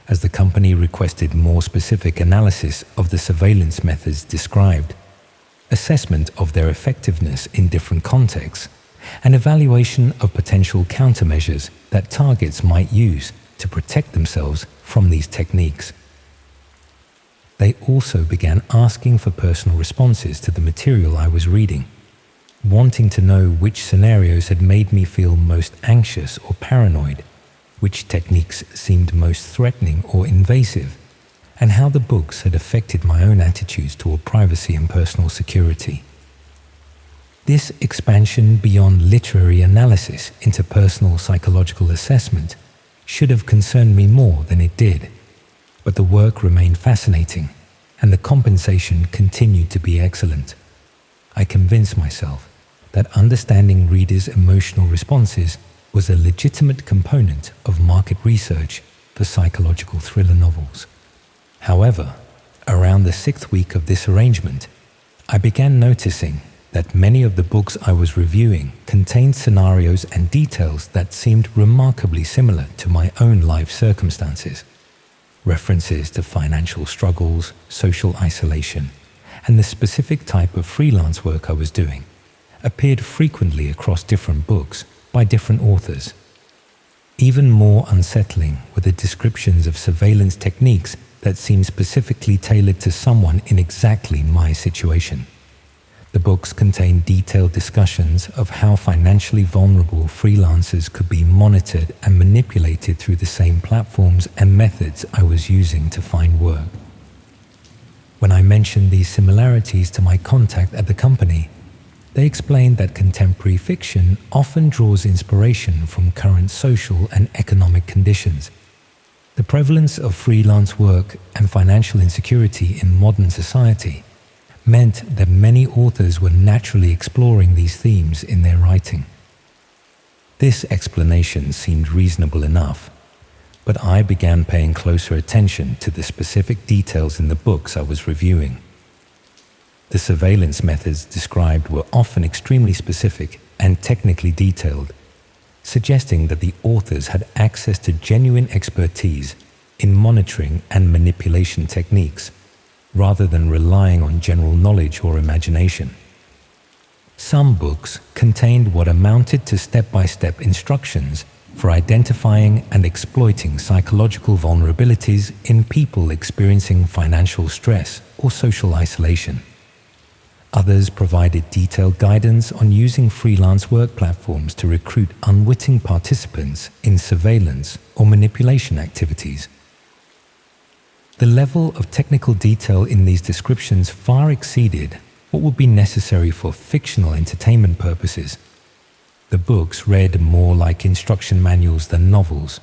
as the company requested more specific analysis of the surveillance methods described, assessment of their effectiveness in different contexts, and evaluation of potential countermeasures that targets might use to protect themselves from these techniques. They also began asking for personal responses to the material I was reading, wanting to know which scenarios had made me feel most anxious or paranoid, which techniques seemed most threatening or invasive, and how the books had affected my own attitudes toward privacy and personal security. This expansion beyond literary analysis into personal psychological assessment should have concerned me more than it did, but the work remained fascinating and the compensation continued to be excellent. I convinced myself that understanding readers' emotional responses was a legitimate component of market research for psychological thriller novels. However, around the sixth week of this arrangement, I began noticing that many of the books I was reviewing contained scenarios and details that seemed remarkably similar to my own life circumstances. References to financial struggles, social isolation, and the specific type of freelance work I was doing appeared frequently across different books by different authors. Even more unsettling were the descriptions of surveillance techniques that seemed specifically tailored to someone in exactly my situation. The books contain detailed discussions of how financially vulnerable freelancers could be monitored and manipulated through the same platforms and methods I was using to find work. When I mentioned these similarities to my contact at the company, they explained that contemporary fiction often draws inspiration from current social and economic conditions. The prevalence of freelance work and financial insecurity in modern society meant that many authors were naturally exploring these themes in their writing. This explanation seemed reasonable enough, but I began paying closer attention to the specific details in the books I was reviewing. The surveillance methods described were often extremely specific and technically detailed, suggesting that the authors had access to genuine expertise in monitoring and manipulation techniques, rather than relying on general knowledge or imagination. Some books contained what amounted to step-by-step instructions for identifying and exploiting psychological vulnerabilities in people experiencing financial stress or social isolation. Others provided detailed guidance on using freelance work platforms to recruit unwitting participants in surveillance or manipulation activities. The level of technical detail in these descriptions far exceeded what would be necessary for fictional entertainment purposes. The books read more like instruction manuals than novels,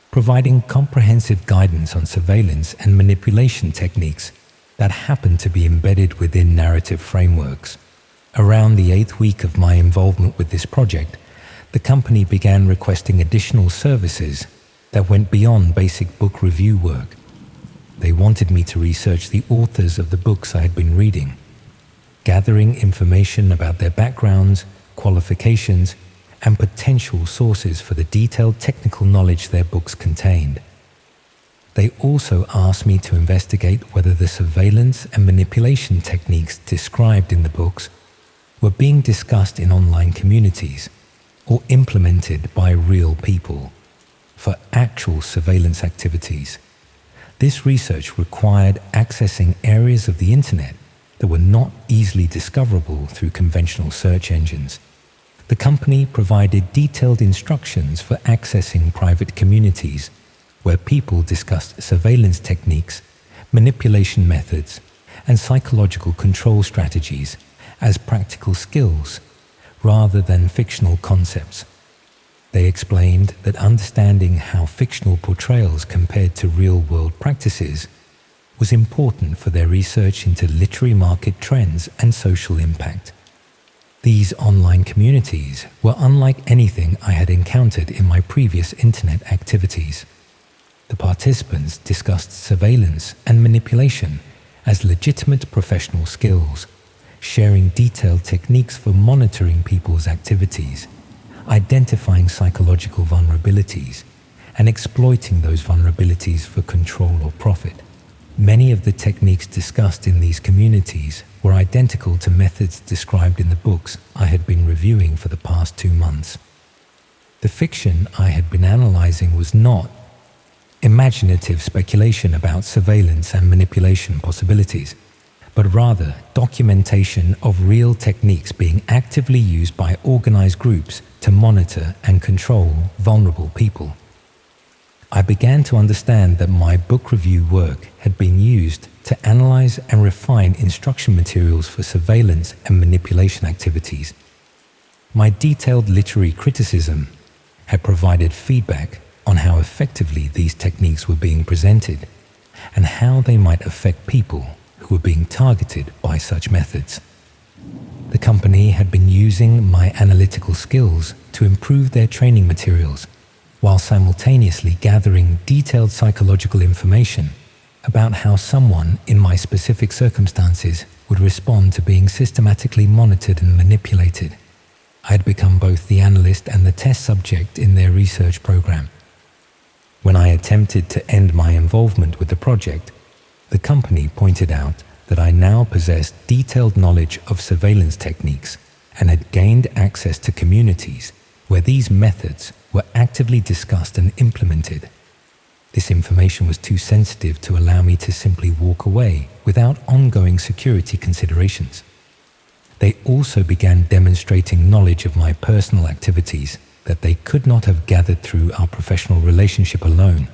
providing comprehensive guidance on surveillance and manipulation techniques that happened to be embedded within narrative frameworks. Around the 8th week of my involvement with this project, the company began requesting additional services that went beyond basic book review work. They wanted me to research the authors of the books I had been reading, gathering information about their backgrounds, qualifications, and potential sources for the detailed technical knowledge their books contained. They also asked me to investigate whether the surveillance and manipulation techniques described in the books were being discussed in online communities or implemented by real people for actual surveillance activities. This research required accessing areas of the internet that were not easily discoverable through conventional search engines. The company provided detailed instructions for accessing private communities where people discussed surveillance techniques, manipulation methods, and psychological control strategies as practical skills rather than fictional concepts. They explained that understanding how fictional portrayals compared to real-world practices was important for their research into literary market trends and social impact. These online communities were unlike anything I had encountered in my previous internet activities. The participants discussed surveillance and manipulation as legitimate professional skills, sharing detailed techniques for monitoring people's activities, identifying psychological vulnerabilities, and exploiting those vulnerabilities for control or profit. Many of the techniques discussed in these communities were identical to methods described in the books I had been reviewing for the past 2 months. The fiction I had been analyzing was not imaginative speculation about surveillance and manipulation possibilities, but rather documentation of real techniques being actively used by organized groups to monitor and control vulnerable people. I began to understand that my book review work had been used to analyze and refine instruction materials for surveillance and manipulation activities. My detailed literary criticism had provided feedback on how effectively these techniques were being presented and how they might affect people who were being targeted by such methods. The company had been using my analytical skills to improve their training materials while simultaneously gathering detailed psychological information about how someone in my specific circumstances would respond to being systematically monitored and manipulated. I had become both the analyst and the test subject in their research program. When I attempted to end my involvement with the project, the company pointed out that I now possessed detailed knowledge of surveillance techniques and had gained access to communities where these methods were actively discussed and implemented. This information was too sensitive to allow me to simply walk away without ongoing security considerations. They also began demonstrating knowledge of my personal activities that they could not have gathered through our professional relationship alone.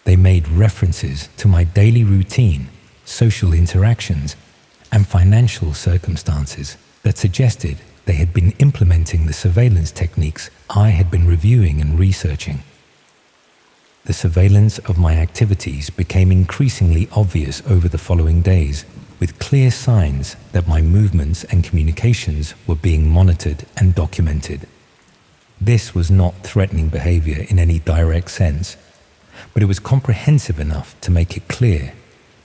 They made references to my daily routine, social interactions, and financial circumstances that suggested they had been implementing the surveillance techniques I had been reviewing and researching. The surveillance of my activities became increasingly obvious over the following days, with clear signs that my movements and communications were being monitored and documented. This was not threatening behavior in any direct sense, but it was comprehensive enough to make it clear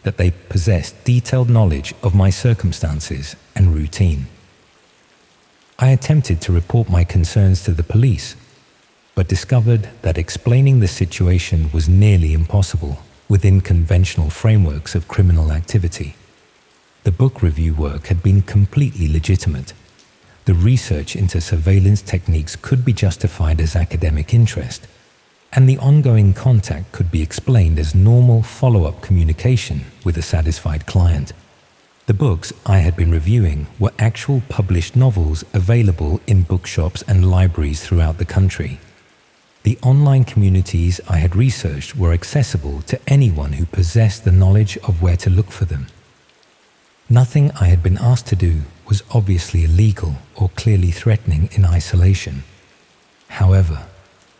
that they possessed detailed knowledge of my circumstances and routine. I attempted to report my concerns to the police, but discovered that explaining the situation was nearly impossible within conventional frameworks of criminal activity. The book review work had been completely legitimate. The research into surveillance techniques could be justified as academic interest, and the ongoing contact could be explained as normal follow-up communication with a satisfied client. The books I had been reviewing were actual published novels available in bookshops and libraries throughout the country. The online communities I had researched were accessible to anyone who possessed the knowledge of where to look for them. Nothing I had been asked to do was obviously illegal or clearly threatening in isolation. However,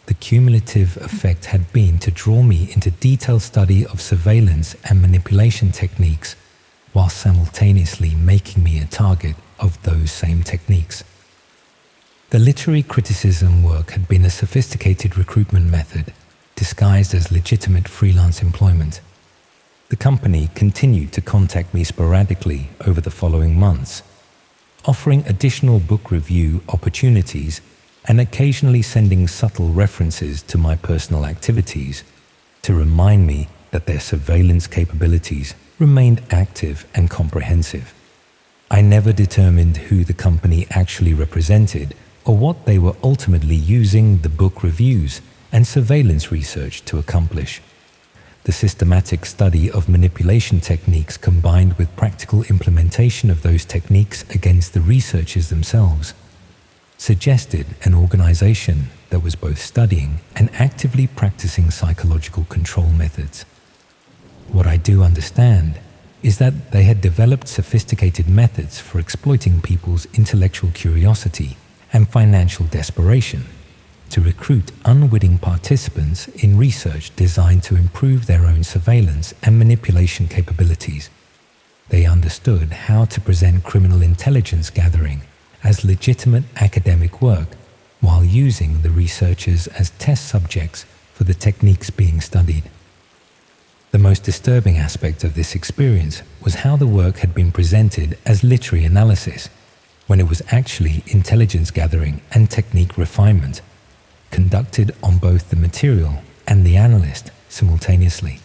the cumulative effect had been to draw me into detailed study of surveillance and manipulation techniques, while simultaneously making me a target of those same techniques. The literary criticism work had been a sophisticated recruitment method, disguised as legitimate freelance employment. The company continued to contact me sporadically over the following months, offering additional book review opportunities and occasionally sending subtle references to my personal activities to remind me that their surveillance capabilities remained active and comprehensive. I never determined who the company actually represented or what they were ultimately using the book reviews and surveillance research to accomplish. The systematic study of manipulation techniques combined with practical implementation of those techniques against the researchers themselves suggested an organization that was both studying and actively practicing psychological control methods. What I do understand is that they had developed sophisticated methods for exploiting people's intellectual curiosity and financial desperation to recruit unwitting participants in research designed to improve their own surveillance and manipulation capabilities. They understood how to present criminal intelligence gathering as legitimate academic work while using the researchers as test subjects for the techniques being studied. The most disturbing aspect of this experience was how the work had been presented as literary analysis, when it was actually intelligence gathering and technique refinement, conducted on both the material and the analyst simultaneously.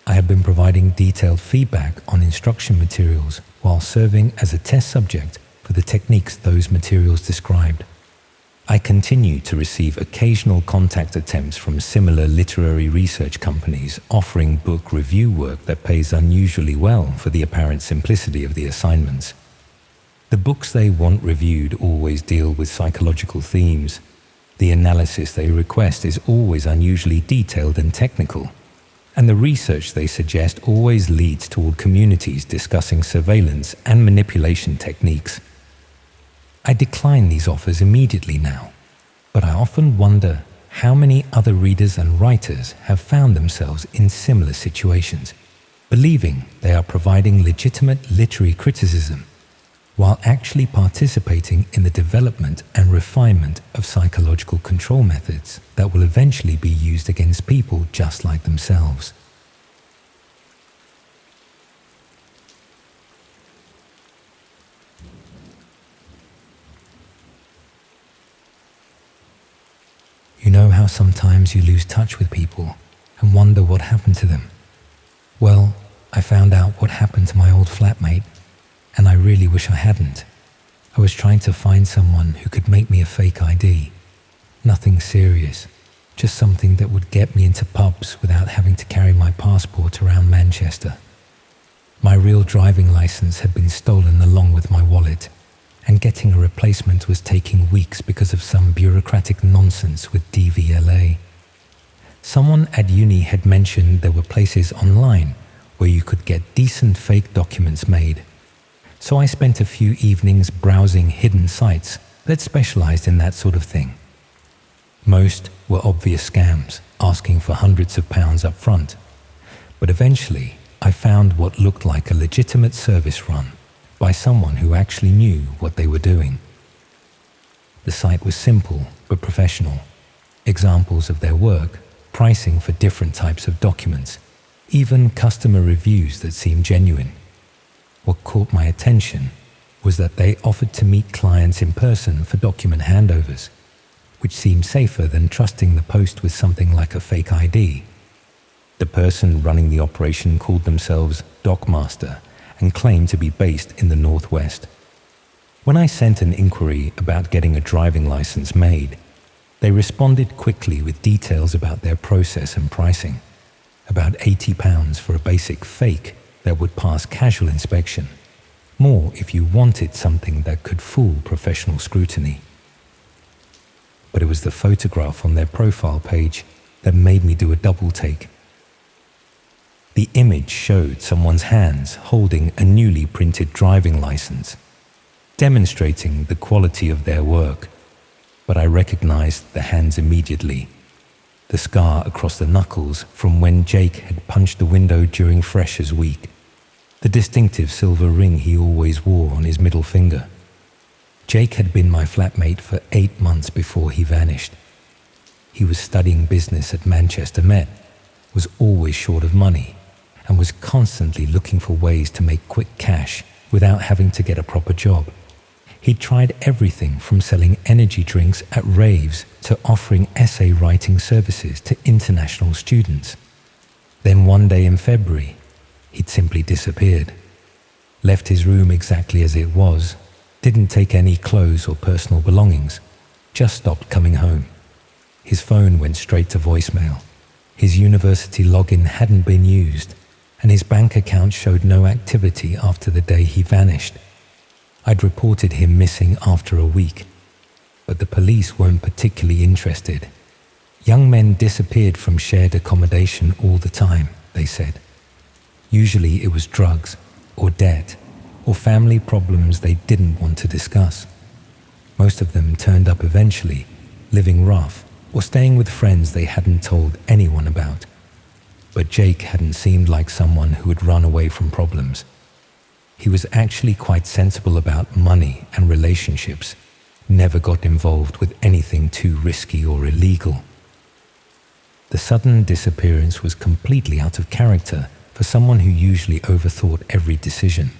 I have been providing detailed feedback on instruction materials while serving as a test subject for the techniques those materials described. I continue to receive occasional contact attempts from similar literary research companies offering book review work that pays unusually well for the apparent simplicity of the assignments. The books they want reviewed always deal with psychological themes. The analysis they request is always unusually detailed and technical, and the research they suggest always leads toward communities discussing surveillance and manipulation techniques. I decline these offers immediately now, but I often wonder how many other readers and writers have found themselves in similar situations, believing they are providing legitimate literary criticism while actually participating in the development and refinement of psychological control methods that will eventually be used against people just like themselves. You know how sometimes you lose touch with people and wonder what happened to them? Well, I found out what happened to my old flatmate, and I really wish I hadn't. I was trying to find someone who could make me a fake ID. Nothing serious, just something that would get me into pubs without having to carry my passport around Manchester. My real driving license had been stolen along with my wallet, and getting a replacement was taking weeks because of some bureaucratic nonsense with DVLA. Someone at uni had mentioned there were places online where you could get decent fake documents made. So I spent a few evenings browsing hidden sites that specialized in that sort of thing. Most were obvious scams, asking for hundreds of pounds up front. But eventually, I found what looked like a legitimate service run by someone who actually knew what they were doing. The site was simple but professional. Examples of their work, pricing for different types of documents, even customer reviews that seemed genuine. What caught my attention was that they offered to meet clients in person for document handovers, which seemed safer than trusting the post with something like a fake ID. The person running the operation called themselves Dockmaster and claimed to be based in the Northwest. When I sent an inquiry about getting a driving license made, they responded quickly with details about their process and pricing. About £80 for a basic fake that would pass casual inspection. More if you wanted something that could fool professional scrutiny. But it was the photograph on their profile page that made me do a double take. The image showed someone's hands holding a newly printed driving license, demonstrating the quality of their work. But I recognized the hands immediately. The scar across the knuckles from when Jake had punched the window during Freshers Week. The distinctive silver ring he always wore on his middle finger. Jake had been my flatmate for 8 months before he vanished. He was studying business at Manchester Met, was always short of money, and was constantly looking for ways to make quick cash without having to get a proper job. He'd tried everything from selling energy drinks at raves to offering essay writing services to international students. Then one day in February, he'd simply disappeared. Left his room exactly as it was, didn't take any clothes or personal belongings, just stopped coming home. His phone went straight to voicemail. His university login hadn't been used, and his bank account showed no activity after the day he vanished. I'd reported him missing after a week, but the police weren't particularly interested. Young men disappeared from shared accommodation all the time, they said. Usually it was drugs, or debt, or family problems they didn't want to discuss. Most of them turned up eventually, living rough, or staying with friends they hadn't told anyone about. But Jake hadn't seemed like someone who would run away from problems. He was actually quite sensible about money and relationships, never got involved with anything too risky or illegal. The sudden disappearance was completely out of character for someone who usually overthought every decision.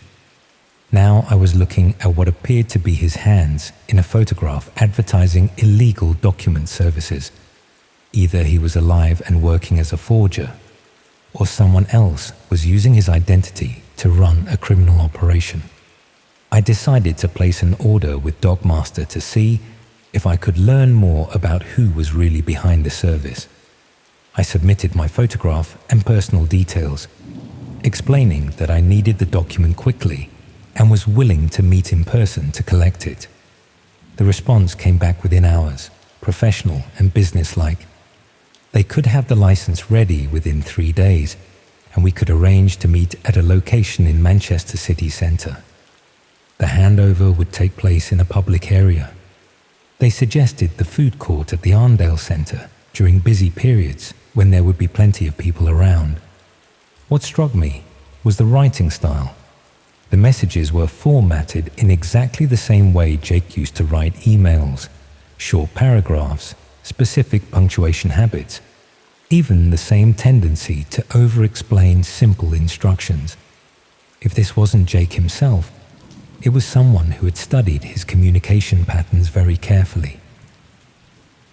Now I was looking at what appeared to be his hands in a photograph advertising illegal document services. Either he was alive and working as a forger, or someone else was using his identity to run a criminal operation. I decided to place an order with Dogmaster to see if I could learn more about who was really behind the service. I submitted my photograph and personal details, explaining that I needed the document quickly and was willing to meet in person to collect it. The response came back within hours, professional and businesslike. They could have the license ready within 3 days, and we could arrange to meet at a location in Manchester city centre. The handover would take place in a public area. They suggested the food court at the Arndale Centre during busy periods when there would be plenty of people around. What struck me was the writing style. The messages were formatted in exactly the same way Jake used to write emails, short paragraphs, specific punctuation habits, even the same tendency to over-explain simple instructions. If this wasn't Jake himself, it was someone who had studied his communication patterns very carefully.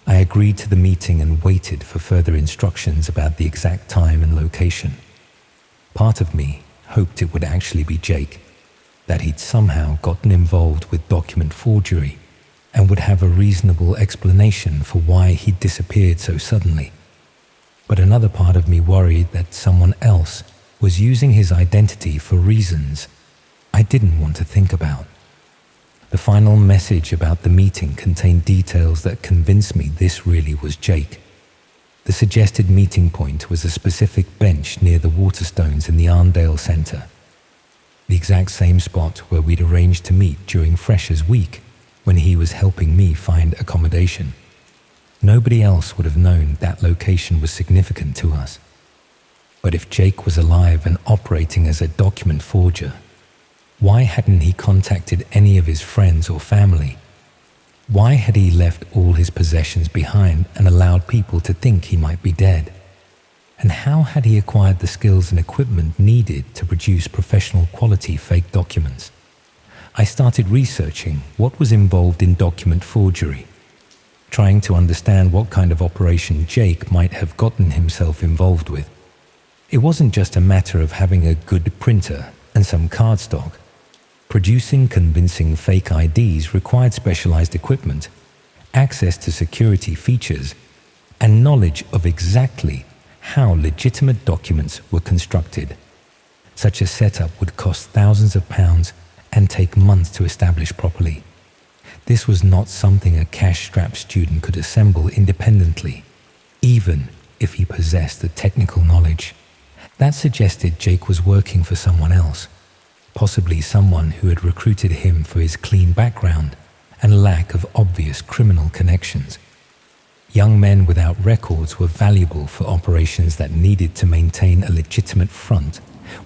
I agreed to the meeting and waited for further instructions about the exact time and location. Part of me hoped it would actually be Jake, that he'd somehow gotten involved with document forgery and would have a reasonable explanation for why he'd disappeared so suddenly. But another part of me worried that someone else was using his identity for reasons I didn't want to think about. The final message about the meeting contained details that convinced me this really was Jake. The suggested meeting point was a specific bench near the Waterstones in the Arndale Centre, the exact same spot where we'd arranged to meet during Freshers' Week when he was helping me find accommodation. Nobody else would have known that location was significant to us. But if Jake was alive and operating as a document forger, why hadn't he contacted any of his friends or family? Why had he left all his possessions behind and allowed people to think he might be dead? And how had he acquired the skills and equipment needed to produce professional quality fake documents? I started researching what was involved in document forgery, trying to understand what kind of operation Jake might have gotten himself involved with. It wasn't just a matter of having a good printer and some cardstock. Producing convincing fake IDs required specialized equipment, access to security features, and knowledge of exactly how legitimate documents were constructed. Such a setup would cost thousands of pounds and take months to establish properly. This was not something a cash-strapped student could assemble independently, even if he possessed the technical knowledge. That suggested Jake was working for someone else, possibly someone who had recruited him for his clean background and lack of obvious criminal connections. Young men without records were valuable for operations that needed to maintain a legitimate front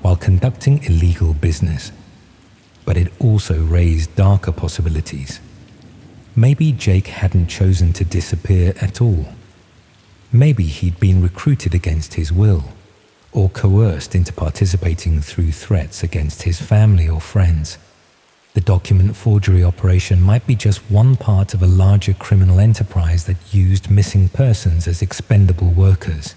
while conducting illegal business. But it also raised darker possibilities. Maybe Jake hadn't chosen to disappear at all. Maybe he'd been recruited against his will, or coerced into participating through threats against his family or friends. The document forgery operation might be just one part of a larger criminal enterprise that used missing persons as expendable workers.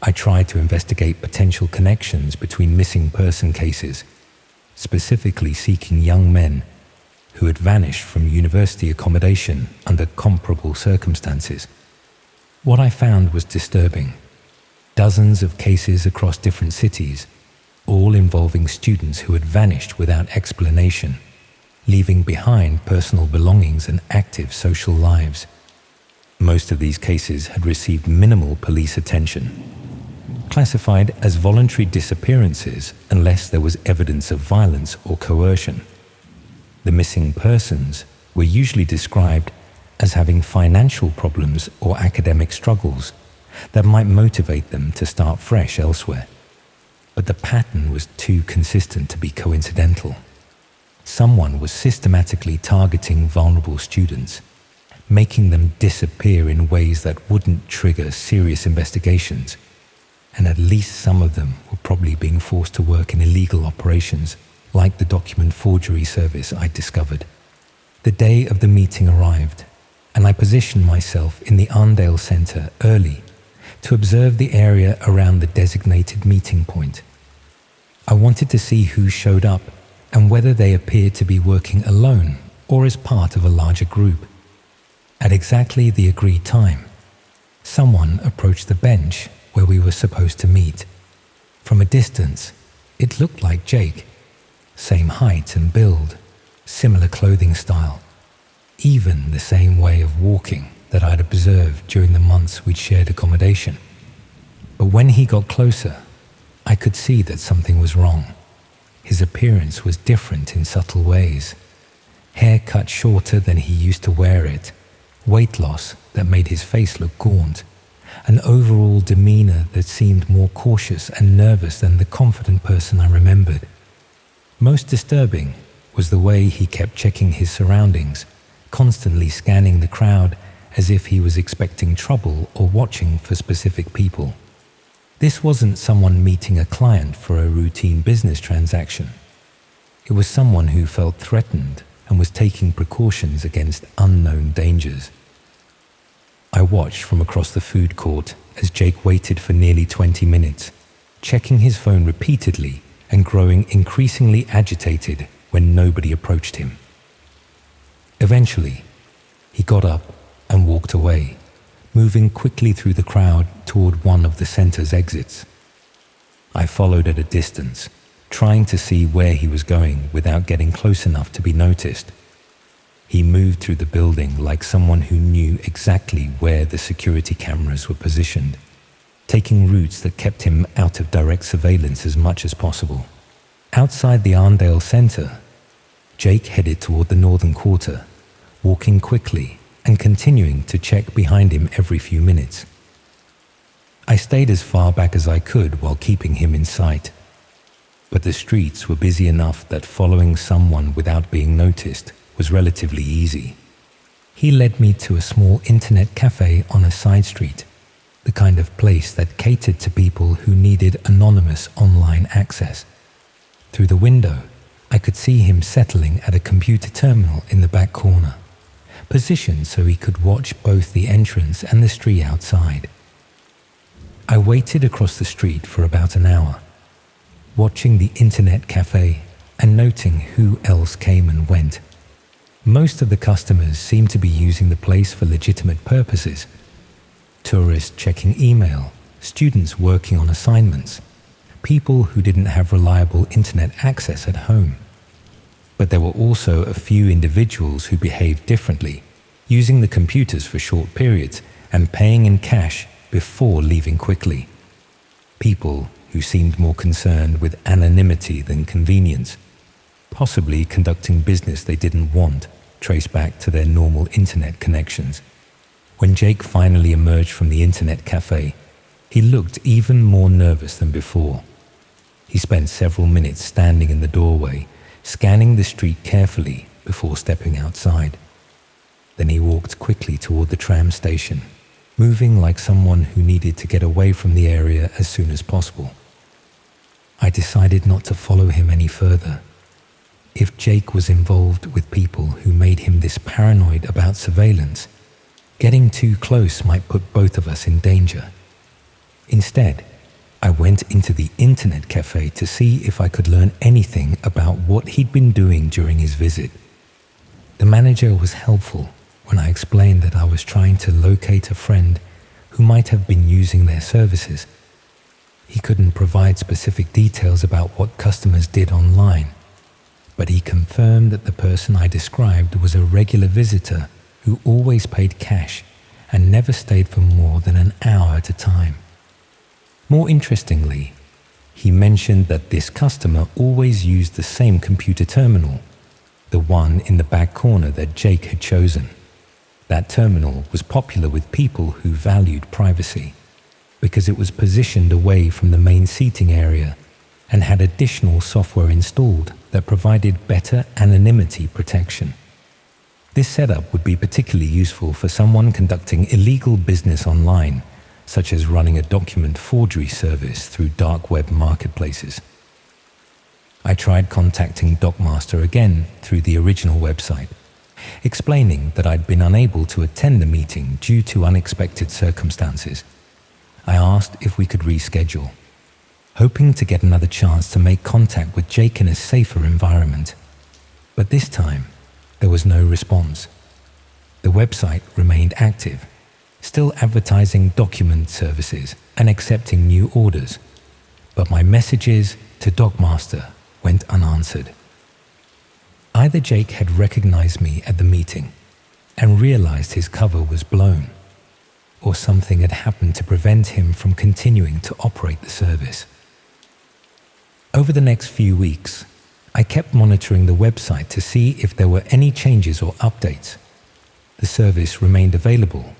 I tried to investigate potential connections between missing person cases, specifically seeking young men who had vanished from university accommodation under comparable circumstances. What I found was disturbing. Dozens of cases across different cities, all involving students who had vanished without explanation, leaving behind personal belongings and active social lives. Most of these cases had received minimal police attention, classified as voluntary disappearances unless there was evidence of violence or coercion. The missing persons were usually described as having financial problems or academic struggles that might motivate them to start fresh elsewhere. But the pattern was too consistent to be coincidental. Someone was systematically targeting vulnerable students, making them disappear in ways that wouldn't trigger serious investigations, and at least some of them were probably being forced to work in illegal operations like the document forgery service I discovered. The day of the meeting arrived, and I positioned myself in the Arndale Centre early to observe the area around the designated meeting point. I wanted to see who showed up and whether they appeared to be working alone or as part of a larger group. At exactly the agreed time, someone approached the bench where we were supposed to meet. From a distance, it looked like Jake. Same height and build, similar clothing style, even the same way of walking that I'd observed during the months we'd shared accommodation. But when he got closer, I could see that something was wrong. His appearance was different in subtle ways. Hair cut shorter than he used to wear it, weight loss that made his face look gaunt, an overall demeanor that seemed more cautious and nervous than the confident person I remembered. Most disturbing was the way he kept checking his surroundings, constantly scanning the crowd as if he was expecting trouble or watching for specific people. This wasn't someone meeting a client for a routine business transaction. It was someone who felt threatened and was taking precautions against unknown dangers. I watched from across the food court as Jake waited for nearly 20 minutes, checking his phone repeatedly and growing increasingly agitated when nobody approached him. Eventually, he got up and walked away, moving quickly through the crowd toward one of the center's exits. I followed at a distance, trying to see where he was going without getting close enough to be noticed. He moved through the building like someone who knew exactly where the security cameras were positioned, taking routes that kept him out of direct surveillance as much as possible. Outside the Arndale Centre, Jake headed toward the northern quarter, walking quickly and continuing to check behind him every few minutes. I stayed as far back as I could while keeping him in sight, but the streets were busy enough that following someone without being noticed was relatively easy. He led me to a small internet cafe on a side street, the kind of place that catered to people who needed anonymous online access. Through the window, I could see him settling at a computer terminal in the back corner, positioned so he could watch both the entrance and the street outside. I waited across the street for about an hour, watching the internet cafe and noting who else came and went. Most of the customers seemed to be using the place for legitimate purposes. Tourists checking email, students working on assignments, people who didn't have reliable internet access at home. But there were also a few individuals who behaved differently, using the computers for short periods and paying in cash before leaving quickly. People who seemed more concerned with anonymity than convenience, possibly conducting business they didn't want traced back to their normal internet connections. When Jake finally emerged from the internet cafe, he looked even more nervous than before. He spent several minutes standing in the doorway, scanning the street carefully before stepping outside. Then he walked quickly toward the tram station, moving like someone who needed to get away from the area as soon as possible. I decided not to follow him any further. If Jake was involved with people who made him this paranoid about surveillance, getting too close might put both of us in danger. Instead, I went into the internet cafe to see if I could learn anything about what he'd been doing during his visit. The manager was helpful when I explained that I was trying to locate a friend who might have been using their services. He couldn't provide specific details about what customers did online, but he confirmed that the person I described was a regular visitor who always paid cash and never stayed for more than an hour at a time. More interestingly, he mentioned that this customer always used the same computer terminal, the one in the back corner that Jake had chosen. That terminal was popular with people who valued privacy because it was positioned away from the main seating area and had additional software installed that provided better anonymity protection. This setup would be particularly useful for someone conducting illegal business online, such as running a document forgery service through dark web marketplaces. I tried contacting Dockmaster again through the original website, explaining that I'd been unable to attend the meeting due to unexpected circumstances. I asked if we could reschedule, hoping to get another chance to make contact with Jake in a safer environment. But this time, there was no response. The website remained active, still advertising document services and accepting new orders, but my messages to Dockmaster went unanswered. Either Jake had recognized me at the meeting and realized his cover was blown, or something had happened to prevent him from continuing to operate the service. Over the next few weeks, I kept monitoring the website to see if there were any changes or updates. The service remained available,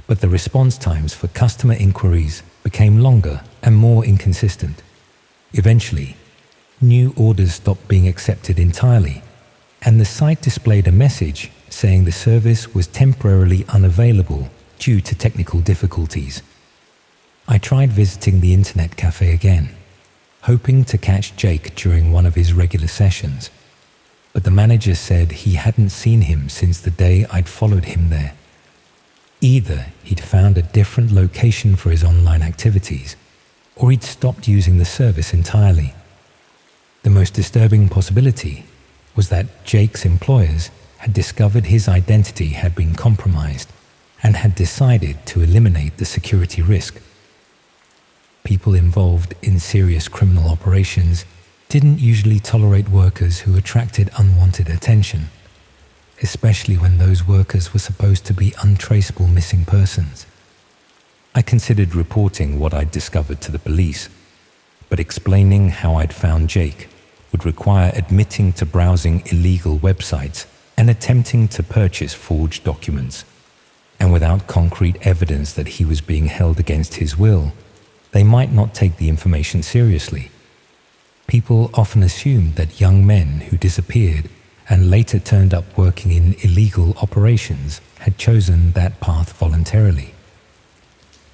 but the response times for customer inquiries became longer and more inconsistent. Eventually, new orders stopped being accepted entirely, and the site displayed a message saying the service was temporarily unavailable due to technical difficulties. I tried visiting the internet cafe again, hoping to catch Jake during one of his regular sessions, but the manager said he hadn't seen him since the day I'd followed him there. Either he'd found a different location for his online activities, or he'd stopped using the service entirely. The most disturbing possibility was that Jake's employers had discovered his identity had been compromised and had decided to eliminate the security risk. People involved in serious criminal operations didn't usually tolerate workers who attracted unwanted attention, especially when those workers were supposed to be untraceable missing persons. I considered reporting what I'd discovered to the police, but explaining how I'd found Jake would require admitting to browsing illegal websites and attempting to purchase forged documents. And without concrete evidence that he was being held against his will, they might not take the information seriously. People often assumed that young men who disappeared and later turned up working in illegal operations had chosen that path voluntarily.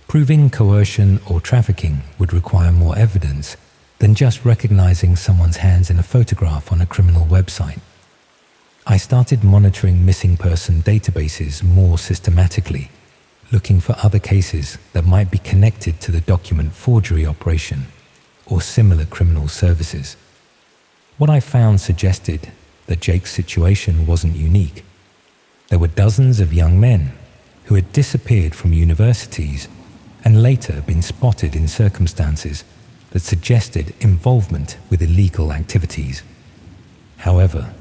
Proving coercion or trafficking would require more evidence than just recognizing someone's hands in a photograph on a criminal website. I started monitoring missing person databases more systematically, looking for other cases that might be connected to the document forgery operation or similar criminal services. What I found suggested that Jake's situation wasn't unique. There were dozens of young men who had disappeared from universities and later been spotted in circumstances that suggested involvement with illegal activities. However,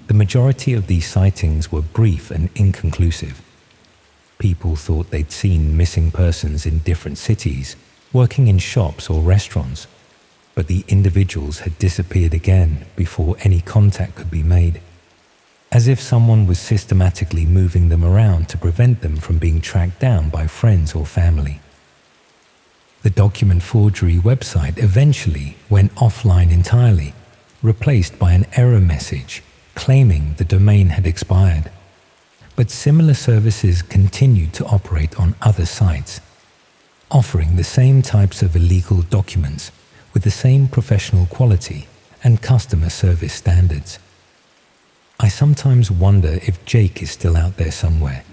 the majority of these sightings were brief and inconclusive. People thought they'd seen missing persons in different cities, working in shops or restaurants, but the individuals had disappeared again before any contact could be made, as if someone was systematically moving them around to prevent them from being tracked down by friends or family. The document forgery website eventually went offline entirely, replaced by an error message claiming the domain had expired. But similar services continued to operate on other sites, offering the same types of illegal documents with the same professional quality and customer service standards. I sometimes wonder if Jake is still out there somewhere,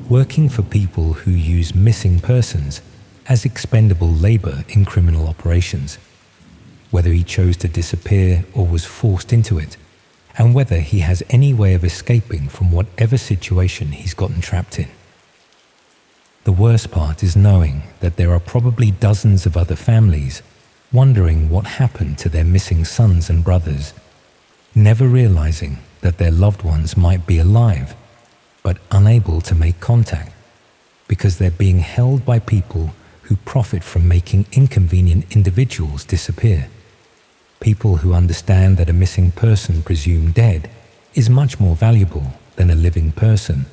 working for people who use missing persons as expendable labor in criminal operations, whether he chose to disappear or was forced into it, and whether he has any way of escaping from whatever situation he's gotten trapped in. The worst part is knowing that there are probably dozens of other families wondering what happened to their missing sons and brothers, never realizing that their loved ones might be alive, but unable to make contact because they're being held by people who profit from making inconvenient individuals disappear. People who understand that a missing person presumed dead is much more valuable than a living person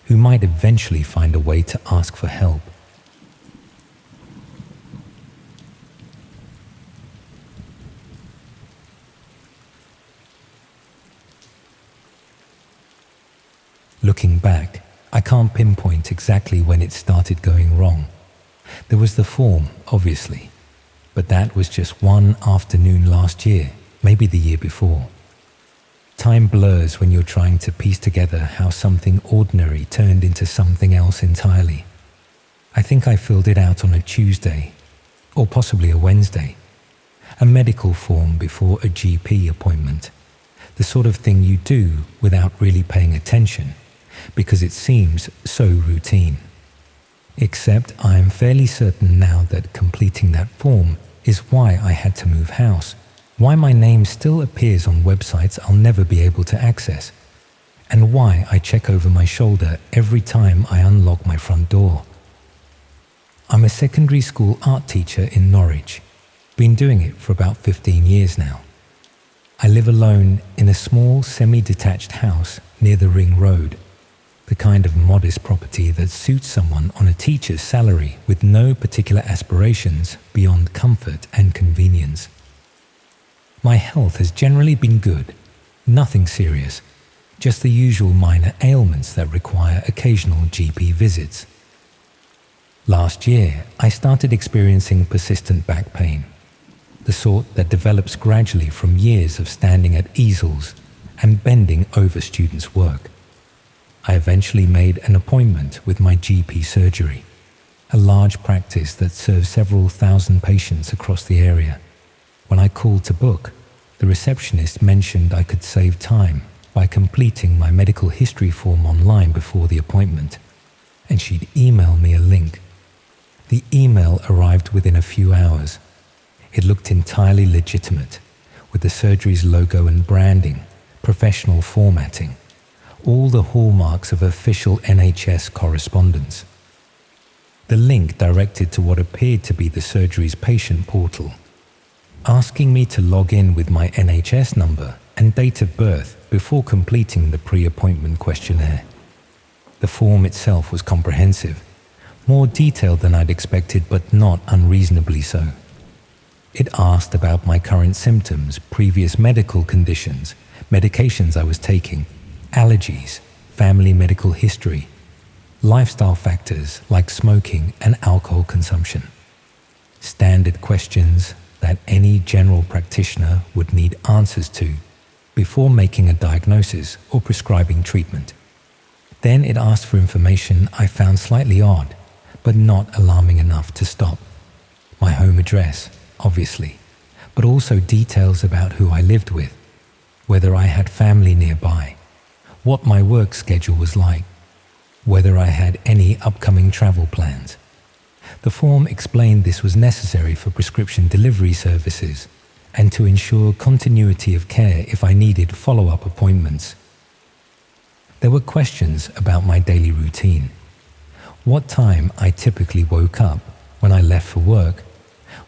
who might eventually find a way to ask for help. Looking back, I can't pinpoint exactly when it started going wrong. There was the form, obviously, but that was just one afternoon last year, maybe the year before. Time blurs when you're trying to piece together how something ordinary turned into something else entirely. I think I filled it out on a Tuesday, or possibly a Wednesday. A medical form before a GP appointment. The sort of thing you do without really paying attention, because it seems so routine. Except I am fairly certain now that completing that form is why I had to move house, why my name still appears on websites I'll never be able to access, and why I check over my shoulder every time I unlock my front door. I'm a secondary school art teacher in Norwich, been doing it for about 15 years now. I live alone in a small semi-detached house near the Ring Road, the kind of modest property that suits someone on a teacher's salary with no particular aspirations beyond comfort and convenience. My health has generally been good, nothing serious, just the usual minor ailments that require occasional GP visits. Last year, I started experiencing persistent back pain, the sort that develops gradually from years of standing at easels and bending over students' work. I eventually made an appointment with my GP surgery, a large practice that serves several thousand patients across the area. When I called to book, the receptionist mentioned I could save time by completing my medical history form online before the appointment, and she'd email me a link. The email arrived within a few hours. It looked entirely legitimate, with the surgery's logo and branding, professional formatting, all the hallmarks of official NHS correspondence. The link directed to what appeared to be the surgery's patient portal, asking me to log in with my NHS number and date of birth before completing the pre-appointment questionnaire. The form itself was comprehensive, more detailed than I'd expected, but not unreasonably so. It asked about my current symptoms, previous medical conditions, medications I was taking, allergies, family medical history, lifestyle factors like smoking and alcohol consumption. Standard questions that any general practitioner would need answers to before making a diagnosis or prescribing treatment. Then it asked for information I found slightly odd, but not alarming enough to stop. My home address, obviously, but also details about who I lived with, whether I had family nearby, what my work schedule was like, whether I had any upcoming travel plans. The form explained this was necessary for prescription delivery services and to ensure continuity of care if I needed follow-up appointments. There were questions about my daily routine, what time I typically woke up when I left for work,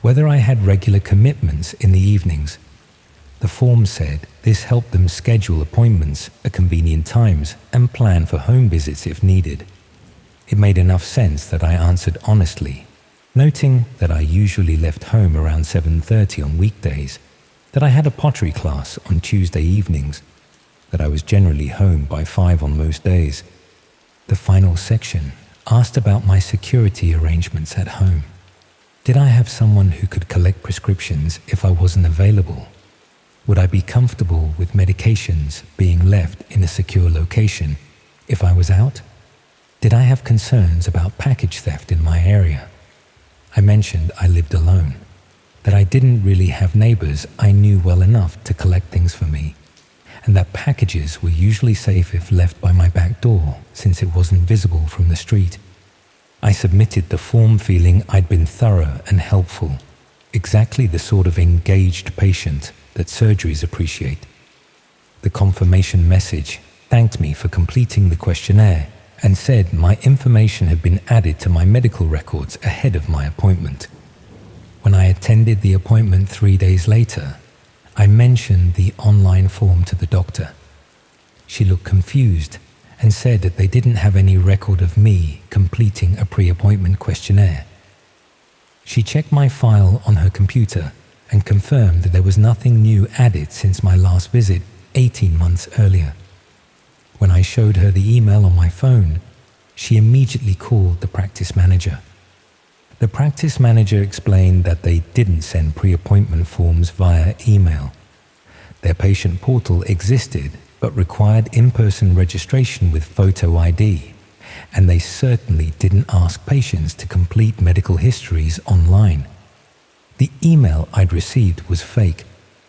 whether I had regular commitments in the evenings. The form said this helped them schedule appointments at convenient times and plan for home visits if needed. It made enough sense that I answered honestly, noting that I usually left home around 7:30 on weekdays, that I had a pottery class on Tuesday evenings, that I was generally home by 5 on most days. The final section asked about my security arrangements at home. Did I have someone who could collect prescriptions if I wasn't available? Would I be comfortable with medications being left in a secure location if I was out? Did I have concerns about package theft in my area? I mentioned I lived alone, that I didn't really have neighbors I knew well enough to collect things for me, and that packages were usually safe if left by my back door since it wasn't visible from the street. I submitted the form feeling I'd been thorough and helpful, exactly the sort of engaged patient that surgeries appreciate. The confirmation message thanked me for completing the questionnaire and said my information had been added to my medical records ahead of my appointment. When I attended the appointment 3 days later, I mentioned the online form to the doctor. She looked confused and said that they didn't have any record of me completing a pre-appointment questionnaire. She checked my file on her computer and confirmed that there was nothing new added since my last visit 18 months earlier. When I showed her the email on my phone, she immediately called the practice manager. The practice manager explained that they didn't send pre-appointment forms via email. Their patient portal existed but required in-person registration with photo ID, and they certainly didn't ask patients to complete medical histories online. The email I'd received was fake,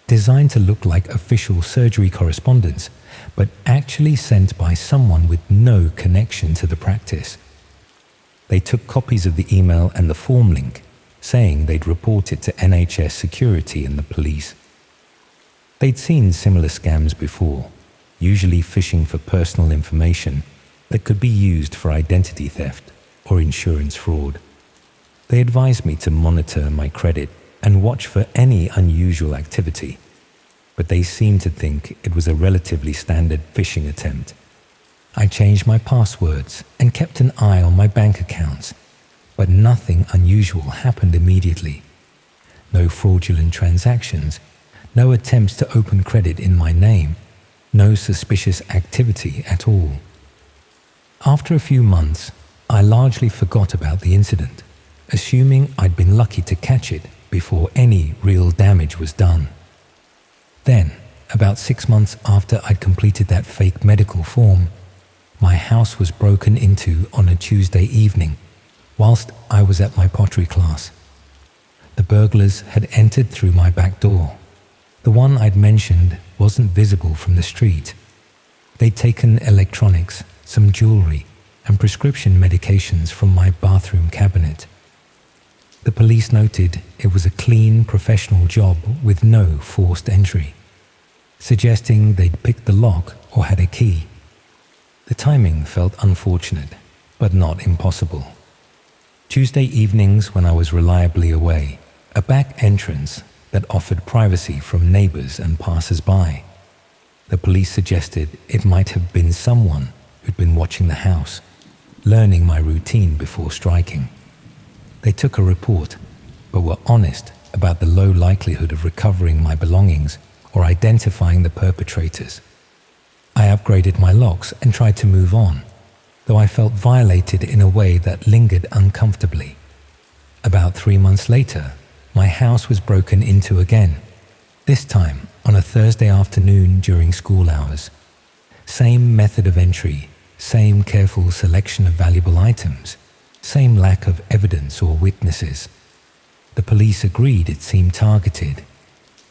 designed to look like official surgery correspondence, but actually sent by someone with no connection to the practice. They took copies of the email and the form link, saying they'd report it to NHS security and the police. They'd seen similar scams before, usually phishing for personal information that could be used for identity theft or insurance fraud. They advised me to monitor my credit and watch for any unusual activity, but they seemed to think it was a relatively standard phishing attempt. I changed my passwords and kept an eye on my bank accounts, but nothing unusual happened immediately. No fraudulent transactions, no attempts to open credit in my name, no suspicious activity at all. After a few months, I largely forgot about the incident, assuming I'd been lucky to catch it before any real damage was done. Then, about 6 months after I'd completed that fake medical form, my house was broken into on a Tuesday evening whilst I was at my pottery class. The burglars had entered through my back door. The one I'd mentioned wasn't visible from the street. They'd taken electronics, some jewelry, and prescription medications from my bathroom cabinet. The police noted it was a clean, professional job with no forced entry, suggesting they'd picked the lock or had a key. The timing felt unfortunate, but not impossible. Tuesday evenings, when I was reliably away, a back entrance that offered privacy from neighbors and passers-by. The police suggested it might have been someone who'd been watching the house, learning my routine before striking. They took a report, but were honest about the low likelihood of recovering my belongings or identifying the perpetrators. I upgraded my locks and tried to move on, though I felt violated in a way that lingered uncomfortably. About 3 months later, my house was broken into again, this time on a Thursday afternoon during school hours. Same method of entry, same careful selection of valuable items, same lack of evidence or witnesses. The police agreed it seemed targeted,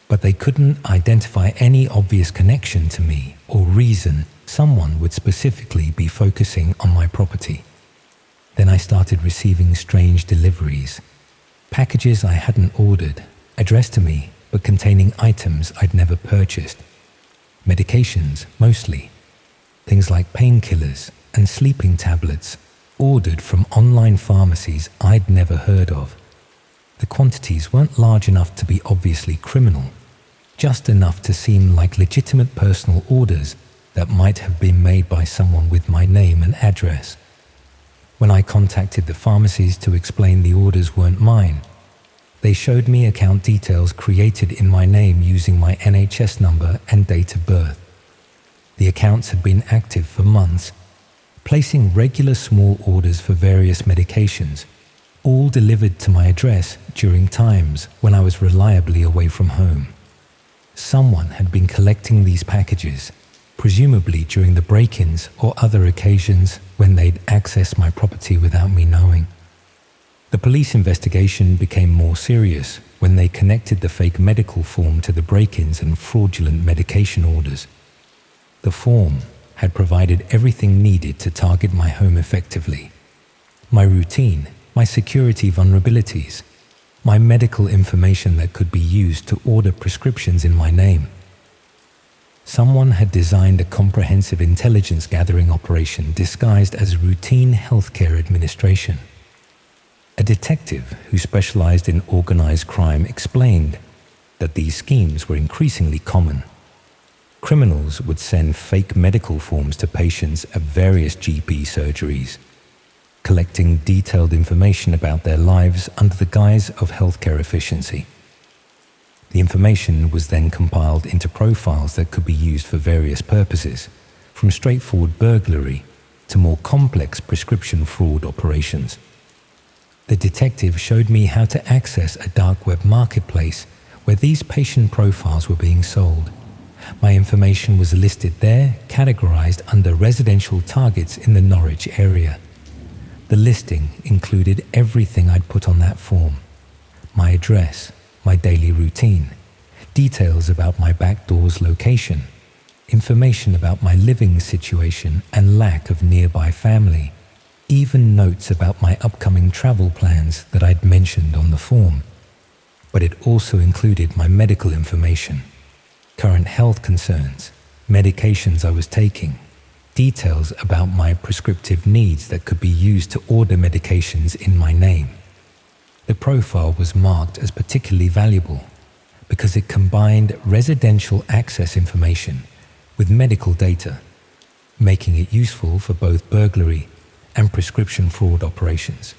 but they couldn't identify any obvious connection to me or reason someone would specifically be focusing on my property. Then I started receiving strange deliveries, packages I hadn't ordered, addressed to me but containing items I'd never purchased. Medications, mostly. Things like painkillers and sleeping tablets, ordered from online pharmacies I'd never heard of. The quantities weren't large enough to be obviously criminal, just enough to seem like legitimate personal orders that might have been made by someone with my name and address. When I contacted the pharmacies to explain the orders weren't mine, they showed me account details created in my name using my NHS number and date of birth. The accounts had been active for months, placing regular small orders for various medications, all delivered to my address during times when I was reliably away from home. Someone had been collecting these packages, presumably during the break-ins or other occasions when they'd accessed my property without me knowing. The police investigation became more serious when they connected the fake medical form to the break-ins and fraudulent medication orders. The form had provided everything needed to target my home effectively. My routine, my security vulnerabilities, my medical information that could be used to order prescriptions in my name. Someone had designed a comprehensive intelligence gathering operation disguised as routine healthcare administration. A detective who specialized in organized crime explained that these schemes were increasingly common. Criminals would send fake medical forms to patients at various GP surgeries, collecting detailed information about their lives under the guise of healthcare efficiency. The information was then compiled into profiles that could be used for various purposes, from straightforward burglary to more complex prescription fraud operations. The detective showed me how to access a dark web marketplace where these patient profiles were being sold. My information was listed there, categorized under residential targets in the Norwich area. The listing included everything I'd put on that form: my address, my daily routine, details about my back door's location, information about my living situation and lack of nearby family, even notes about my upcoming travel plans that I'd mentioned on the form. But it also included my medical information, current health concerns, medications I was taking, details about my prescriptive needs that could be used to order medications in my name. The profile was marked as particularly valuable because it combined residential access information with medical data, making it useful for both burglary and prescription fraud operations.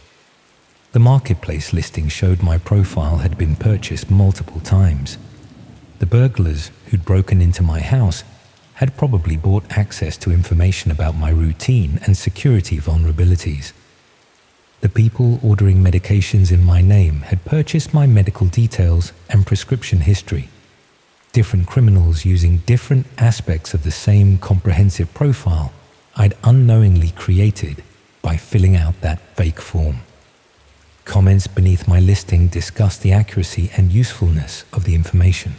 The marketplace listing showed my profile had been purchased multiple times. The burglars who'd broken into my house had probably bought access to information about my routine and security vulnerabilities. The people ordering medications in my name had purchased my medical details and prescription history. Different criminals using different aspects of the same comprehensive profile I'd unknowingly created by filling out that fake form. Comments beneath my listing discussed the accuracy and usefulness of the information.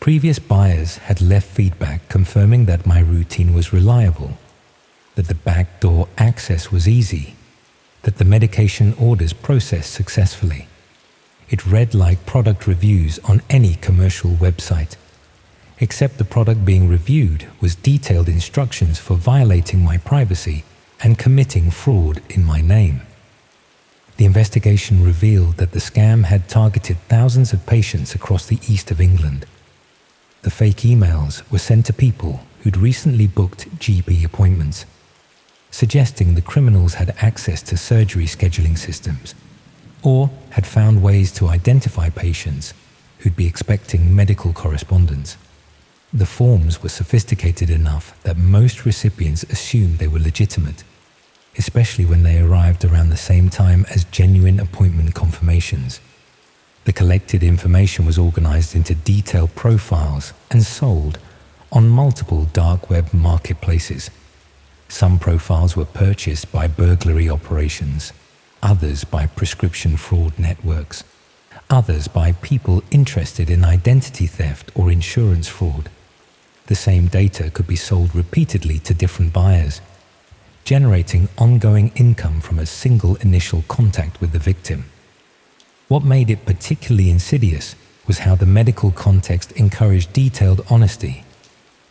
Previous buyers had left feedback confirming that my routine was reliable, that the back door access was easy, that the medication orders processed successfully. It read like product reviews on any commercial website, except the product being reviewed was detailed instructions for violating my privacy and committing fraud in my name. The investigation revealed that the scam had targeted thousands of patients across the east of England. The fake emails were sent to people who'd recently booked GP appointments, suggesting the criminals had access to surgery scheduling systems, or had found ways to identify patients who'd be expecting medical correspondence. The forms were sophisticated enough that most recipients assumed they were legitimate, especially when they arrived around the same time as genuine appointment confirmations. The collected information was organized into detailed profiles and sold on multiple dark web marketplaces. Some profiles were purchased by burglary operations, others by prescription fraud networks, others by people interested in identity theft or insurance fraud. The same data could be sold repeatedly to different buyers, generating ongoing income from a single initial contact with the victim. What made it particularly insidious was how the medical context encouraged detailed honesty.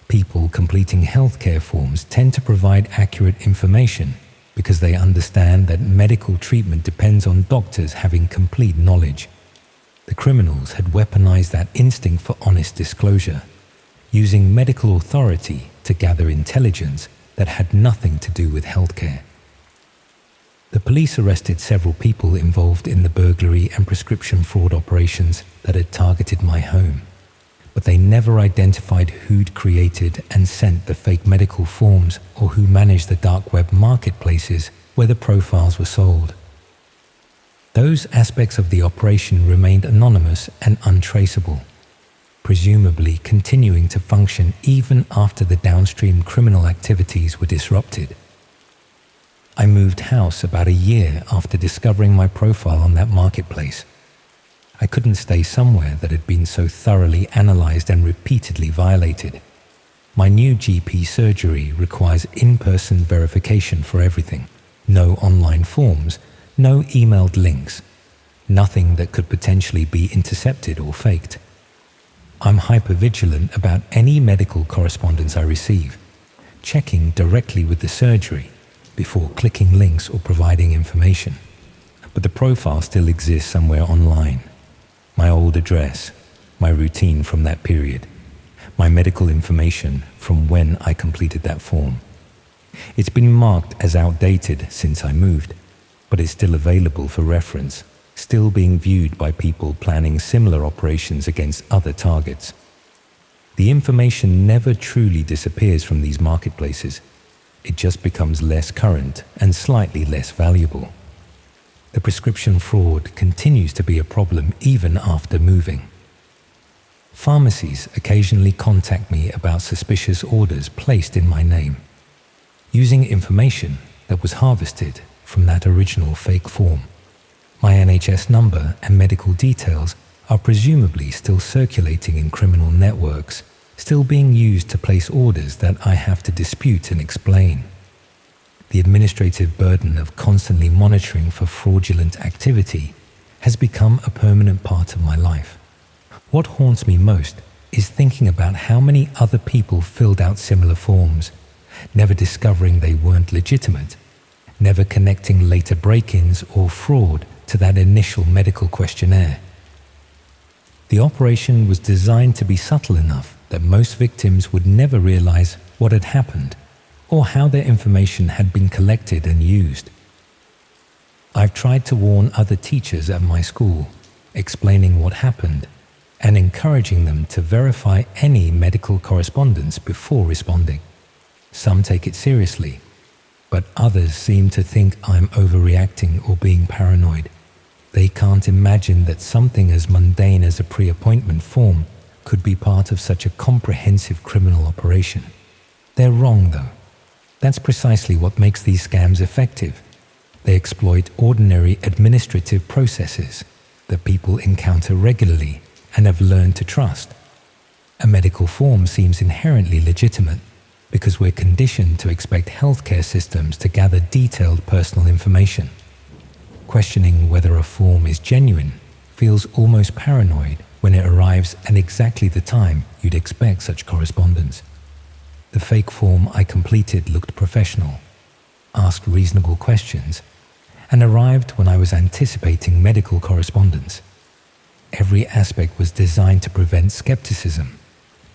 People completing healthcare forms tend to provide accurate information because they understand that medical treatment depends on doctors having complete knowledge. The criminals had weaponized that instinct for honest disclosure, using medical authority to gather intelligence that had nothing to do with healthcare. The police arrested several people involved in the burglary and prescription fraud operations that had targeted my home, but they never identified who'd created and sent the fake medical forms or who managed the dark web marketplaces where the profiles were sold. Those aspects of the operation remained anonymous and untraceable, presumably continuing to function even after the downstream criminal activities were disrupted. I moved house about a year after discovering my profile on that marketplace. I couldn't stay somewhere that had been so thoroughly analyzed and repeatedly violated. My new GP surgery requires in-person verification for everything. No online forms, no emailed links, nothing that could potentially be intercepted or faked. I'm hypervigilant about any medical correspondence I receive, checking directly with the surgery before clicking links or providing information. But the profile still exists somewhere online. My old address, my routine from that period, my medical information from when I completed that form. It's been marked as outdated since I moved, but it's still available for reference, still being viewed by people planning similar operations against other targets. The information never truly disappears from these marketplaces. It just becomes less current and slightly less valuable. The prescription fraud continues to be a problem even after moving. Pharmacies occasionally contact me about suspicious orders placed in my name, using information that was harvested from that original fake form. My NHS number and medical details are presumably still circulating in criminal networks, still being used to place orders that I have to dispute and explain. The administrative burden of constantly monitoring for fraudulent activity has become a permanent part of my life. What haunts me most is thinking about how many other people filled out similar forms, never discovering they weren't legitimate, never connecting later break-ins or fraud to that initial medical questionnaire. The operation was designed to be subtle enough that most victims would never realize what had happened or how their information had been collected and used. I've tried to warn other teachers at my school, explaining what happened and encouraging them to verify any medical correspondence before responding. Some take it seriously, but others seem to think I'm overreacting or being paranoid. They can't imagine that something as mundane as a pre-appointment form could be part of such a comprehensive criminal operation. They're wrong, though. That's precisely what makes these scams effective. They exploit ordinary administrative processes that people encounter regularly and have learned to trust. A medical form seems inherently legitimate because we're conditioned to expect healthcare systems to gather detailed personal information. Questioning whether a form is genuine feels almost paranoid when it arrives at exactly the time you'd expect such correspondence. The fake form I completed looked professional, asked reasonable questions, and arrived when I was anticipating medical correspondence. Every aspect was designed to prevent skepticism,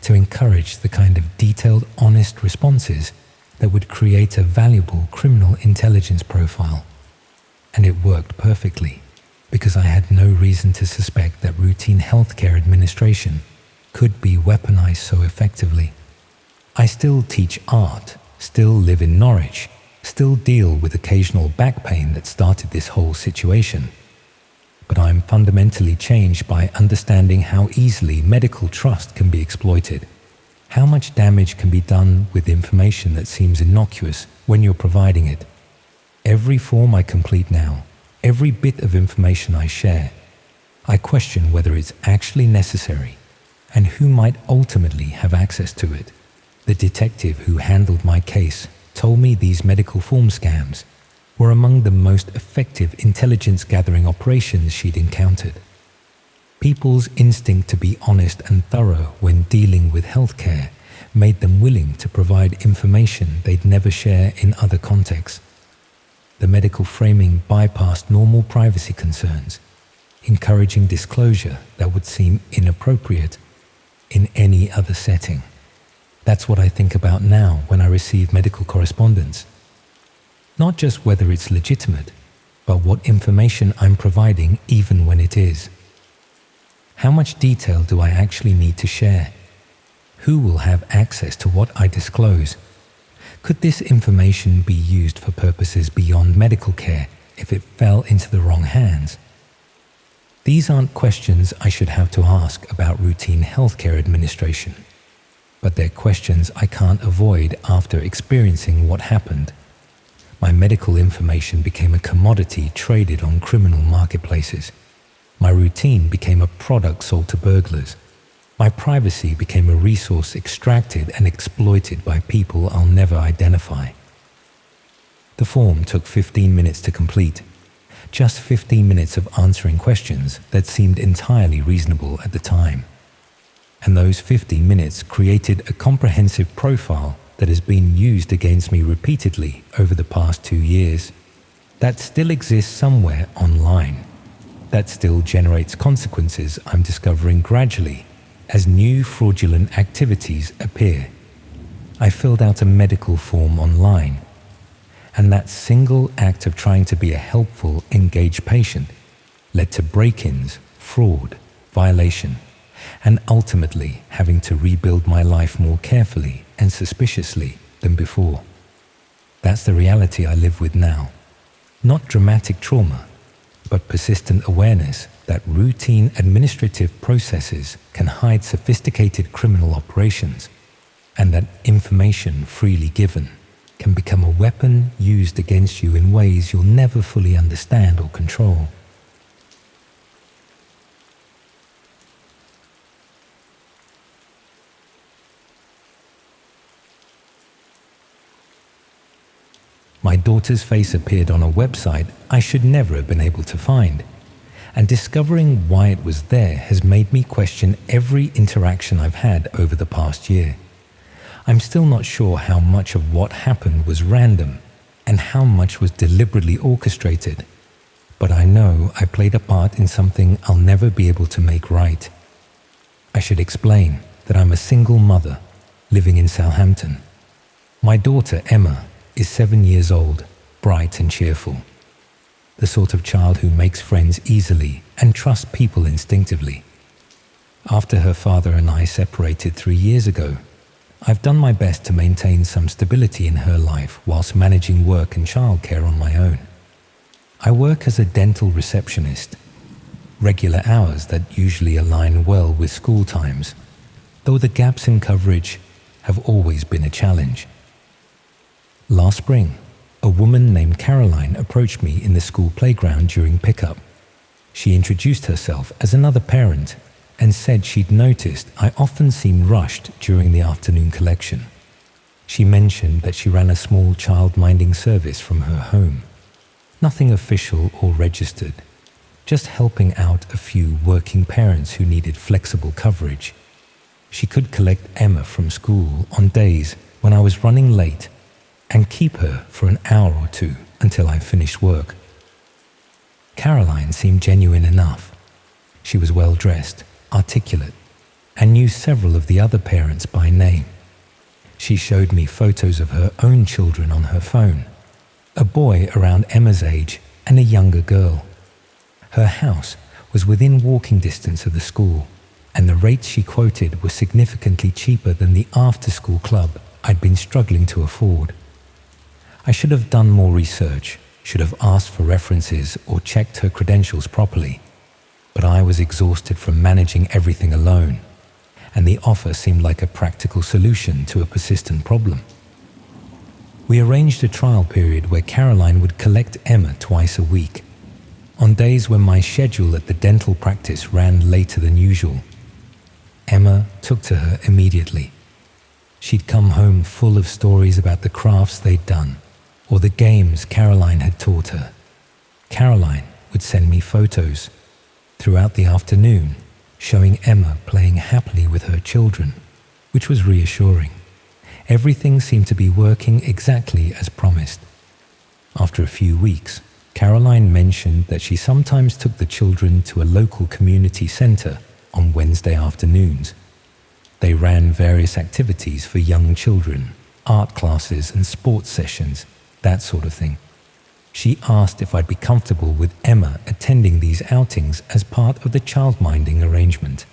to encourage the kind of detailed, honest responses that would create a valuable criminal intelligence profile. And it worked perfectly, because I had no reason to suspect that routine healthcare administration could be weaponized so effectively. I still teach art, still live in Norwich, still deal with occasional back pain that started this whole situation. But I'm fundamentally changed by understanding how easily medical trust can be exploited, how much damage can be done with information that seems innocuous when you're providing it. Every form I complete now, every bit of information I share, I question whether it's actually necessary and who might ultimately have access to it. The detective who handled my case told me these medical form scams were among the most effective intelligence-gathering operations she'd encountered. People's instinct to be honest and thorough when dealing with healthcare made them willing to provide information they'd never share in other contexts. The medical framing bypassed normal privacy concerns, encouraging disclosure that would seem inappropriate in any other setting. That's what I think about now when I receive medical correspondence. Not just whether it's legitimate, but what information I'm providing even when it is. How much detail do I actually need to share? Who will have access to what I disclose? Could this information be used for purposes beyond medical care if it fell into the wrong hands? These aren't questions I should have to ask about routine healthcare administration, but they're questions I can't avoid after experiencing what happened. My medical information became a commodity traded on criminal marketplaces. My routine became a product sold to burglars. My privacy became a resource extracted and exploited by people I'll never identify. The form took 15 minutes to complete. Just 15 minutes of answering questions that seemed entirely reasonable at the time. And those 15 minutes created a comprehensive profile that has been used against me repeatedly over the past 2 years. That still exists somewhere online. That still generates consequences I'm discovering gradually as new fraudulent activities appear. I filled out a medical form online, and that single act of trying to be a helpful, engaged patient led to break-ins, fraud, violation, and ultimately having to rebuild my life more carefully and suspiciously than before. That's the reality I live with now. Not dramatic trauma, but persistent awareness that routine administrative processes can hide sophisticated criminal operations, and that information freely given can become a weapon used against you in ways you'll never fully understand or control. My daughter's face appeared on a website I should never have been able to find, and discovering why it was there has made me question every interaction I've had over the past year. I'm still not sure how much of what happened was random and how much was deliberately orchestrated, but I know I played a part in something I'll never be able to make right. I should explain that I'm a single mother living in Southampton. My daughter, Emma, is 7 years old, bright and cheerful. The sort of child who makes friends easily and trusts people instinctively. After her father and I separated 3 years ago, I've done my best to maintain some stability in her life whilst managing work and childcare on my own. I work as a dental receptionist, regular hours that usually align well with school times, though the gaps in coverage have always been a challenge. Last spring, a woman named Caroline approached me in the school playground during pickup. She introduced herself as another parent and said she'd noticed I often seemed rushed during the afternoon collection. She mentioned that she ran a small child-minding service from her home. Nothing official or registered, just helping out a few working parents who needed flexible coverage. She could collect Emma from school on days when I was running late and keep her for an hour or two until I finished work. Caroline seemed genuine enough. She was well dressed, articulate, and knew several of the other parents by name. She showed me photos of her own children on her phone, a boy around Emma's age and a younger girl. Her house was within walking distance of the school, and the rates she quoted were significantly cheaper than the after-school club I'd been struggling to afford. I should have done more research, should have asked for references or checked her credentials properly, but I was exhausted from managing everything alone, and the offer seemed like a practical solution to a persistent problem. We arranged a trial period where Caroline would collect Emma twice a week, on days when my schedule at the dental practice ran later than usual. Emma took to her immediately. She'd come home full of stories about the crafts they'd done, or the games Caroline had taught her. Caroline would send me photos throughout the afternoon, showing Emma playing happily with her children, which was reassuring. Everything seemed to be working exactly as promised. After a few weeks, Caroline mentioned that she sometimes took the children to a local community center on Wednesday afternoons. They ran various activities for young children, art classes and sports sessions, that sort of thing. She asked if I'd be comfortable with Emma attending these outings as part of the childminding arrangement.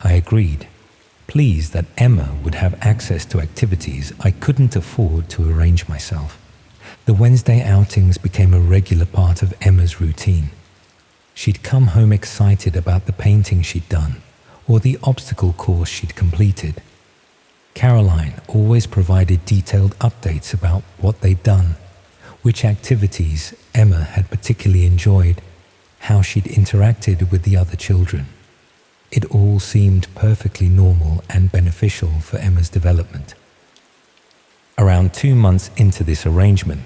I agreed, pleased that Emma would have access to activities I couldn't afford to arrange myself. The Wednesday outings became a regular part of Emma's routine. She'd come home excited about the painting she'd done or the obstacle course she'd completed. Caroline always provided detailed updates about what they'd done, which activities Emma had particularly enjoyed, how she'd interacted with the other children. It all seemed perfectly normal and beneficial for Emma's development. Around 2 months into this arrangement,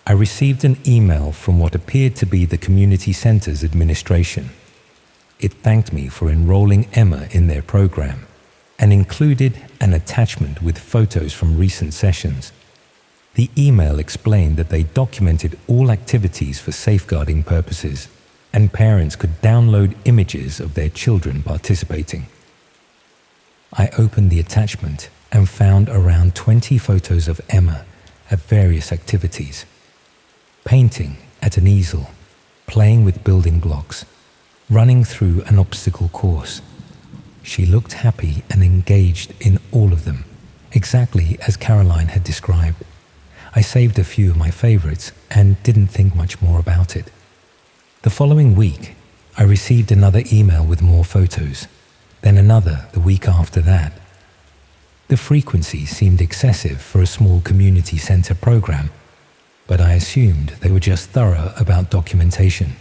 I received an email from what appeared to be the community center's administration. It thanked me for enrolling Emma in their program and included an attachment with photos from recent sessions. The email explained that they documented all activities for safeguarding purposes, and parents could download images of their children participating. I opened the attachment and found around 20 photos of Emma at various activities. Painting at an easel, playing with building blocks, running through an obstacle course. She looked happy and engaged in all of them, exactly as Caroline had described. I saved a few of my favorites and didn't think much more about it. The following week, I received another email with more photos, then another the week after that. The frequency seemed excessive for a small community center program, but I assumed they were just thorough about documentation.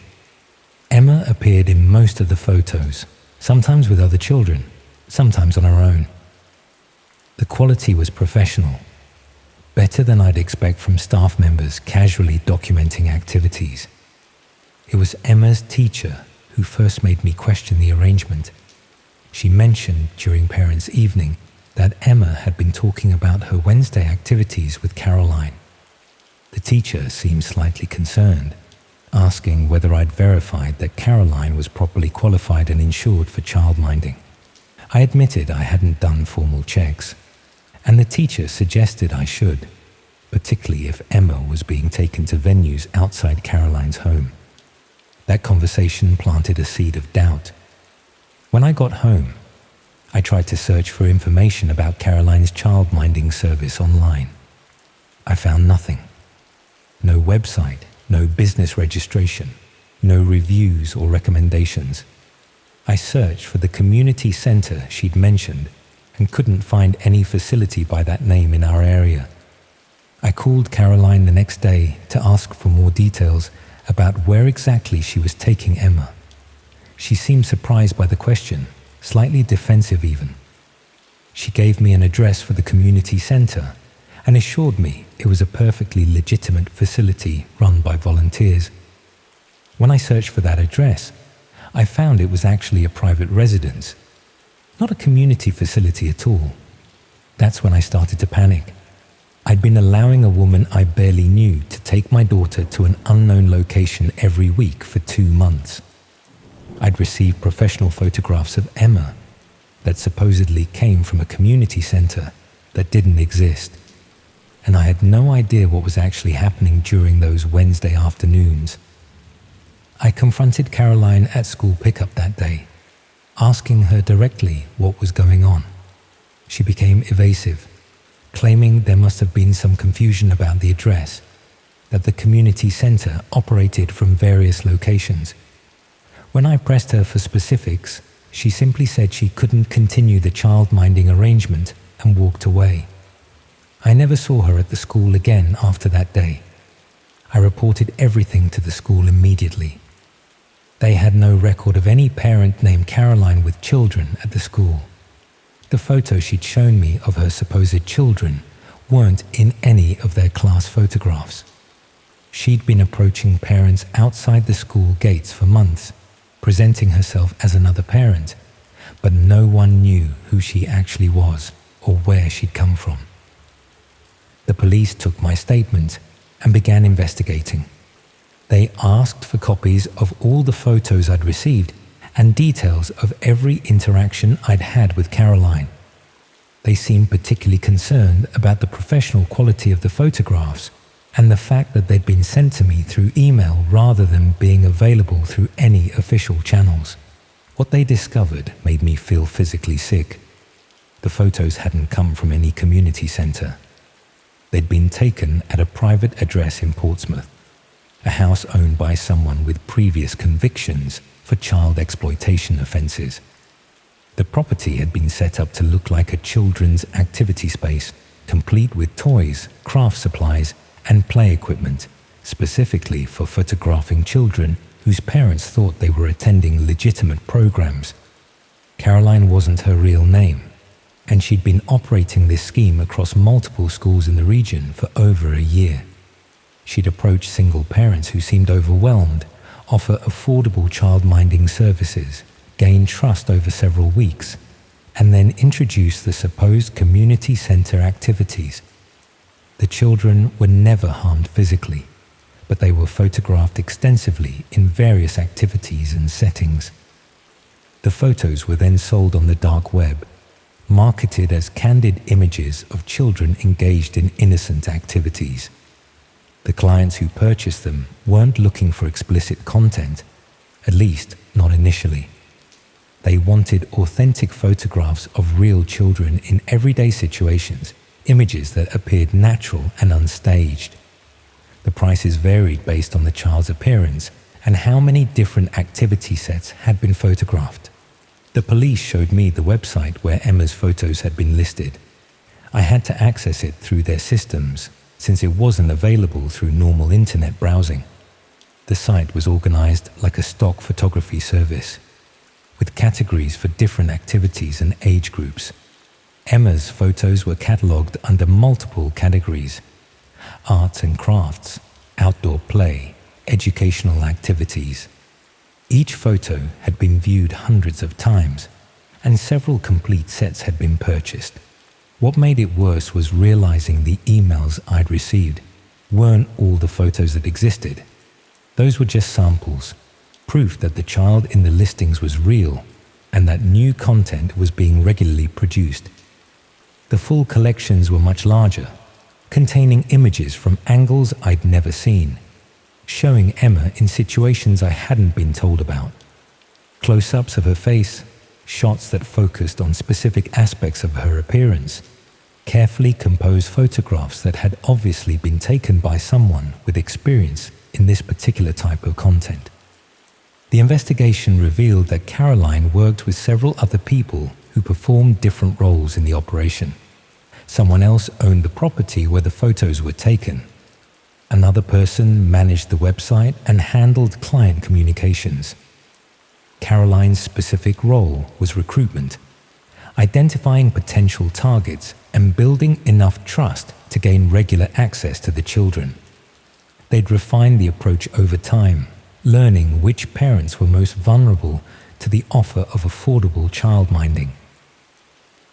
Emma appeared in most of the photos, sometimes with other children, sometimes on her own. The quality was professional, better than I'd expect from staff members casually documenting activities. It was Emma's teacher who first made me question the arrangement. She mentioned during Parents' Evening that Emma had been talking about her Wednesday activities with Caroline. The teacher seemed slightly concerned, asking whether I'd verified that Caroline was properly qualified and insured for childminding. I admitted I hadn't done formal checks, and the teacher suggested I should, particularly if Emma was being taken to venues outside Caroline's home. That conversation planted a seed of doubt. When I got home, I tried to search for information about Caroline's childminding service online. I found nothing. No website, no business registration, no reviews or recommendations. I searched for the community center she'd mentioned and couldn't find any facility by that name in our area. I called Caroline the next day to ask for more details about where exactly she was taking Emma. She seemed surprised by the question, slightly defensive even. She gave me an address for the community center and assured me it was a perfectly legitimate facility run by volunteers. When I searched for that address, I found it was actually a private residence, not a community facility at all. That's when I started to panic. I'd been allowing a woman I barely knew to take my daughter to an unknown location every week for 2 months. I'd received professional photographs of Emma that supposedly came from a community center that didn't exist, and I had no idea what was actually happening during those Wednesday afternoons. I confronted Caroline at school pickup that day, asking her directly what was going on. She became evasive, claiming there must have been some confusion about the address, that the community center operated from various locations. When I pressed her for specifics, she simply said she couldn't continue the child-minding arrangement and walked away. I never saw her at the school again after that day. I reported everything to the school immediately. They had no record of any parent named Caroline with children at the school. The photos she'd shown me of her supposed children weren't in any of their class photographs. She'd been approaching parents outside the school gates for months, presenting herself as another parent, but no one knew who she actually was or where she'd come from. The police took my statement and began investigating. They asked for copies of all the photos I'd received and details of every interaction I'd had with Caroline. They seemed particularly concerned about the professional quality of the photographs and the fact that they'd been sent to me through email rather than being available through any official channels. What they discovered made me feel physically sick. The photos hadn't come from any community center. They'd been taken at a private address in Portsmouth, a house owned by someone with previous convictions for child exploitation offences. The property had been set up to look like a children's activity space, complete with toys, craft supplies, and play equipment, specifically for photographing children whose parents thought they were attending legitimate programs. Caroline wasn't her real name, and she'd been operating this scheme across multiple schools in the region for over a year. She'd approach single parents who seemed overwhelmed, offer affordable child-minding services, gain trust over several weeks, and then introduce the supposed community center activities. The children were never harmed physically, but they were photographed extensively in various activities and settings. The photos were then sold on the dark web, marketed as candid images of children engaged in innocent activities. The clients who purchased them weren't looking for explicit content, at least not initially. They wanted authentic photographs of real children in everyday situations, images that appeared natural and unstaged. The prices varied based on the child's appearance and how many different activity sets had been photographed. The police showed me the website where Emma's photos had been listed. I had to access it through their systems, since it wasn't available through normal internet browsing. The site was organized like a stock photography service, with categories for different activities and age groups. Emma's photos were catalogued under multiple categories: arts and crafts, outdoor play, educational activities. Each photo had been viewed hundreds of times, and several complete sets had been purchased. What made it worse was realizing the emails I'd received weren't all the photos that existed. Those were just samples, proof that the child in the listings was real and that new content was being regularly produced. The full collections were much larger, containing images from angles I'd never seen, showing Emma in situations I hadn't been told about. Close-ups of her face, shots that focused on specific aspects of her appearance, carefully composed photographs that had obviously been taken by someone with experience in this particular type of content. The investigation revealed that Caroline worked with several other people who performed different roles in the operation. Someone else owned the property where the photos were taken. Another person managed the website and handled client communications. Caroline's specific role was recruitment. identifying potential targets and building enough trust to gain regular access to the children. They'd refined the approach over time, learning which parents were most vulnerable to the offer of affordable childminding.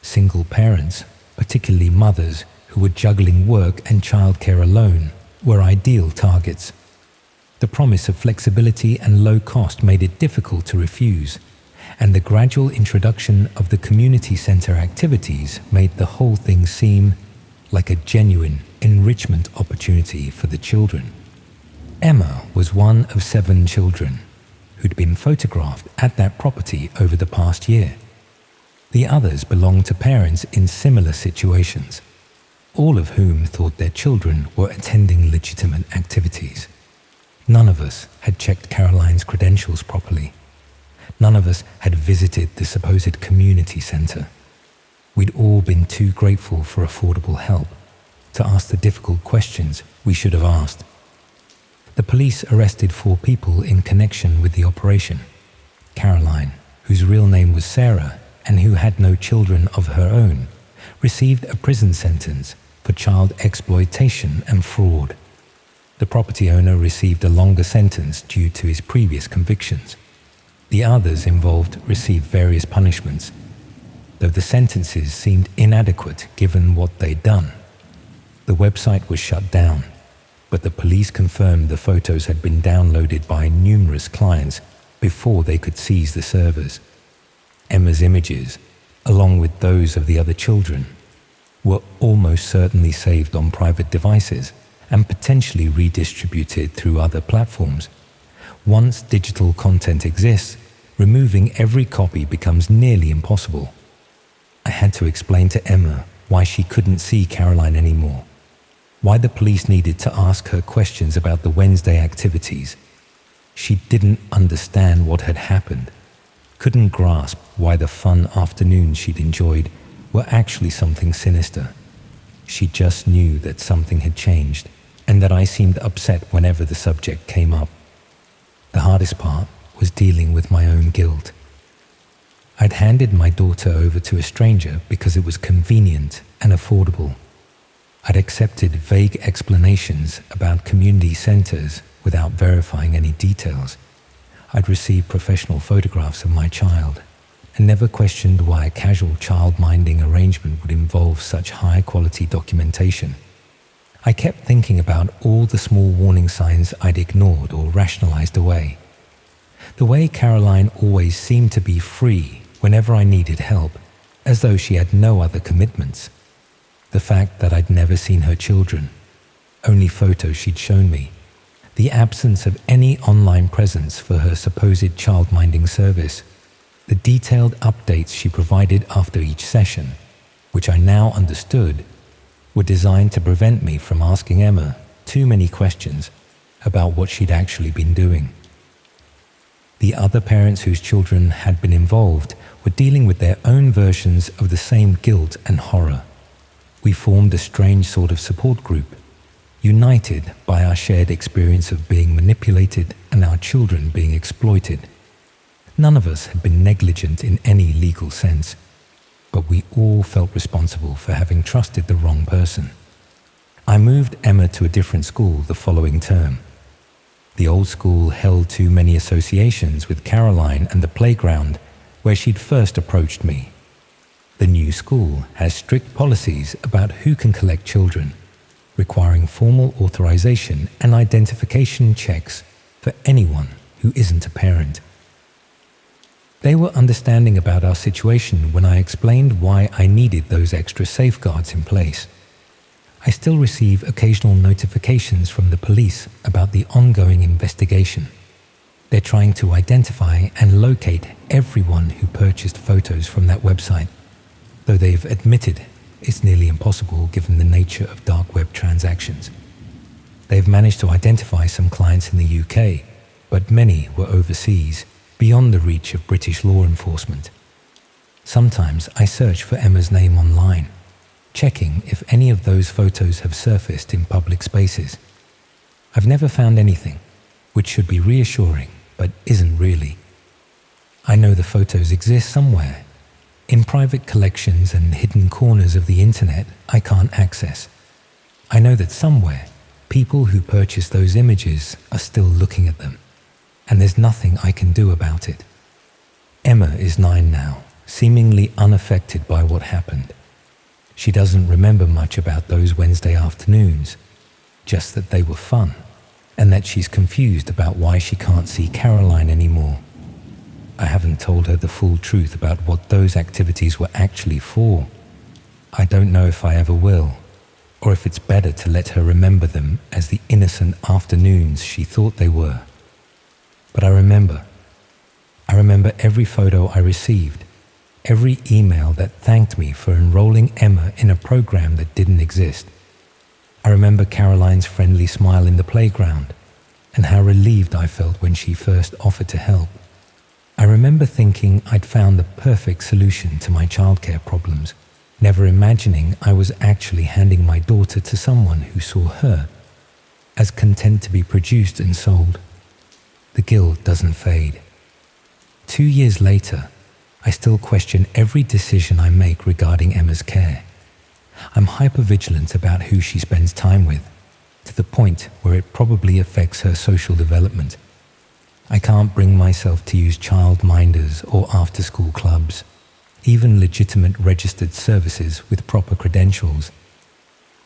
Single parents, particularly mothers who were juggling work and childcare alone, were ideal targets. The promise of flexibility and low cost made it difficult to refuse, and the gradual introduction of the community center activities made the whole thing seem like a genuine enrichment opportunity for the children. Emma was one of 7 children who'd been photographed at that property over the past year. The others belonged to parents in similar situations, all of whom thought their children were attending legitimate activities. None of us had checked Caroline's credentials properly. None of us had visited the supposed community center. We'd all been too grateful for affordable help to ask the difficult questions we should have asked. The police arrested 4 people in connection with the operation. Caroline, whose real name was Sarah and who had no children of her own, received a prison sentence for child exploitation and fraud. The property owner received a longer sentence due to his previous convictions. The others involved received various punishments, though the sentences seemed inadequate given what they'd done. The website was shut down, but the police confirmed the photos had been downloaded by numerous clients before they could seize the servers. Emma's images, along with those of the other children, were almost certainly saved on private devices and potentially redistributed through other platforms. Once digital content exists, removing every copy becomes nearly impossible. I had to explain to Emma why she couldn't see Caroline anymore, why the police needed to ask her questions about the Wednesday activities. She didn't understand what had happened, couldn't grasp why the fun afternoons she'd enjoyed were actually something sinister. She just knew that something had changed and that I seemed upset whenever the subject came up. The hardest part was dealing with my own guilt. I'd handed my daughter over to a stranger because it was convenient and affordable. I'd accepted vague explanations about community centers without verifying any details. I'd received professional photographs of my child and never questioned why a casual child-minding arrangement would involve such high-quality documentation. I kept thinking about all the small warning signs I'd ignored or rationalized away. The way Caroline always seemed to be free whenever I needed help, as though she had no other commitments. The fact that I'd never seen her children, only photos she'd shown me. The absence of any online presence for her supposed child-minding service. The detailed updates she provided after each session, which I now understood, were designed to prevent me from asking Emma too many questions about what she'd actually been doing. The other parents whose children had been involved were dealing with their own versions of the same guilt and horror. We formed a strange sort of support group, united by our shared experience of being manipulated and our children being exploited. None of us had been negligent in any legal sense, but we all felt responsible for having trusted the wrong person. I moved Emma to a different school the following term. The old school held too many associations with Caroline and the playground where she'd first approached me. The new school has strict policies about who can collect children, requiring formal authorization and identification checks for anyone who isn't a parent. They were understanding about our situation when I explained why I needed those extra safeguards in place. I still receive occasional notifications from the police about the ongoing investigation. They're trying to identify and locate everyone who purchased photos from that website, though they've admitted it's nearly impossible given the nature of dark web transactions. They've managed to identify some clients in the UK, but many were overseas, beyond the reach of British law enforcement. Sometimes I search for Emma's name online, checking if any of those photos have surfaced in public spaces. I've never found anything, which should be reassuring, but isn't really. I know the photos exist somewhere, in private collections and hidden corners of the internet I can't access. I know that somewhere, people who purchase those images are still looking at them, and there's nothing I can do about it. Emma is 9 now, seemingly unaffected by what happened. She doesn't remember much about those Wednesday afternoons, just that they were fun, and that she's confused about why she can't see Caroline anymore. I haven't told her the full truth about what those activities were actually for. I don't know if I ever will, or if it's better to let her remember them as the innocent afternoons she thought they were. But I remember every photo I received, every email that thanked me for enrolling Emma in a program that didn't exist. I remember Caroline's friendly smile in the playground, and how relieved I felt when she first offered to help. I remember thinking I'd found the perfect solution to my childcare problems, never imagining I was actually handing my daughter to someone who saw her as content to be produced and sold. The guilt doesn't fade. 2 years later, I still question every decision I make regarding Emma's care. I'm hypervigilant about who she spends time with, to the point where it probably affects her social development. I can't bring myself to use childminders or after-school clubs, even legitimate registered services with proper credentials.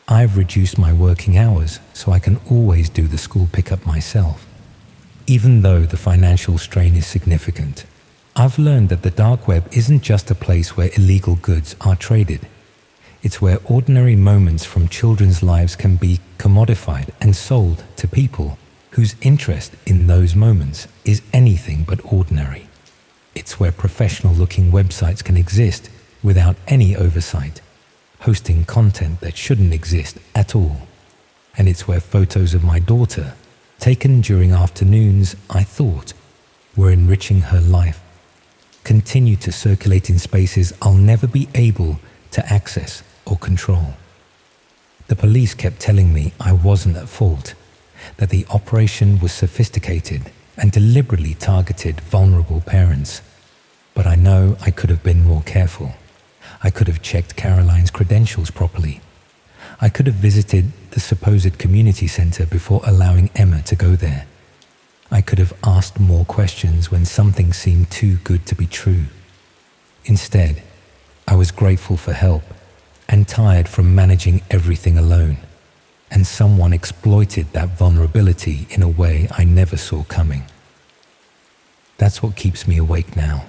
I've reduced my working hours so I can always do the school pickup myself. Even though the financial strain is significant, I've learned that the dark web isn't just a place where illegal goods are traded. It's where ordinary moments from children's lives can be commodified and sold to people whose interest in those moments is anything but ordinary. It's where professional-looking websites can exist without any oversight, hosting content that shouldn't exist at all. And it's where photos of my daughter, taken during afternoons I thought were enriching her life, continue to circulate in spaces I'll never be able to access or control. The police kept telling me I wasn't at fault, that the operation was sophisticated and deliberately targeted vulnerable parents. But I know I could have been more careful. I could have checked Caroline's credentials properly. I could have visited the supposed community center before allowing Emma to go there. I could have asked more questions when something seemed too good to be true. Instead, I was grateful for help and tired from managing everything alone, and someone exploited that vulnerability in a way I never saw coming. That's what keeps me awake now.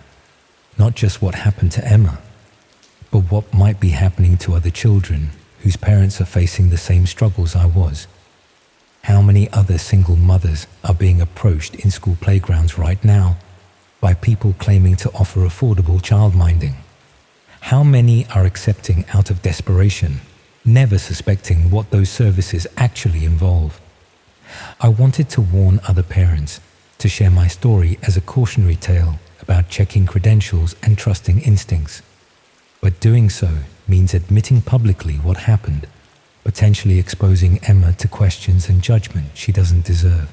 Not just what happened to Emma, but what might be happening to other children whose parents are facing the same struggles I was. How many other single mothers are being approached in school playgrounds right now by people claiming to offer affordable childminding? How many are accepting out of desperation, never suspecting what those services actually involve? I wanted to warn other parents, to share my story as a cautionary tale about checking credentials and trusting instincts. But doing so means admitting publicly what happened, potentially exposing Emma to questions and judgment she doesn't deserve.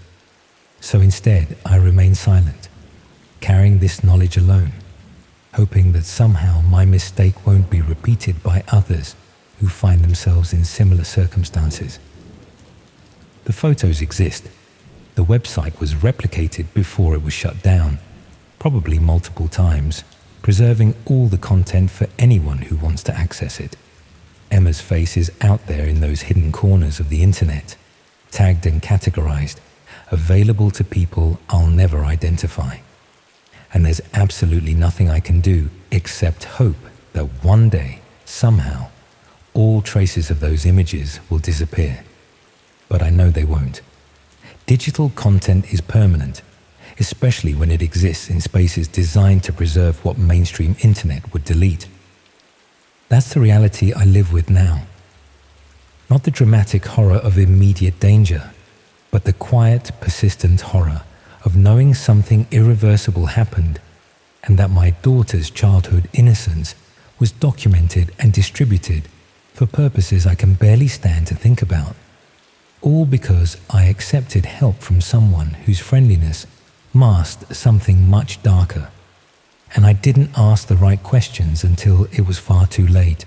So instead, I remain silent, carrying this knowledge alone, hoping that somehow my mistake won't be repeated by others who find themselves in similar circumstances. The photos exist. The website was replicated before it was shut down, probably multiple times, preserving all the content for anyone who wants to access it. Emma's face is out there in those hidden corners of the internet, tagged and categorized, available to people I'll never identify. And there's absolutely nothing I can do except hope that one day, somehow, all traces of those images will disappear. But I know they won't. Digital content is permanent, especially when it exists in spaces designed to preserve what mainstream internet would delete. That's the reality I live with now. Not the dramatic horror of immediate danger, but the quiet, persistent horror of knowing something irreversible happened, and that my daughter's childhood innocence was documented and distributed for purposes I can barely stand to think about. All because I accepted help from someone whose friendliness masked something much darker. and I didn't ask the right questions until it was far too late.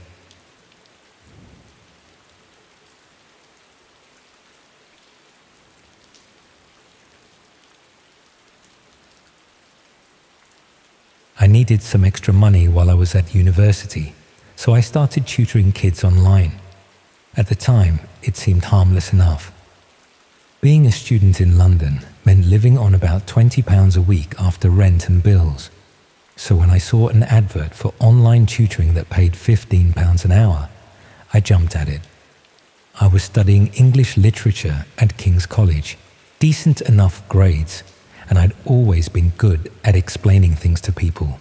I needed some extra money while I was at university, so I started tutoring kids online. At the time, it seemed harmless enough. Being a student in London meant living on about £20 a week after rent and bills. So when I saw an advert for online tutoring that paid £15 an hour, I jumped at it. I was studying English literature at King's College, decent enough grades, and I'd always been good at explaining things to people.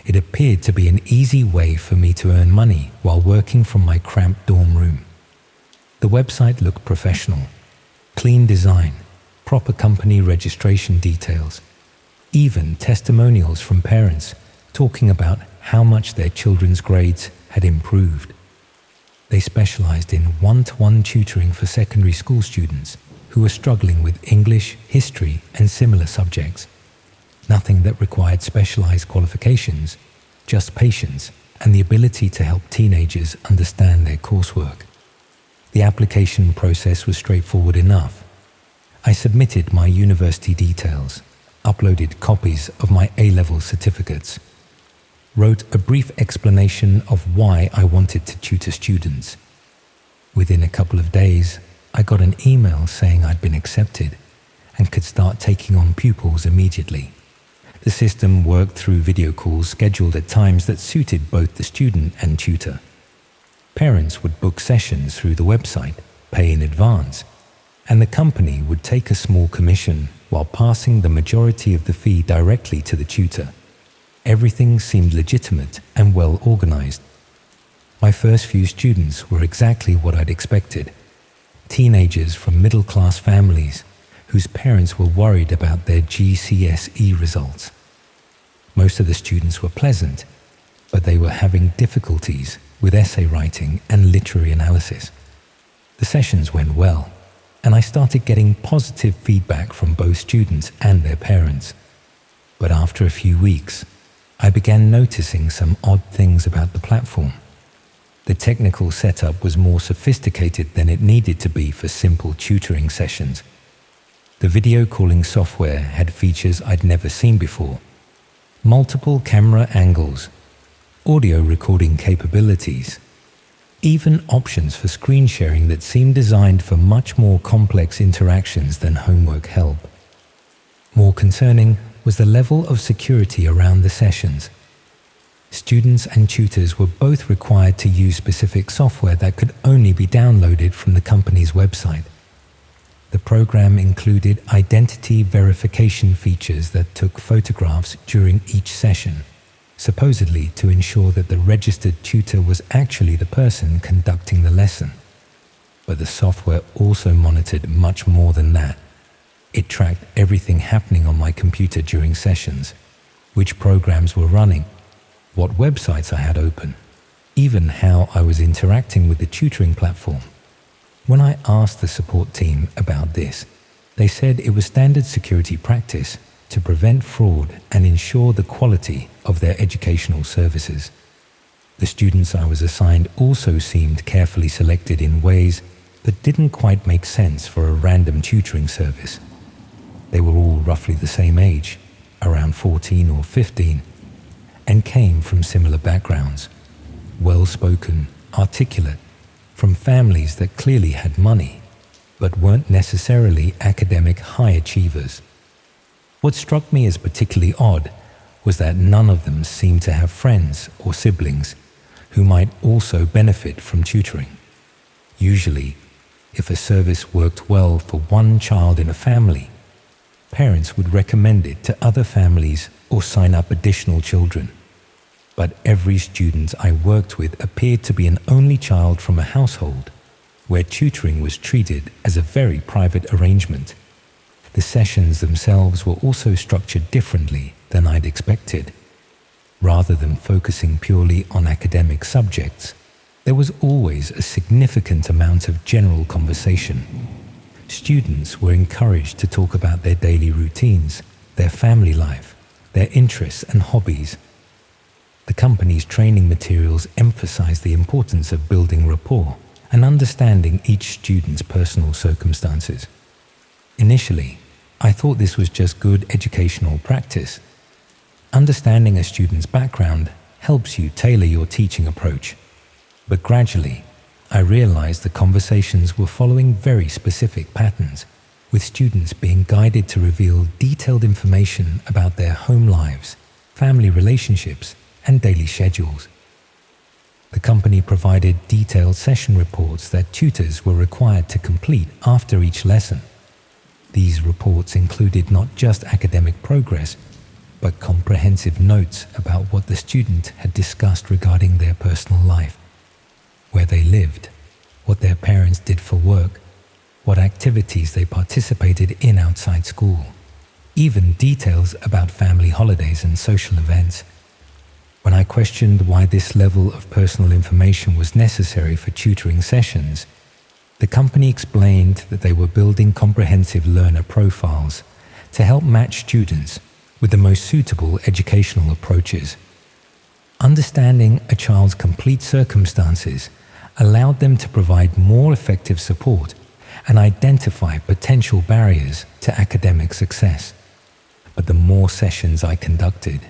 It appeared to be an easy way for me to earn money while working from my cramped dorm room. The website looked professional. Clean design, proper company registration details, even testimonials from parents talking about how much their children's grades had improved. They specialized in one-to-one tutoring for secondary school students who were struggling with English, history, and similar subjects. Nothing that required specialized qualifications, just patience and the ability to help teenagers understand their coursework. The application process was straightforward enough. I submitted my university details, uploaded copies of my A-level certificates, wrote a brief explanation of why I wanted to tutor students. Within a couple of days, I got an email saying I'd been accepted and could start taking on pupils immediately. The system worked through video calls scheduled at times that suited both the student and tutor. Parents would book sessions through the website, pay in advance, and the company would take a small commission while passing the majority of the fee directly to the tutor. Everything seemed legitimate and well organized. My first few students were exactly what I'd expected. Teenagers from middle-class families whose parents were worried about their GCSE results. Most of the students were pleasant, but they were having difficulties with essay writing and literary analysis. The sessions went well, and I started getting positive feedback from both students and their parents. But after a few weeks, I began noticing some odd things about the platform. The technical setup was more sophisticated than it needed to be for simple tutoring sessions. The video calling software had features I'd never seen before. Multiple camera angles, audio recording capabilities, even options for screen sharing that seemed designed for much more complex interactions than homework help. More concerning was the level of security around the sessions. Students and tutors were both required to use specific software that could only be downloaded from the company's website. The program included identity verification features that took photographs during each session, supposedly to ensure that the registered tutor was actually the person conducting the lesson. But the software also monitored much more than that. It tracked everything happening on my computer during sessions, which programs were running, what websites I had open, even how I was interacting with the tutoring platform. When I asked the support team about this, they said it was standard security practice to prevent fraud and ensure the quality of their educational services. The students I was assigned also seemed carefully selected in ways that didn't quite make sense for a random tutoring service. They were all roughly the same age, around 14 or 15, and came from similar backgrounds, well-spoken, articulate, from families that clearly had money, but weren't necessarily academic high achievers. What struck me as particularly odd was that none of them seemed to have friends or siblings who might also benefit from tutoring. Usually, if a service worked well for one child in a family, parents would recommend it to other families or sign up additional children. But every student I worked with appeared to be an only child from a household where tutoring was treated as a very private arrangement. The sessions themselves were also structured differently than I'd expected. Rather than focusing purely on academic subjects, there was always a significant amount of general conversation. Students were encouraged to talk about their daily routines, their family life, their interests and hobbies. The company's training materials emphasize the importance of building rapport and understanding each student's personal circumstances. Initially, I thought this was just good educational practice. Understanding a student's background helps you tailor your teaching approach. But gradually, I realized the conversations were following very specific patterns, with students being guided to reveal detailed information about their home lives, family relationships, and daily schedules. The company provided detailed session reports that tutors were required to complete after each lesson. These reports included not just academic progress, but comprehensive notes about what the student had discussed regarding their personal life, where they lived, what their parents did for work, what activities they participated in outside school, even details about family holidays and social events. When I questioned why this level of personal information was necessary for tutoring sessions, the company explained that they were building comprehensive learner profiles to help match students with the most suitable educational approaches. Understanding a child's complete circumstances allowed them to provide more effective support and identify potential barriers to academic success. But the more sessions I conducted,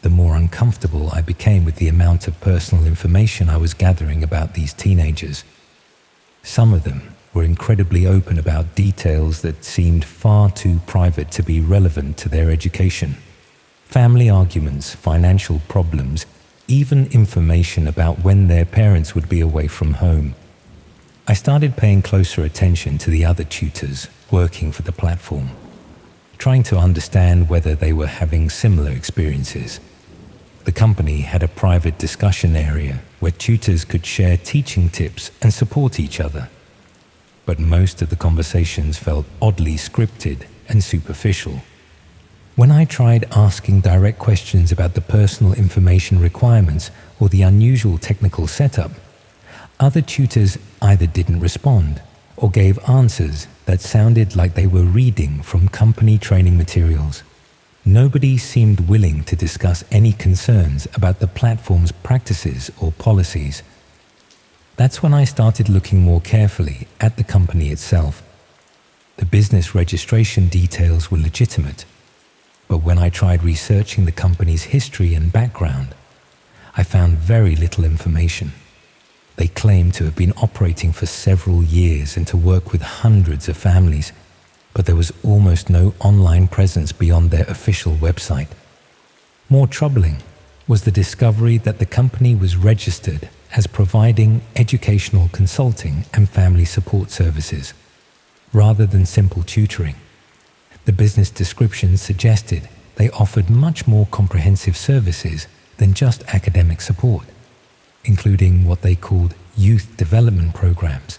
the more uncomfortable I became with the amount of personal information I was gathering about these teenagers. Some of them were incredibly open about details that seemed far too private to be relevant to their education. Family arguments, financial problems, even information about when their parents would be away from home. I started paying closer attention to the other tutors working for the platform, trying to understand whether they were having similar experiences. The company had a private discussion area where tutors could share teaching tips and support each other. But most of the conversations felt oddly scripted and superficial. When I tried asking direct questions about the personal information requirements or the unusual technical setup, other tutors either didn't respond or gave answers that sounded like they were reading from company training materials. Nobody seemed willing to discuss any concerns about the platform's practices or policies. That's when I started looking more carefully at the company itself. The business registration details were legitimate, but when I tried researching the company's history and background, I found very little information. They claimed to have been operating for several years and to work with hundreds of families, but there was almost no online presence beyond their official website. More troubling was the discovery that the company was registered as providing educational consulting and family support services, rather than simple tutoring. The business description suggested they offered much more comprehensive services than just academic support, including what they called youth development programs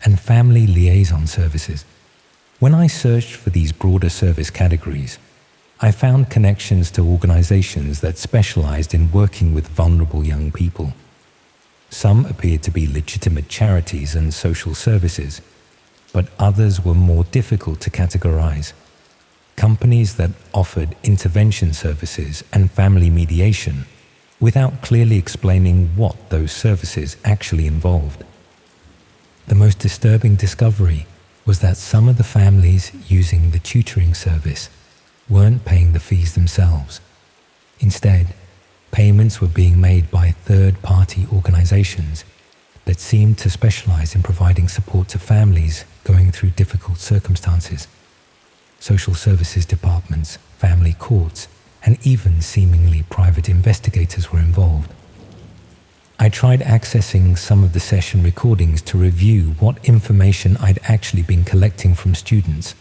and family liaison services. When I searched for these broader service categories, I found connections to organizations that specialized in working with vulnerable young people. Some appeared to be legitimate charities and social services, but others were more difficult to categorize. Companies that offered intervention services and family mediation without clearly explaining what those services actually involved. The most disturbing discovery was that some of the families using the tutoring service weren't paying the fees themselves. Instead, payments were being made by third-party organizations that seemed to specialize in providing support to families going through difficult circumstances. Social services departments, family courts, and even seemingly private investigators were involved. I tried accessing some of the session recordings to review what information I'd actually been collecting from students.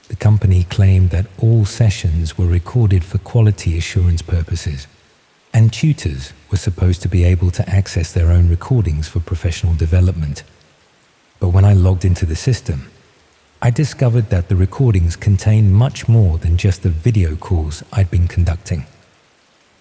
The company claimed that all sessions were recorded for quality assurance purposes, and tutors were supposed to be able to access their own recordings for professional development. But when I logged into the system, I discovered that the recordings contained much more than just the video calls I'd been conducting.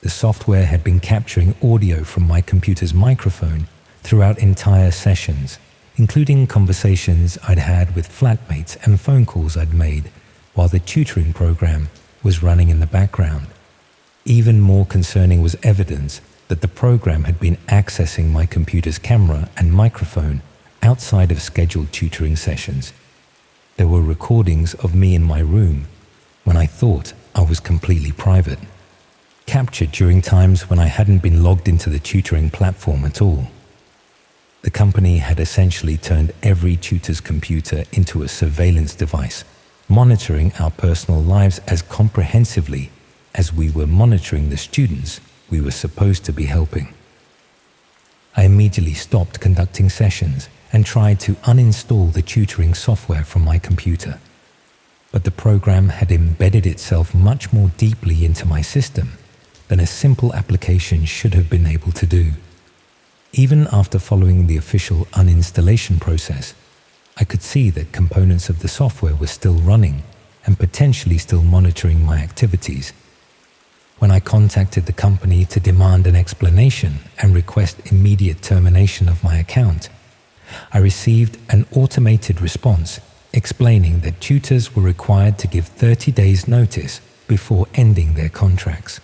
The software had been capturing audio from my computer's microphone throughout entire sessions, including conversations I'd had with flatmates and phone calls I'd made while the tutoring program was running in the background. Even more concerning was evidence that the program had been accessing my computer's camera and microphone outside of scheduled tutoring sessions. There were recordings of me in my room when I thought I was completely private, captured during times when I hadn't been logged into the tutoring platform at all. The company had essentially turned every tutor's computer into a surveillance device, monitoring our personal lives as comprehensively as we were monitoring the students we were supposed to be helping. I immediately stopped conducting sessions and tried to uninstall the tutoring software from my computer. But the program had embedded itself much more deeply into my system than a simple application should have been able to do. Even after following the official uninstallation process, I could see that components of the software were still running and potentially still monitoring my activities. When I contacted the company to demand an explanation and request immediate termination of my account, I received an automated response explaining that tutors were required to give 30 days notice before ending their contracts.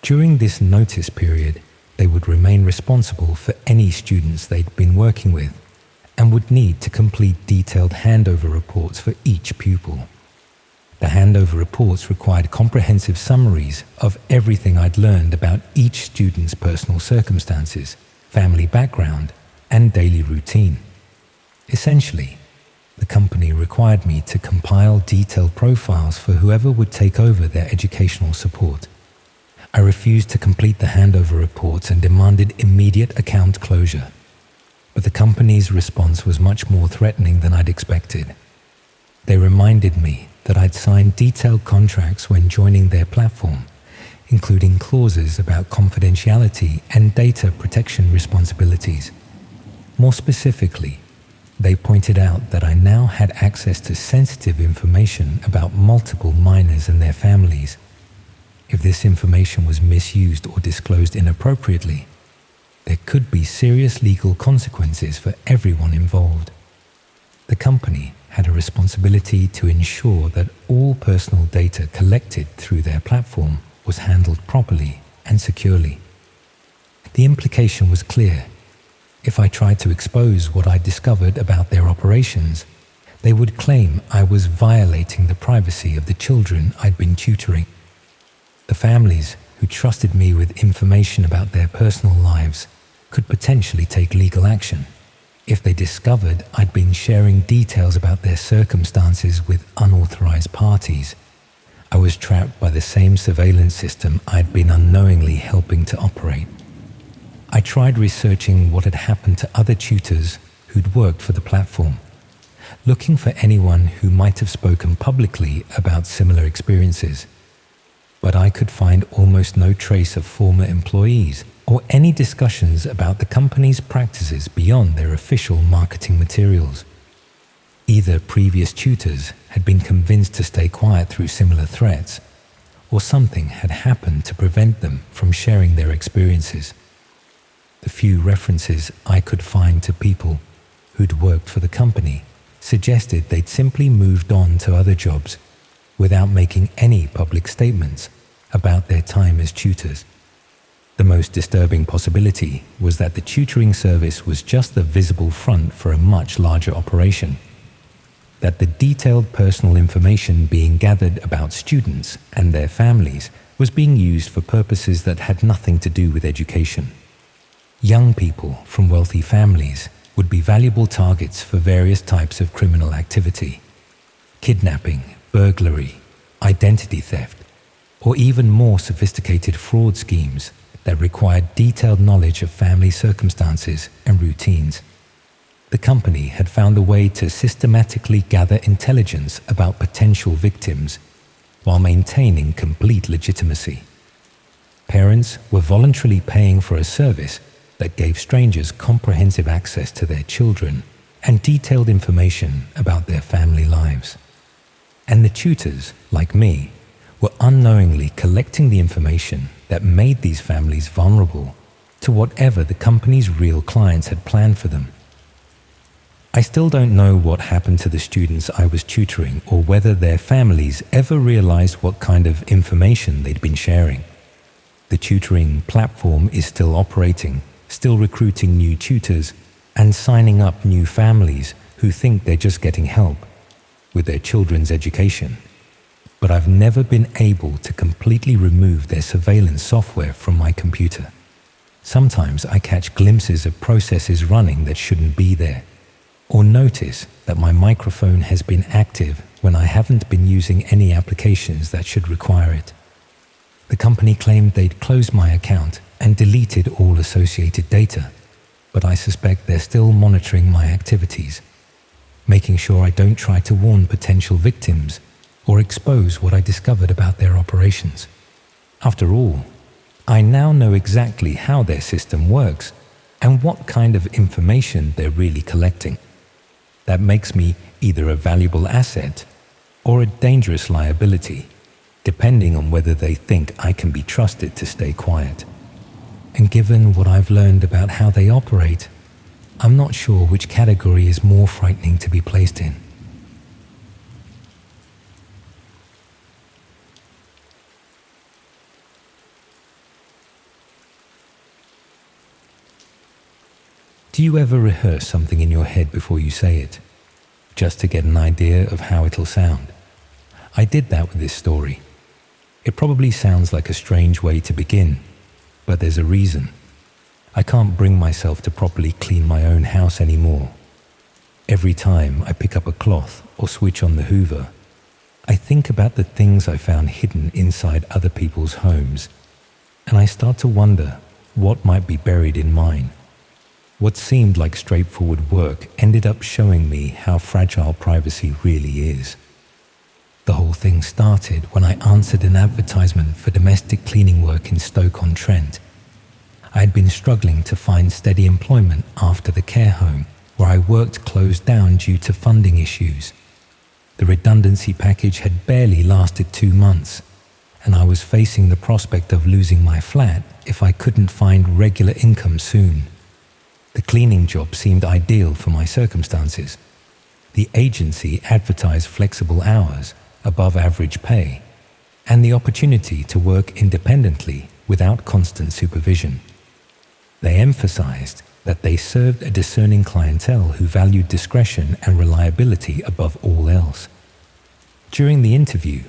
During this notice period, they would remain responsible for any students they'd been working with and would need to complete detailed handover reports for each pupil. The handover reports required comprehensive summaries of everything I'd learned about each student's personal circumstances, family background, and daily routine. Essentially, the company required me to compile detailed profiles for whoever would take over their educational support. I refused to complete the handover reports and demanded immediate account closure. But the company's response was much more threatening than I'd expected. They reminded me that I'd signed detailed contracts when joining their platform, including clauses about confidentiality and data protection responsibilities. More specifically, they pointed out that I now had access to sensitive information about multiple minors and their families. If this information was misused or disclosed inappropriately, there could be serious legal consequences for everyone involved. The company had a responsibility to ensure that all personal data collected through their platform was handled properly and securely. The implication was clear. If I tried to expose what I discovered about their operations, they would claim I was violating the privacy of the children I'd been tutoring. The families who trusted me with information about their personal lives could potentially take legal action if they discovered I'd been sharing details about their circumstances with unauthorized parties. I was trapped by the same surveillance system I'd been unknowingly helping to operate. I tried researching what had happened to other tutors who'd worked for the platform, looking for anyone who might have spoken publicly about similar experiences. But I could find almost no trace of former employees or any discussions about the company's practices beyond their official marketing materials. Either previous tutors had been convinced to stay quiet through similar threats, or something had happened to prevent them from sharing their experiences. The few references I could find to people who'd worked for the company suggested they'd simply moved on to other jobs without making any public statements about their time as tutors. The most disturbing possibility was that the tutoring service was just the visible front for a much larger operation, that the detailed personal information being gathered about students and their families was being used for purposes that had nothing to do with education. Young people from wealthy families would be valuable targets for various types of criminal activity: kidnapping, burglary, identity theft, or even more sophisticated fraud schemes that required detailed knowledge of family circumstances and routines. The company had found a way to systematically gather intelligence about potential victims while maintaining complete legitimacy. Parents were voluntarily paying for a service that gave strangers comprehensive access to their children and detailed information about their family lives. And the tutors, like me, were unknowingly collecting the information that made these families vulnerable to whatever the company's real clients had planned for them. I still don't know what happened to the students I was tutoring or whether their families ever realized what kind of information they'd been sharing. The tutoring platform is still operating, still recruiting new tutors, and signing up new families who think they're just getting help with their children's education. But I've never been able to completely remove their surveillance software from my computer. Sometimes I catch glimpses of processes running that shouldn't be there, or notice that my microphone has been active when I haven't been using any applications that should require it. The company claimed they'd closed my account and deleted all associated data, but I suspect they're still monitoring my activities, making sure I don't try to warn potential victims or expose what I discovered about their operations. After all, I now know exactly how their system works and what kind of information they're really collecting. That makes me either a valuable asset or a dangerous liability, depending on whether they think I can be trusted to stay quiet. And given what I've learned about how they operate, I'm not sure which category is more frightening to be placed in. Do you ever rehearse something in your head before you say it, just to get an idea of how it'll sound? I did that with this story. It probably sounds like a strange way to begin, but there's a reason. I can't bring myself to properly clean my own house anymore. Every time I pick up a cloth or switch on the Hoover, I think about the things I found hidden inside other people's homes, and I start to wonder what might be buried in mine. What seemed like straightforward work ended up showing me how fragile privacy really is. The whole thing started when I answered an advertisement for domestic cleaning work in Stoke-on-Trent. I had been struggling to find steady employment after the care home where I worked closed down due to funding issues. The redundancy package had barely lasted 2 months, and I was facing the prospect of losing my flat if I couldn't find regular income soon. The cleaning job seemed ideal for my circumstances. The agency advertised flexible hours, above average pay, and the opportunity to work independently without constant supervision. They emphasized that they served a discerning clientele who valued discretion and reliability above all else. During the interview,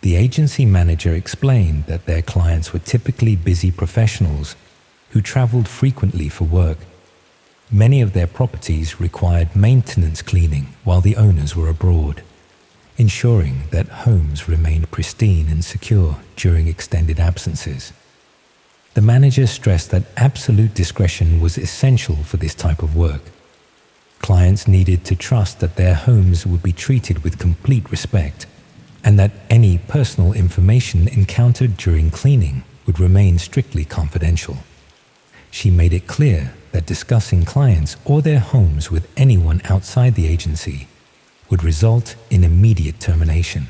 the agency manager explained that their clients were typically busy professionals who traveled frequently for work. Many of their properties required maintenance cleaning while the owners were abroad, ensuring that homes remained pristine and secure during extended absences. The manager stressed that absolute discretion was essential for this type of work. Clients needed to trust that their homes would be treated with complete respect, and that any personal information encountered during cleaning would remain strictly confidential. She made it clear that discussing clients or their homes with anyone outside the agency would result in immediate termination.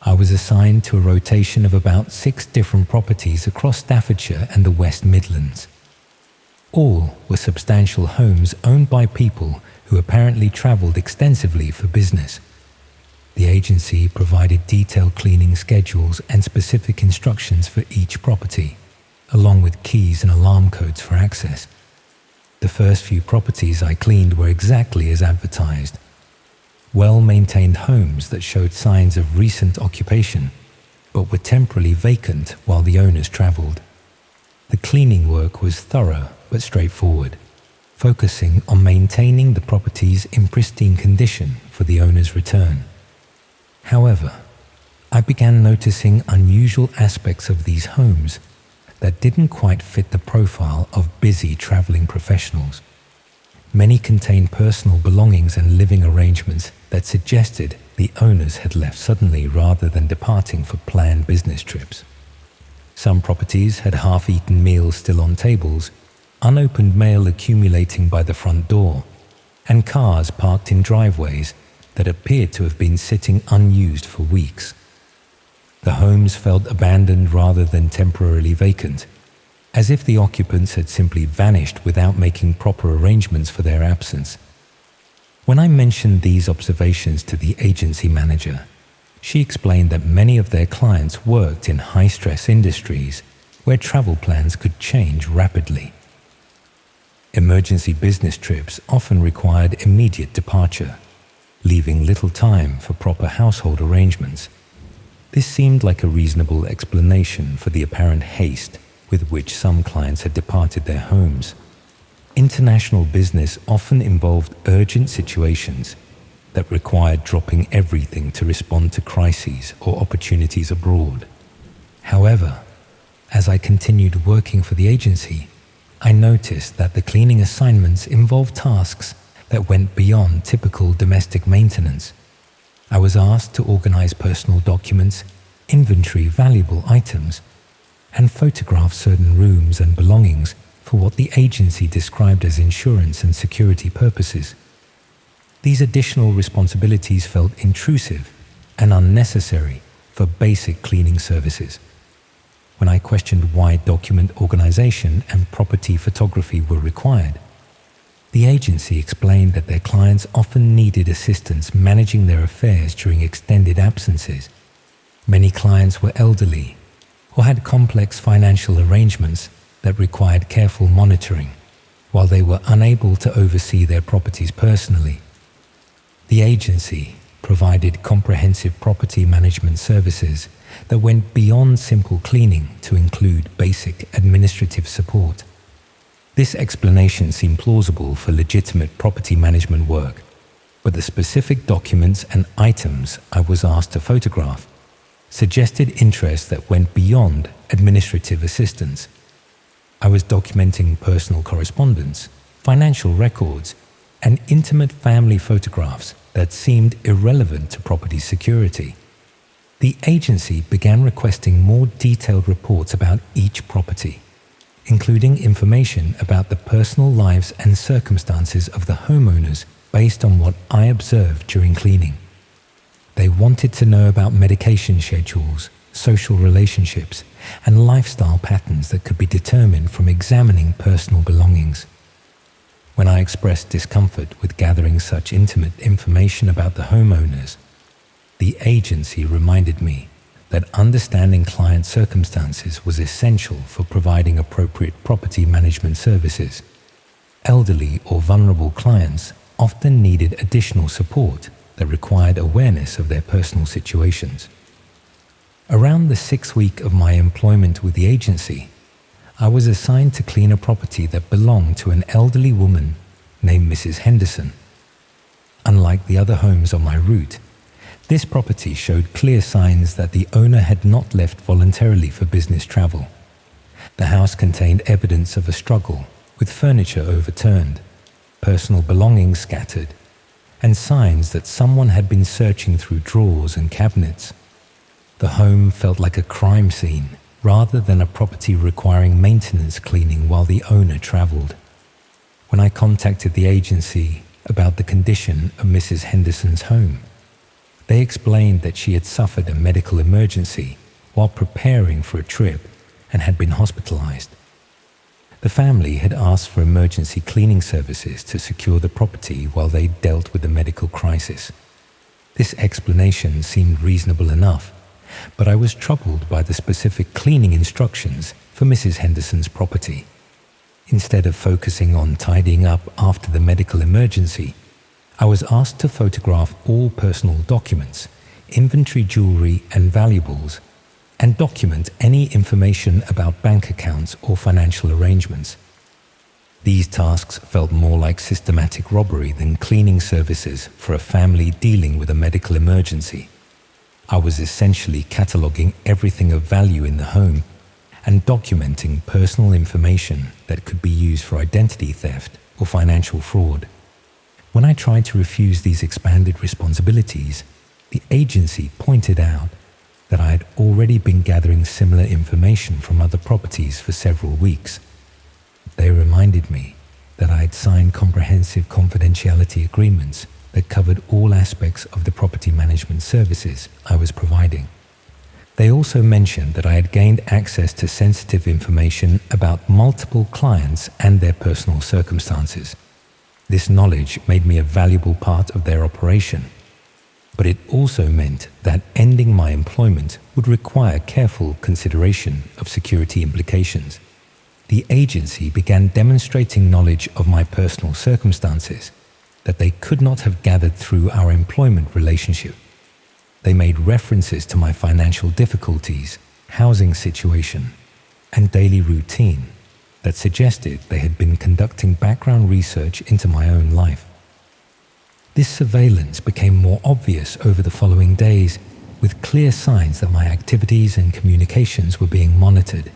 I was assigned to a rotation of about 6 different properties across Staffordshire and the West Midlands. All were substantial homes owned by people who apparently travelled extensively for business. The agency provided detailed cleaning schedules and specific instructions for each property, along with keys and alarm codes for access. The first few properties I cleaned were exactly as advertised. Well-maintained homes that showed signs of recent occupation, but were temporarily vacant while the owners travelled. The cleaning work was thorough but straightforward, focusing on maintaining the properties in pristine condition for the owner's return. However, I began noticing unusual aspects of these homes that didn't quite fit the profile of busy travelling professionals. Many contained personal belongings and living arrangements that suggested the owners had left suddenly rather than departing for planned business trips. Some properties had half-eaten meals still on tables, unopened mail accumulating by the front door, and cars parked in driveways that appeared to have been sitting unused for weeks. The homes felt abandoned rather than temporarily vacant, as if the occupants had simply vanished without making proper arrangements for their absence. When I mentioned these observations to the agency manager, she explained that many of their clients worked in high-stress industries where travel plans could change rapidly. Emergency business trips often required immediate departure, leaving little time for proper household arrangements. This seemed like a reasonable explanation for the apparent haste with which some clients had departed their homes. International business often involved urgent situations that required dropping everything to respond to crises or opportunities abroad. However, as I continued working for the agency, I noticed that the cleaning assignments involved tasks that went beyond typical domestic maintenance. I was asked to organize personal documents, inventory valuable items, and photograph certain rooms and belongings for what the agency described as insurance and security purposes. These additional responsibilities felt intrusive and unnecessary for basic cleaning services. When I questioned why document organization and property photography were required, the agency explained that their clients often needed assistance managing their affairs during extended absences. Many clients were elderly or had complex financial arrangements that required careful monitoring, while they were unable to oversee their properties personally. The agency provided comprehensive property management services that went beyond simple cleaning to include basic administrative support. This explanation seemed plausible for legitimate property management work, but the specific documents and items I was asked to photograph suggested interest that went beyond administrative assistance. I was documenting personal correspondence, financial records, and intimate family photographs that seemed irrelevant to property security. The agency began requesting more detailed reports about each property, including information about the personal lives and circumstances of the homeowners based on what I observed during cleaning. They wanted to know about medication schedules, social relationships, and lifestyle patterns that could be determined from examining personal belongings. When I expressed discomfort with gathering such intimate information about the homeowners, the agency reminded me that understanding client circumstances was essential for providing appropriate property management services. Elderly or vulnerable clients often needed additional support that required awareness of their personal situations. Around the 6th week of my employment with the agency, I was assigned to clean a property that belonged to an elderly woman named Mrs. Henderson. Unlike the other homes on my route, this property showed clear signs that the owner had not left voluntarily for business travel. The house contained evidence of a struggle, with furniture overturned, personal belongings scattered, and signs that someone had been searching through drawers and cabinets. The home felt like a crime scene, rather than a property requiring maintenance cleaning while the owner traveled. When I contacted the agency about the condition of Mrs. Henderson's home, they explained that she had suffered a medical emergency while preparing for a trip and had been hospitalized. The family had asked for emergency cleaning services to secure the property while they dealt with the medical crisis. This explanation seemed reasonable enough, but I was troubled by the specific cleaning instructions for Mrs. Henderson's property. Instead of focusing on tidying up after the medical emergency, I was asked to photograph all personal documents, inventory jewelry and valuables, and document any information about bank accounts or financial arrangements. These tasks felt more like systematic robbery than cleaning services for a family dealing with a medical emergency. I was essentially cataloging everything of value in the home and documenting personal information that could be used for identity theft or financial fraud. When I tried to refuse these expanded responsibilities, the agency pointed out that I had already been gathering similar information from other properties for several weeks. They reminded me that I had signed comprehensive confidentiality agreements that covered all aspects of the property management services I was providing. They also mentioned that I had gained access to sensitive information about multiple clients and their personal circumstances. This knowledge made me a valuable part of their operation. But it also meant that ending my employment would require careful consideration of security implications. The agency began demonstrating knowledge of my personal circumstances that they could not have gathered through our employment relationship. They made references to my financial difficulties, housing situation, and daily routine that suggested they had been conducting background research into my own life. This surveillance became more obvious over the following days, with clear signs that my activities and communications were being monitored.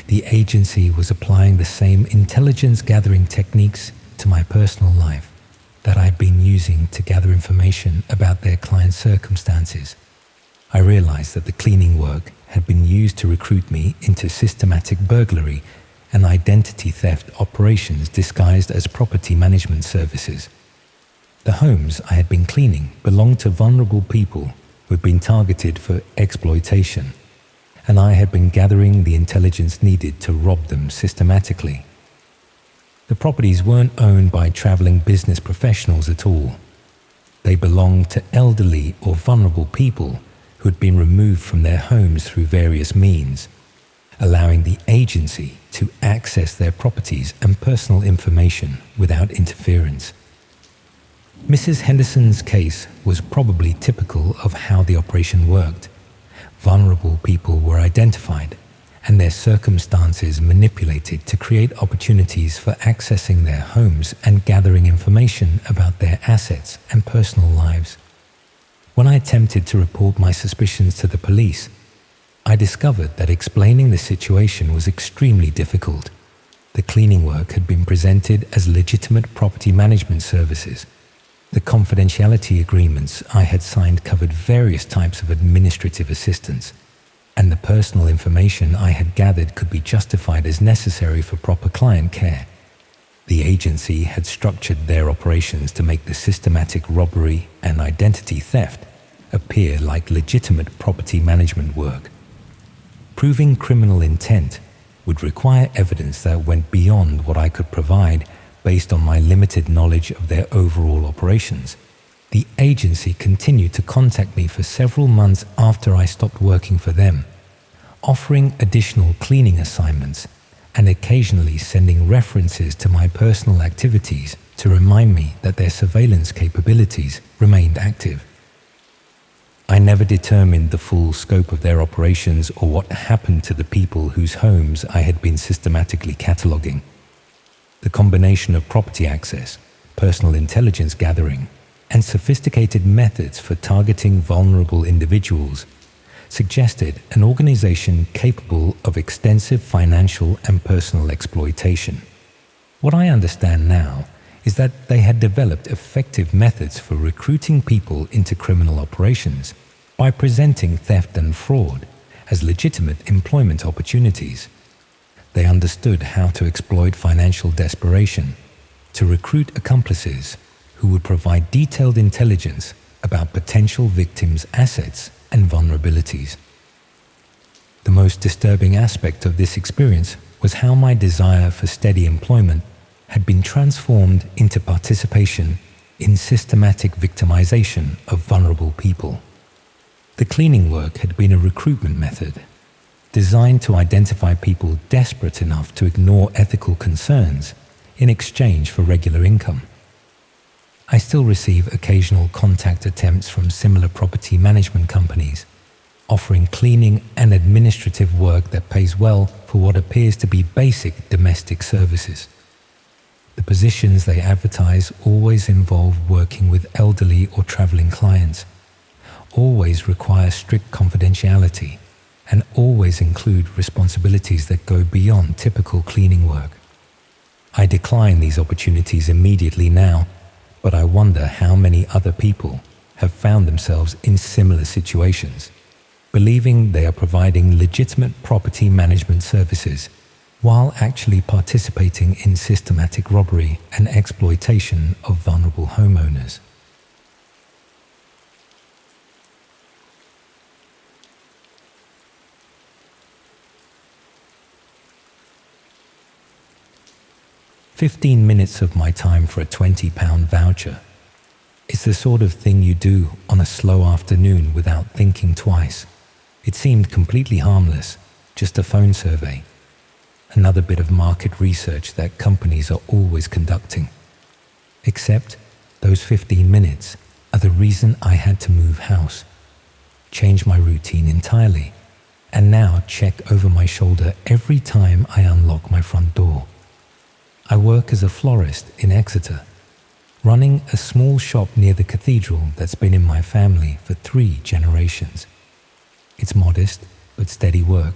The agency was applying the same intelligence-gathering techniques to my personal life that I had been using to gather information about their clients' circumstances. I realized that the cleaning work had been used to recruit me into systematic burglary and identity theft operations disguised as property management services. The homes I had been cleaning belonged to vulnerable people who had been targeted for exploitation, and I had been gathering the intelligence needed to rob them systematically. The properties weren't owned by traveling business professionals at all. They belonged to elderly or vulnerable people who had been removed from their homes through various means, allowing the agency to access their properties and personal information without interference. Mrs. Henderson's case was probably typical of how the operation worked. Vulnerable people were identified and their circumstances manipulated to create opportunities for accessing their homes and gathering information about their assets and personal lives. When I attempted to report my suspicions to the police, I discovered that explaining the situation was extremely difficult. The cleaning work had been presented as legitimate property management services. The confidentiality agreements I had signed covered various types of administrative assistance, and the personal information I had gathered could be justified as necessary for proper client care. The agency had structured their operations to make the systematic robbery and identity theft appear like legitimate property management work. Proving criminal intent would require evidence that went beyond what I could provide based on my limited knowledge of their overall operations. The agency continued to contact me for several months after I stopped working for them, offering additional cleaning assignments and occasionally sending references to my personal activities to remind me that their surveillance capabilities remained active. I never determined the full scope of their operations or what happened to the people whose homes I had been systematically cataloging. The combination of property access, personal intelligence gathering, and sophisticated methods for targeting vulnerable individuals suggested an organization capable of extensive financial and personal exploitation. What I understand now is that they had developed effective methods for recruiting people into criminal operations by presenting theft and fraud as legitimate employment opportunities. They understood how to exploit financial desperation to recruit accomplices who would provide detailed intelligence about potential victims' assets and vulnerabilities. The most disturbing aspect of this experience was how my desire for steady employment had been transformed into participation in systematic victimization of vulnerable people. The cleaning work had been a recruitment method designed to identify people desperate enough to ignore ethical concerns in exchange for regular income. I still receive occasional contact attempts from similar property management companies, offering cleaning and administrative work that pays well for what appears to be basic domestic services. The positions they advertise always involve working with elderly or traveling clients, always require strict confidentiality, and always include responsibilities that go beyond typical cleaning work. I decline these opportunities immediately now, but I wonder how many other people have found themselves in similar situations, believing they are providing legitimate property management services while actually participating in systematic robbery and exploitation of vulnerable homeowners. "15 minutes of my time for a £20 voucher. It's the sort of thing you do on a slow afternoon without thinking twice. It seemed completely harmless, just a phone survey. Another bit of market research that companies are always conducting. Except those 15 minutes are the reason I had to move house, change my routine entirely, and now check over my shoulder every time I unlock my front door. I work as a florist in Exeter, running a small shop near the cathedral that's been in my family for 3 generations. It's modest but steady work,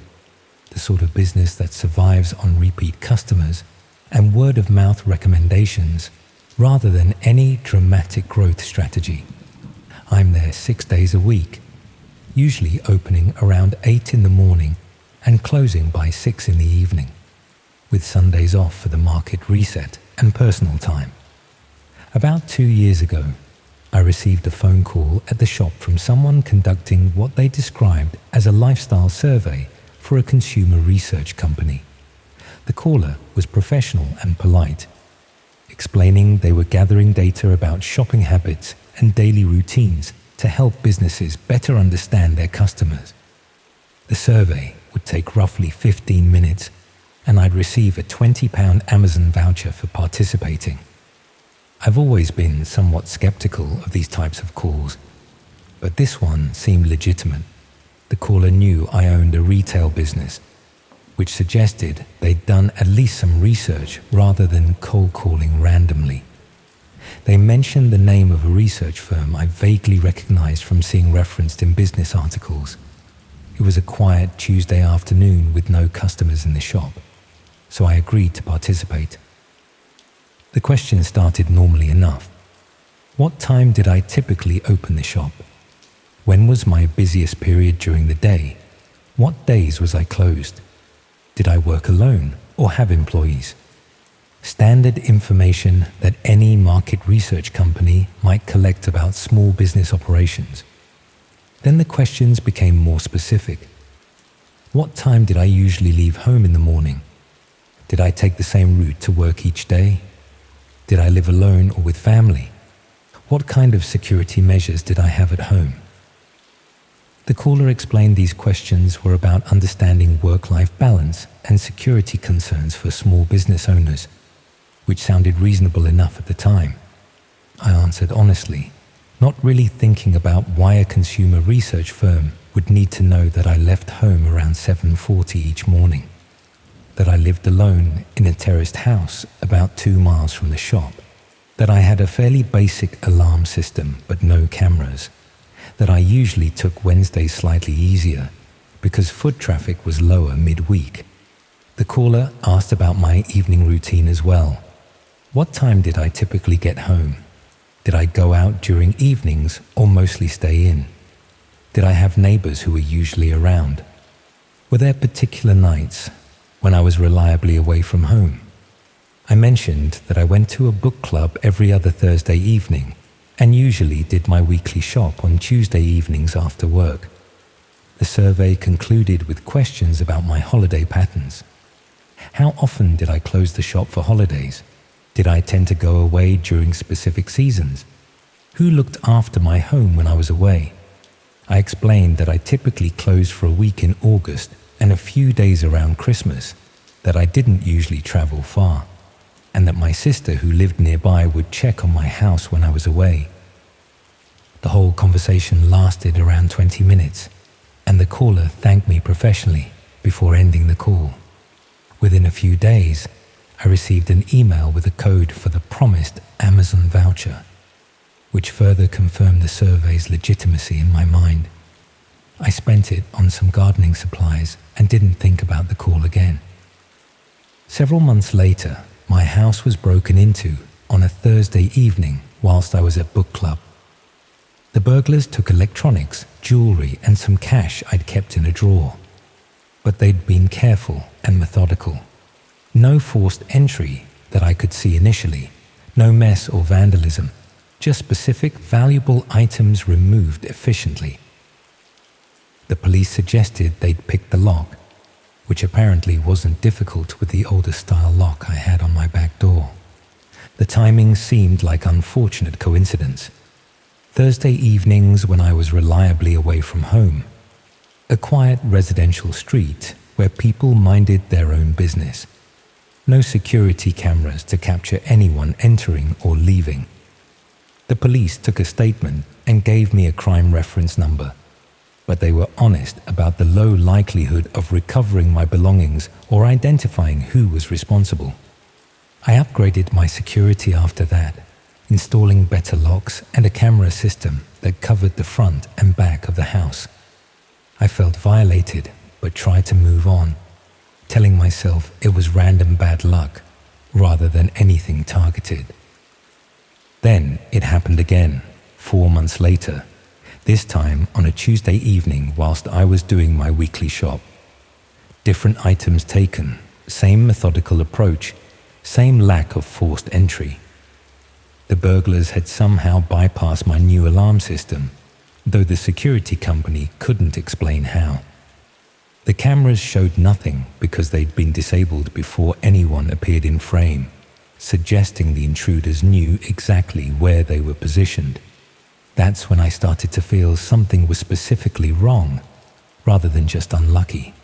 the sort of business that survives on repeat customers and word-of-mouth recommendations rather than any dramatic growth strategy. I'm there 6 days a week, usually opening around 8 in the morning and closing by 6 in the evening, with Sundays off for the market reset and personal time. About 2 years ago, I received a phone call at the shop from someone conducting what they described as a lifestyle survey for a consumer research company. The caller was professional and polite, explaining they were gathering data about shopping habits and daily routines to help businesses better understand their customers. The survey would take roughly 15 minutes, and I'd receive a £20 Amazon voucher for participating. I've always been somewhat skeptical of these types of calls, but this one seemed legitimate. The caller knew I owned a retail business, which suggested they'd done at least some research rather than cold calling randomly. They mentioned the name of a research firm I vaguely recognized from seeing referenced in business articles. It was a quiet Tuesday afternoon with no customers in the shop, so I agreed to participate. The question started normally enough. What time did I typically open the shop? When was my busiest period during the day? What days was I closed? Did I work alone or have employees? Standard information that any market research company might collect about small business operations. Then the questions became more specific. What time did I usually leave home in the morning? Did I take the same route to work each day? Did I live alone or with family? What kind of security measures did I have at home? The caller explained these questions were about understanding work-life balance and security concerns for small business owners, which sounded reasonable enough at the time. I answered honestly, not really thinking about why a consumer research firm would need to know that I left home around 7:40 each morning, that I lived alone in a terraced house about 2 miles from the shop, that I had a fairly basic alarm system but no cameras, that I usually took Wednesdays slightly easier because foot traffic was lower midweek. The caller asked about my evening routine as well. What time did I typically get home? Did I go out during evenings or mostly stay in? Did I have neighbors who were usually around? Were there particular nights when I was reliably away from home? I mentioned that I went to a book club every other Thursday evening and usually did my weekly shop on Tuesday evenings after work. The survey concluded with questions about my holiday patterns. How often did I close the shop for holidays? Did I tend to go away during specific seasons? Who looked after my home when I was away? I explained that I typically closed for a week in August and a few days around Christmas, that I didn't usually travel far, and that my sister who lived nearby would check on my house when I was away. The whole conversation lasted around 20 minutes, and the caller thanked me professionally before ending the call. Within a few days, I received an email with a code for the promised Amazon voucher, which further confirmed the survey's legitimacy in my mind. I spent it on some gardening supplies and didn't think about the call again. Several months later, my house was broken into on a Thursday evening whilst I was at book club. The burglars took electronics, jewelry, and some cash I'd kept in a drawer. But they'd been careful and methodical. No forced entry that I could see initially, no mess or vandalism, just specific valuable items removed efficiently. The police suggested they'd picked the lock, which apparently wasn't difficult with the older style lock I had on my back door. The timing seemed like unfortunate coincidence, Thursday evenings when I was reliably away from home. A quiet residential street where people minded their own business. No security cameras to capture anyone entering or leaving. The police took a statement and gave me a crime reference number, but they were honest about the low likelihood of recovering my belongings or identifying who was responsible. I upgraded my security after that, installing better locks and a camera system that covered the front and back of the house. I felt violated, but tried to move on, telling myself it was random bad luck rather than anything targeted. Then it happened again, 4 months later, this time on a Tuesday evening whilst I was doing my weekly shop. Different items taken, same methodical approach, same lack of forced entry. The burglars had somehow bypassed my new alarm system, though the security company couldn't explain how. The cameras showed nothing because they'd been disabled before anyone appeared in frame, suggesting the intruders knew exactly where they were positioned. That's when I started to feel something was specifically wrong, rather than just unlucky.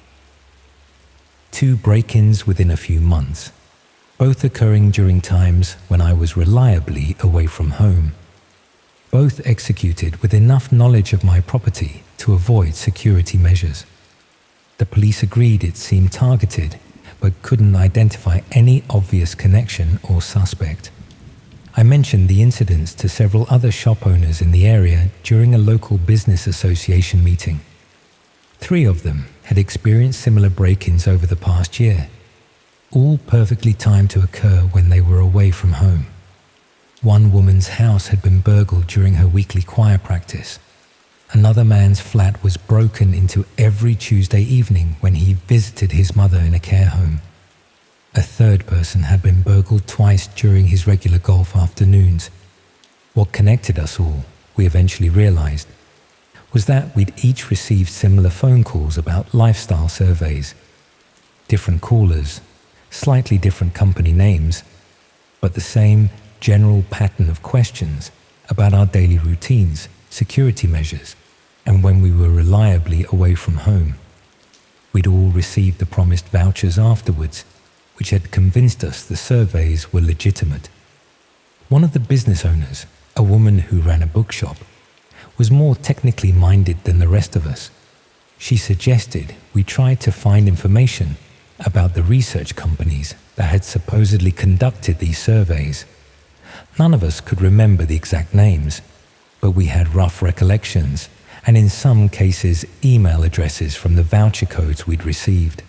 2 break-ins within a few months, both occurring during times when I was reliably away from home. Both executed with enough knowledge of my property to avoid security measures. The police agreed it seemed targeted, but couldn't identify any obvious connection or suspect. I mentioned the incidents to several other shop owners in the area during a local business association meeting. 3 of them had experienced similar break-ins over the past year, all perfectly timed to occur when they were away from home. One woman's house had been burgled during her weekly choir practice. Another man's flat was broken into every Tuesday evening when he visited his mother in a care home. A third person had been burgled twice during his regular golf afternoons. What connected us all, we eventually realized, was that we'd each received similar phone calls about lifestyle surveys. Different callers, slightly different company names, but the same general pattern of questions about our daily routines, security measures, and when we were reliably away from home. We'd all received the promised vouchers afterwards, which had convinced us the surveys were legitimate. One of the business owners, a woman who ran a bookshop, was more technically minded than the rest of us. She suggested we try to find information about the research companies that had supposedly conducted these surveys. None of us could remember the exact names, but we had rough recollections and in some cases email addresses from the voucher codes we'd received.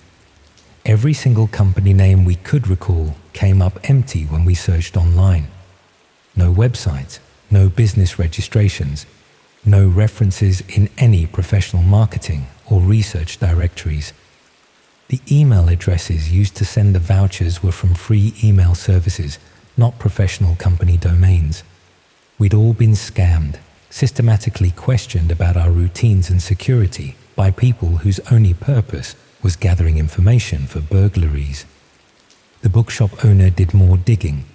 Every single company name we could recall came up empty when we searched online. No websites, no business registrations, no references in any professional marketing or research directories. The email addresses used to send the vouchers were from free email services, not professional company domains. We'd all been scammed, systematically questioned about our routines and security by people whose only purpose was gathering information for burglaries. The bookshop owner did more digging,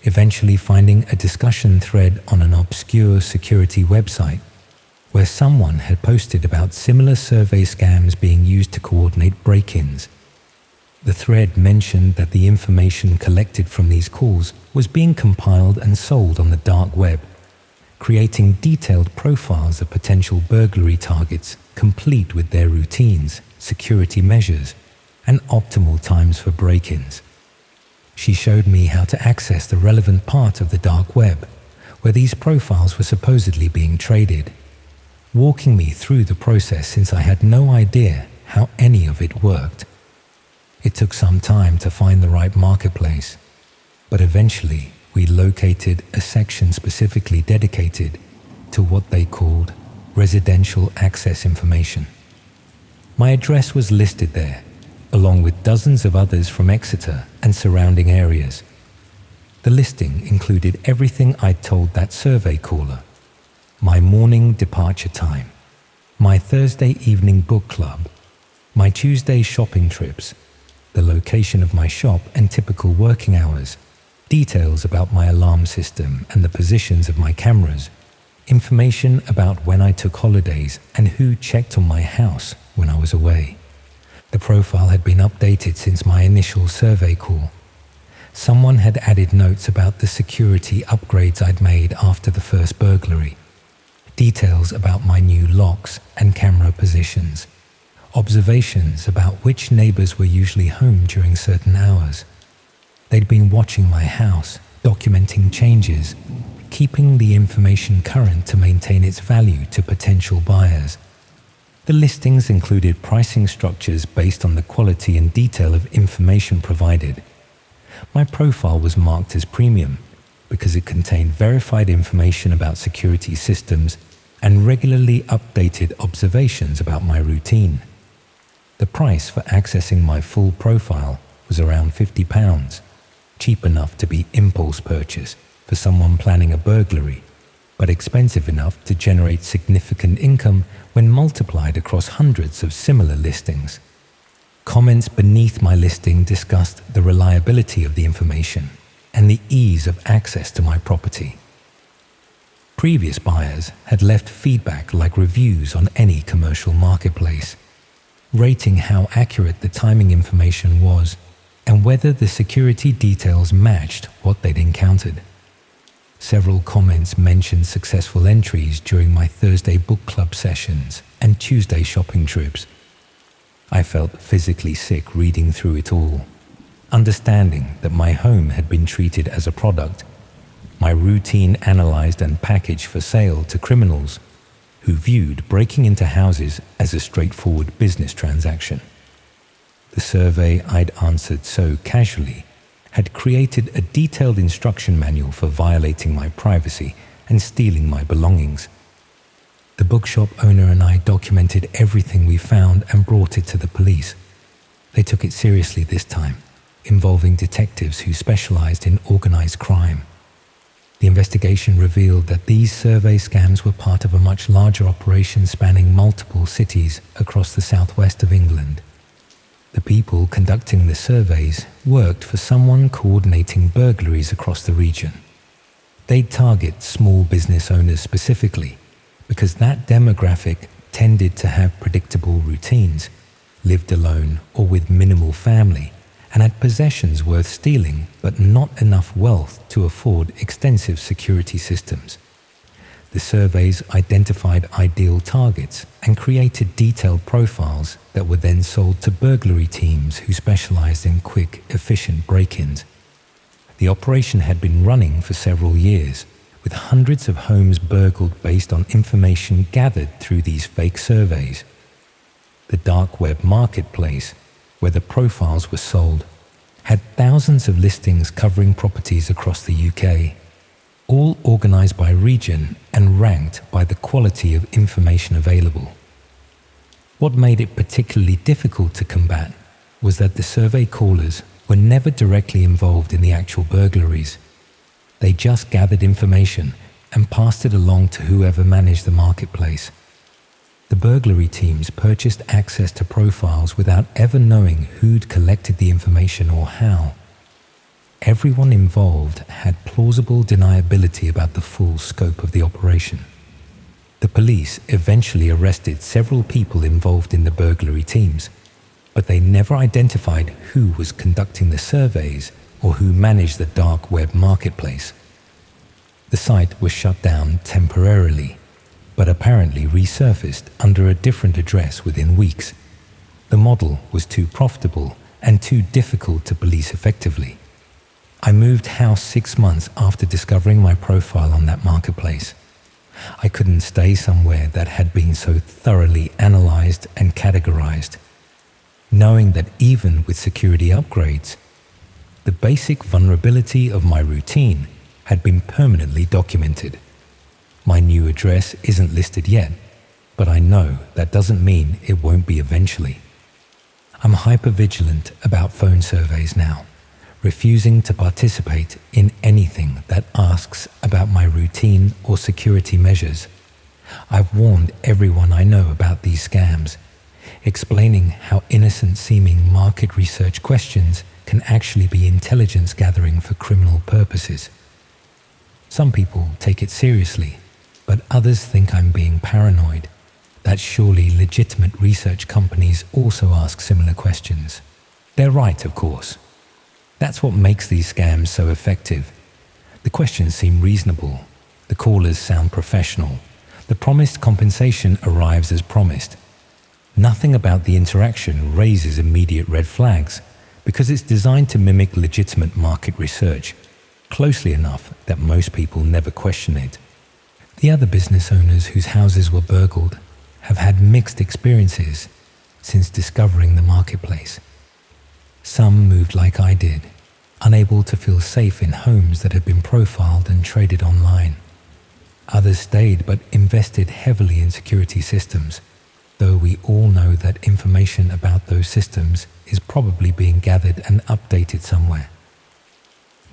eventually finding a discussion thread on an obscure security website where someone had posted about similar survey scams being used to coordinate break-ins. The thread mentioned that the information collected from these calls was being compiled and sold on the dark web, creating detailed profiles of potential burglary targets complete with their routines, security measures, and optimal times for break-ins. She showed me how to access the relevant part of the dark web, where these profiles were supposedly being traded, walking me through the process since I had no idea how any of it worked. It took some time to find the right marketplace, but eventually we located a section specifically dedicated to what they called residential access information. My address was listed there, along with dozens of others from Exeter and surrounding areas. The listing included everything I'd told that survey caller: my morning departure time, my Thursday evening book club, my Tuesday shopping trips, the location of my shop and typical working hours, details about my alarm system and the positions of my cameras, Information about when I took holidays and who checked on my house when I was away. The profile had been updated since my initial survey call. Someone had added notes about the security upgrades I'd made after the first burglary. Details about my new locks and camera positions. Observations about which neighbors were usually home during certain hours. They'd been watching my house, documenting changes, keeping the information current to maintain its value to potential buyers. The listings included pricing structures based on the quality and detail of information provided. My profile was marked as premium because it contained verified information about security systems and regularly updated observations about my routine. The price for accessing my full profile was around £50, cheap enough to be impulse purchase for someone planning a burglary, but expensive enough to generate significant income when multiplied across hundreds of similar listings. Comments beneath my listing discussed the reliability of the information and the ease of access to my property. Previous buyers had left feedback like reviews on any commercial marketplace, rating how accurate the timing information was and whether the security details matched what they'd encountered. Several comments mentioned successful entries during my Thursday book club sessions and Tuesday shopping trips. I felt physically sick reading through it all, understanding that my home had been treated as a product, my routine analyzed and packaged for sale to criminals who viewed breaking into houses as a straightforward business transaction. The survey I'd answered so casually had created a detailed instruction manual for violating my privacy and stealing my belongings. The bookshop owner and I documented everything we found and brought it to the police. They took it seriously this time, involving detectives who specialized in organized crime. The investigation revealed that these survey scams were part of a much larger operation spanning multiple cities across the southwest of England. The people conducting the surveys worked for someone coordinating burglaries across the region. They'd target small business owners specifically because that demographic tended to have predictable routines, lived alone or with minimal family, and had possessions worth stealing but not enough wealth to afford extensive security systems. The surveys identified ideal targets and created detailed profiles that were then sold to burglary teams who specialized in quick, efficient break-ins. The operation had been running for several years, with hundreds of homes burgled based on information gathered through these fake surveys. The dark web marketplace, where the profiles were sold, had thousands of listings covering properties across the UK, all organized by region and ranked by the quality of information available. What made it particularly difficult to combat was that the survey callers were never directly involved in the actual burglaries. They just gathered information and passed it along to whoever managed the marketplace. The burglary teams purchased access to profiles without ever knowing who'd collected the information or how. Everyone involved had plausible deniability about the full scope of the operation. The police eventually arrested several people involved in the burglary teams, but they never identified who was conducting the surveys or who managed the dark web marketplace. The site was shut down temporarily, but apparently resurfaced under a different address within weeks. The model was too profitable and too difficult to police effectively. I moved house 6 months after discovering my profile on that marketplace. I couldn't stay somewhere that had been so thoroughly analyzed and categorized, knowing that even with security upgrades, the basic vulnerability of my routine had been permanently documented. My new address isn't listed yet, but I know that doesn't mean it won't be eventually. I'm hyper-vigilant about phone surveys now, refusing to participate in anything that asks about my routine or security measures. I've warned everyone I know about these scams, explaining how innocent-seeming market research questions can actually be intelligence gathering for criminal purposes. Some people take it seriously, but others think I'm being paranoid, that surely legitimate research companies also ask similar questions. They're right, of course. That's what makes these scams so effective. The questions seem reasonable. The callers sound professional. The promised compensation arrives as promised. Nothing about the interaction raises immediate red flags because it's designed to mimic legitimate market research, closely enough that most people never question it. The other business owners whose houses were burgled have had mixed experiences since discovering the marketplace. Some moved like I did, unable to feel safe in homes that had been profiled and traded online. Others stayed but invested heavily in security systems, though we all know that information about those systems is probably being gathered and updated somewhere.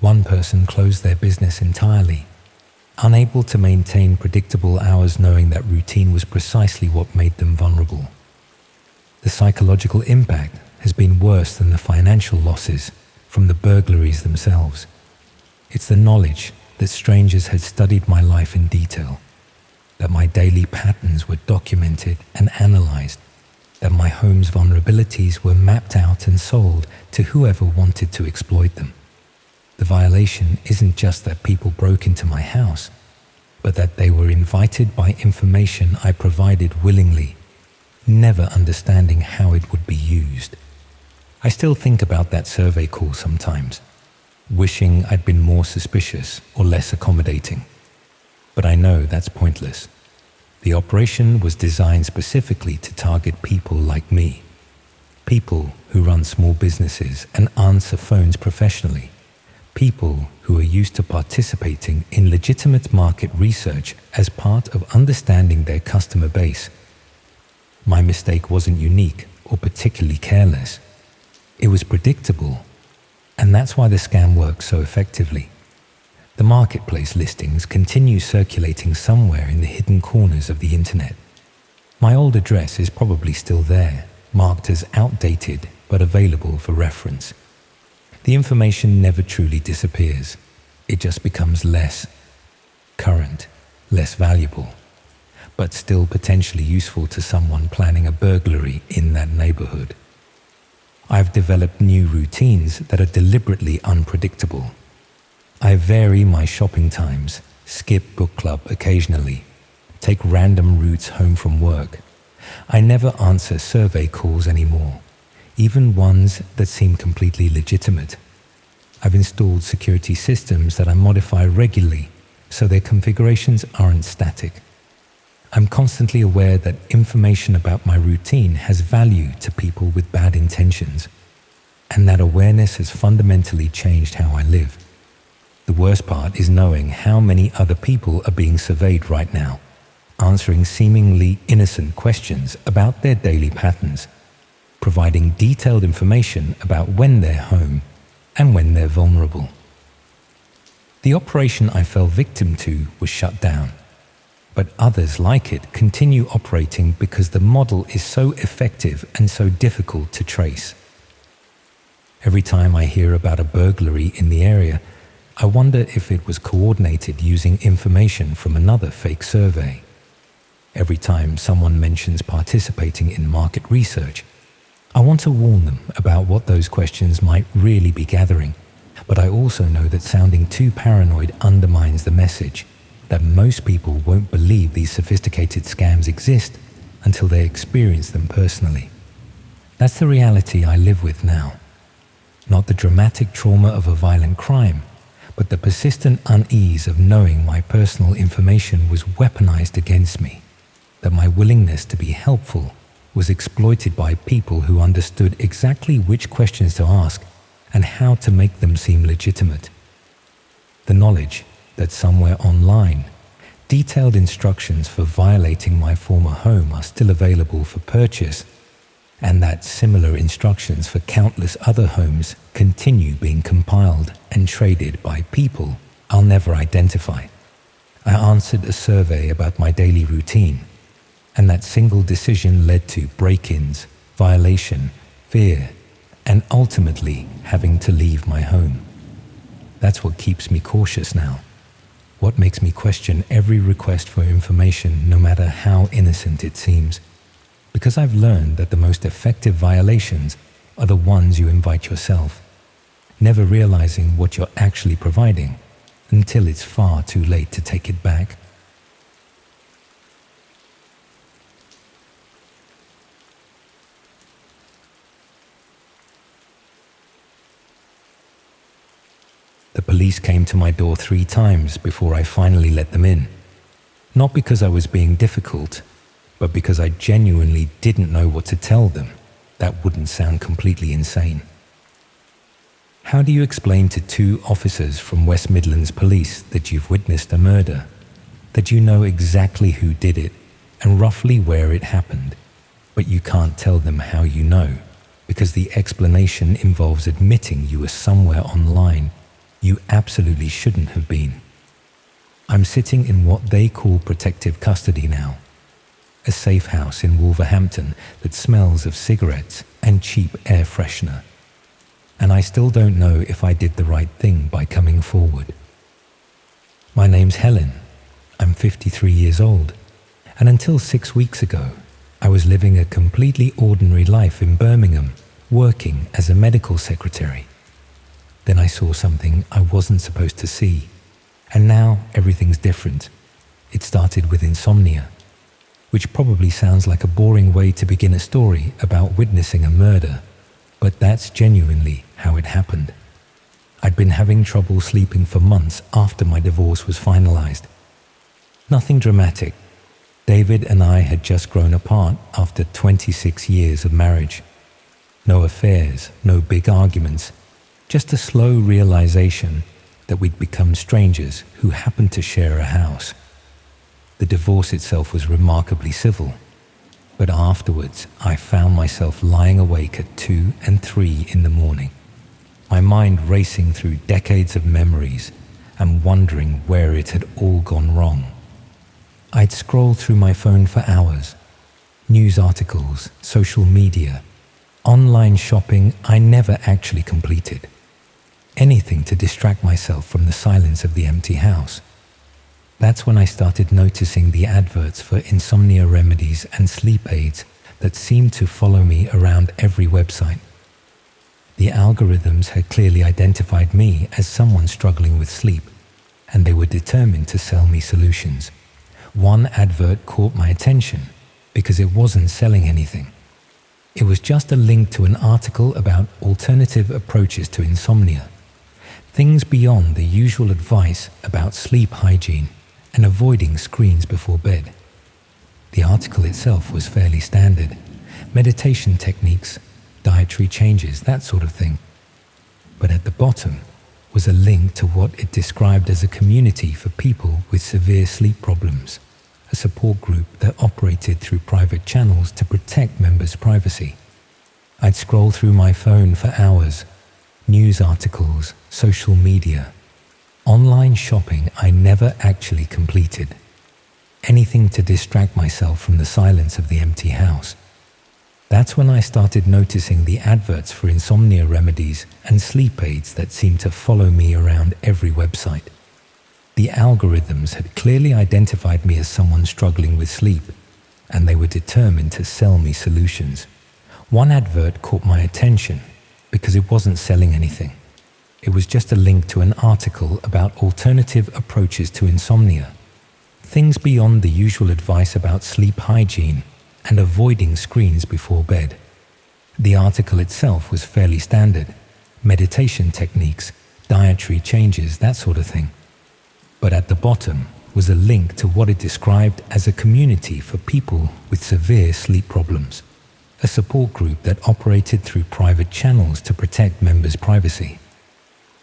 One person closed their business entirely, unable to maintain predictable hours, knowing that routine was precisely what made them vulnerable. The psychological impact has been worse than the financial losses from the burglaries themselves. It's the knowledge that strangers had studied my life in detail, that my daily patterns were documented and analyzed, that my home's vulnerabilities were mapped out and sold to whoever wanted to exploit them. The violation isn't just that people broke into my house, but that they were invited by information I provided willingly, never understanding how it would be used. I still think about that survey call sometimes, wishing I'd been more suspicious or less accommodating. But I know that's pointless. The operation was designed specifically to target people like me, people who run small businesses and answer phones professionally, people who are used to participating in legitimate market research as part of understanding their customer base. My mistake wasn't unique or particularly careless. It was predictable, and that's why the scam works so effectively. The marketplace listings continue circulating somewhere in the hidden corners of the internet. My old address is probably still there, marked as outdated but available for reference. The information never truly disappears. It just becomes less current, less valuable, but still potentially useful to someone planning a burglary in that neighborhood. I've developed new routines that are deliberately unpredictable. I vary my shopping times, skip book club occasionally, take random routes home from work. I never answer survey calls anymore, even ones that seem completely legitimate. I've installed security systems that I modify regularly so their configurations aren't static. I'm constantly aware that information about my routine has value to people with bad intentions, and that awareness has fundamentally changed how I live. The worst part is knowing how many other people are being surveyed right now, answering seemingly innocent questions about their daily patterns, providing detailed information about when they're home and when they're vulnerable. The operation I fell victim to was shut down, but others like it continue operating because the model is so effective and so difficult to trace. Every time I hear about a burglary in the area, I wonder if it was coordinated using information from another fake survey. Every time someone mentions participating in market research, I want to warn them about what those questions might really be gathering, but I also know that sounding too paranoid undermines the message that most people won't believe these sophisticated scams exist until they experience them personally. That's the reality I live with now. Not the dramatic trauma of a violent crime, but the persistent unease of knowing my personal information was weaponized against me, that my willingness to be helpful was exploited by people who understood exactly which questions to ask and how to make them seem legitimate. The knowledge that somewhere online, detailed instructions for violating my former home are still available for purchase, and that similar instructions for countless other homes continue being compiled and traded by people I'll never identify. I answered a survey about my daily routine, and that single decision led to break-ins, violation, fear, and ultimately having to leave my home. That's what keeps me cautious now. what makes me question every request for information, no matter how innocent it seems, because I've learned that the most effective violations are the ones you invite yourself, never realizing what you're actually providing until it's far too late to take it back. The police came to my door 3 times before I finally let them in. Not because I was being difficult, but because I genuinely didn't know what to tell them that wouldn't sound completely insane. How do you explain to 2 officers from West Midlands Police that you've witnessed a murder, that you know exactly who did it and roughly where it happened, but you can't tell them how you know, because the explanation involves admitting you were somewhere online you absolutely shouldn't have been? I'm sitting in what they call protective custody now, a safe house in Wolverhampton that smells of cigarettes and cheap air freshener. And I still don't know if I did the right thing by coming forward. My name's Helen. I'm 53 years old, and until 6 weeks ago, I was living a completely ordinary life in Birmingham, working as a medical secretary. Then I saw something I wasn't supposed to see, and now everything's different. It started with insomnia, which probably sounds like a boring way to begin a story about witnessing a murder, but that's genuinely how it happened. I'd been having trouble sleeping for months after my divorce was finalized. Nothing dramatic. David and I had just grown apart after 26 years of marriage. No affairs, no big arguments, just a slow realization that we'd become strangers who happened to share a house. The divorce itself was remarkably civil, but afterwards I found myself lying awake at 2 and 3 in the morning, my mind racing through decades of memories and wondering where it had all gone wrong. I'd scroll through my phone for hours, news articles, social media, online shopping I never actually completed. Anything to distract myself from the silence of the empty house. That's when I started noticing the adverts for insomnia remedies and sleep aids that seemed to follow me around every website. The algorithms had clearly identified me as someone struggling with sleep, and they were determined to sell me solutions. One advert caught my attention because it wasn't selling anything. It was just a link to an article about alternative approaches to insomnia, things beyond the usual advice about sleep hygiene and avoiding screens before bed. The article itself was fairly standard. Meditation techniques, dietary changes, that sort of thing. But at the bottom was a link to what it described as a community for people with severe sleep problems, a support group that operated through private channels to protect members' privacy. I'd scroll through my phone for hours, news articles, social media, online shopping I never actually completed. Anything to distract myself from the silence of the empty house. That's when I started noticing the adverts for insomnia remedies and sleep aids that seemed to follow me around every website. The algorithms had clearly identified me as someone struggling with sleep, and they were determined to sell me solutions. One advert caught my attention because it wasn't selling anything. It was just a link to an article about alternative approaches to insomnia, things beyond the usual advice about sleep hygiene and avoiding screens before bed. The article itself was fairly standard, meditation techniques, dietary changes, that sort of thing. But at the bottom was a link to what it described as a community for people with severe sleep problems, a support group that operated through private channels to protect members' privacy.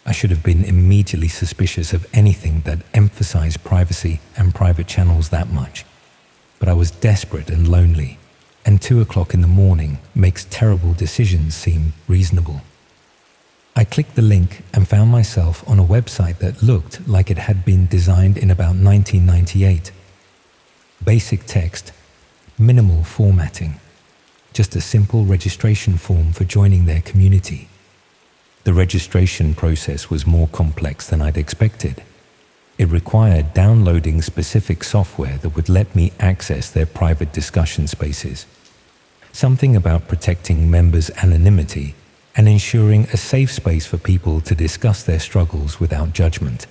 I should have been immediately suspicious of anything that emphasized privacy and private channels that much. But I was desperate and lonely, and 2 o'clock in the morning makes terrible decisions seem reasonable. I clicked the link and found myself on a website that looked like it had been designed in about 1998. Basic text, minimal formatting, just a simple registration form for joining their community. The registration process was more complex than I'd expected. It required downloading specific software that would let me access their private discussion spaces. Something about protecting members' anonymity and ensuring a safe space for people to discuss their struggles without judgment.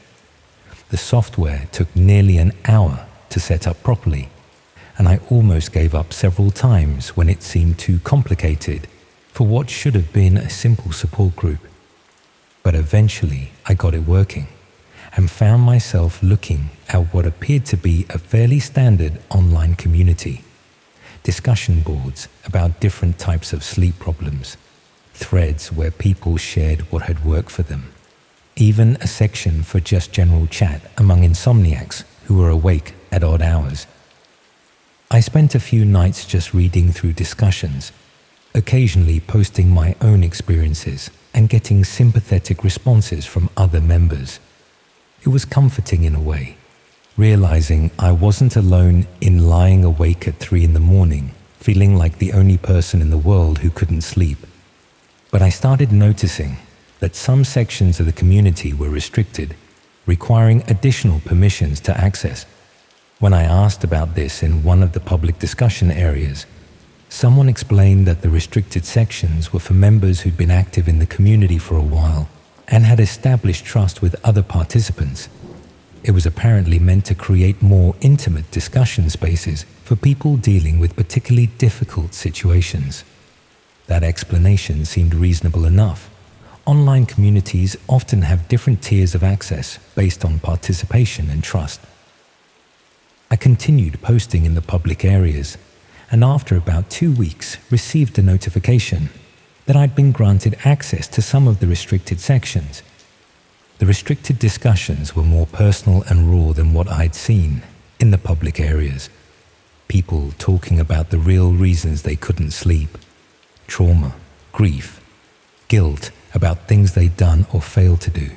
The software took nearly an hour to set up properly, and I almost gave up several times when it seemed too complicated for what should have been a simple support group. But eventually I got it working and found myself looking at what appeared to be a fairly standard online community. Discussion boards about different types of sleep problems, threads where people shared what had worked for them, even a section for just general chat among insomniacs who were awake at odd hours. I spent a few nights just reading through discussions, occasionally posting my own experiences and getting sympathetic responses from other members. It was comforting in a way, realizing I wasn't alone in lying awake at 3 a.m, feeling like the only person in the world who couldn't sleep. But I started noticing that some sections of the community were restricted, requiring additional permissions to access. When I asked about this in one of the public discussion areas, someone explained that the restricted sections were for members who'd been active in the community for a while and had established trust with other participants. It was apparently meant to create more intimate discussion spaces for people dealing with particularly difficult situations. That explanation seemed reasonable enough. Online communities often have different tiers of access based on participation and trust. I continued posting in the public areas, and after about 2 weeks received a notification that I'd been granted access to some of the restricted sections. The restricted discussions were more personal and raw than what I'd seen in the public areas. People talking about the real reasons they couldn't sleep, trauma, grief, guilt about things they'd done or failed to do.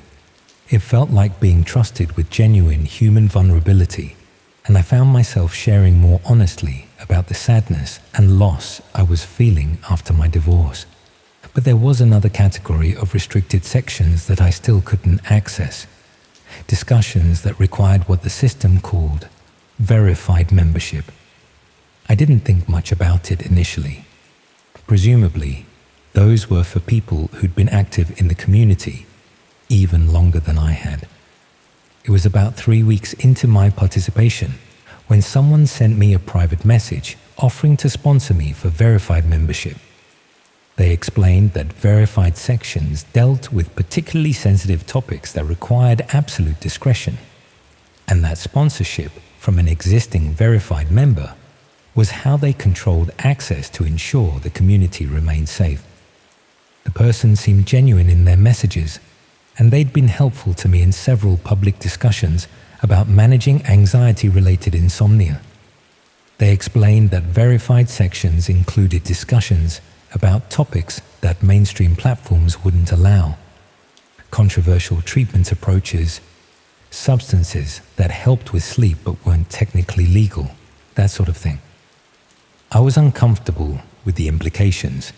It felt like being trusted with genuine human vulnerability, and I found myself sharing more honestly about the sadness and loss I was feeling after my divorce. But there was another category of restricted sections that I still couldn't access. Discussions that required what the system called verified membership. I didn't think much about it initially. Presumably, those were for people who'd been active in the community even longer than I had. It was about 3 weeks into my participation when someone sent me a private message offering to sponsor me for verified membership. They explained that verified sections dealt with particularly sensitive topics that required absolute discretion, and that sponsorship from an existing verified member was how they controlled access to ensure the community remained safe. The person seemed genuine in their messages, and they'd been helpful to me in several public discussions about managing anxiety-related insomnia. They explained that verified sections included discussions about topics that mainstream platforms wouldn't allow, controversial treatment approaches, substances that helped with sleep but weren't technically legal, that sort of thing. I was uncomfortable with the implications,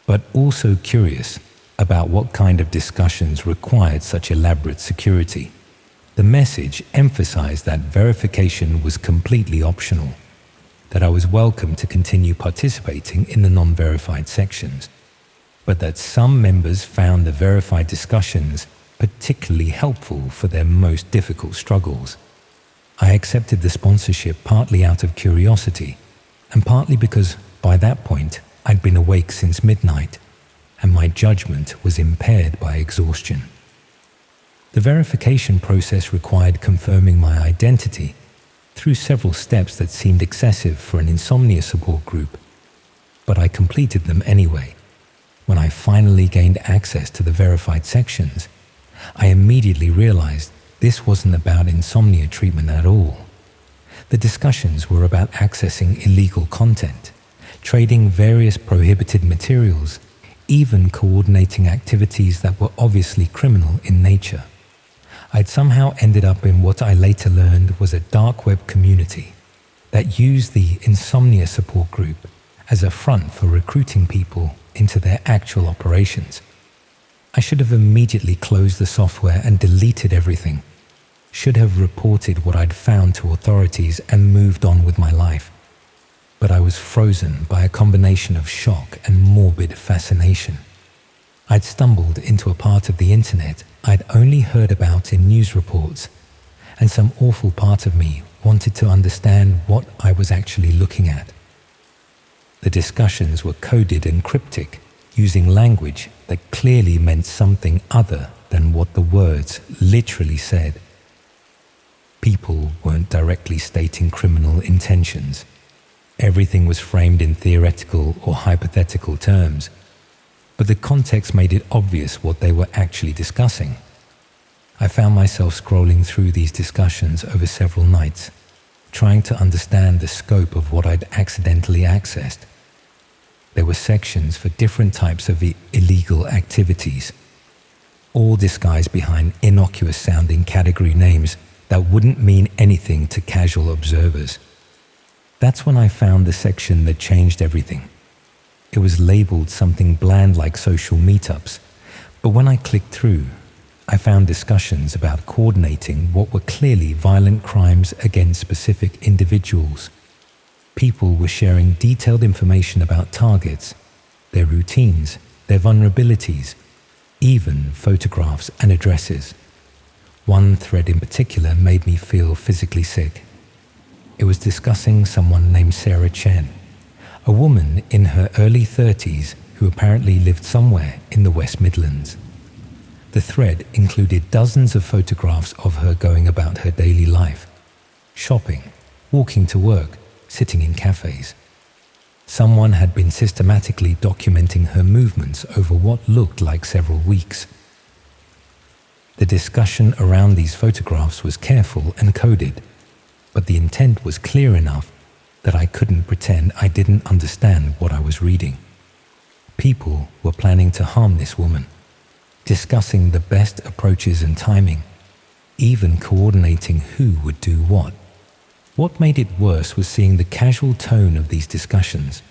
but also curious about what kind of discussions required such elaborate security. The message emphasized that verification was completely optional, that I was welcome to continue participating in the non-verified sections, but that some members found the verified discussions particularly helpful for their most difficult struggles. I accepted the sponsorship partly out of curiosity, and partly because by that point I'd been awake since midnight, and my judgment was impaired by exhaustion. The verification process required confirming my identity through several steps that seemed excessive for an insomnia support group, but I completed them anyway. When I finally gained access to the verified sections, I immediately realized this wasn't about insomnia treatment at all. The discussions were about accessing illegal content, trading various prohibited materials, even coordinating activities that were obviously criminal in nature. I'd somehow ended up in what I later learned was a dark web community that used the insomnia support group as a front for recruiting people into their actual operations. I should have immediately closed the software and deleted everything. should have reported what I'd found to authorities and moved on with my life. But I was frozen by a combination of shock and morbid fascination. I'd stumbled into a part of the internet I'd only heard about in news reports, and some awful part of me wanted to understand what I was actually looking at. The discussions were coded and cryptic, using language that clearly meant something other than what the words literally said. People weren't directly stating criminal intentions. Everything was framed in theoretical or hypothetical terms, but the context made it obvious what they were actually discussing. I found myself scrolling through these discussions over several nights, trying to understand the scope of what I'd accidentally accessed. There were sections for different types of illegal activities, all disguised behind innocuous-sounding category names that wouldn't mean anything to casual observers. That's when I found the section that changed everything. It was labeled something bland like social meetups, but when I clicked through, I found discussions about coordinating what were clearly violent crimes against specific individuals. People were sharing detailed information about targets, their routines, their vulnerabilities, even photographs and addresses. One thread in particular made me feel physically sick. It was discussing someone named Sarah Chen, a woman in her early 30s who apparently lived somewhere in the West Midlands. The thread included dozens of photographs of her going about her daily life, shopping, walking to work, sitting in cafes. Someone had been systematically documenting her movements over what looked like several weeks. The discussion around these photographs was careful and coded, but the intent was clear enough that I couldn't pretend I didn't understand what I was reading. People were planning to harm this woman, discussing the best approaches and timing, even coordinating who would do what. What made it worse was seeing the casual tone of these discussions.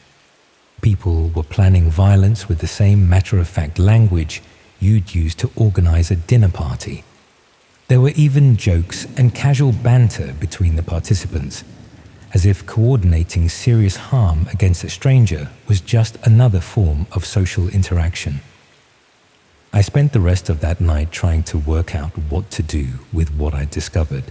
People were planning violence with the same matter-of-fact language you'd use to organize a dinner party. There were even jokes and casual banter between the participants, as if coordinating serious harm against a stranger was just another form of social interaction. I spent the rest of that night trying to work out what to do with what I'd discovered.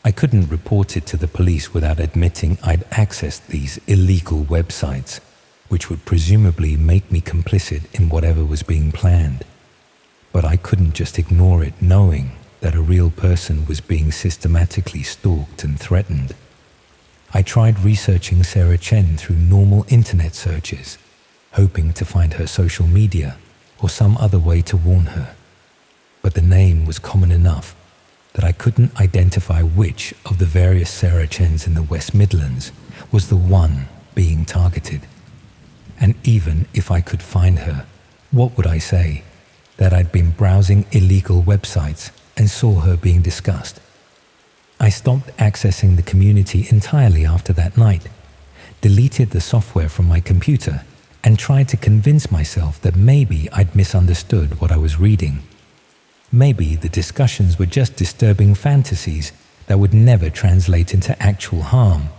I couldn't report it to the police without admitting I'd accessed these illegal websites, which would presumably make me complicit in whatever was being planned. But I couldn't just ignore it knowing that a real person was being systematically stalked and threatened. I tried researching Sarah Chen through normal internet searches, hoping to find her social media or some other way to warn her. But the name was common enough that I couldn't identify which of the various Sarah Chens in the West Midlands was the one being targeted. And even if I could find her, what would I say? That I'd been browsing illegal websites and saw her being discussed. I stopped accessing the community entirely after that night, deleted the software from my computer, and tried to convince myself that maybe I'd misunderstood what I was reading. Maybe the discussions were just disturbing fantasies that would never translate into actual harm.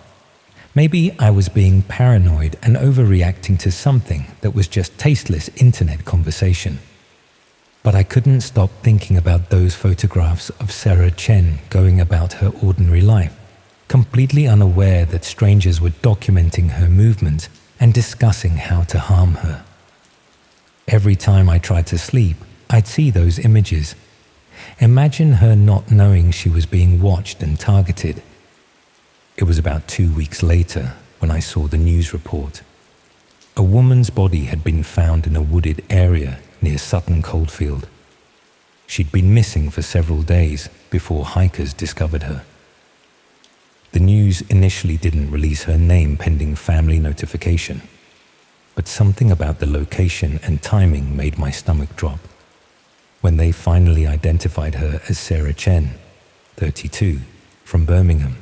Maybe I was being paranoid and overreacting to something that was just tasteless internet conversation. But I couldn't stop thinking about those photographs of Sarah Chen going about her ordinary life, completely unaware that strangers were documenting her movements and discussing how to harm her. Every time I tried to sleep, I'd see those images. Imagine her not knowing she was being watched and targeted. It was about 2 weeks later when I saw the news report. A woman's body had been found in a wooded area near Sutton Coldfield. She'd been missing for several days before hikers discovered her. The news initially didn't release her name pending family notification, but something about the location and timing made my stomach drop. When they finally identified her as Sarah Chen, 32, from Birmingham,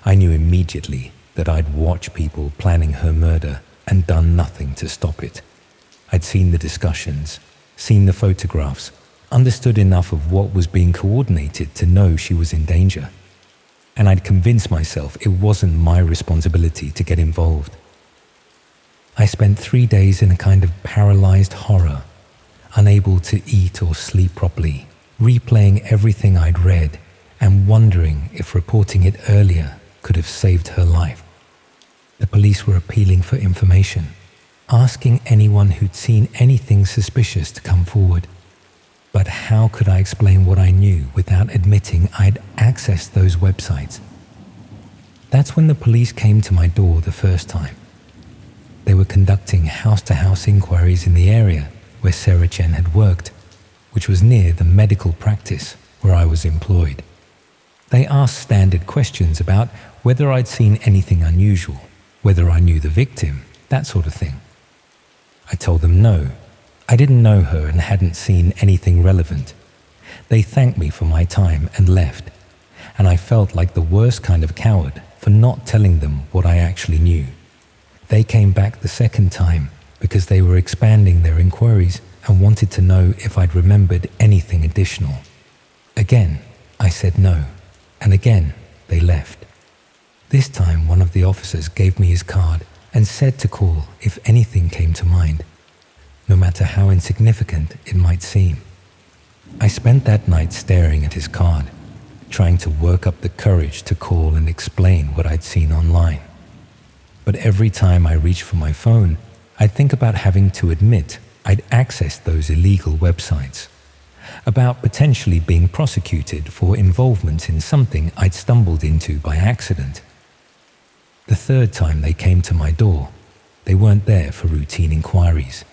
I knew immediately that I'd watched people planning her murder and done nothing to stop it. I'd seen the discussions, seen the photographs, understood enough of what was being coordinated to know she was in danger. And I'd convinced myself it wasn't my responsibility to get involved. I spent 3 days in a kind of paralyzed horror, unable to eat or sleep properly, replaying everything I'd read and wondering if reporting it earlier could have saved her life. The police were appealing for information, asking anyone who'd seen anything suspicious to come forward. But how could I explain what I knew without admitting I'd accessed those websites? That's when the police came to my door the first time. They were conducting house-to-house inquiries in the area where Sarah Chen had worked, which was near the medical practice where I was employed. They asked standard questions about whether I'd seen anything unusual, whether I knew the victim, that sort of thing. I told them no, I didn't know her and hadn't seen anything relevant. They thanked me for my time and left, and I felt like the worst kind of coward for not telling them what I actually knew. They came back the second time because they were expanding their inquiries and wanted to know if I'd remembered anything additional. Again, I said no, and again, they left. This time, one of the officers gave me his card and said to call if anything came to mind, no matter how insignificant it might seem. I spent that night staring at his card, trying to work up the courage to call and explain what I'd seen online. But every time I reached for my phone, I'd think about having to admit I'd accessed those illegal websites, about potentially being prosecuted for involvement in something I'd stumbled into by accident. The third time they came to my door, they weren't there for routine inquiries.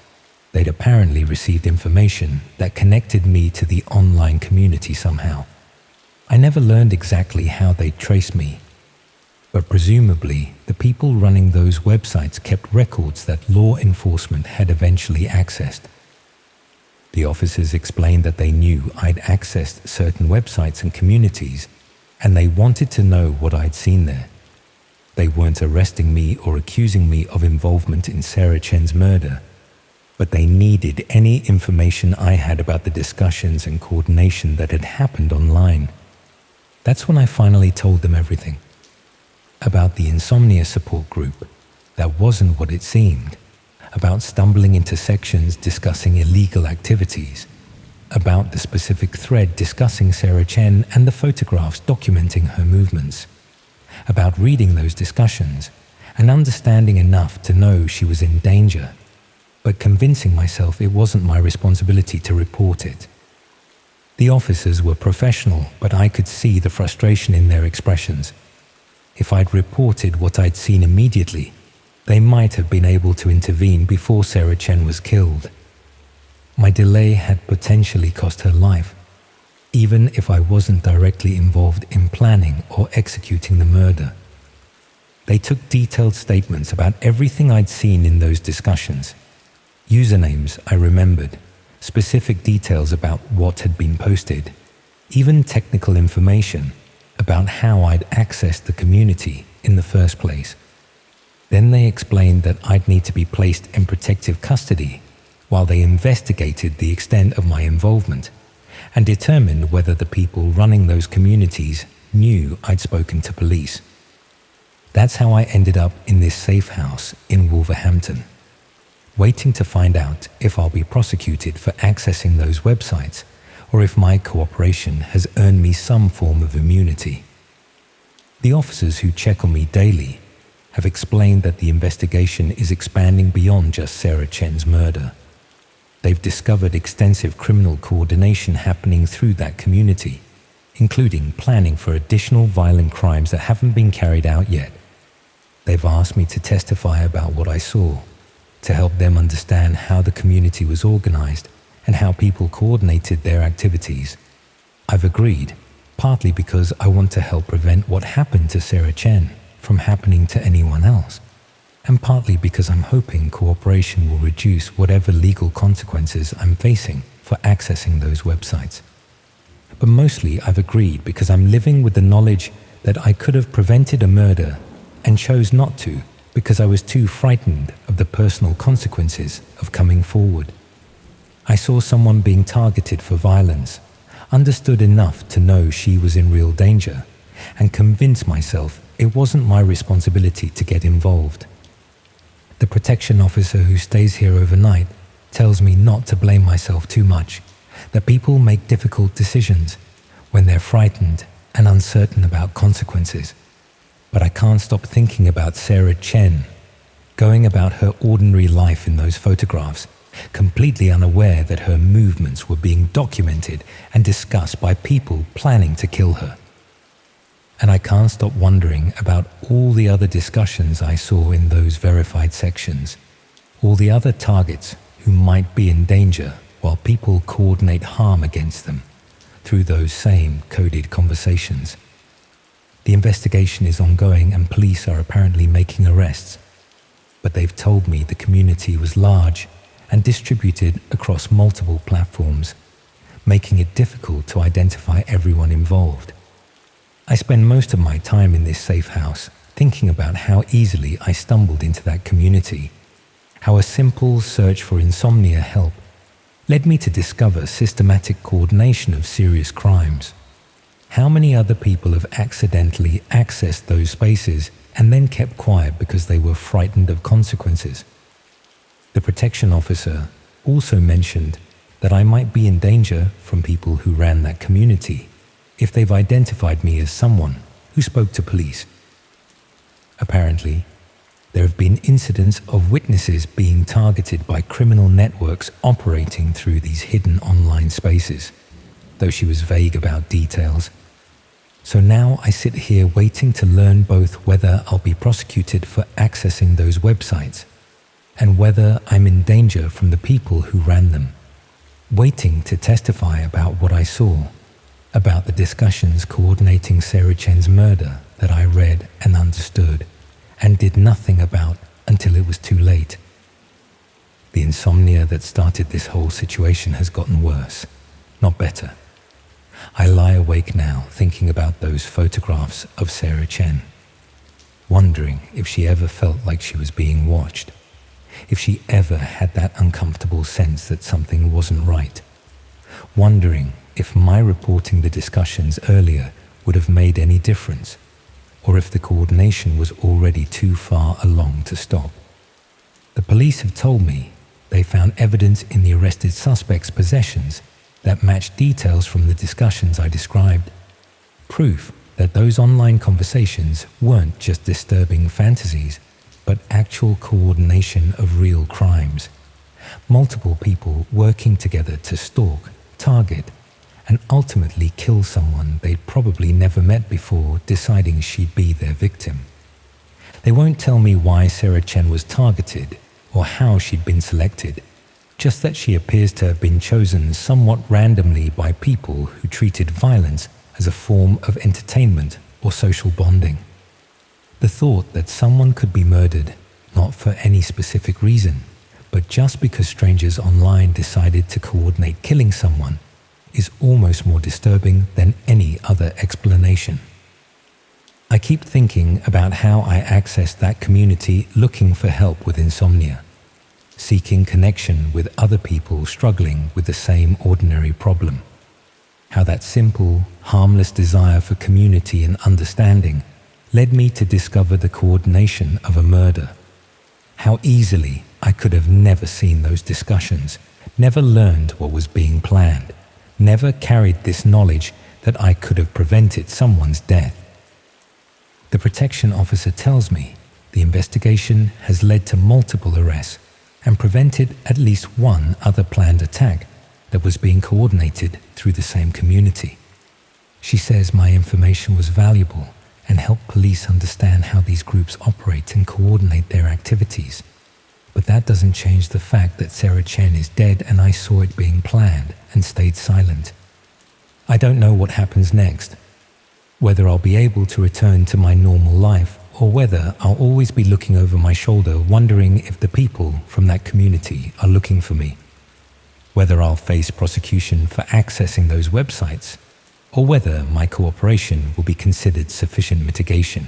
They'd apparently received information that connected me to the online community somehow. I never learned exactly how they'd traced me, but presumably the people running those websites kept records that law enforcement had eventually accessed. The officers explained that they knew I'd accessed certain websites and communities, and they wanted to know what I'd seen there. They weren't arresting me or accusing me of involvement in Sarah Chen's murder, but they needed any information I had about the discussions and coordination that had happened online. That's when I finally told them everything. About the insomnia support group, that wasn't what it seemed. About stumbling into sections discussing illegal activities. About the specific thread discussing Sarah Chen and the photographs documenting her movements. About reading those discussions and understanding enough to know she was in danger, but convincing myself it wasn't my responsibility to report it. The officers were professional, but I could see the frustration in their expressions. If I'd reported what I'd seen immediately, they might have been able to intervene before Sarah Chen was killed. My delay had potentially cost her life, even if I wasn't directly involved in planning or executing the murder. They took detailed statements about everything I'd seen in those discussions. Usernames I remembered, specific details about what had been posted, even technical information about how I'd accessed the community in the first place. Then they explained that I'd need to be placed in protective custody while they investigated the extent of my involvement and determined whether the people running those communities knew I'd spoken to police. That's how I ended up in this safe house in Wolverhampton, waiting to find out if I'll be prosecuted for accessing those websites or if my cooperation has earned me some form of immunity. The officers who check on me daily have explained that the investigation is expanding beyond just Sarah Chen's murder. They've discovered extensive criminal coordination happening through that community, including planning for additional violent crimes that haven't been carried out yet. They've asked me to testify about what I saw, to help them understand how the community was organized and how people coordinated their activities. I've agreed, partly because I want to help prevent what happened to Sarah Chen from happening to anyone else, and partly because I'm hoping cooperation will reduce whatever legal consequences I'm facing for accessing those websites. But mostly I've agreed because I'm living with the knowledge that I could have prevented a murder and chose not to because I was too frightened of the personal consequences of coming forward. I saw someone being targeted for violence, understood enough to know she was in real danger, and convinced myself it wasn't my responsibility to get involved. The protection officer who stays here overnight tells me not to blame myself too much, that people make difficult decisions when they're frightened and uncertain about consequences. But I can't stop thinking about Sarah Chen, going about her ordinary life in those photographs, completely unaware that her movements were being documented and discussed by people planning to kill her. And I can't stop wondering about all the other discussions I saw in those verified sections, all the other targets who might be in danger while people coordinate harm against them through those same coded conversations. The investigation is ongoing and police are apparently making arrests, but they've told me the community was large and distributed across multiple platforms, making it difficult to identify everyone involved. I spend most of my time in this safe house thinking about how easily I stumbled into that community, how a simple search for insomnia help led me to discover systematic coordination of serious crimes. How many other people have accidentally accessed those spaces and then kept quiet because they were frightened of consequences? The protection officer also mentioned that I might be in danger from people who ran that community if they've identified me as someone who spoke to police. Apparently, there have been incidents of witnesses being targeted by criminal networks operating through these hidden online spaces, though she was vague about details. So now I sit here waiting to learn both whether I'll be prosecuted for accessing those websites and whether I'm in danger from the people who ran them, waiting to testify about what I saw, about the discussions coordinating Sarah Chen's murder that I read and understood and did nothing about until it was too late. The insomnia that started this whole situation has gotten worse, not better. I lie awake now thinking about those photographs of Sarah Chen, wondering if she ever felt like she was being watched, if she ever had that uncomfortable sense that something wasn't right, wondering if my reporting the discussions earlier would have made any difference, or if the coordination was already too far along to stop. The police have told me they found evidence in the arrested suspect's possessions that matched details from the discussions I described, proof that those online conversations weren't just disturbing fantasies, but actual coordination of real crimes. Multiple people working together to stalk, target, and ultimately kill someone they'd probably never met before, deciding she'd be their victim. They won't tell me why Sarah Chen was targeted or how she'd been selected, just that she appears to have been chosen somewhat randomly by people who treated violence as a form of entertainment or social bonding. The thought that someone could be murdered, not for any specific reason, but just because strangers online decided to coordinate killing someone, is almost more disturbing than any other explanation. I keep thinking about how I accessed that community looking for help with insomnia, seeking connection with other people struggling with the same ordinary problem. How that simple, harmless desire for community and understanding led me to discover the coordination of a murder. How easily I could have never seen those discussions, never learned what was being planned, never carried this knowledge that I could have prevented someone's death. The protection officer tells me the investigation has led to multiple arrests and prevented at least one other planned attack that was being coordinated through the same community. She says my information was valuable and helped police understand how these groups operate and coordinate their activities. But that doesn't change the fact that Sarah Chen is dead and I saw it being planned and stayed silent. I don't know what happens next, whether I'll be able to return to my normal life or whether I'll always be looking over my shoulder wondering if the people from that community are looking for me, whether I'll face prosecution for accessing those websites or whether my cooperation will be considered sufficient mitigation.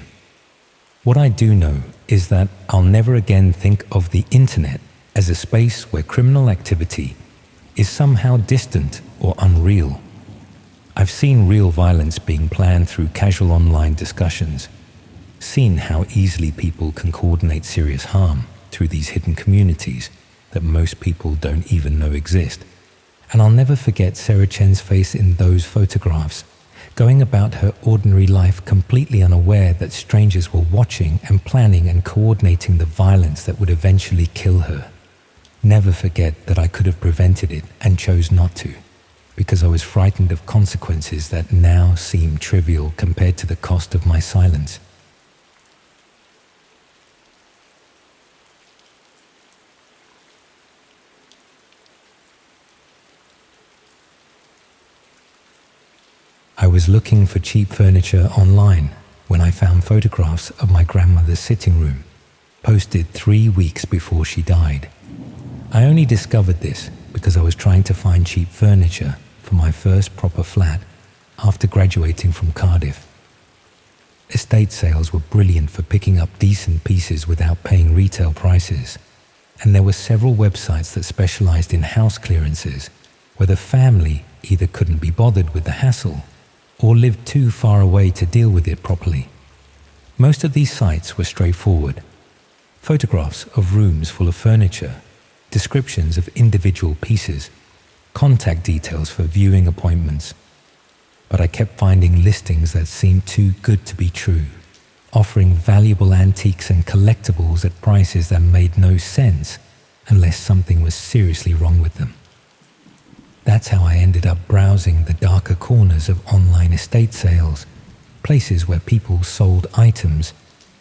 What I do know is that I'll never again think of the internet as a space where criminal activity is somehow distant or unreal. I've seen real violence being planned through casual online discussions, seen how easily people can coordinate serious harm through these hidden communities that most people don't even know exist. And I'll never forget Sarah Chen's face in those photographs, going about her ordinary life completely unaware that strangers were watching and planning and coordinating the violence that would eventually kill her. Never forget that I could have prevented it and chose not to, because I was frightened of consequences that now seem trivial compared to the cost of my silence. I was looking for cheap furniture online when I found photographs of my grandmother's sitting room, posted 3 weeks before she died. I only discovered this because I was trying to find cheap furniture for my first proper flat after graduating from Cardiff. Estate sales were brilliant for picking up decent pieces without paying retail prices, and there were several websites that specialized in house clearances where the family either couldn't be bothered with the hassle or lived too far away to deal with it properly. Most of these sites were straightforward. Photographs of rooms full of furniture, descriptions of individual pieces, contact details for viewing appointments. But I kept finding listings that seemed too good to be true, offering valuable antiques and collectibles at prices that made no sense unless something was seriously wrong with them. That's how I ended up browsing the darker corners of online estate sales, places where people sold items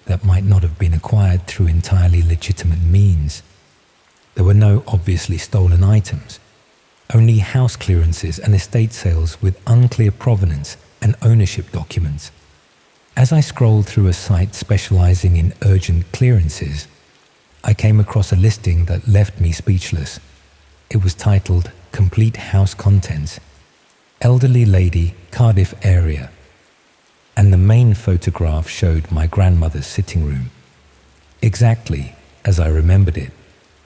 that might not have been acquired through entirely legitimate means. There were no obviously stolen items, only house clearances and estate sales with unclear provenance and ownership documents. As I scrolled through a site specializing in urgent clearances, I came across a listing that left me speechless. It was titled Complete House Contents, Elderly Lady, Cardiff Area, and the main photograph showed my grandmother's sitting room, exactly as I remembered it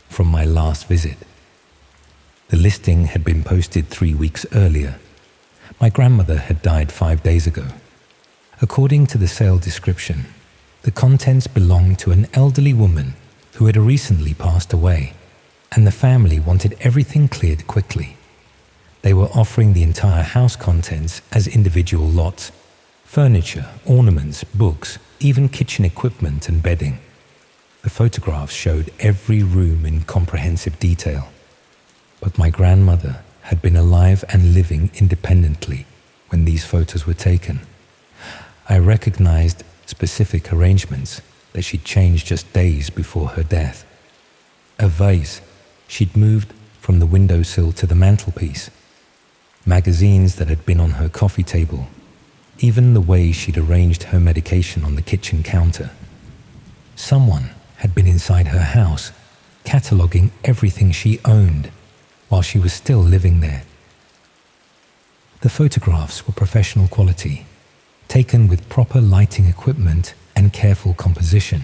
from my last visit. The listing had been posted 3 weeks earlier. My grandmother had died 5 days ago. According to the sale description, the contents belonged to an elderly woman who had recently passed away, and the family wanted everything cleared quickly. They were offering the entire house contents as individual lots: furniture, ornaments, books, even kitchen equipment and bedding. The photographs showed every room in comprehensive detail. But my grandmother had been alive and living independently when these photos were taken. I recognized specific arrangements that she'd changed just days before her death. A vase she'd moved from the windowsill to the mantelpiece, magazines that had been on her coffee table, even the way she'd arranged her medication on the kitchen counter. Someone had been inside her house, cataloguing everything she owned while she was still living there. The photographs were professional quality, taken with proper lighting equipment and careful composition.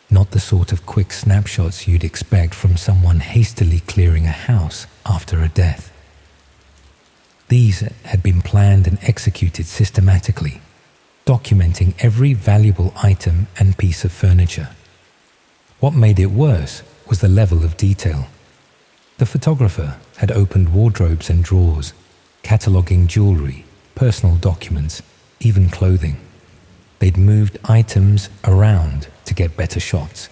Not the sort of quick snapshots you'd expect from someone hastily clearing a house after a death. These had been planned and executed systematically, documenting every valuable item and piece of furniture. What made it worse was the level of detail. The photographer had opened wardrobes and drawers, cataloguing jewelry, personal documents, even clothing. They'd moved items around to get better shots,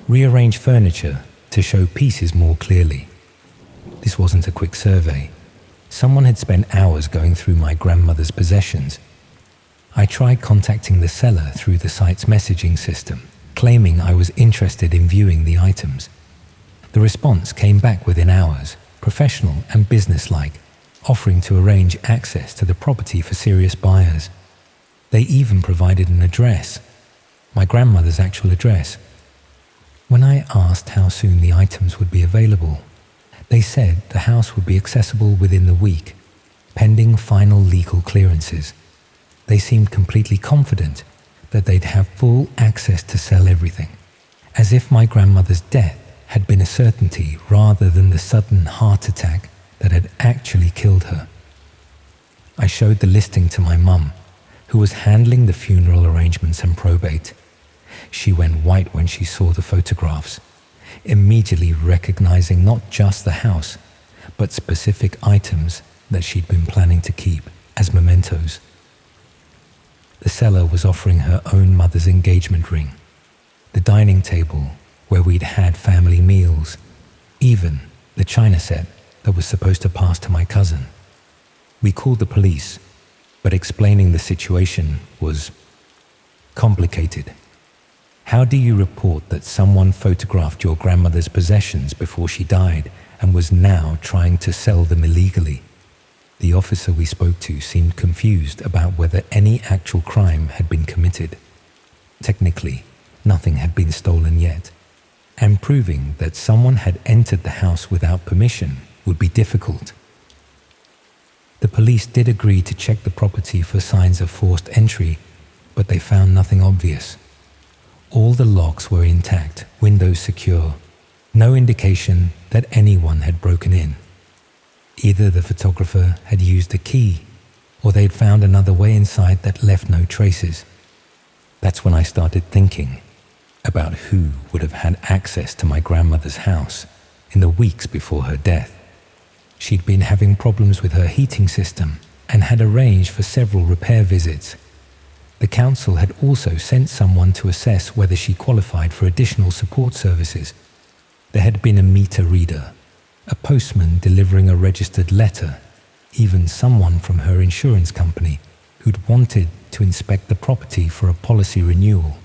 rearranged furniture to show pieces more clearly. This wasn't a quick survey. Someone had spent hours going through my grandmother's possessions. I tried contacting the seller through the site's messaging system, claiming I was interested in viewing the items. The response came back within hours, professional and businesslike, offering to arrange access to the property for serious buyers. They even provided an address, my grandmother's actual address. When I asked how soon the items would be available, they said the house would be accessible within the week, pending final legal clearances. They seemed completely confident that they'd have full access to sell everything, as if my grandmother's death had been a certainty rather than the sudden heart attack that had actually killed her. I showed the listing to my mum, who was handling the funeral arrangements and probate. She went white when she saw the photographs, immediately recognizing not just the house, but specific items that she'd been planning to keep as mementos. The seller was offering her own mother's engagement ring, the dining table where we'd had family meals, even the china set that was supposed to pass to my cousin. We called the police, but explaining the situation was complicated. How do you report that someone photographed your grandmother's possessions before she died and was now trying to sell them illegally? The officer we spoke to seemed confused about whether any actual crime had been committed. Technically, nothing had been stolen yet, and proving that someone had entered the house without permission would be difficult. The police did agree to check the property for signs of forced entry, but they found nothing obvious. All the locks were intact, windows secure, no indication that anyone had broken in. Either the photographer had used a key, or they'd found another way inside that left no traces. That's when I started thinking about who would have had access to my grandmother's house in the weeks before her death. She'd been having problems with her heating system and had arranged for several repair visits. The council had also sent someone to assess whether she qualified for additional support services. There had been a meter reader, a postman delivering a registered letter, even someone from her insurance company who'd wanted to inspect the property for a policy renewal.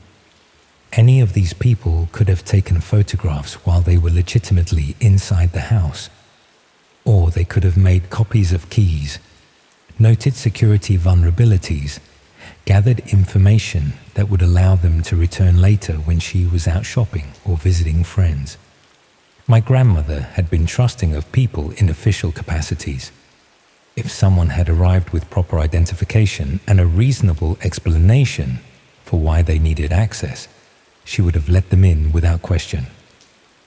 Any of these people could have taken photographs while they were legitimately inside the house, or they could have made copies of keys, noted security vulnerabilities, gathered information that would allow them to return later when she was out shopping or visiting friends. My grandmother had been trusting of people in official capacities. If someone had arrived with proper identification and a reasonable explanation for why they needed access, she would have let them in without question.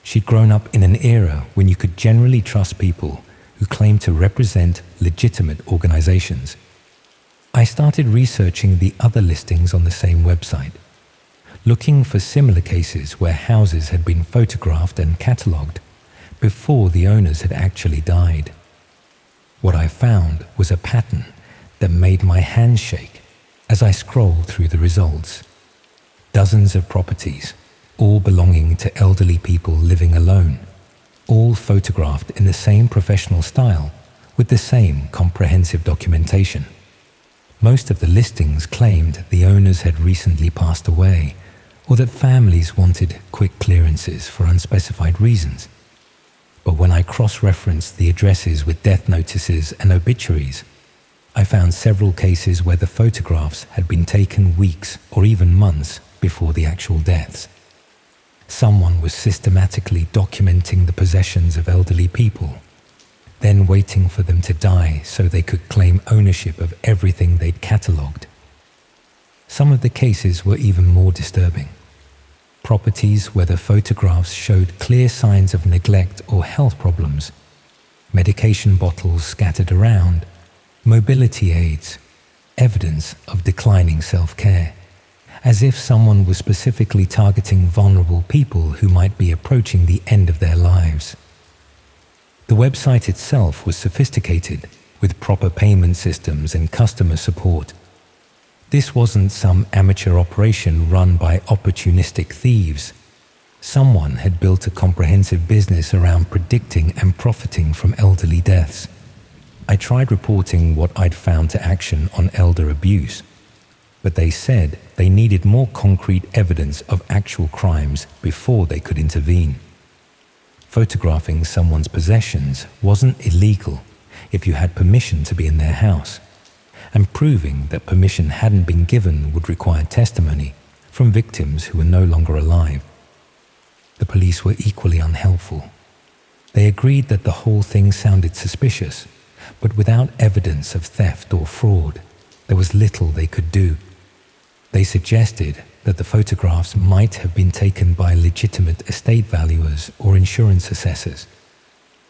She'd grown up in an era when you could generally trust people who claimed to represent legitimate organizations. I started researching the other listings on the same website, looking for similar cases where houses had been photographed and catalogued before the owners had actually died. What I found was a pattern that made my hands shake as I scrolled through the results. Dozens of properties, all belonging to elderly people living alone, all photographed in the same professional style with the same comprehensive documentation. Most of the listings claimed the owners had recently passed away, or that families wanted quick clearances for unspecified reasons. But when I cross-referenced the addresses with death notices and obituaries, I found several cases where the photographs had been taken weeks or even months before the actual deaths. Someone was systematically documenting the possessions of elderly people, then waiting for them to die so they could claim ownership of everything they'd catalogued. Some of the cases were even more disturbing. Properties where the photographs showed clear signs of neglect or health problems, medication bottles scattered around, mobility aids, evidence of declining self-care, as if someone was specifically targeting vulnerable people who might be approaching the end of their lives. The website itself was sophisticated, with proper payment systems and customer support. This wasn't some amateur operation run by opportunistic thieves. Someone had built a comprehensive business around predicting and profiting from elderly deaths. I tried reporting what I'd found to action on elder abuse, but they said they needed more concrete evidence of actual crimes before they could intervene. Photographing someone's possessions wasn't illegal if you had permission to be in their house, and proving that permission hadn't been given would require testimony from victims who were no longer alive. The police were equally unhelpful. They agreed that the whole thing sounded suspicious, but without evidence of theft or fraud, there was little they could do. They suggested that the photographs might have been taken by legitimate estate valuers or insurance assessors,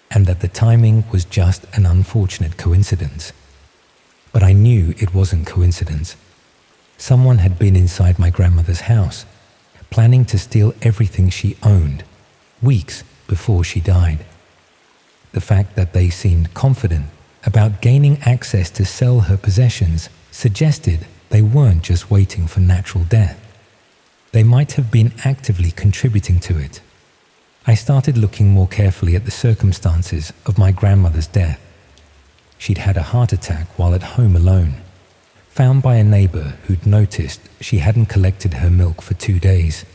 and that the timing was just an unfortunate coincidence. But I knew it wasn't coincidence. Someone had been inside my grandmother's house, planning to steal everything she owned, weeks before she died. The fact that they seemed confident about gaining access to sell her possessions suggested they weren't just waiting for natural death. They might have been actively contributing to it. I started looking more carefully at the circumstances of my grandmother's death. She'd had a heart attack while at home alone, found by a neighbor who'd noticed she hadn't collected her milk for 2 days.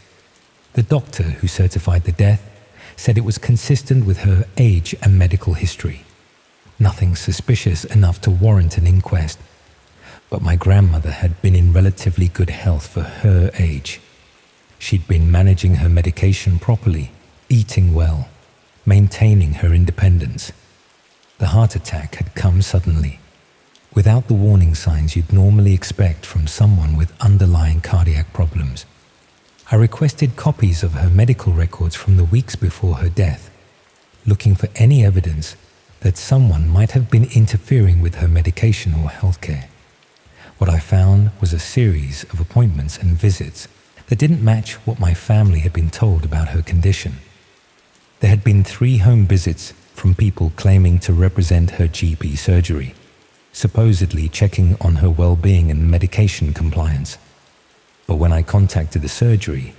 The doctor who certified the death said it was consistent with her age and medical history. Nothing suspicious enough to warrant an inquest. But my grandmother had been in relatively good health for her age. She'd been managing her medication properly, eating well, maintaining her independence. The heart attack had come suddenly, without the warning signs you'd normally expect from someone with underlying cardiac problems. I requested copies of her medical records from the weeks before her death, looking for any evidence that someone might have been interfering with her medication or healthcare. What I found was a series of appointments and visits that didn't match what my family had been told about her condition. There had been 3 home visits from people claiming to represent her GP surgery, supposedly checking on her well-being and medication compliance. But when I contacted the surgery,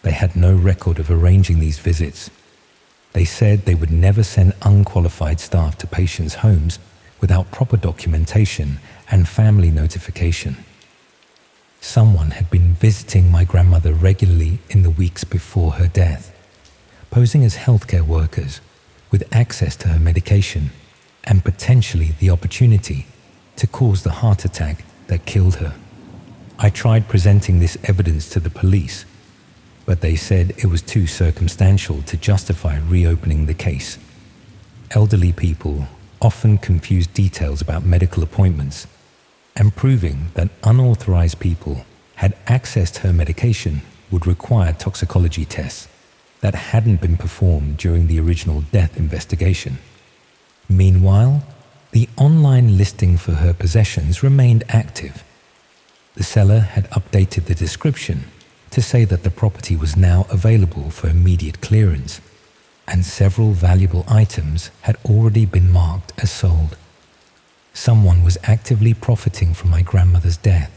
they had no record of arranging these visits. They said they would never send unqualified staff to patients' homes without proper documentation and family notification. Someone had been visiting my grandmother regularly in the weeks before her death, posing as healthcare workers with access to her medication and potentially the opportunity to cause the heart attack that killed her. I tried presenting this evidence to the police, but they said it was too circumstantial to justify reopening the case. Elderly people often confuse details about medical appointments, and proving that unauthorized people had accessed her medication would require toxicology tests that hadn't been performed during the original death investigation. Meanwhile, the online listing for her possessions remained active. The seller had updated the description to say that the property was now available for immediate clearance, and several valuable items had already been marked as sold. Someone was actively profiting from my grandmother's death,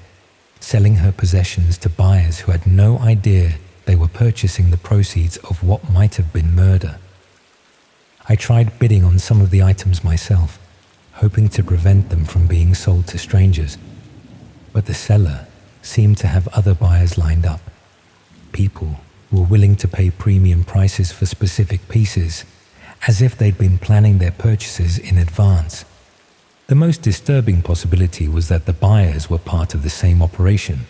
selling her possessions to buyers who had no idea they were purchasing the proceeds of what might have been murder. I tried bidding on some of the items myself, hoping to prevent them from being sold to strangers. But the seller seemed to have other buyers lined up. People were willing to pay premium prices for specific pieces, as if they'd been planning their purchases in advance. The most disturbing possibility was that the buyers were part of the same operation,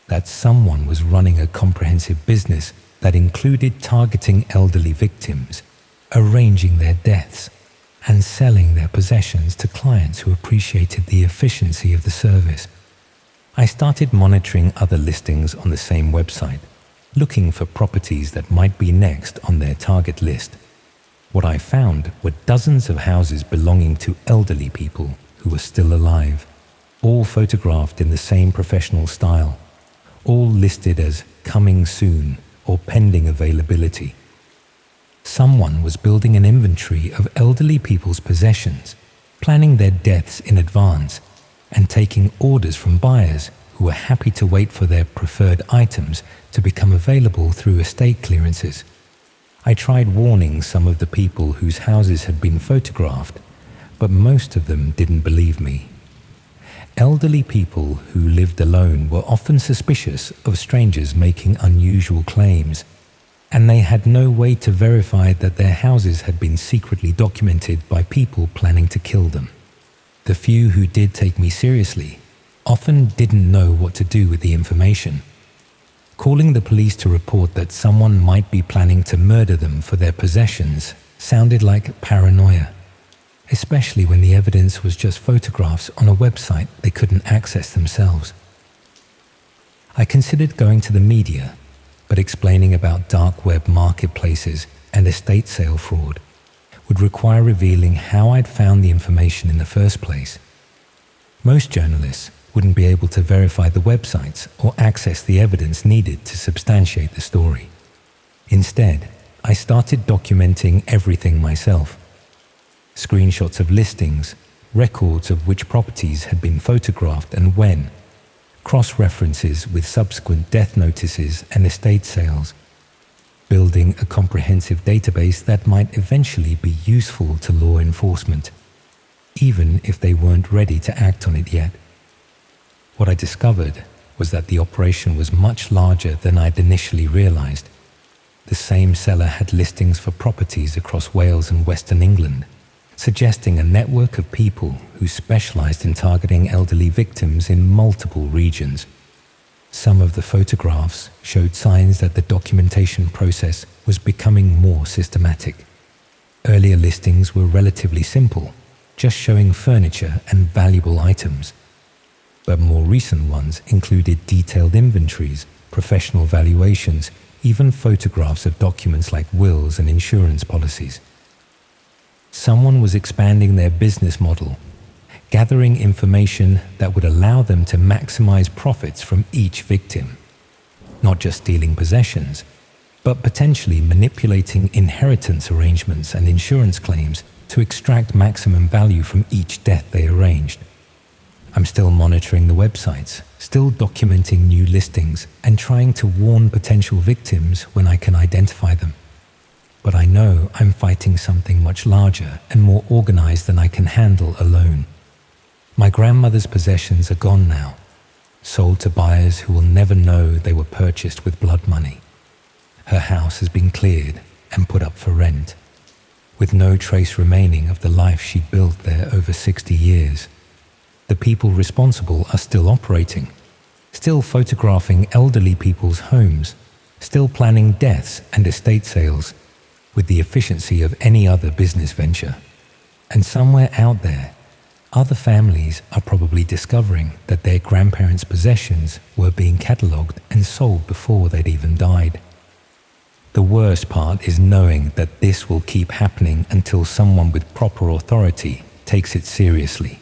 that someone was running a comprehensive business that included targeting elderly victims, arranging their deaths, and selling their possessions to clients who appreciated the efficiency of the service. I started monitoring other listings on the same website, looking for properties that might be next on their target list. What I found were dozens of houses belonging to elderly people who were still alive, all photographed in the same professional style, all listed as coming soon or pending availability. Someone was building an inventory of elderly people's possessions, planning their deaths in advance, and taking orders from buyers who were happy to wait for their preferred items to become available through estate clearances. I tried warning some of the people whose houses had been photographed, but most of them didn't believe me. Elderly people who lived alone were often suspicious of strangers making unusual claims, and they had no way to verify that their houses had been secretly documented by people planning to kill them. The few who did take me seriously often didn't know what to do with the information. Calling the police to report that someone might be planning to murder them for their possessions sounded like paranoia, especially when the evidence was just photographs on a website they couldn't access themselves. I considered going to the media, but explaining about dark web marketplaces and estate sale fraud would require revealing how I'd found the information in the first place. Most journalists wouldn't be able to verify the websites or access the evidence needed to substantiate the story. Instead, I started documenting everything myself. Screenshots of listings, records of which properties had been photographed and when, cross-references with subsequent death notices and estate sales, building a comprehensive database that might eventually be useful to law enforcement, even if they weren't ready to act on it yet. What I discovered was that the operation was much larger than I'd initially realized. The same seller had listings for properties across Wales and Western England, suggesting a network of people who specialized in targeting elderly victims in multiple regions. Some of the photographs showed signs that the documentation process was becoming more systematic. Earlier listings were relatively simple, just showing furniture and valuable items. But more recent ones included detailed inventories, professional valuations, even photographs of documents like wills and insurance policies. Someone was expanding their business model, gathering information that would allow them to maximize profits from each victim, not just stealing possessions, but potentially manipulating inheritance arrangements and insurance claims to extract maximum value from each death they arranged. I'm still monitoring the websites, still documenting new listings, and trying to warn potential victims when I can identify them. But I know I'm fighting something much larger and more organized than I can handle alone. My grandmother's possessions are gone now, sold to buyers who will never know they were purchased with blood money. Her house has been cleared and put up for rent, with no trace remaining of the life she'd built there over 60 years. The people responsible are still operating, still photographing elderly people's homes, still planning deaths and estate sales with the efficiency of any other business venture. And somewhere out there, other families are probably discovering that their grandparents' possessions were being catalogued and sold before they'd even died. The worst part is knowing that this will keep happening until someone with proper authority takes it seriously.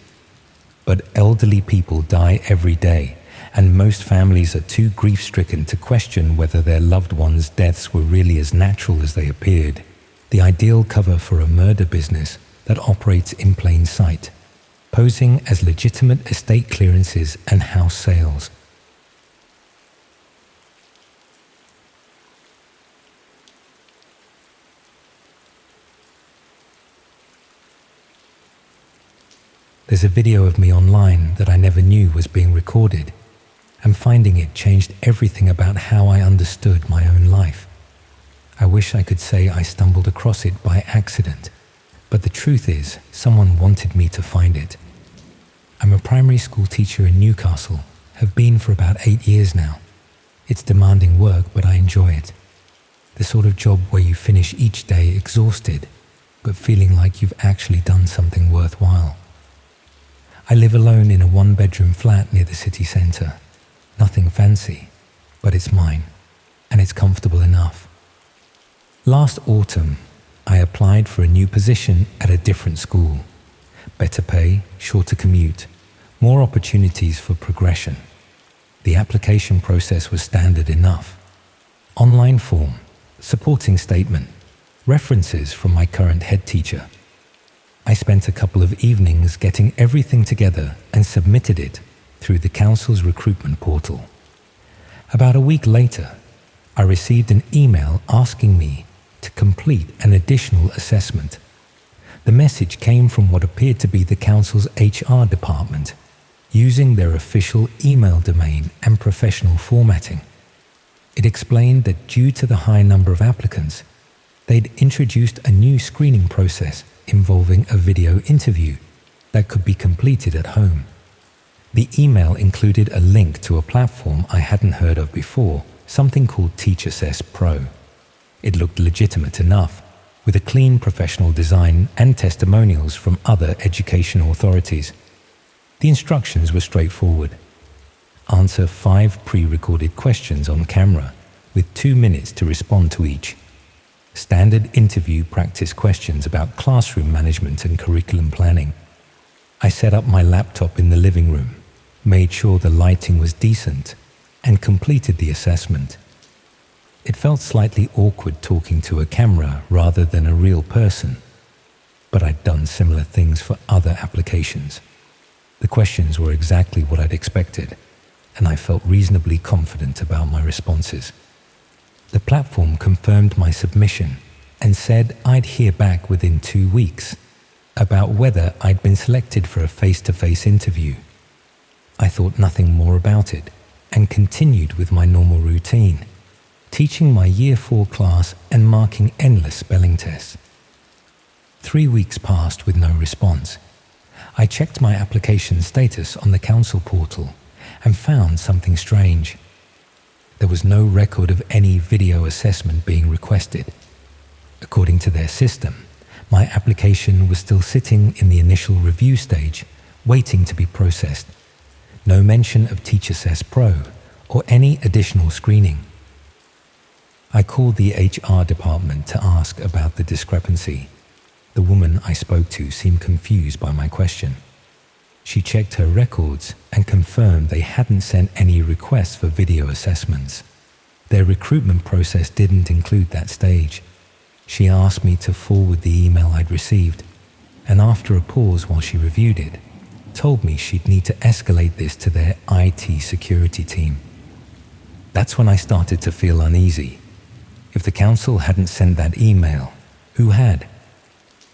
But elderly people die every day, and most families are too grief-stricken to question whether their loved ones' deaths were really as natural as they appeared. The ideal cover for a murder business that operates in plain sight, posing as legitimate estate clearances and house sales. There's a video of me online that I never knew was being recorded, and finding it changed everything about how I understood my own life. I wish I could say I stumbled across it by accident, but the truth is, someone wanted me to find it. I'm a primary school teacher in Newcastle, have been for about 8 years now. It's demanding work, but I enjoy it. The sort of job where you finish each day exhausted, but feeling like you've actually done something worthwhile. I live alone in a one-bedroom flat near the city centre. Nothing fancy, but it's mine, and it's comfortable enough. Last autumn, I applied for a new position at a different school. Better pay, shorter commute, more opportunities for progression. The application process was standard enough. Online form, supporting statement, references from my current head teacher. I spent a couple of evenings getting everything together and submitted it through the council's recruitment portal. About a week later, I received an email asking me to complete an additional assessment. The message came from what appeared to be the council's HR department, using their official email domain and professional formatting. It explained that due to the high number of applicants, they'd introduced a new screening process involving a video interview that could be completed at home. The email included a link to a platform I hadn't heard of before, something called TeachAssess Pro. It looked legitimate enough, with a clean professional design and testimonials from other educational authorities. The instructions were straightforward. answer 5 pre-recorded questions on camera with 2 minutes to respond to each. Standard interview practice questions about classroom management and curriculum planning. I set up my laptop in the living room, made sure the lighting was decent, and completed the assessment. It felt slightly awkward talking to a camera rather than a real person, but I'd done similar things for other applications. The questions were exactly what I'd expected, and I felt reasonably confident about my responses. The platform confirmed my submission and said I'd hear back within 2 weeks about whether I'd been selected for a face-to-face interview. I thought nothing more about it and continued with my normal routine, teaching my Year 4 class and marking endless spelling tests. 3 weeks passed with no response. I checked my application status on the council portal and found something strange. There was no record of any video assessment being requested. According to their system, my application was still sitting in the initial review stage, waiting to be processed. No mention of TeachAssess Pro or any additional screening. I called the HR department to ask about the discrepancy. The woman I spoke to seemed confused by my question. She checked her records and confirmed they hadn't sent any requests for video assessments. Their recruitment process didn't include that stage. She asked me to forward the email I'd received, and after a pause while she reviewed it, told me she'd need to escalate this to their IT security team. That's when I started to feel uneasy. If the council hadn't sent that email, who had?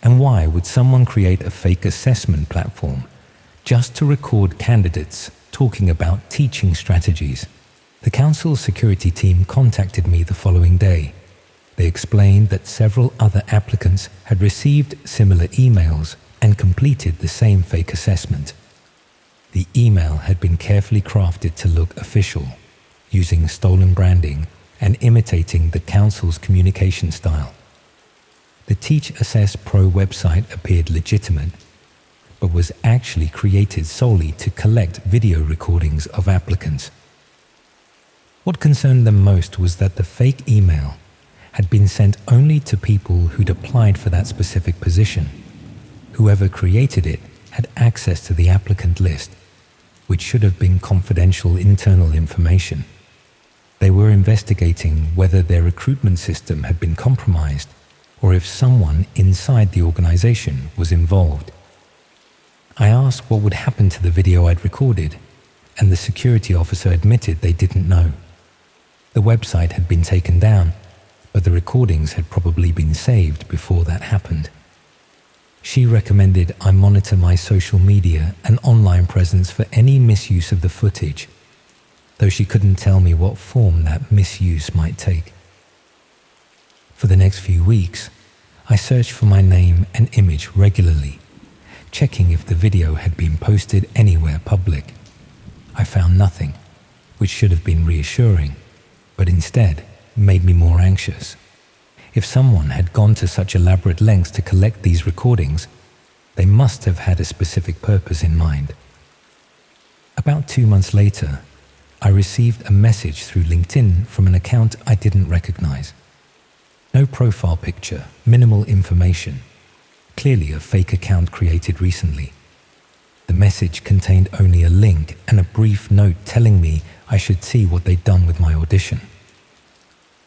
And why would someone create a fake assessment platform just to record candidates talking about teaching strategies? The council's security team contacted me the following day. They explained that several other applicants had received similar emails and completed the same fake assessment. The email had been carefully crafted to look official, using stolen branding and imitating the council's communication style. The TeachAssess Pro website appeared legitimate, but was actually created solely to collect video recordings of applicants. What concerned them most was that the fake email had been sent only to people who'd applied for that specific position. Whoever created it had access to the applicant list, which should have been confidential internal information. They were investigating whether their recruitment system had been compromised or if someone inside the organization was involved. I asked what would happen to the video I'd recorded, and the security officer admitted they didn't know. The website had been taken down, but the recordings had probably been saved before that happened. She recommended I monitor my social media and online presence for any misuse of the footage, though she couldn't tell me what form that misuse might take. For the next few weeks, I searched for my name and image regularly, checking if the video had been posted anywhere public. I found nothing, which should have been reassuring, but instead made me more anxious. If someone had gone to such elaborate lengths to collect these recordings, they must have had a specific purpose in mind. About 2 months later, I received a message through LinkedIn from an account I didn't recognize. No profile picture, minimal information. Clearly a fake account created recently. The message contained only a link and a brief note telling me I should see what they'd done with my audition.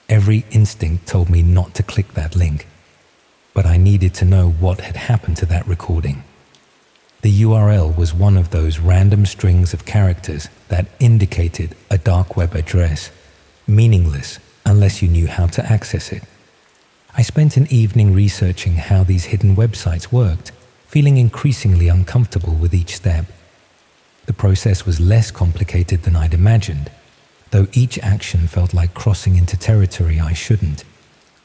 Every instinct told me not to click that link, but I needed to know what had happened to that recording. The URL was one of those random strings of characters that indicated a dark web address, meaningless unless you knew how to access it. I spent an evening researching how these hidden websites worked, feeling increasingly uncomfortable with each step. The process was less complicated than I'd imagined, though each action felt like crossing into territory I shouldn't.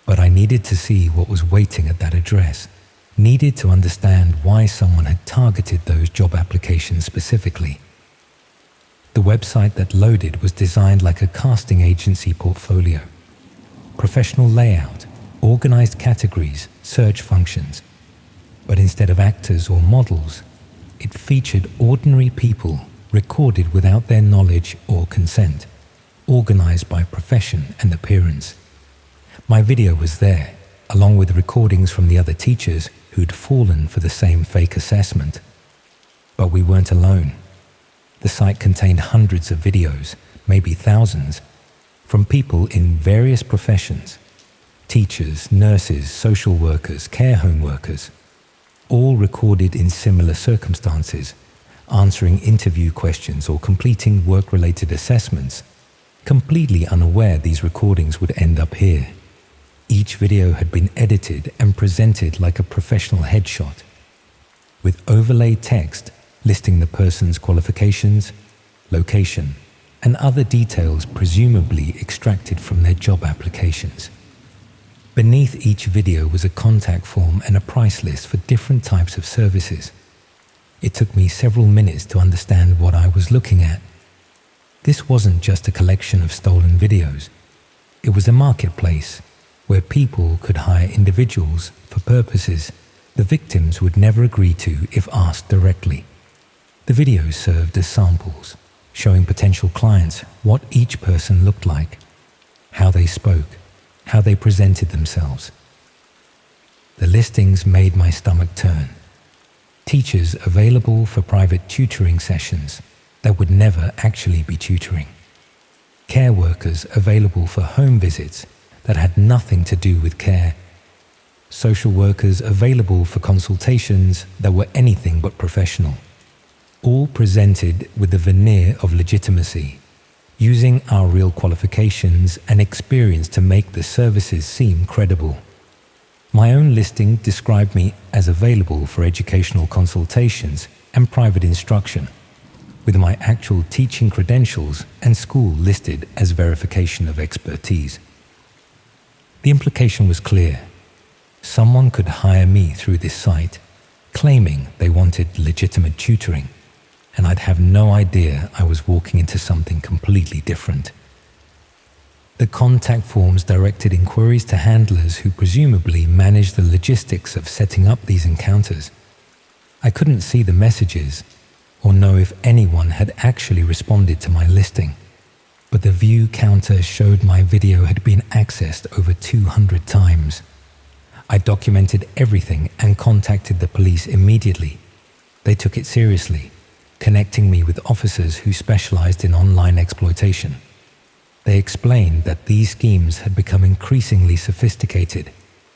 But I needed to see what was waiting at that address, needed to understand why someone had targeted those job applications specifically. The website that loaded was designed like a casting agency portfolio. Professional layout, organized categories, search functions. But instead of actors or models, it featured ordinary people recorded without their knowledge or consent, organized by profession and appearance. My video was there, along with recordings from the other teachers who'd fallen for the same fake assessment. But we weren't alone. The site contained hundreds of videos, maybe thousands, from people in various professions: teachers, nurses, social workers, care home workers, all recorded in similar circumstances, answering interview questions or completing work-related assessments, completely unaware these recordings would end up here. Each video had been edited and presented like a professional headshot, with overlaid text listing the person's qualifications, location, and other details presumably extracted from their job applications. Beneath each video was a contact form and a price list for different types of services. It took me several minutes to understand what I was looking at. This wasn't just a collection of stolen videos. It was a marketplace where people could hire individuals for purposes the victims would never agree to if asked directly. The videos served as samples, showing potential clients what each person looked like, how they spoke, how they presented themselves. The listings made my stomach turn. Teachers available for private tutoring sessions that would never actually be tutoring. Care workers available for home visits that had nothing to do with care. Social workers available for consultations that were anything but professional. All presented with the veneer of legitimacy, using our real qualifications and experience to make the services seem credible. My own listing described me as available for educational consultations and private instruction, with my actual teaching credentials and school listed as verification of expertise. The implication was clear. Someone could hire me through this site, claiming they wanted legitimate tutoring, and I'd have no idea I was walking into something completely different. The contact forms directed inquiries to handlers who presumably managed the logistics of setting up these encounters. I couldn't see the messages or know if anyone had actually responded to my listing, but the view counter showed my video had been accessed over 200 times. I documented everything and contacted the police immediately. They took it seriously, connecting me with officers who specialized in online exploitation. They explained that these schemes had become increasingly sophisticated,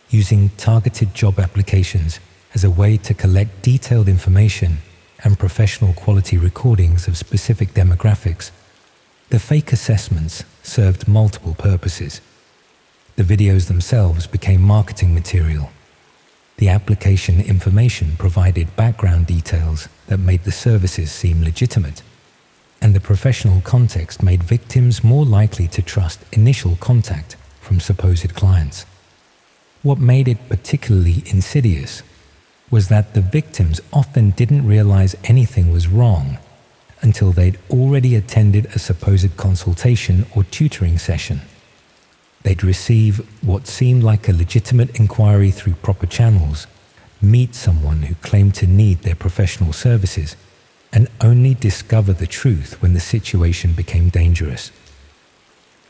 using targeted job applications as a way to collect detailed information and professional quality recordings of specific demographics. The fake assessments served multiple purposes. The videos themselves became marketing material. The application information provided background details that made the services seem legitimate, and the professional context made victims more likely to trust initial contact from supposed clients. What made it particularly insidious was that the victims often didn't realize anything was wrong until they'd already attended a supposed consultation or tutoring session. They'd receive what seemed like a legitimate inquiry through proper channels, meet someone who claimed to need their professional services, and only discover the truth when the situation became dangerous.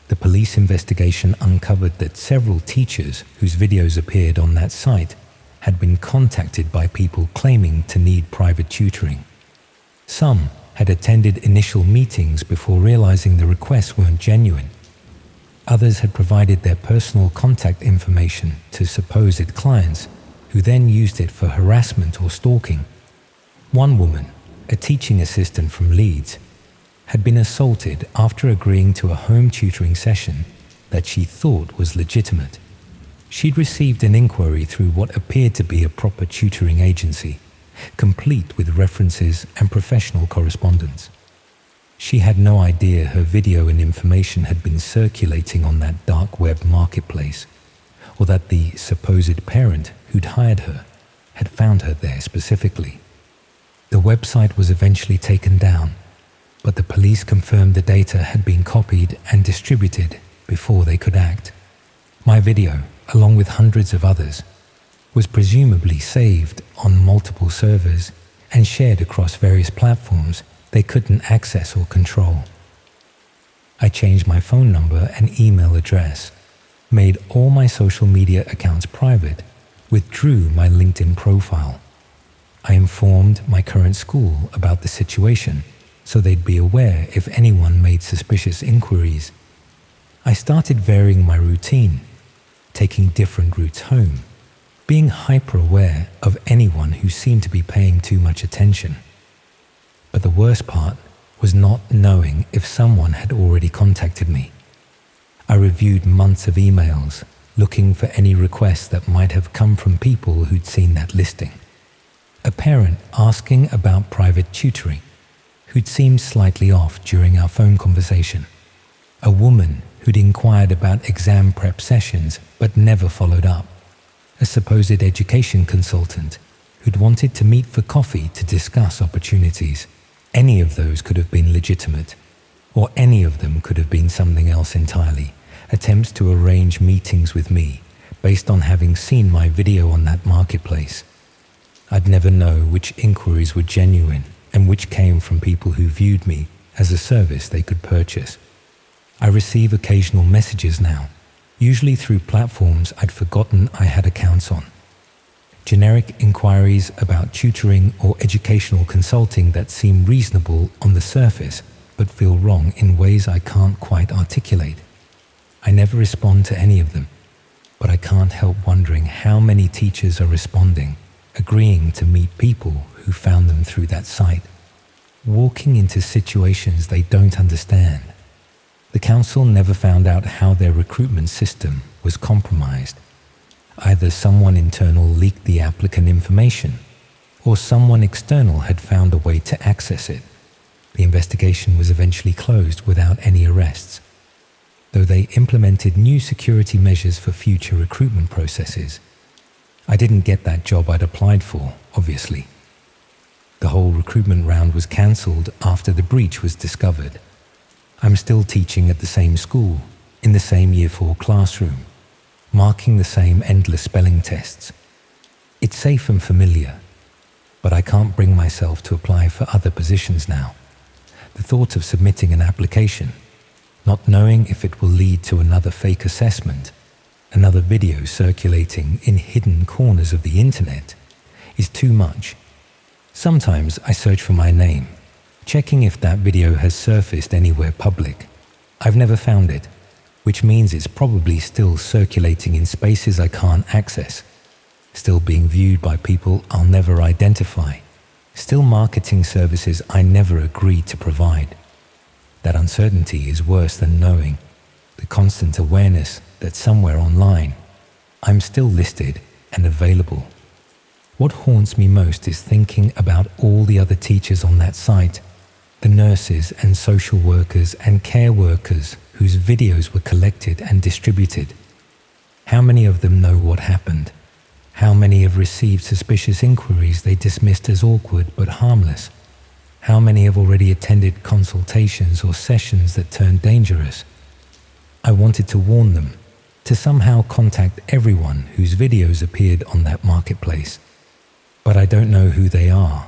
The police investigation uncovered that several teachers whose videos appeared on that site had been contacted by people claiming to need private tutoring. Some had attended initial meetings before realizing the requests weren't genuine. Others had provided their personal contact information to supposed clients who then used it for harassment or stalking. One woman, a teaching assistant from Leeds, had been assaulted after agreeing to a home tutoring session that she thought was legitimate. She'd received an inquiry through what appeared to be a proper tutoring agency, complete with references and professional correspondence. She had no idea her video and information had been circulating on that dark web marketplace, or that the supposed parent who'd hired her had found her there specifically. The website was eventually taken down, but the police confirmed the data had been copied and distributed before they could act. My video, along with hundreds of others, was presumably saved on multiple servers and shared across various platforms they couldn't access or control. I changed my phone number and email address, made all my social media accounts private, withdrew my LinkedIn profile. I informed my current school about the situation so they'd be aware if anyone made suspicious inquiries. I started varying my routine, taking different routes home, being hyper-aware of anyone who seemed to be paying too much attention. But the worst part was not knowing if someone had already contacted me. I reviewed months of emails, looking for any requests that might have come from people who'd seen that listing. A parent asking about private tutoring, who'd seemed slightly off during our phone conversation. A woman who'd inquired about exam prep sessions but never followed up. A supposed education consultant who'd wanted to meet for coffee to discuss opportunities. Any of those could have been legitimate, or any of them could have been something else entirely. Attempts to arrange meetings with me based on having seen my video on that marketplace. I'd never know which inquiries were genuine and which came from people who viewed me as a service they could purchase. I receive occasional messages now, usually through platforms I'd forgotten I had accounts on. Generic inquiries about tutoring or educational consulting that seem reasonable on the surface but feel wrong in ways I can't quite articulate. I never respond to any of them, but I can't help wondering how many teachers are responding, agreeing to meet people who found them through that site, walking into situations they don't understand. The council never found out how their recruitment system was compromised. Either someone internal leaked the applicant information, or someone external had found a way to access it. The investigation was eventually closed without any arrests, though they implemented new security measures for future recruitment processes. I didn't get that job I'd applied for, obviously. The whole recruitment round was cancelled after the breach was discovered. I'm still teaching at the same school, in the same Year 4 classroom, marking the same endless spelling tests. It's safe and familiar, but I can't bring myself to apply for other positions now. The thought of submitting an application, not knowing if it will lead to another fake assessment, another video circulating in hidden corners of the internet, is too much. Sometimes I search for my name, checking if that video has surfaced anywhere public. I've never found it, which means it's probably still circulating in spaces I can't access, still being viewed by people I'll never identify, still marketing services I never agreed to provide. That uncertainty is worse than knowing, the constant awareness that somewhere online, I'm still listed and available. What haunts me most is thinking about all the other teachers on that site, the nurses and social workers and care workers whose videos were collected and distributed. How many of them know what happened? How many have received suspicious inquiries they dismissed as awkward but harmless? How many have already attended consultations or sessions that turned dangerous? I wanted to warn them, to somehow contact everyone whose videos appeared on that marketplace. But I don't know who they are,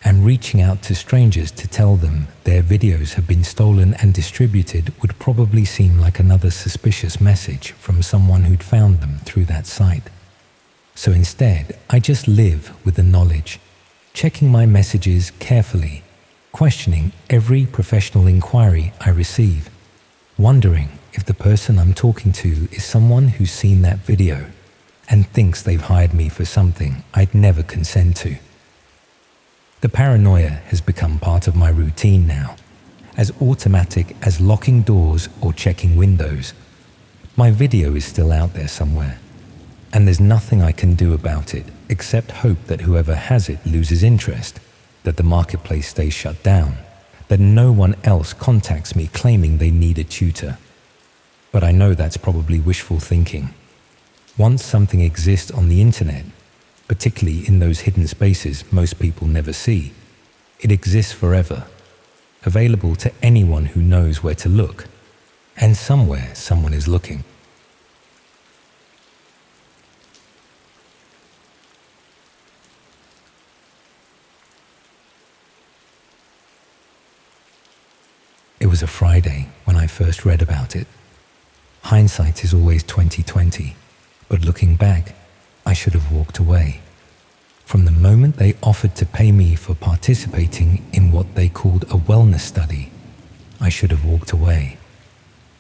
and reaching out to strangers to tell them their videos have been stolen and distributed would probably seem like another suspicious message from someone who'd found them through that site. So instead, I just live with the knowledge, checking my messages carefully, questioning every professional inquiry I receive, wondering if the person I'm talking to is someone who's seen that video and thinks they've hired me for something I'd never consent to. The paranoia has become part of my routine now, as automatic as locking doors or checking windows. My video is still out there somewhere, and there's nothing I can do about it except hope that whoever has it loses interest, that the marketplace stays shut down, that no one else contacts me claiming they need a tutor. But I know that's probably wishful thinking. Once something exists on the internet, particularly in those hidden spaces most people never see, it exists forever, available to anyone who knows where to look, and somewhere someone is looking. was a Friday when I first read about it. Hindsight is always 20/20, but looking back, I should have walked away. From the moment they offered to pay me for participating in what they called a wellness study, I should have walked away.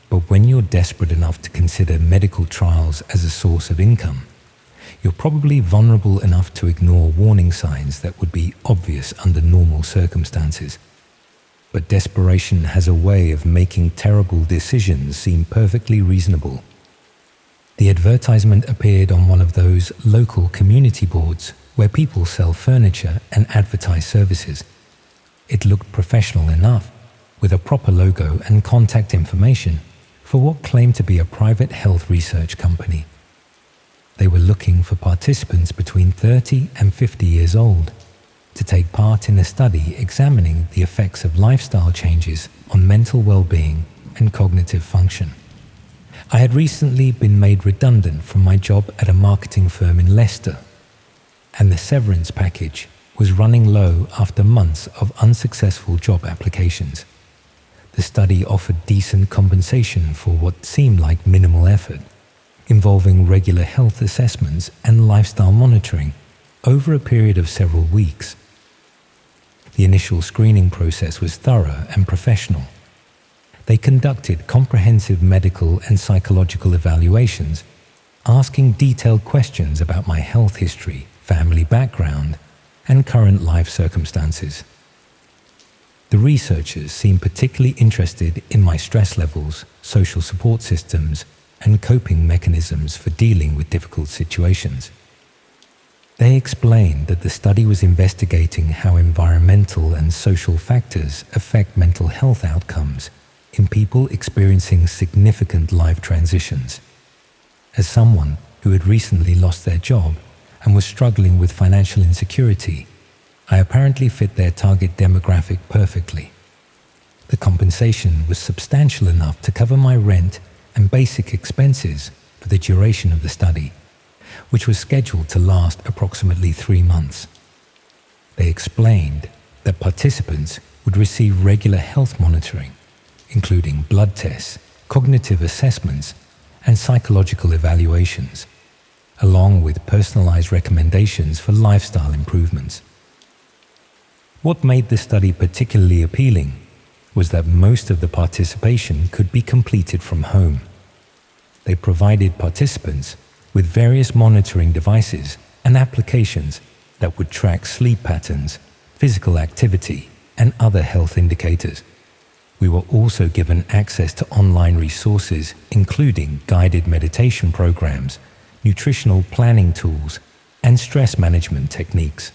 But when you're desperate enough to consider medical trials as a source of income, you're probably vulnerable enough to ignore warning signs that would be obvious under normal circumstances. But desperation has a way of making terrible decisions seem perfectly reasonable. The advertisement appeared on one of those local community boards where people sell furniture and advertise services. It looked professional enough, with a proper logo and contact information for what claimed to be a private health research company. They were looking for participants between 30 and 50 years old to take part in a study examining the effects of lifestyle changes on mental well-being and cognitive function. I had recently been made redundant from my job at a marketing firm in Leicester, and the severance package was running low after months of unsuccessful job applications. The study offered decent compensation for what seemed like minimal effort, involving regular health assessments and lifestyle monitoring over a period of several weeks. The initial screening process was thorough and professional. They conducted comprehensive medical and psychological evaluations, asking detailed questions about my health history, family background, and current life circumstances. The researchers seemed particularly interested in my stress levels, social support systems, and coping mechanisms for dealing with difficult situations. They explained that the study was investigating how environmental and social factors affect mental health outcomes in people experiencing significant life transitions. As someone who had recently lost their job and was struggling with financial insecurity, I apparently fit their target demographic perfectly. The compensation was substantial enough to cover my rent and basic expenses for the duration of the study, which was scheduled to last approximately 3 months. They explained that participants would receive regular health monitoring, including blood tests, cognitive assessments, and psychological evaluations, along with personalized recommendations for lifestyle improvements. What made the study particularly appealing was that most of the participation could be completed from home. They provided participants with various monitoring devices and applications that would track sleep patterns, physical activity, and other health indicators. We were also given access to online resources, including guided meditation programs, nutritional planning tools, and stress management techniques.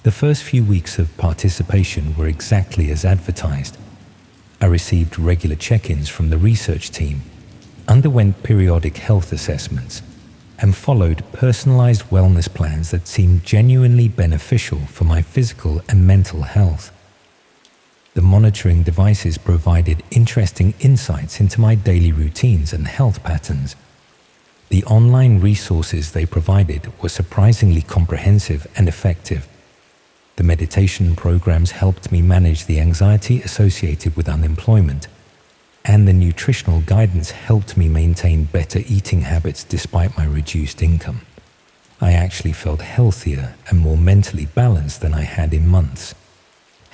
The first few weeks of participation were exactly as advertised. I received regular check-ins from the research team, underwent periodic health assessments, and followed personalized wellness plans that seemed genuinely beneficial for my physical and mental health. The monitoring devices provided interesting insights into my daily routines and health patterns. The online resources they provided were surprisingly comprehensive and effective. The meditation programs helped me manage the anxiety associated with unemployment, and the nutritional guidance helped me maintain better eating habits despite my reduced income. I actually felt healthier and more mentally balanced than I had in months.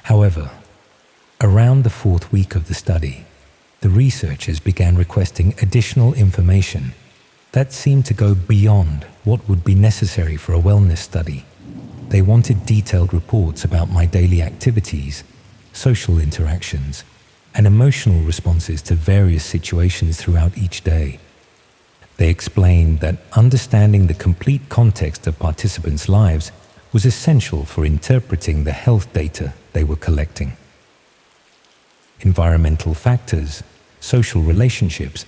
However, around the 4th week of the study, the researchers began requesting additional information that seemed to go beyond what would be necessary for a wellness study. They wanted detailed reports about my daily activities, social interactions, and emotional responses to various situations throughout each day. They explained that understanding the complete context of participants' lives was essential for interpreting the health data they were collecting. Environmental factors, social relationships,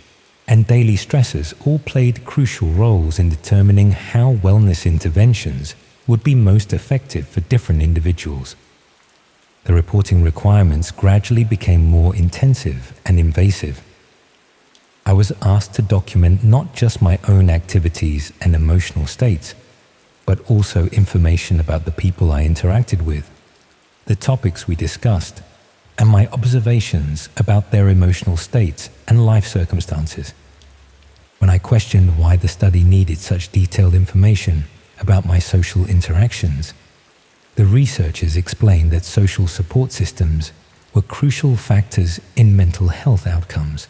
and daily stressors all played crucial roles in determining how wellness interventions would be most effective for different individuals. The reporting requirements gradually became more intensive and invasive. I was asked to document not just my own activities and emotional states, but also information about the people I interacted with, the topics we discussed, and my observations about their emotional states and life circumstances. When I questioned why the study needed such detailed information about my social interactions, the researchers explained that social support systems were crucial factors in mental health outcomes.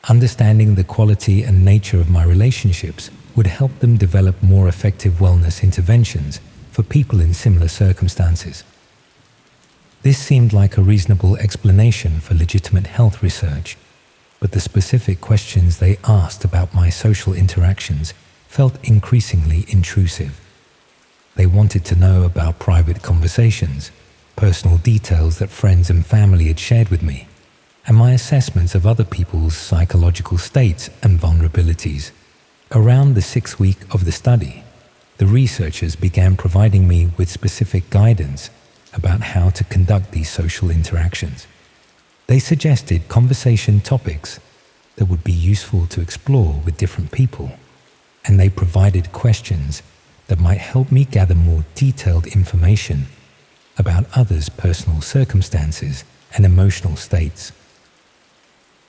Understanding the quality and nature of my relationships would help them develop more effective wellness interventions for people in similar circumstances. This seemed like a reasonable explanation for legitimate health research, but the specific questions they asked about my social interactions felt increasingly intrusive. They wanted to know about private conversations, personal details that friends and family had shared with me, and my assessments of other people's psychological states and vulnerabilities. Around the 6th week of the study, the researchers began providing me with specific guidance about how to conduct these social interactions. They suggested conversation topics that would be useful to explore with different people, and they provided questions that might help me gather more detailed information about others' personal circumstances and emotional states.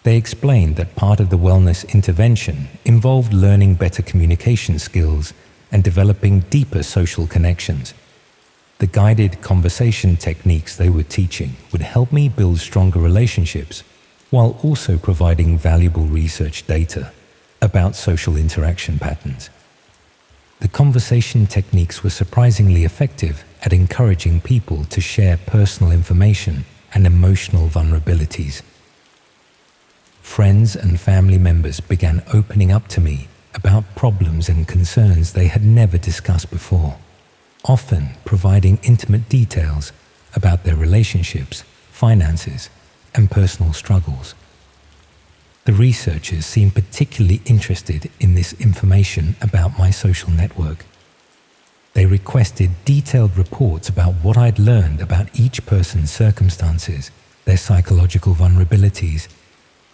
They explained that part of the wellness intervention involved learning better communication skills and developing deeper social connections. The guided conversation techniques they were teaching would help me build stronger relationships while also providing valuable research data about social interaction patterns. The conversation techniques were surprisingly effective at encouraging people to share personal information and emotional vulnerabilities. Friends and family members began opening up to me about problems and concerns they had never discussed before, often providing intimate details about their relationships, finances, and personal struggles. The researchers seemed particularly interested in this information about my social network. They requested detailed reports about what I'd learned about each person's circumstances, their psychological vulnerabilities,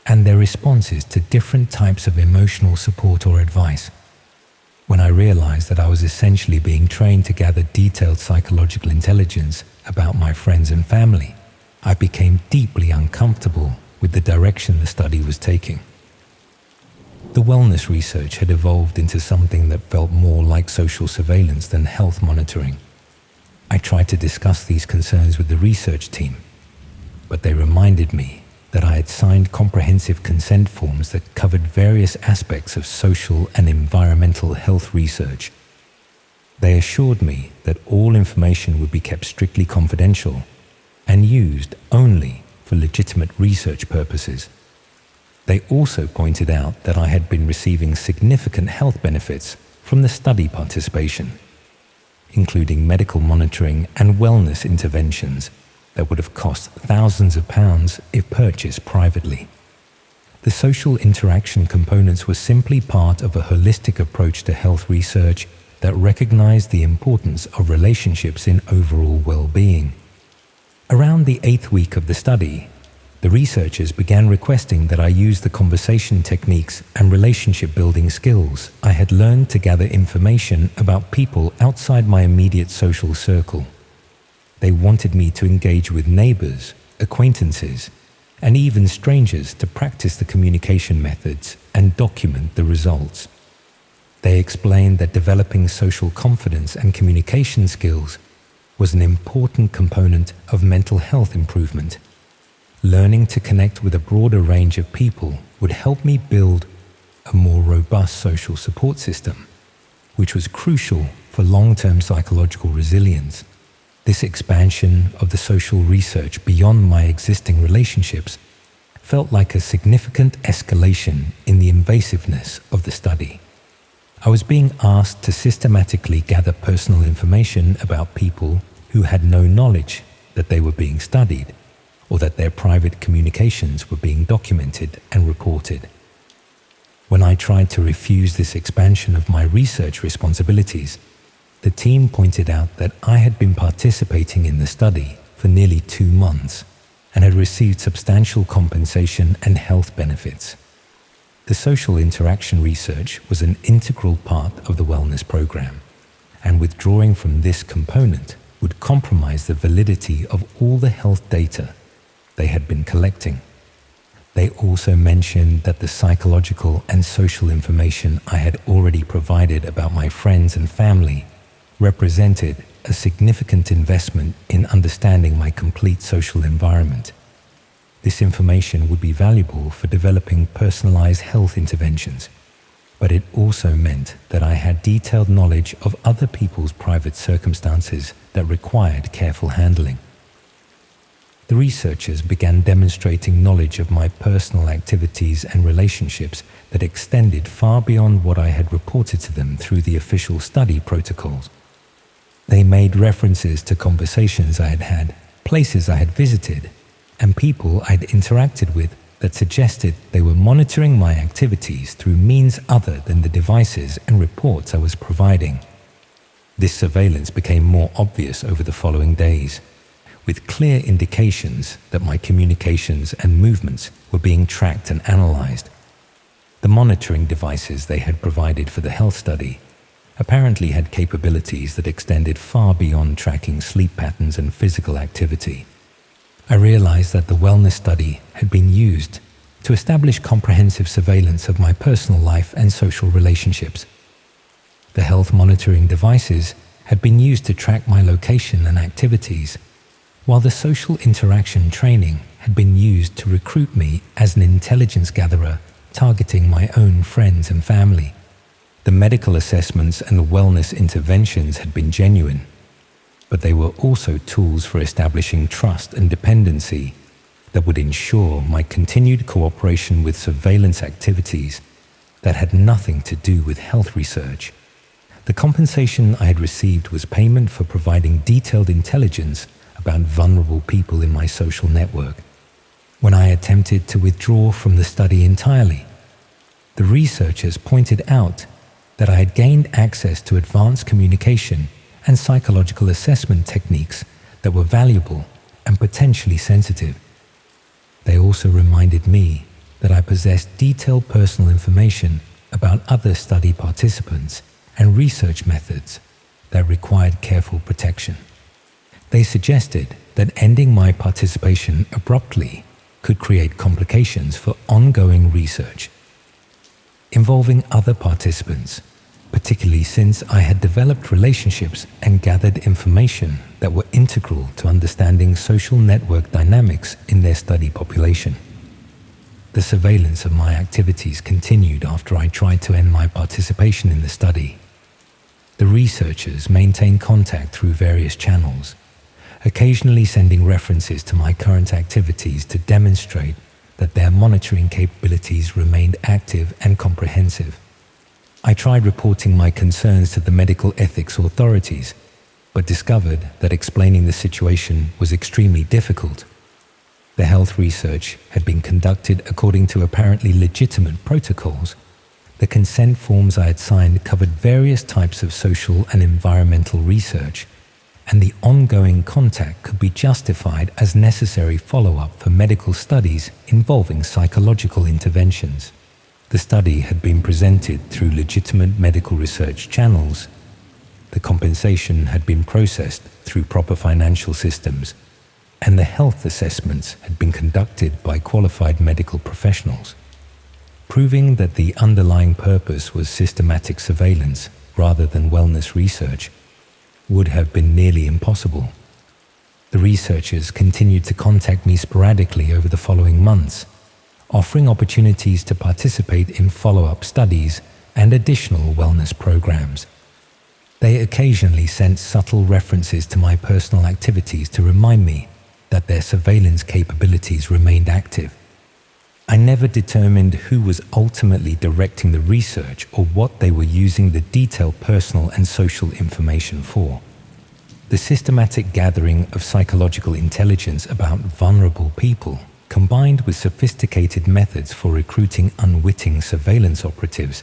and their responses to different types of emotional support or advice. When I realized that I was essentially being trained to gather detailed psychological intelligence about my friends and family, I became deeply uncomfortable with the direction the study was taking. The wellness research had evolved into something that felt more like social surveillance than health monitoring. I tried to discuss these concerns with the research team, but they reminded me that I had signed comprehensive consent forms that covered various aspects of social and environmental health research. They assured me that all information would be kept strictly confidential and used only for legitimate research purposes. They also pointed out that I had been receiving significant health benefits from the study participation, including medical monitoring and wellness interventions that would have cost thousands of pounds if purchased privately. The social interaction components were simply part of a holistic approach to health research that recognized the importance of relationships in overall well-being. Around the 8th week of the study, the researchers began requesting that I use the conversation techniques and relationship-building skills I had learned to gather information about people outside my immediate social circle. They wanted me to engage with neighbors, acquaintances, and even strangers to practice the communication methods and document the results. They explained that developing social confidence and communication skills was an important component of mental health improvement. Learning to connect with a broader range of people would help me build a more robust social support system, which was crucial for long-term psychological resilience. This expansion of the social research beyond my existing relationships felt like a significant escalation in the invasiveness of the study. I was being asked to systematically gather personal information about people who had no knowledge that they were being studied or that their private communications were being documented and reported. When I tried to refuse this expansion of my research responsibilities, the team pointed out that I had been participating in the study for nearly 2 months and had received substantial compensation and health benefits. The social interaction research was an integral part of the wellness program, and withdrawing from this component would compromise the validity of all the health data they had been collecting. They also mentioned that the psychological and social information I had already provided about my friends and family represented a significant investment in understanding my complete social environment. This information would be valuable for developing personalized health interventions, but it also meant that I had detailed knowledge of other people's private circumstances that required careful handling. The researchers began demonstrating knowledge of my personal activities and relationships that extended far beyond what I had reported to them through the official study protocols. They made references to conversations I had had, places I had visited, and people I'd interacted with that suggested they were monitoring my activities through means other than the devices and reports I was providing. This surveillance became more obvious over the following days, with clear indications that my communications and movements were being tracked and analyzed. The monitoring devices they had provided for the health study apparently had capabilities that extended far beyond tracking sleep patterns and physical activity. I realized that the wellness study had been used to establish comprehensive surveillance of my personal life and social relationships. The health monitoring devices had been used to track my location and activities, while the social interaction training had been used to recruit me as an intelligence gatherer targeting my own friends and family. The medical assessments and wellness interventions had been genuine, but they were also tools for establishing trust and dependency that would ensure my continued cooperation with surveillance activities that had nothing to do with health research. The compensation I had received was payment for providing detailed intelligence about vulnerable people in my social network. When I attempted to withdraw from the study entirely, the researchers pointed out that I had gained access to advanced communication and psychological assessment techniques that were valuable and potentially sensitive. They also reminded me that I possessed detailed personal information about other study participants and research methods that required careful protection. They suggested that ending my participation abruptly could create complications for ongoing research involving other participants, particularly since I had developed relationships and gathered information that were integral to understanding social network dynamics in their study population. The surveillance of my activities continued after I tried to end my participation in the study. The researchers maintained contact through various channels, occasionally sending references to my current activities to demonstrate that their monitoring capabilities remained active and comprehensive. I tried reporting my concerns to the medical ethics authorities, but discovered that explaining the situation was extremely difficult. The health research had been conducted according to apparently legitimate protocols. The consent forms I had signed covered various types of social and environmental research, and the ongoing contact could be justified as necessary follow-up for medical studies involving psychological interventions. The study had been presented through legitimate medical research channels. The compensation had been processed through proper financial systems, and the health assessments had been conducted by qualified medical professionals. Proving that the underlying purpose was systematic surveillance rather than wellness research would have been nearly impossible. The researchers continued to contact me sporadically over the following months, offering opportunities to participate in follow-up studies and additional wellness programs. They occasionally sent subtle references to my personal activities to remind me that their surveillance capabilities remained active. I never determined who was ultimately directing the research or what they were using the detailed personal and social information for. The systematic gathering of psychological intelligence about vulnerable people, combined with sophisticated methods for recruiting unwitting surveillance operatives,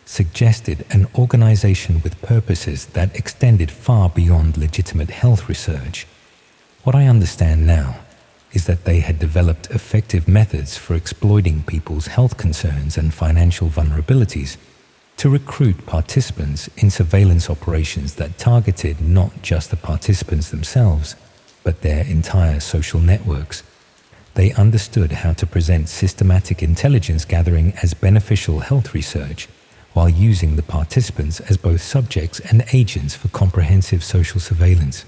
suggested an organization with purposes that extended far beyond legitimate health research. What I understand now is that they had developed effective methods for exploiting people's health concerns and financial vulnerabilities to recruit participants in surveillance operations that targeted not just the participants themselves, but their entire social networks. They understood how to present systematic intelligence gathering as beneficial health research, while using the participants as both subjects and agents for comprehensive social surveillance.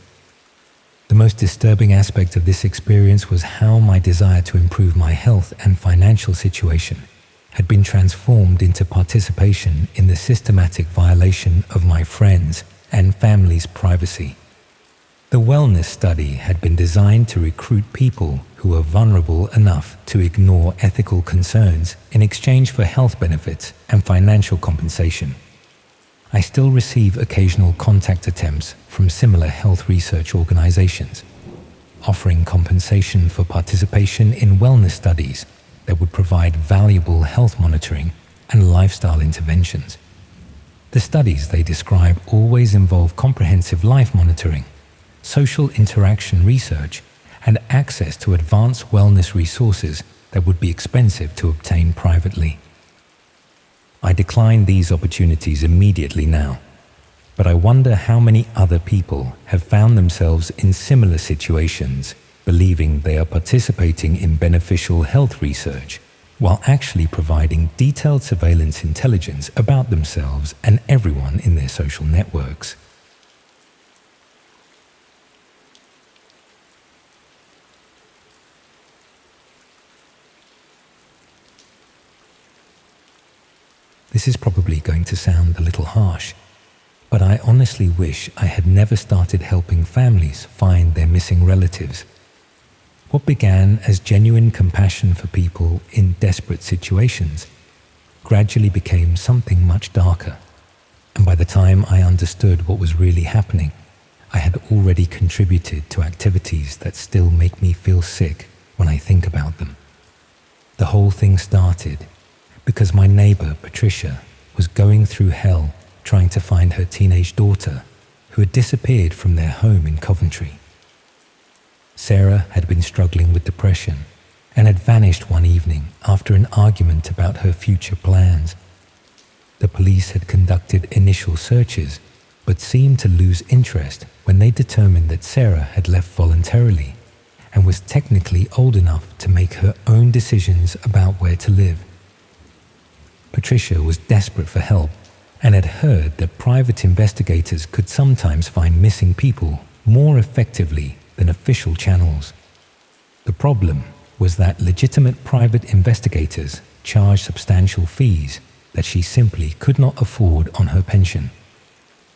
The most disturbing aspect of this experience was how my desire to improve my health and financial situation had been transformed into participation in the systematic violation of my friends' and family's privacy. The wellness study had been designed to recruit people who were vulnerable enough to ignore ethical concerns in exchange for health benefits and financial compensation. I still receive occasional contact attempts from similar health research organizations, offering compensation for participation in wellness studies that would provide valuable health monitoring and lifestyle interventions. The studies they describe always involve comprehensive life monitoring, social interaction research, and access to advanced wellness resources that would be expensive to obtain privately. I decline these opportunities immediately now, but I wonder how many other people have found themselves in similar situations, believing they are participating in beneficial health research, while actually providing detailed surveillance intelligence about themselves and everyone in their social networks. This is probably going to sound a little harsh, but I honestly wish I had never started helping families find their missing relatives. What began as genuine compassion for people in desperate situations gradually became something much darker, and by the time I understood what was really happening, I had already contributed to activities that still make me feel sick when I think about them. The whole thing started because my neighbor, Patricia, was going through hell trying to find her teenage daughter who had disappeared from their home in Coventry. Sarah had been struggling with depression and had vanished one evening after an argument about her future plans. The police had conducted initial searches, but seemed to lose interest when they determined that Sarah had left voluntarily and was technically old enough to make her own decisions about where to live. Patricia was desperate for help and had heard that private investigators could sometimes find missing people more effectively than official channels. The problem was that legitimate private investigators charged substantial fees that she simply could not afford on her pension.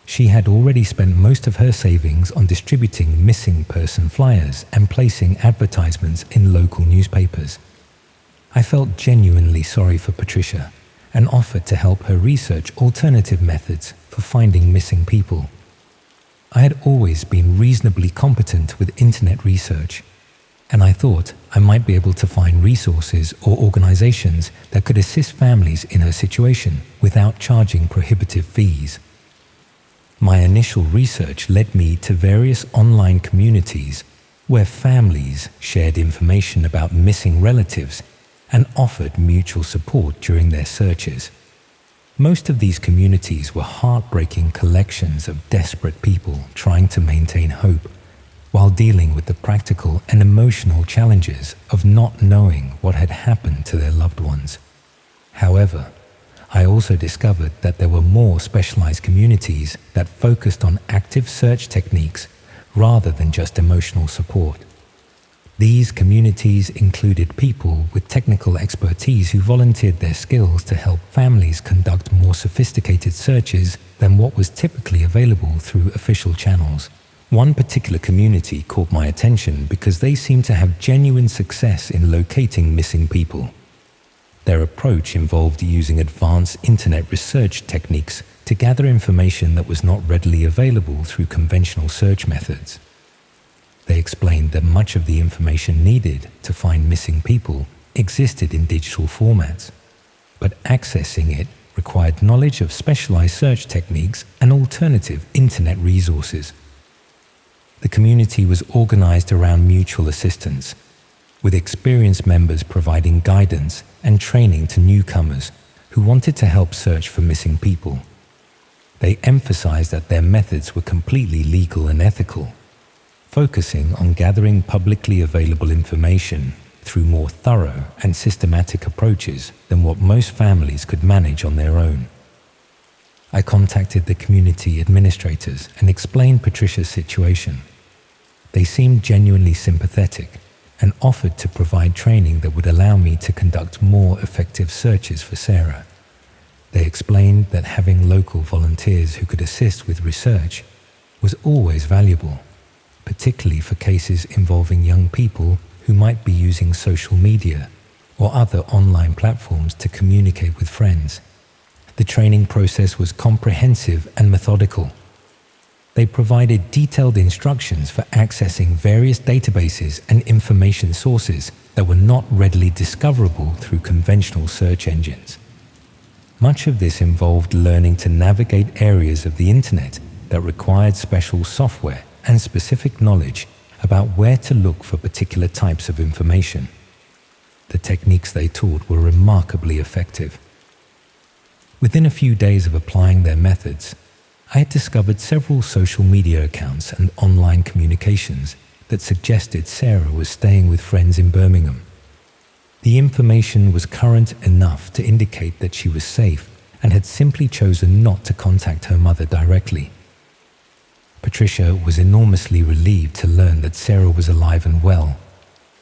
She had already spent most of her savings on distributing missing person flyers and placing advertisements in local newspapers. I felt genuinely sorry for Patricia and offered to help her research alternative methods for finding missing people. I had always been reasonably competent with internet research, and I thought I might be able to find resources or organizations that could assist families in her situation without charging prohibitive fees. My initial research led me to various online communities where families shared information about missing relatives and offered mutual support during their searches. Most of these communities were heartbreaking collections of desperate people trying to maintain hope while dealing with the practical and emotional challenges of not knowing what had happened to their loved ones. However, I also discovered that there were more specialized communities that focused on active search techniques rather than just emotional support. These communities included people with technical expertise who volunteered their skills to help families conduct more sophisticated searches than what was typically available through official channels. One particular community caught my attention because they seemed to have genuine success in locating missing people. Their approach involved using advanced internet research techniques to gather information that was not readily available through conventional search methods. They explained that much of the information needed to find missing people existed in digital formats, but accessing it required knowledge of specialized search techniques and alternative internet resources. The community was organized around mutual assistance, with experienced members providing guidance and training to newcomers who wanted to help search for missing people. They emphasized that their methods were completely legal and ethical, focusing on gathering publicly available information through more thorough and systematic approaches than what most families could manage on their own. I contacted the community administrators and explained Patricia's situation. They seemed genuinely sympathetic and offered to provide training that would allow me to conduct more effective searches for Sarah. They explained that having local volunteers who could assist with research was always valuable, particularly for cases involving young people who might be using social media or other online platforms to communicate with friends. The training process was comprehensive and methodical. They provided detailed instructions for accessing various databases and information sources that were not readily discoverable through conventional search engines. Much of this involved learning to navigate areas of the internet that required special software and specific knowledge about where to look for particular types of information. The techniques they taught were remarkably effective. Within a few days of applying their methods, I had discovered several social media accounts and online communications that suggested Sarah was staying with friends in Birmingham. The information was current enough to indicate that she was safe and had simply chosen not to contact her mother directly. Patricia was enormously relieved to learn that Sarah was alive and well,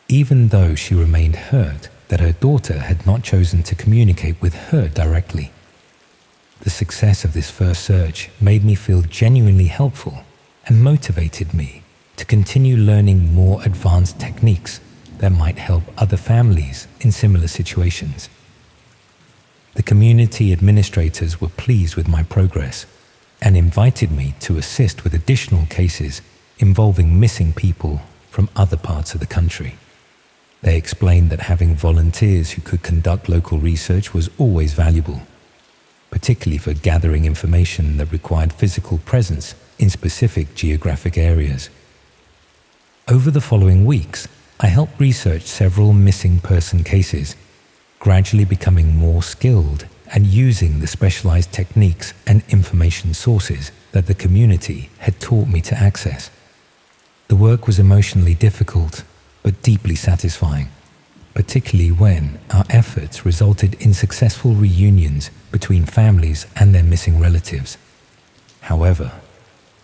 even though she remained hurt that her daughter had not chosen to communicate with her directly. The success of this first search made me feel genuinely helpful and motivated me to continue learning more advanced techniques that might help other families in similar situations. The community administrators were pleased with my progress and invited me to assist with additional cases involving missing people from other parts of the country. They explained that having volunteers who could conduct local research was always valuable, particularly for gathering information that required physical presence in specific geographic areas. Over the following weeks, I helped research several missing person cases, gradually becoming more skilled and using the specialized techniques and information sources that the community had taught me to access. The work was emotionally difficult, but deeply satisfying, particularly when our efforts resulted in successful reunions between families and their missing relatives. However,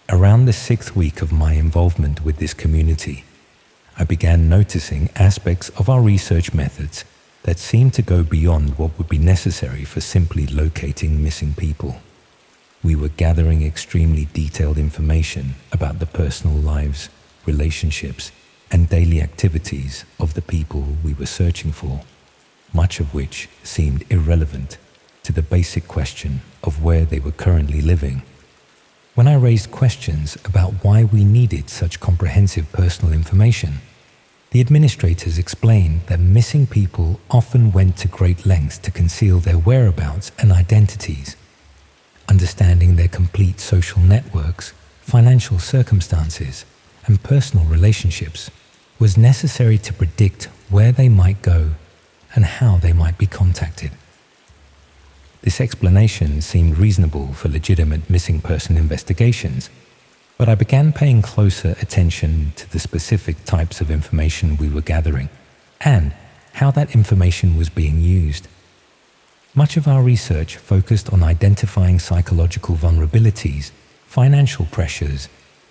around the 6th week of my involvement with this community, I began noticing aspects of our research methods that seemed to go beyond what would be necessary for simply locating missing people. We were gathering extremely detailed information about the personal lives, relationships, and daily activities of the people we were searching for, much of which seemed irrelevant to the basic question of where they were currently living. When I raised questions about why we needed such comprehensive personal information, the administrators explained that missing people often went to great lengths to conceal their whereabouts and identities. Understanding their complete social networks, financial circumstances, and personal relationships was necessary to predict where they might go and how they might be contacted. This explanation seemed reasonable for legitimate missing person investigations, but I began paying closer attention to the specific types of information we were gathering and how that information was being used. Much of our research focused on identifying psychological vulnerabilities, financial pressures,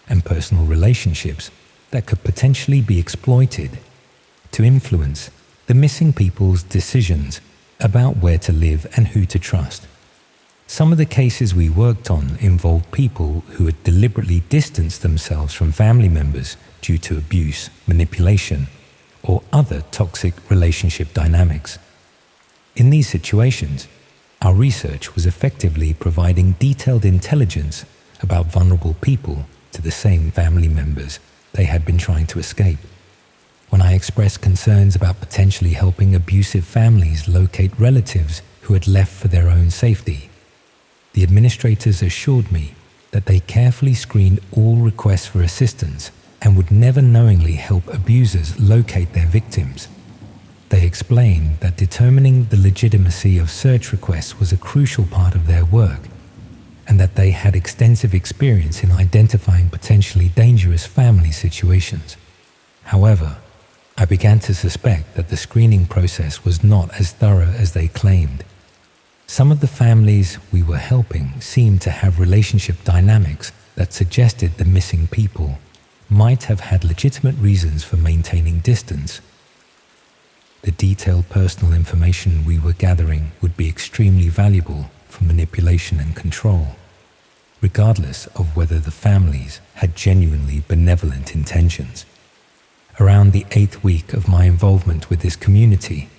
and personal relationships that could potentially be exploited to influence the missing people's decisions about where to live and who to trust. Some of the cases we worked on involved people who had deliberately distanced themselves from family members due to abuse, manipulation, or other toxic relationship dynamics. In these situations, our research was effectively providing detailed intelligence about vulnerable people to the same family members they had been trying to escape. When I expressed concerns about potentially helping abusive families locate relatives who had left for their own safety, the administrators assured me that they carefully screened all requests for assistance and would never knowingly help abusers locate their victims. They explained that determining the legitimacy of search requests was a crucial part of their work, and that they had extensive experience in identifying potentially dangerous family situations. However, I began to suspect that the screening process was not as thorough as they claimed. Some of the families we were helping seemed to have relationship dynamics that suggested the missing people might have had legitimate reasons for maintaining distance. The detailed personal information we were gathering would be extremely valuable for manipulation and control, regardless of whether the families had genuinely benevolent intentions. Around the 8th week of my involvement with this community,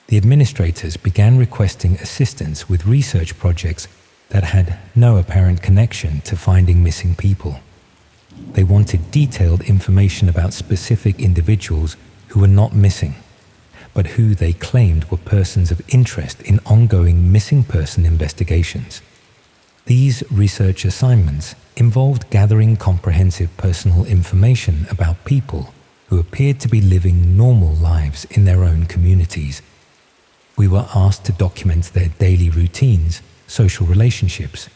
the administrators began requesting assistance with research projects that had no apparent connection to finding missing people. They wanted detailed information about specific individuals who were not missing, but who they claimed were persons of interest in ongoing missing person investigations. These research assignments involved gathering comprehensive personal information about people who appeared to be living normal lives in their own communities. We were asked to document their daily routines, social relationships,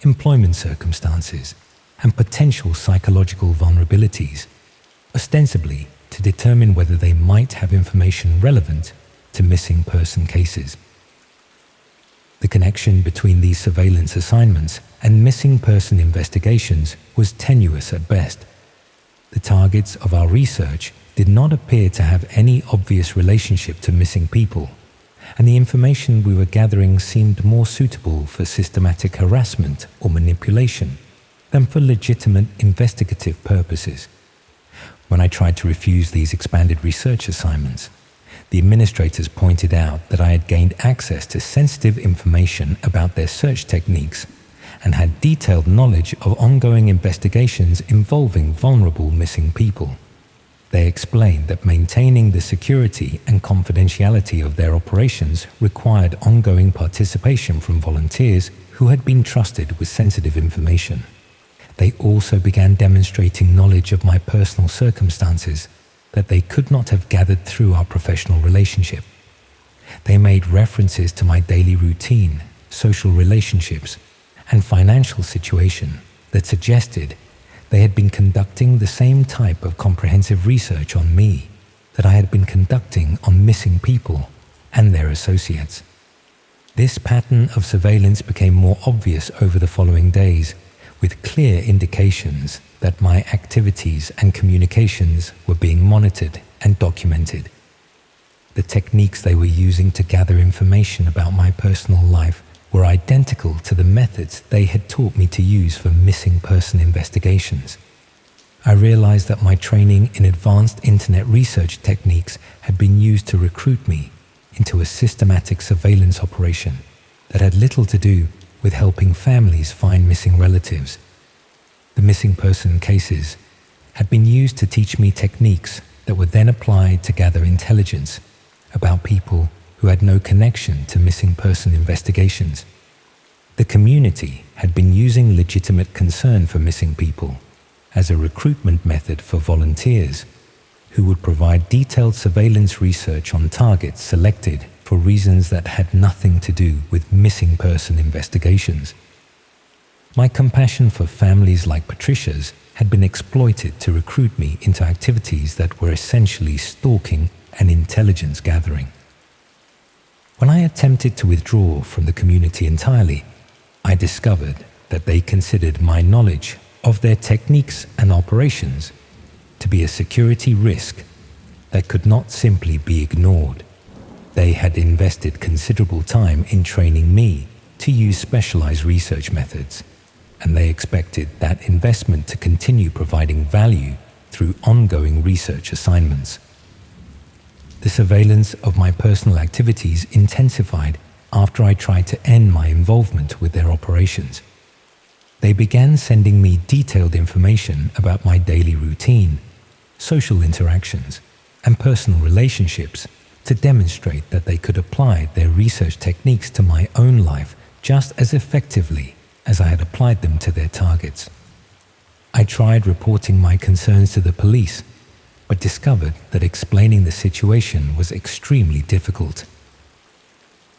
employment circumstances, and potential psychological vulnerabilities, ostensibly to determine whether they might have information relevant to missing person cases. The connection between these surveillance assignments and missing person investigations was tenuous at best. The targets of our research did not appear to have any obvious relationship to missing people, and the information we were gathering seemed more suitable for systematic harassment or manipulation than for legitimate investigative purposes. When I tried to refuse these expanded research assignments, the administrators pointed out that I had gained access to sensitive information about their search techniques and had detailed knowledge of ongoing investigations involving vulnerable missing people. They explained that maintaining the security and confidentiality of their operations required ongoing participation from volunteers who had been trusted with sensitive information. They also began demonstrating knowledge of my personal circumstances that they could not have gathered through our professional relationship. They made references to my daily routine, social relationships, and financial situation that suggested they had been conducting the same type of comprehensive research on me that I had been conducting on missing people and their associates. This pattern of surveillance became more obvious over the following days, with clear indications that my activities and communications were being monitored and documented. The techniques they were using to gather information about my personal life were identical to the methods they had taught me to use for missing person investigations. I realized that my training in advanced internet research techniques had been used to recruit me into a systematic surveillance operation that had little to do with helping families find missing relatives. The missing person cases had been used to teach me techniques that were then applied to gather intelligence about people who had no connection to missing person investigations. The community had been using legitimate concern for missing people as a recruitment method for volunteers who would provide detailed surveillance research on targets selected for reasons that had nothing to do with missing person investigations. My compassion for families like Patricia's had been exploited to recruit me into activities that were essentially stalking and intelligence gathering. When I attempted to withdraw from the community entirely, I discovered that they considered my knowledge of their techniques and operations to be a security risk that could not simply be ignored. They had invested considerable time in training me to use specialized research methods, and they expected that investment to continue providing value through ongoing research assignments. The surveillance of my personal activities intensified after I tried to end my involvement with their operations. They began sending me detailed information about my daily routine, social interactions, and personal relationships to demonstrate that they could apply their research techniques to my own life just as effectively as I had applied them to their targets. I tried reporting my concerns to the police, but discovered that explaining the situation was extremely difficult.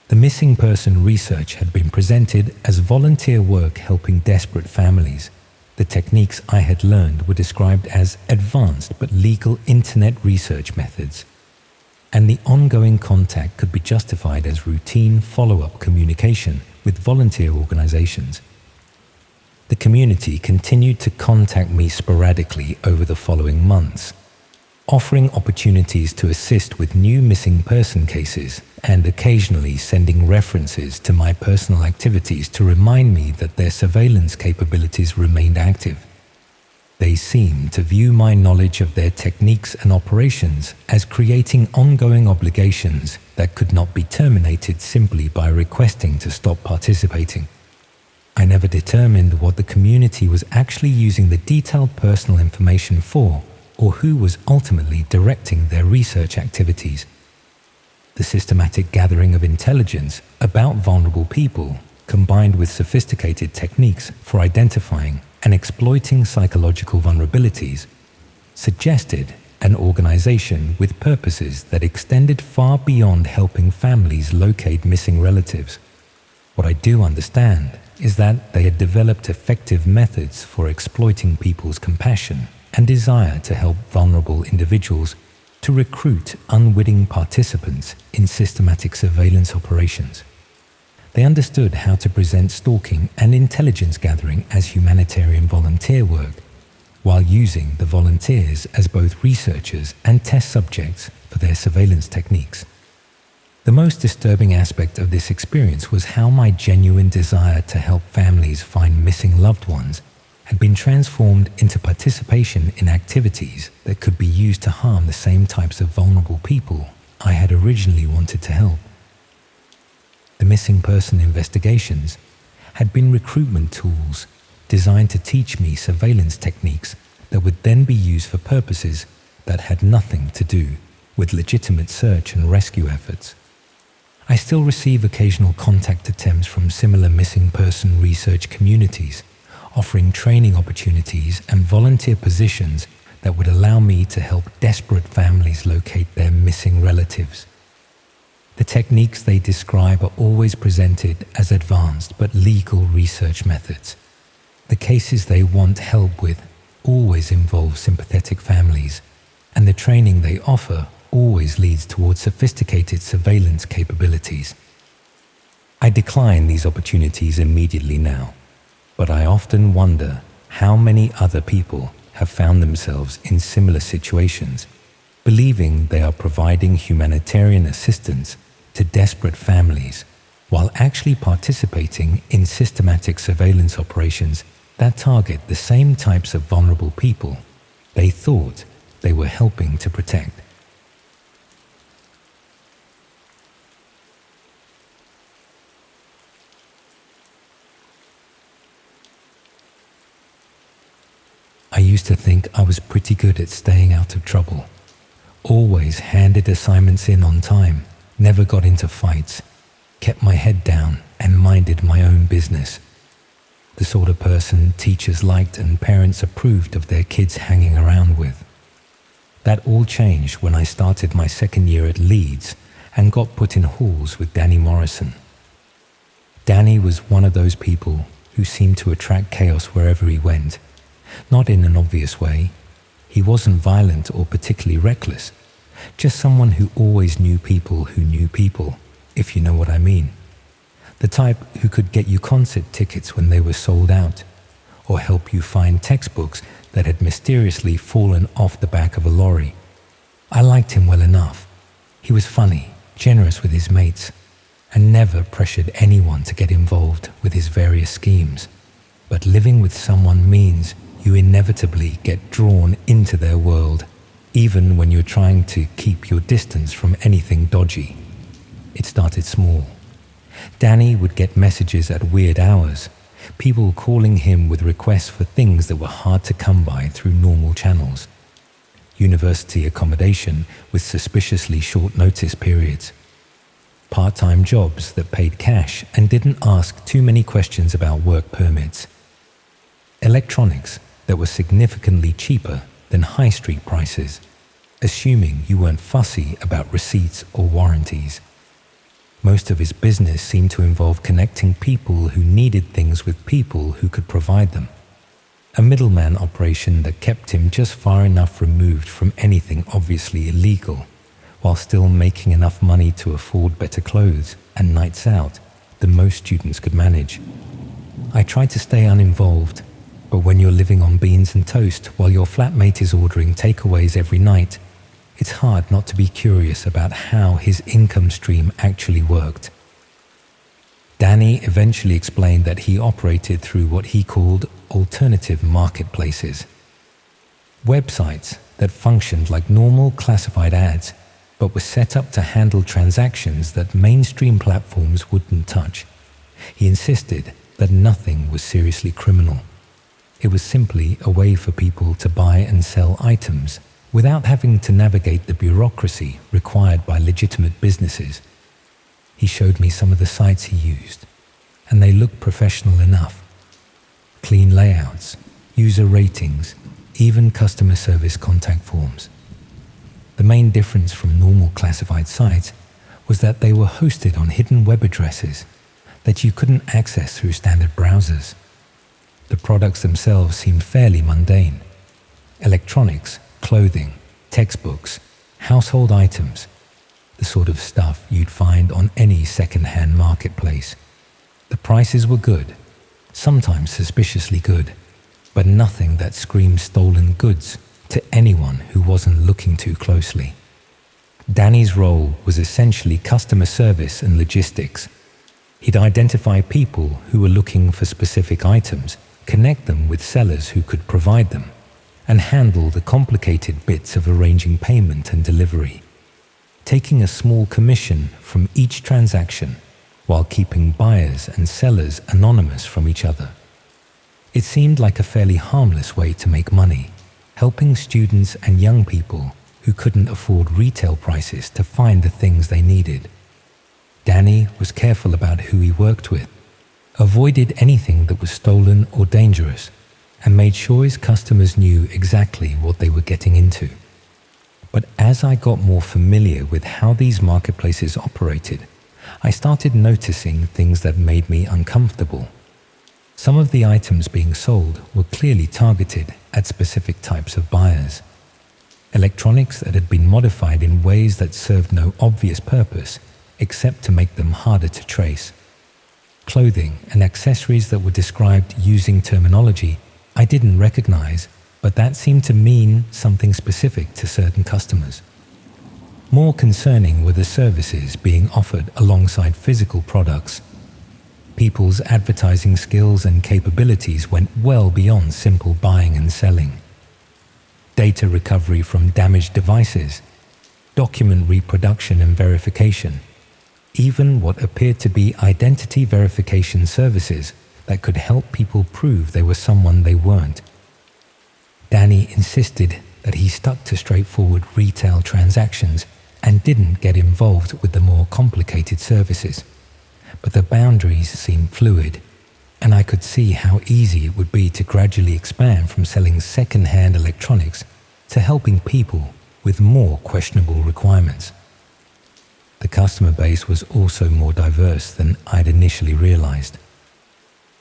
The missing person research had been presented as volunteer work helping desperate families, The techniques I had learned were described as advanced but legal internet research methods, and the ongoing contact could be justified as routine follow-up communication with volunteer organizations. The community continued to contact me sporadically over the following months, offering opportunities to assist with new missing person cases and occasionally sending references to my personal activities to remind me that their surveillance capabilities remained active. They seemed to view my knowledge of their techniques and operations as creating ongoing obligations that could not be terminated simply by requesting to stop participating. I never determined what the community was actually using the detailed personal information for, or who was ultimately directing their research activities. The systematic gathering of intelligence about vulnerable people, combined with sophisticated techniques for identifying and exploiting psychological vulnerabilities, suggested an organization with purposes that extended far beyond helping families locate missing relatives. What I do understand is that they had developed effective methods for exploiting people's compassion and desire to help vulnerable individuals to recruit unwitting participants in systematic surveillance operations. They understood how to present stalking and intelligence gathering as humanitarian volunteer work, while using the volunteers as both researchers and test subjects for their surveillance techniques. The most disturbing aspect of this experience was how my genuine desire to help families find missing loved ones had been transformed into participation in activities that could be used to harm the same types of vulnerable people I had originally wanted to help. The missing person investigations had been recruitment tools designed to teach me surveillance techniques that would then be used for purposes that had nothing to do with legitimate search and rescue efforts. I still receive occasional contact attempts from similar missing person research communities, offering training opportunities and volunteer positions that would allow me to help desperate families locate their missing relatives. The techniques they describe are always presented as advanced but legal research methods. The cases they want help with always involve sympathetic families, and the training they offer always leads towards sophisticated surveillance capabilities. I decline these opportunities immediately now, but I often wonder how many other people have found themselves in similar situations, believing they are providing humanitarian assistance to desperate families, while actually participating in systematic surveillance operations that target the same types of vulnerable people they thought they were helping to protect. I used to think I was pretty good at staying out of trouble. Always handed assignments in on time, never got into fights, kept my head down and minded my own business. The sort of person teachers liked and parents approved of their kids hanging around with. That all changed when I started my second year at Leeds and got put in halls with Danny Morrison. Danny was one of those people who seemed to attract chaos wherever he went. Not in an obvious way. He wasn't violent or particularly reckless, just someone who always knew people who knew people, if you know what I mean. The type who could get you concert tickets when they were sold out, or help you find textbooks that had mysteriously fallen off the back of a lorry. I liked him well enough. He was funny, generous with his mates, and never pressured anyone to get involved with his various schemes. But living with someone means you inevitably get drawn into their world, even when you're trying to keep your distance from anything dodgy. It started small. Danny would get messages at weird hours, people calling him with requests for things that were hard to come by through normal channels. University accommodation with suspiciously short notice periods. Part-time jobs that paid cash and didn't ask too many questions about work permits. Electronics that were significantly cheaper than high street prices, assuming you weren't fussy about receipts or warranties. Most of his business seemed to involve connecting people who needed things with people who could provide them. a middleman operation that kept him just far enough removed from anything obviously illegal, while still making enough money to afford better clothes and nights out than most students could manage. I tried to stay uninvolved, but when you're living on beans and toast while your flatmate is ordering takeaways every night, it's hard not to be curious about how his income stream actually worked. Danny eventually explained that he operated through what he called alternative marketplaces. Websites that functioned like normal classified ads, but were set up to handle transactions that mainstream platforms wouldn't touch. He insisted that nothing was seriously criminal. It was simply a way for people to buy and sell items without having to navigate the bureaucracy required by legitimate businesses. He showed me some of the sites he used, and they looked professional enough. Clean layouts, user ratings, even customer service contact forms. The main difference from normal classified sites was that they were hosted on hidden web addresses that you couldn't access through standard browsers. The products themselves seemed fairly mundane. Electronics, clothing, textbooks, household items, the sort of stuff you'd find on any second-hand marketplace. The prices were good, sometimes suspiciously good, but nothing that screamed stolen goods to anyone who wasn't looking too closely. Danny's role was essentially customer service and logistics. He'd identify people who were looking for specific items, connect them with sellers who could provide them, and handle the complicated bits of arranging payment and delivery, taking a small commission from each transaction while keeping buyers and sellers anonymous from each other. It seemed like a fairly harmless way to make money, helping students and young people who couldn't afford retail prices to find the things they needed. Danny was careful about who he worked with, avoided anything that was stolen or dangerous, and made sure his customers knew exactly what they were getting into. But as I got more familiar with how these marketplaces operated, I started noticing things that made me uncomfortable. Some of the items being sold were clearly targeted at specific types of buyers. Electronics that had been modified in ways that served no obvious purpose except to make them harder to trace. Clothing and accessories that were described using terminology I didn't recognize, but that seemed to mean something specific to certain customers. More concerning were the services being offered alongside physical products. People's advertising skills and capabilities went well beyond simple buying and selling. Data recovery from damaged devices, document reproduction and verification, even what appeared to be identity verification services that could help people prove they were someone they weren't. Danny insisted that he stuck to straightforward retail transactions and didn't get involved with the more complicated services. But the boundaries seemed fluid, and I could see how easy it would be to gradually expand from selling second-hand electronics to helping people with more questionable requirements. The customer base was also more diverse than I'd initially realized.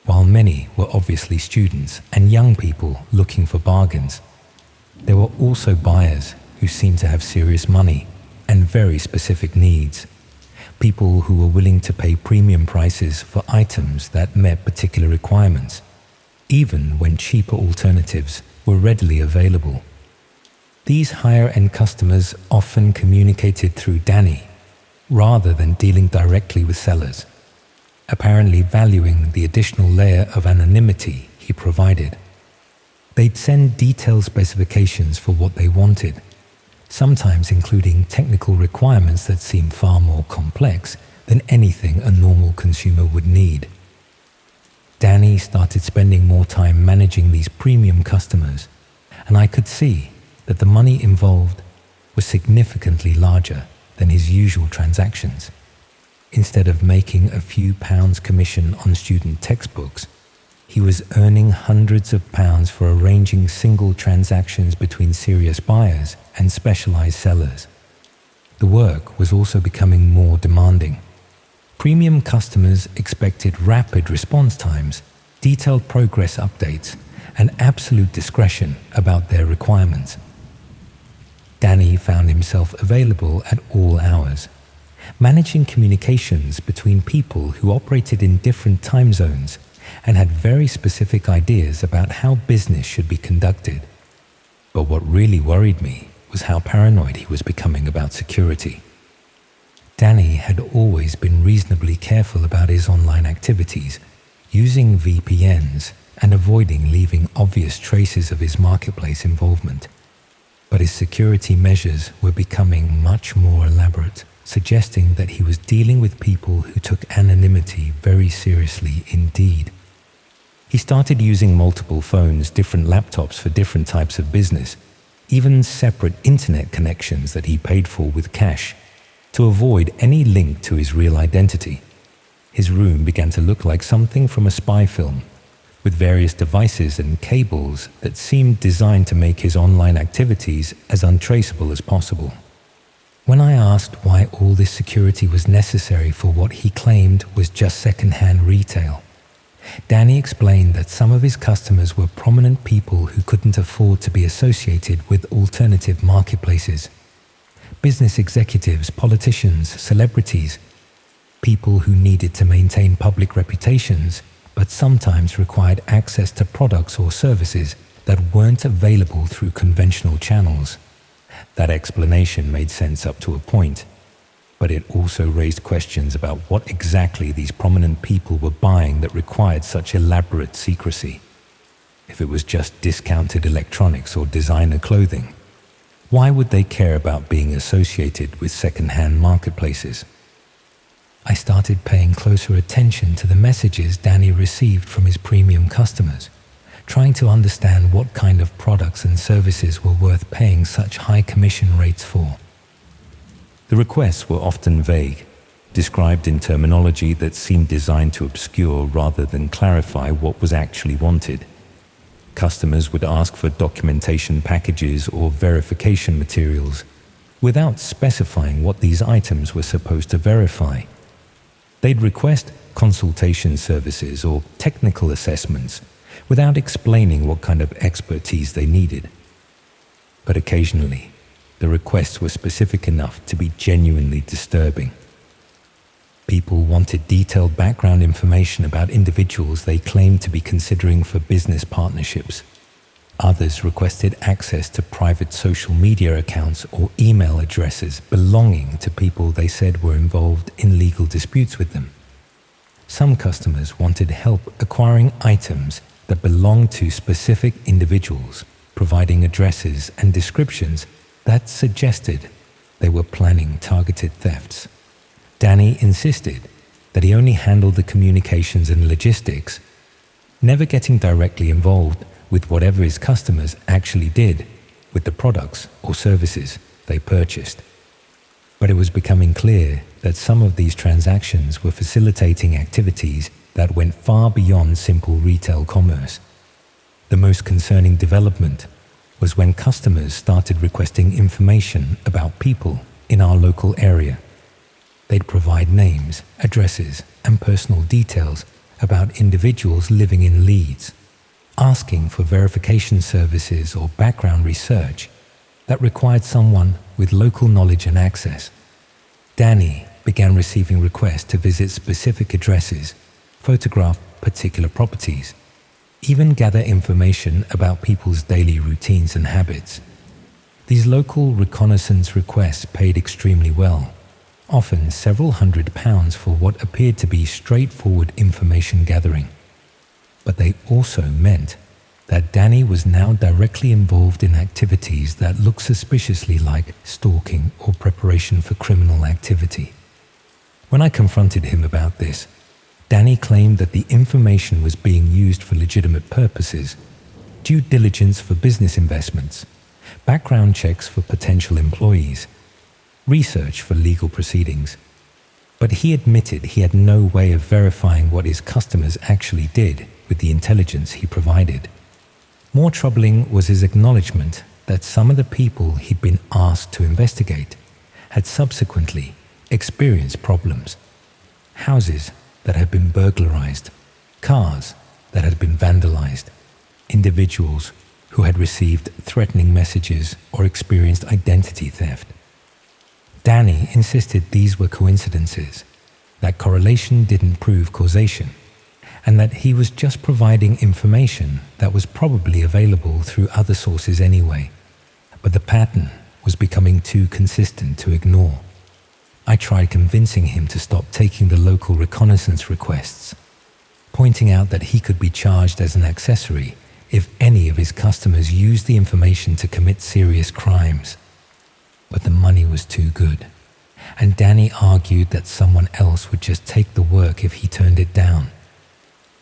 While many were obviously students and young people looking for bargains, there were also buyers who seemed to have serious money and very specific needs. People who were willing to pay premium prices for items that met particular requirements, even when cheaper alternatives were readily available. These higher-end customers often communicated through Danny rather than dealing directly with sellers, apparently valuing the additional layer of anonymity he provided. They'd send detailed specifications for what they wanted, sometimes including technical requirements that seemed far more complex than anything a normal consumer would need. Danny started spending more time managing these premium customers, and I could see that the money involved was significantly larger than his usual transactions. Instead of making a few pounds commission on student textbooks, he was earning hundreds of pounds for arranging single transactions between serious buyers and specialized sellers. The work was also becoming more demanding. Premium customers expected rapid response times, detailed progress updates, and absolute discretion about their requirements. Danny found himself available at all hours, managing communications between people who operated in different time zones and had very specific ideas about how business should be conducted. But what really worried me was how paranoid he was becoming about security. Danny had always been reasonably careful about his online activities, using VPNs and avoiding leaving obvious traces of his marketplace involvement. But his security measures were becoming much more elaborate, suggesting that he was dealing with people who took anonymity very seriously indeed. He started using multiple phones, different laptops for different types of business, even separate internet connections that he paid for with cash, to avoid any link to his real identity. His room began to look like something from a spy film, with various devices and cables that seemed designed to make his online activities as untraceable as possible. When I asked why all this security was necessary for what he claimed was just second-hand retail, Danny explained that some of his customers were prominent people who couldn't afford to be associated with alternative marketplaces. Business executives, politicians, celebrities, people who needed to maintain public reputations but sometimes required access to products or services that weren't available through conventional channels. That explanation made sense up to a point, but it also raised questions about what exactly these prominent people were buying that required such elaborate secrecy. If it was just discounted electronics or designer clothing, why would they care about being associated with second-hand marketplaces? I started paying closer attention to the messages Danny received from his premium customers, trying to understand what kind of products and services were worth paying such high commission rates for. The requests were often vague, described in terminology that seemed designed to obscure rather than clarify what was actually wanted. Customers would ask for documentation packages or verification materials, without specifying what these items were supposed to verify. They'd request consultation services or technical assessments without explaining what kind of expertise they needed. But occasionally, the requests were specific enough to be genuinely disturbing. People wanted detailed background information about individuals they claimed to be considering for business partnerships. Others requested access to private social media accounts or email addresses belonging to people they said were involved in legal disputes with them. Some customers wanted help acquiring items that belonged to specific individuals, providing addresses and descriptions that suggested they were planning targeted thefts. Danny insisted that he only handled the communications and logistics, never getting directly involved with whatever his customers actually did with the products or services they purchased. But it was becoming clear that some of these transactions were facilitating activities that went far beyond simple retail commerce. The most concerning development was when customers started requesting information about people in our local area. They'd provide names, addresses, and personal details about individuals living in Leeds, asking for verification services or background research that required someone with local knowledge and access. Danny began receiving requests to visit specific addresses, photograph particular properties, even gather information about people's daily routines and habits. These local reconnaissance requests paid extremely well, often several £100s for what appeared to be straightforward information gathering. But they also meant that Danny was now directly involved in activities that looked suspiciously like stalking or preparation for criminal activity. When I confronted him about this, Danny claimed that the information was being used for legitimate purposes: due diligence for business investments, background checks for potential employees, research for legal proceedings. But he admitted he had no way of verifying what his customers actually did with the intelligence he provided. More troubling was his acknowledgement that some of the people he'd been asked to investigate had subsequently experienced problems. Houses that had been burglarized, cars that had been vandalized, individuals who had received threatening messages or experienced identity theft. Danny insisted these were coincidences, that correlation didn't prove causation, and that he was just providing information that was probably available through other sources anyway. But the pattern was becoming too consistent to ignore. I tried convincing him to stop taking the local reconnaissance requests, pointing out that he could be charged as an accessory if any of his customers used the information to commit serious crimes. But the money was too good, and Danny argued that someone else would just take the work if he turned it down.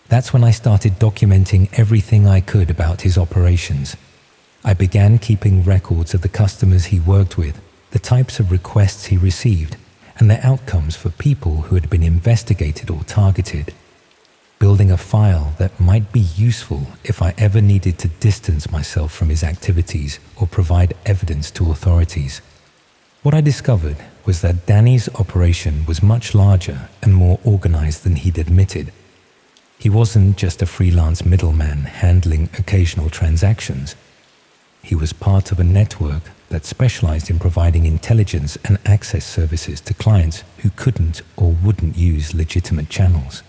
That's when I started documenting everything I could about his operations. I began keeping records of the customers he worked with, the types of requests he received, and their outcomes for people who had been investigated or targeted, building a file that might be useful if I ever needed to distance myself from his activities or provide evidence to authorities. What I discovered was that Danny's operation was much larger and more organized than he'd admitted. He wasn't just a freelance middleman handling occasional transactions. He was part of a network that specialized in providing intelligence and access services to clients who couldn't or wouldn't use legitimate channels.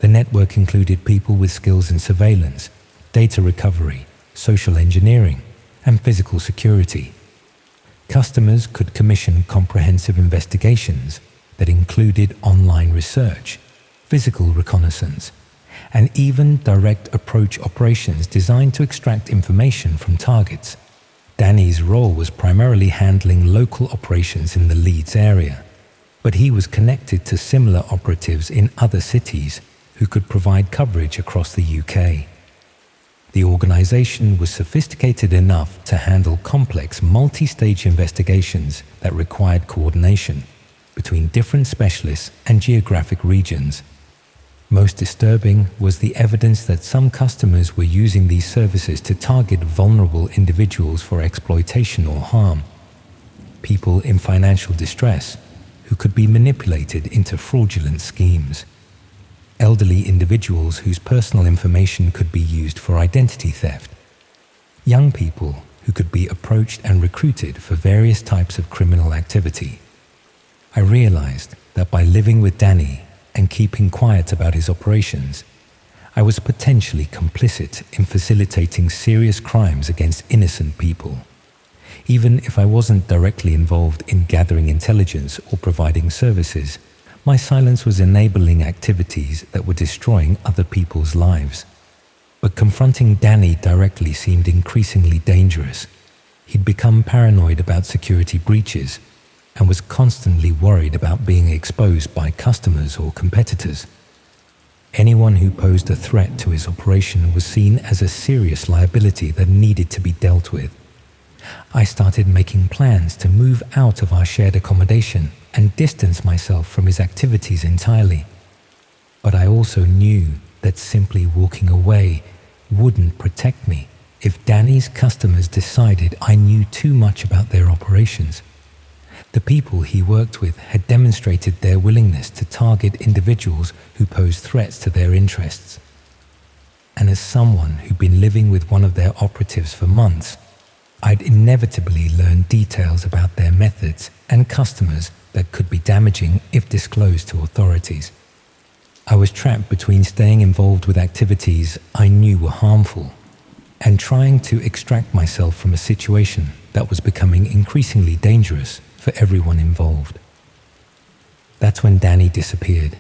The network included people with skills in surveillance, data recovery, social engineering, and physical security. Customers could commission comprehensive investigations that included online research, physical reconnaissance, and even direct approach operations designed to extract information from targets. Danny's role was primarily handling local operations in the Leeds area, but he was connected to similar operatives in other cities who could provide coverage across the UK. The organization was sophisticated enough to handle complex multi-stage investigations that required coordination between different specialists and geographic regions. Most disturbing was the evidence that some customers were using these services to target vulnerable individuals for exploitation or harm, people in financial distress who could be manipulated into fraudulent schemes, elderly individuals whose personal information could be used for identity theft, young people who could be approached and recruited for various types of criminal activity. I realized that by living with Danny and keeping quiet about his operations, I was potentially complicit in facilitating serious crimes against innocent people. Even if I wasn't directly involved in gathering intelligence or providing services, my silence was enabling activities that were destroying other people's lives. But confronting Danny directly seemed increasingly dangerous. He'd become paranoid about security breaches and was constantly worried about being exposed by customers or competitors. Anyone who posed a threat to his operation was seen as a serious liability that needed to be dealt with. I started making plans to move out of our shared accommodation and distance myself from his activities entirely. But I also knew that simply walking away wouldn't protect me if Danny's customers decided I knew too much about their operations. The people he worked with had demonstrated their willingness to target individuals who posed threats to their interests. And as someone who'd been living with one of their operatives for months, I'd inevitably learned details about their methods and customers that could be damaging if disclosed to authorities. I was trapped between staying involved with activities I knew were harmful and trying to extract myself from a situation that was becoming increasingly dangerous for everyone involved. That's when Danny disappeared.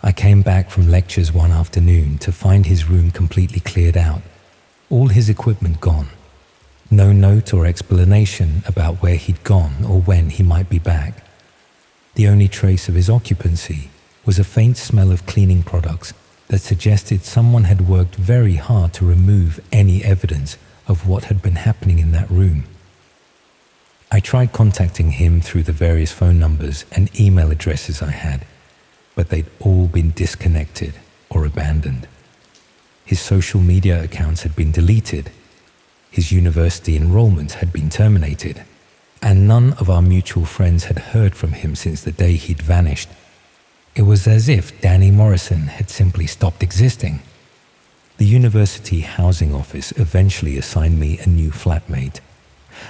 I came back from lectures one afternoon to find his room completely cleared out, all his equipment gone. No note or explanation about where he'd gone or when he might be back. The only trace of his occupancy was a faint smell of cleaning products that suggested someone had worked very hard to remove any evidence of what had been happening in that room. I tried contacting him through the various phone numbers and email addresses I had, but they'd all been disconnected or abandoned. His social media accounts had been deleted, his university enrollment had been terminated, and none of our mutual friends had heard from him since the day he'd vanished. It was as if Danny Morrison had simply stopped existing. The university housing office eventually assigned me a new flatmate,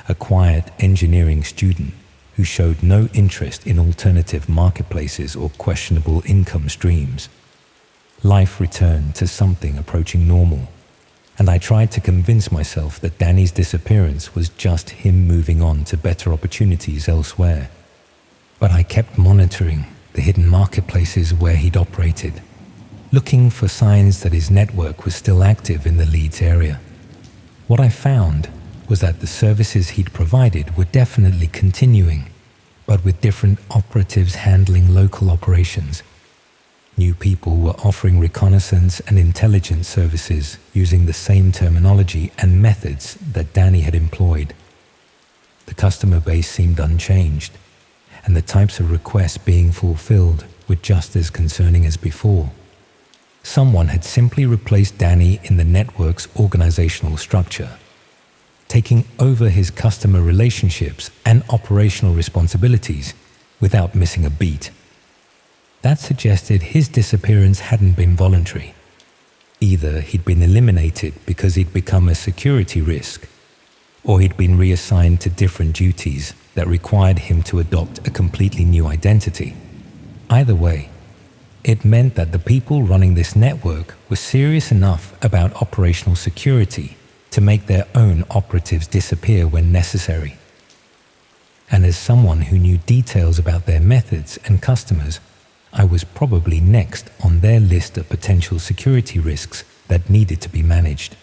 a quiet engineering student who showed no interest in alternative marketplaces or questionable income streams. Life returned to something approaching normal, and I tried to convince myself that Danny's disappearance was just him moving on to better opportunities elsewhere. But I kept monitoring the hidden marketplaces where he'd operated, looking for signs that his network was still active in the Leeds area. What I found was that the services he'd provided were definitely continuing, but with different operatives handling local operations. New people were offering reconnaissance and intelligence services using the same terminology and methods that Danny had employed. The customer base seemed unchanged, and the types of requests being fulfilled were just as concerning as before. Someone had simply replaced Danny in the network's organizational structure, taking over his customer relationships and operational responsibilities without missing a beat. That suggested his disappearance hadn't been voluntary. Either he'd been eliminated because he'd become a security risk, or he'd been reassigned to different duties that required him to adopt a completely new identity. Either way, it meant that the people running this network were serious enough about operational security to make their own operatives disappear when necessary. And as someone who knew details about their methods and customers, I was probably next on their list of potential security risks that needed to be managed.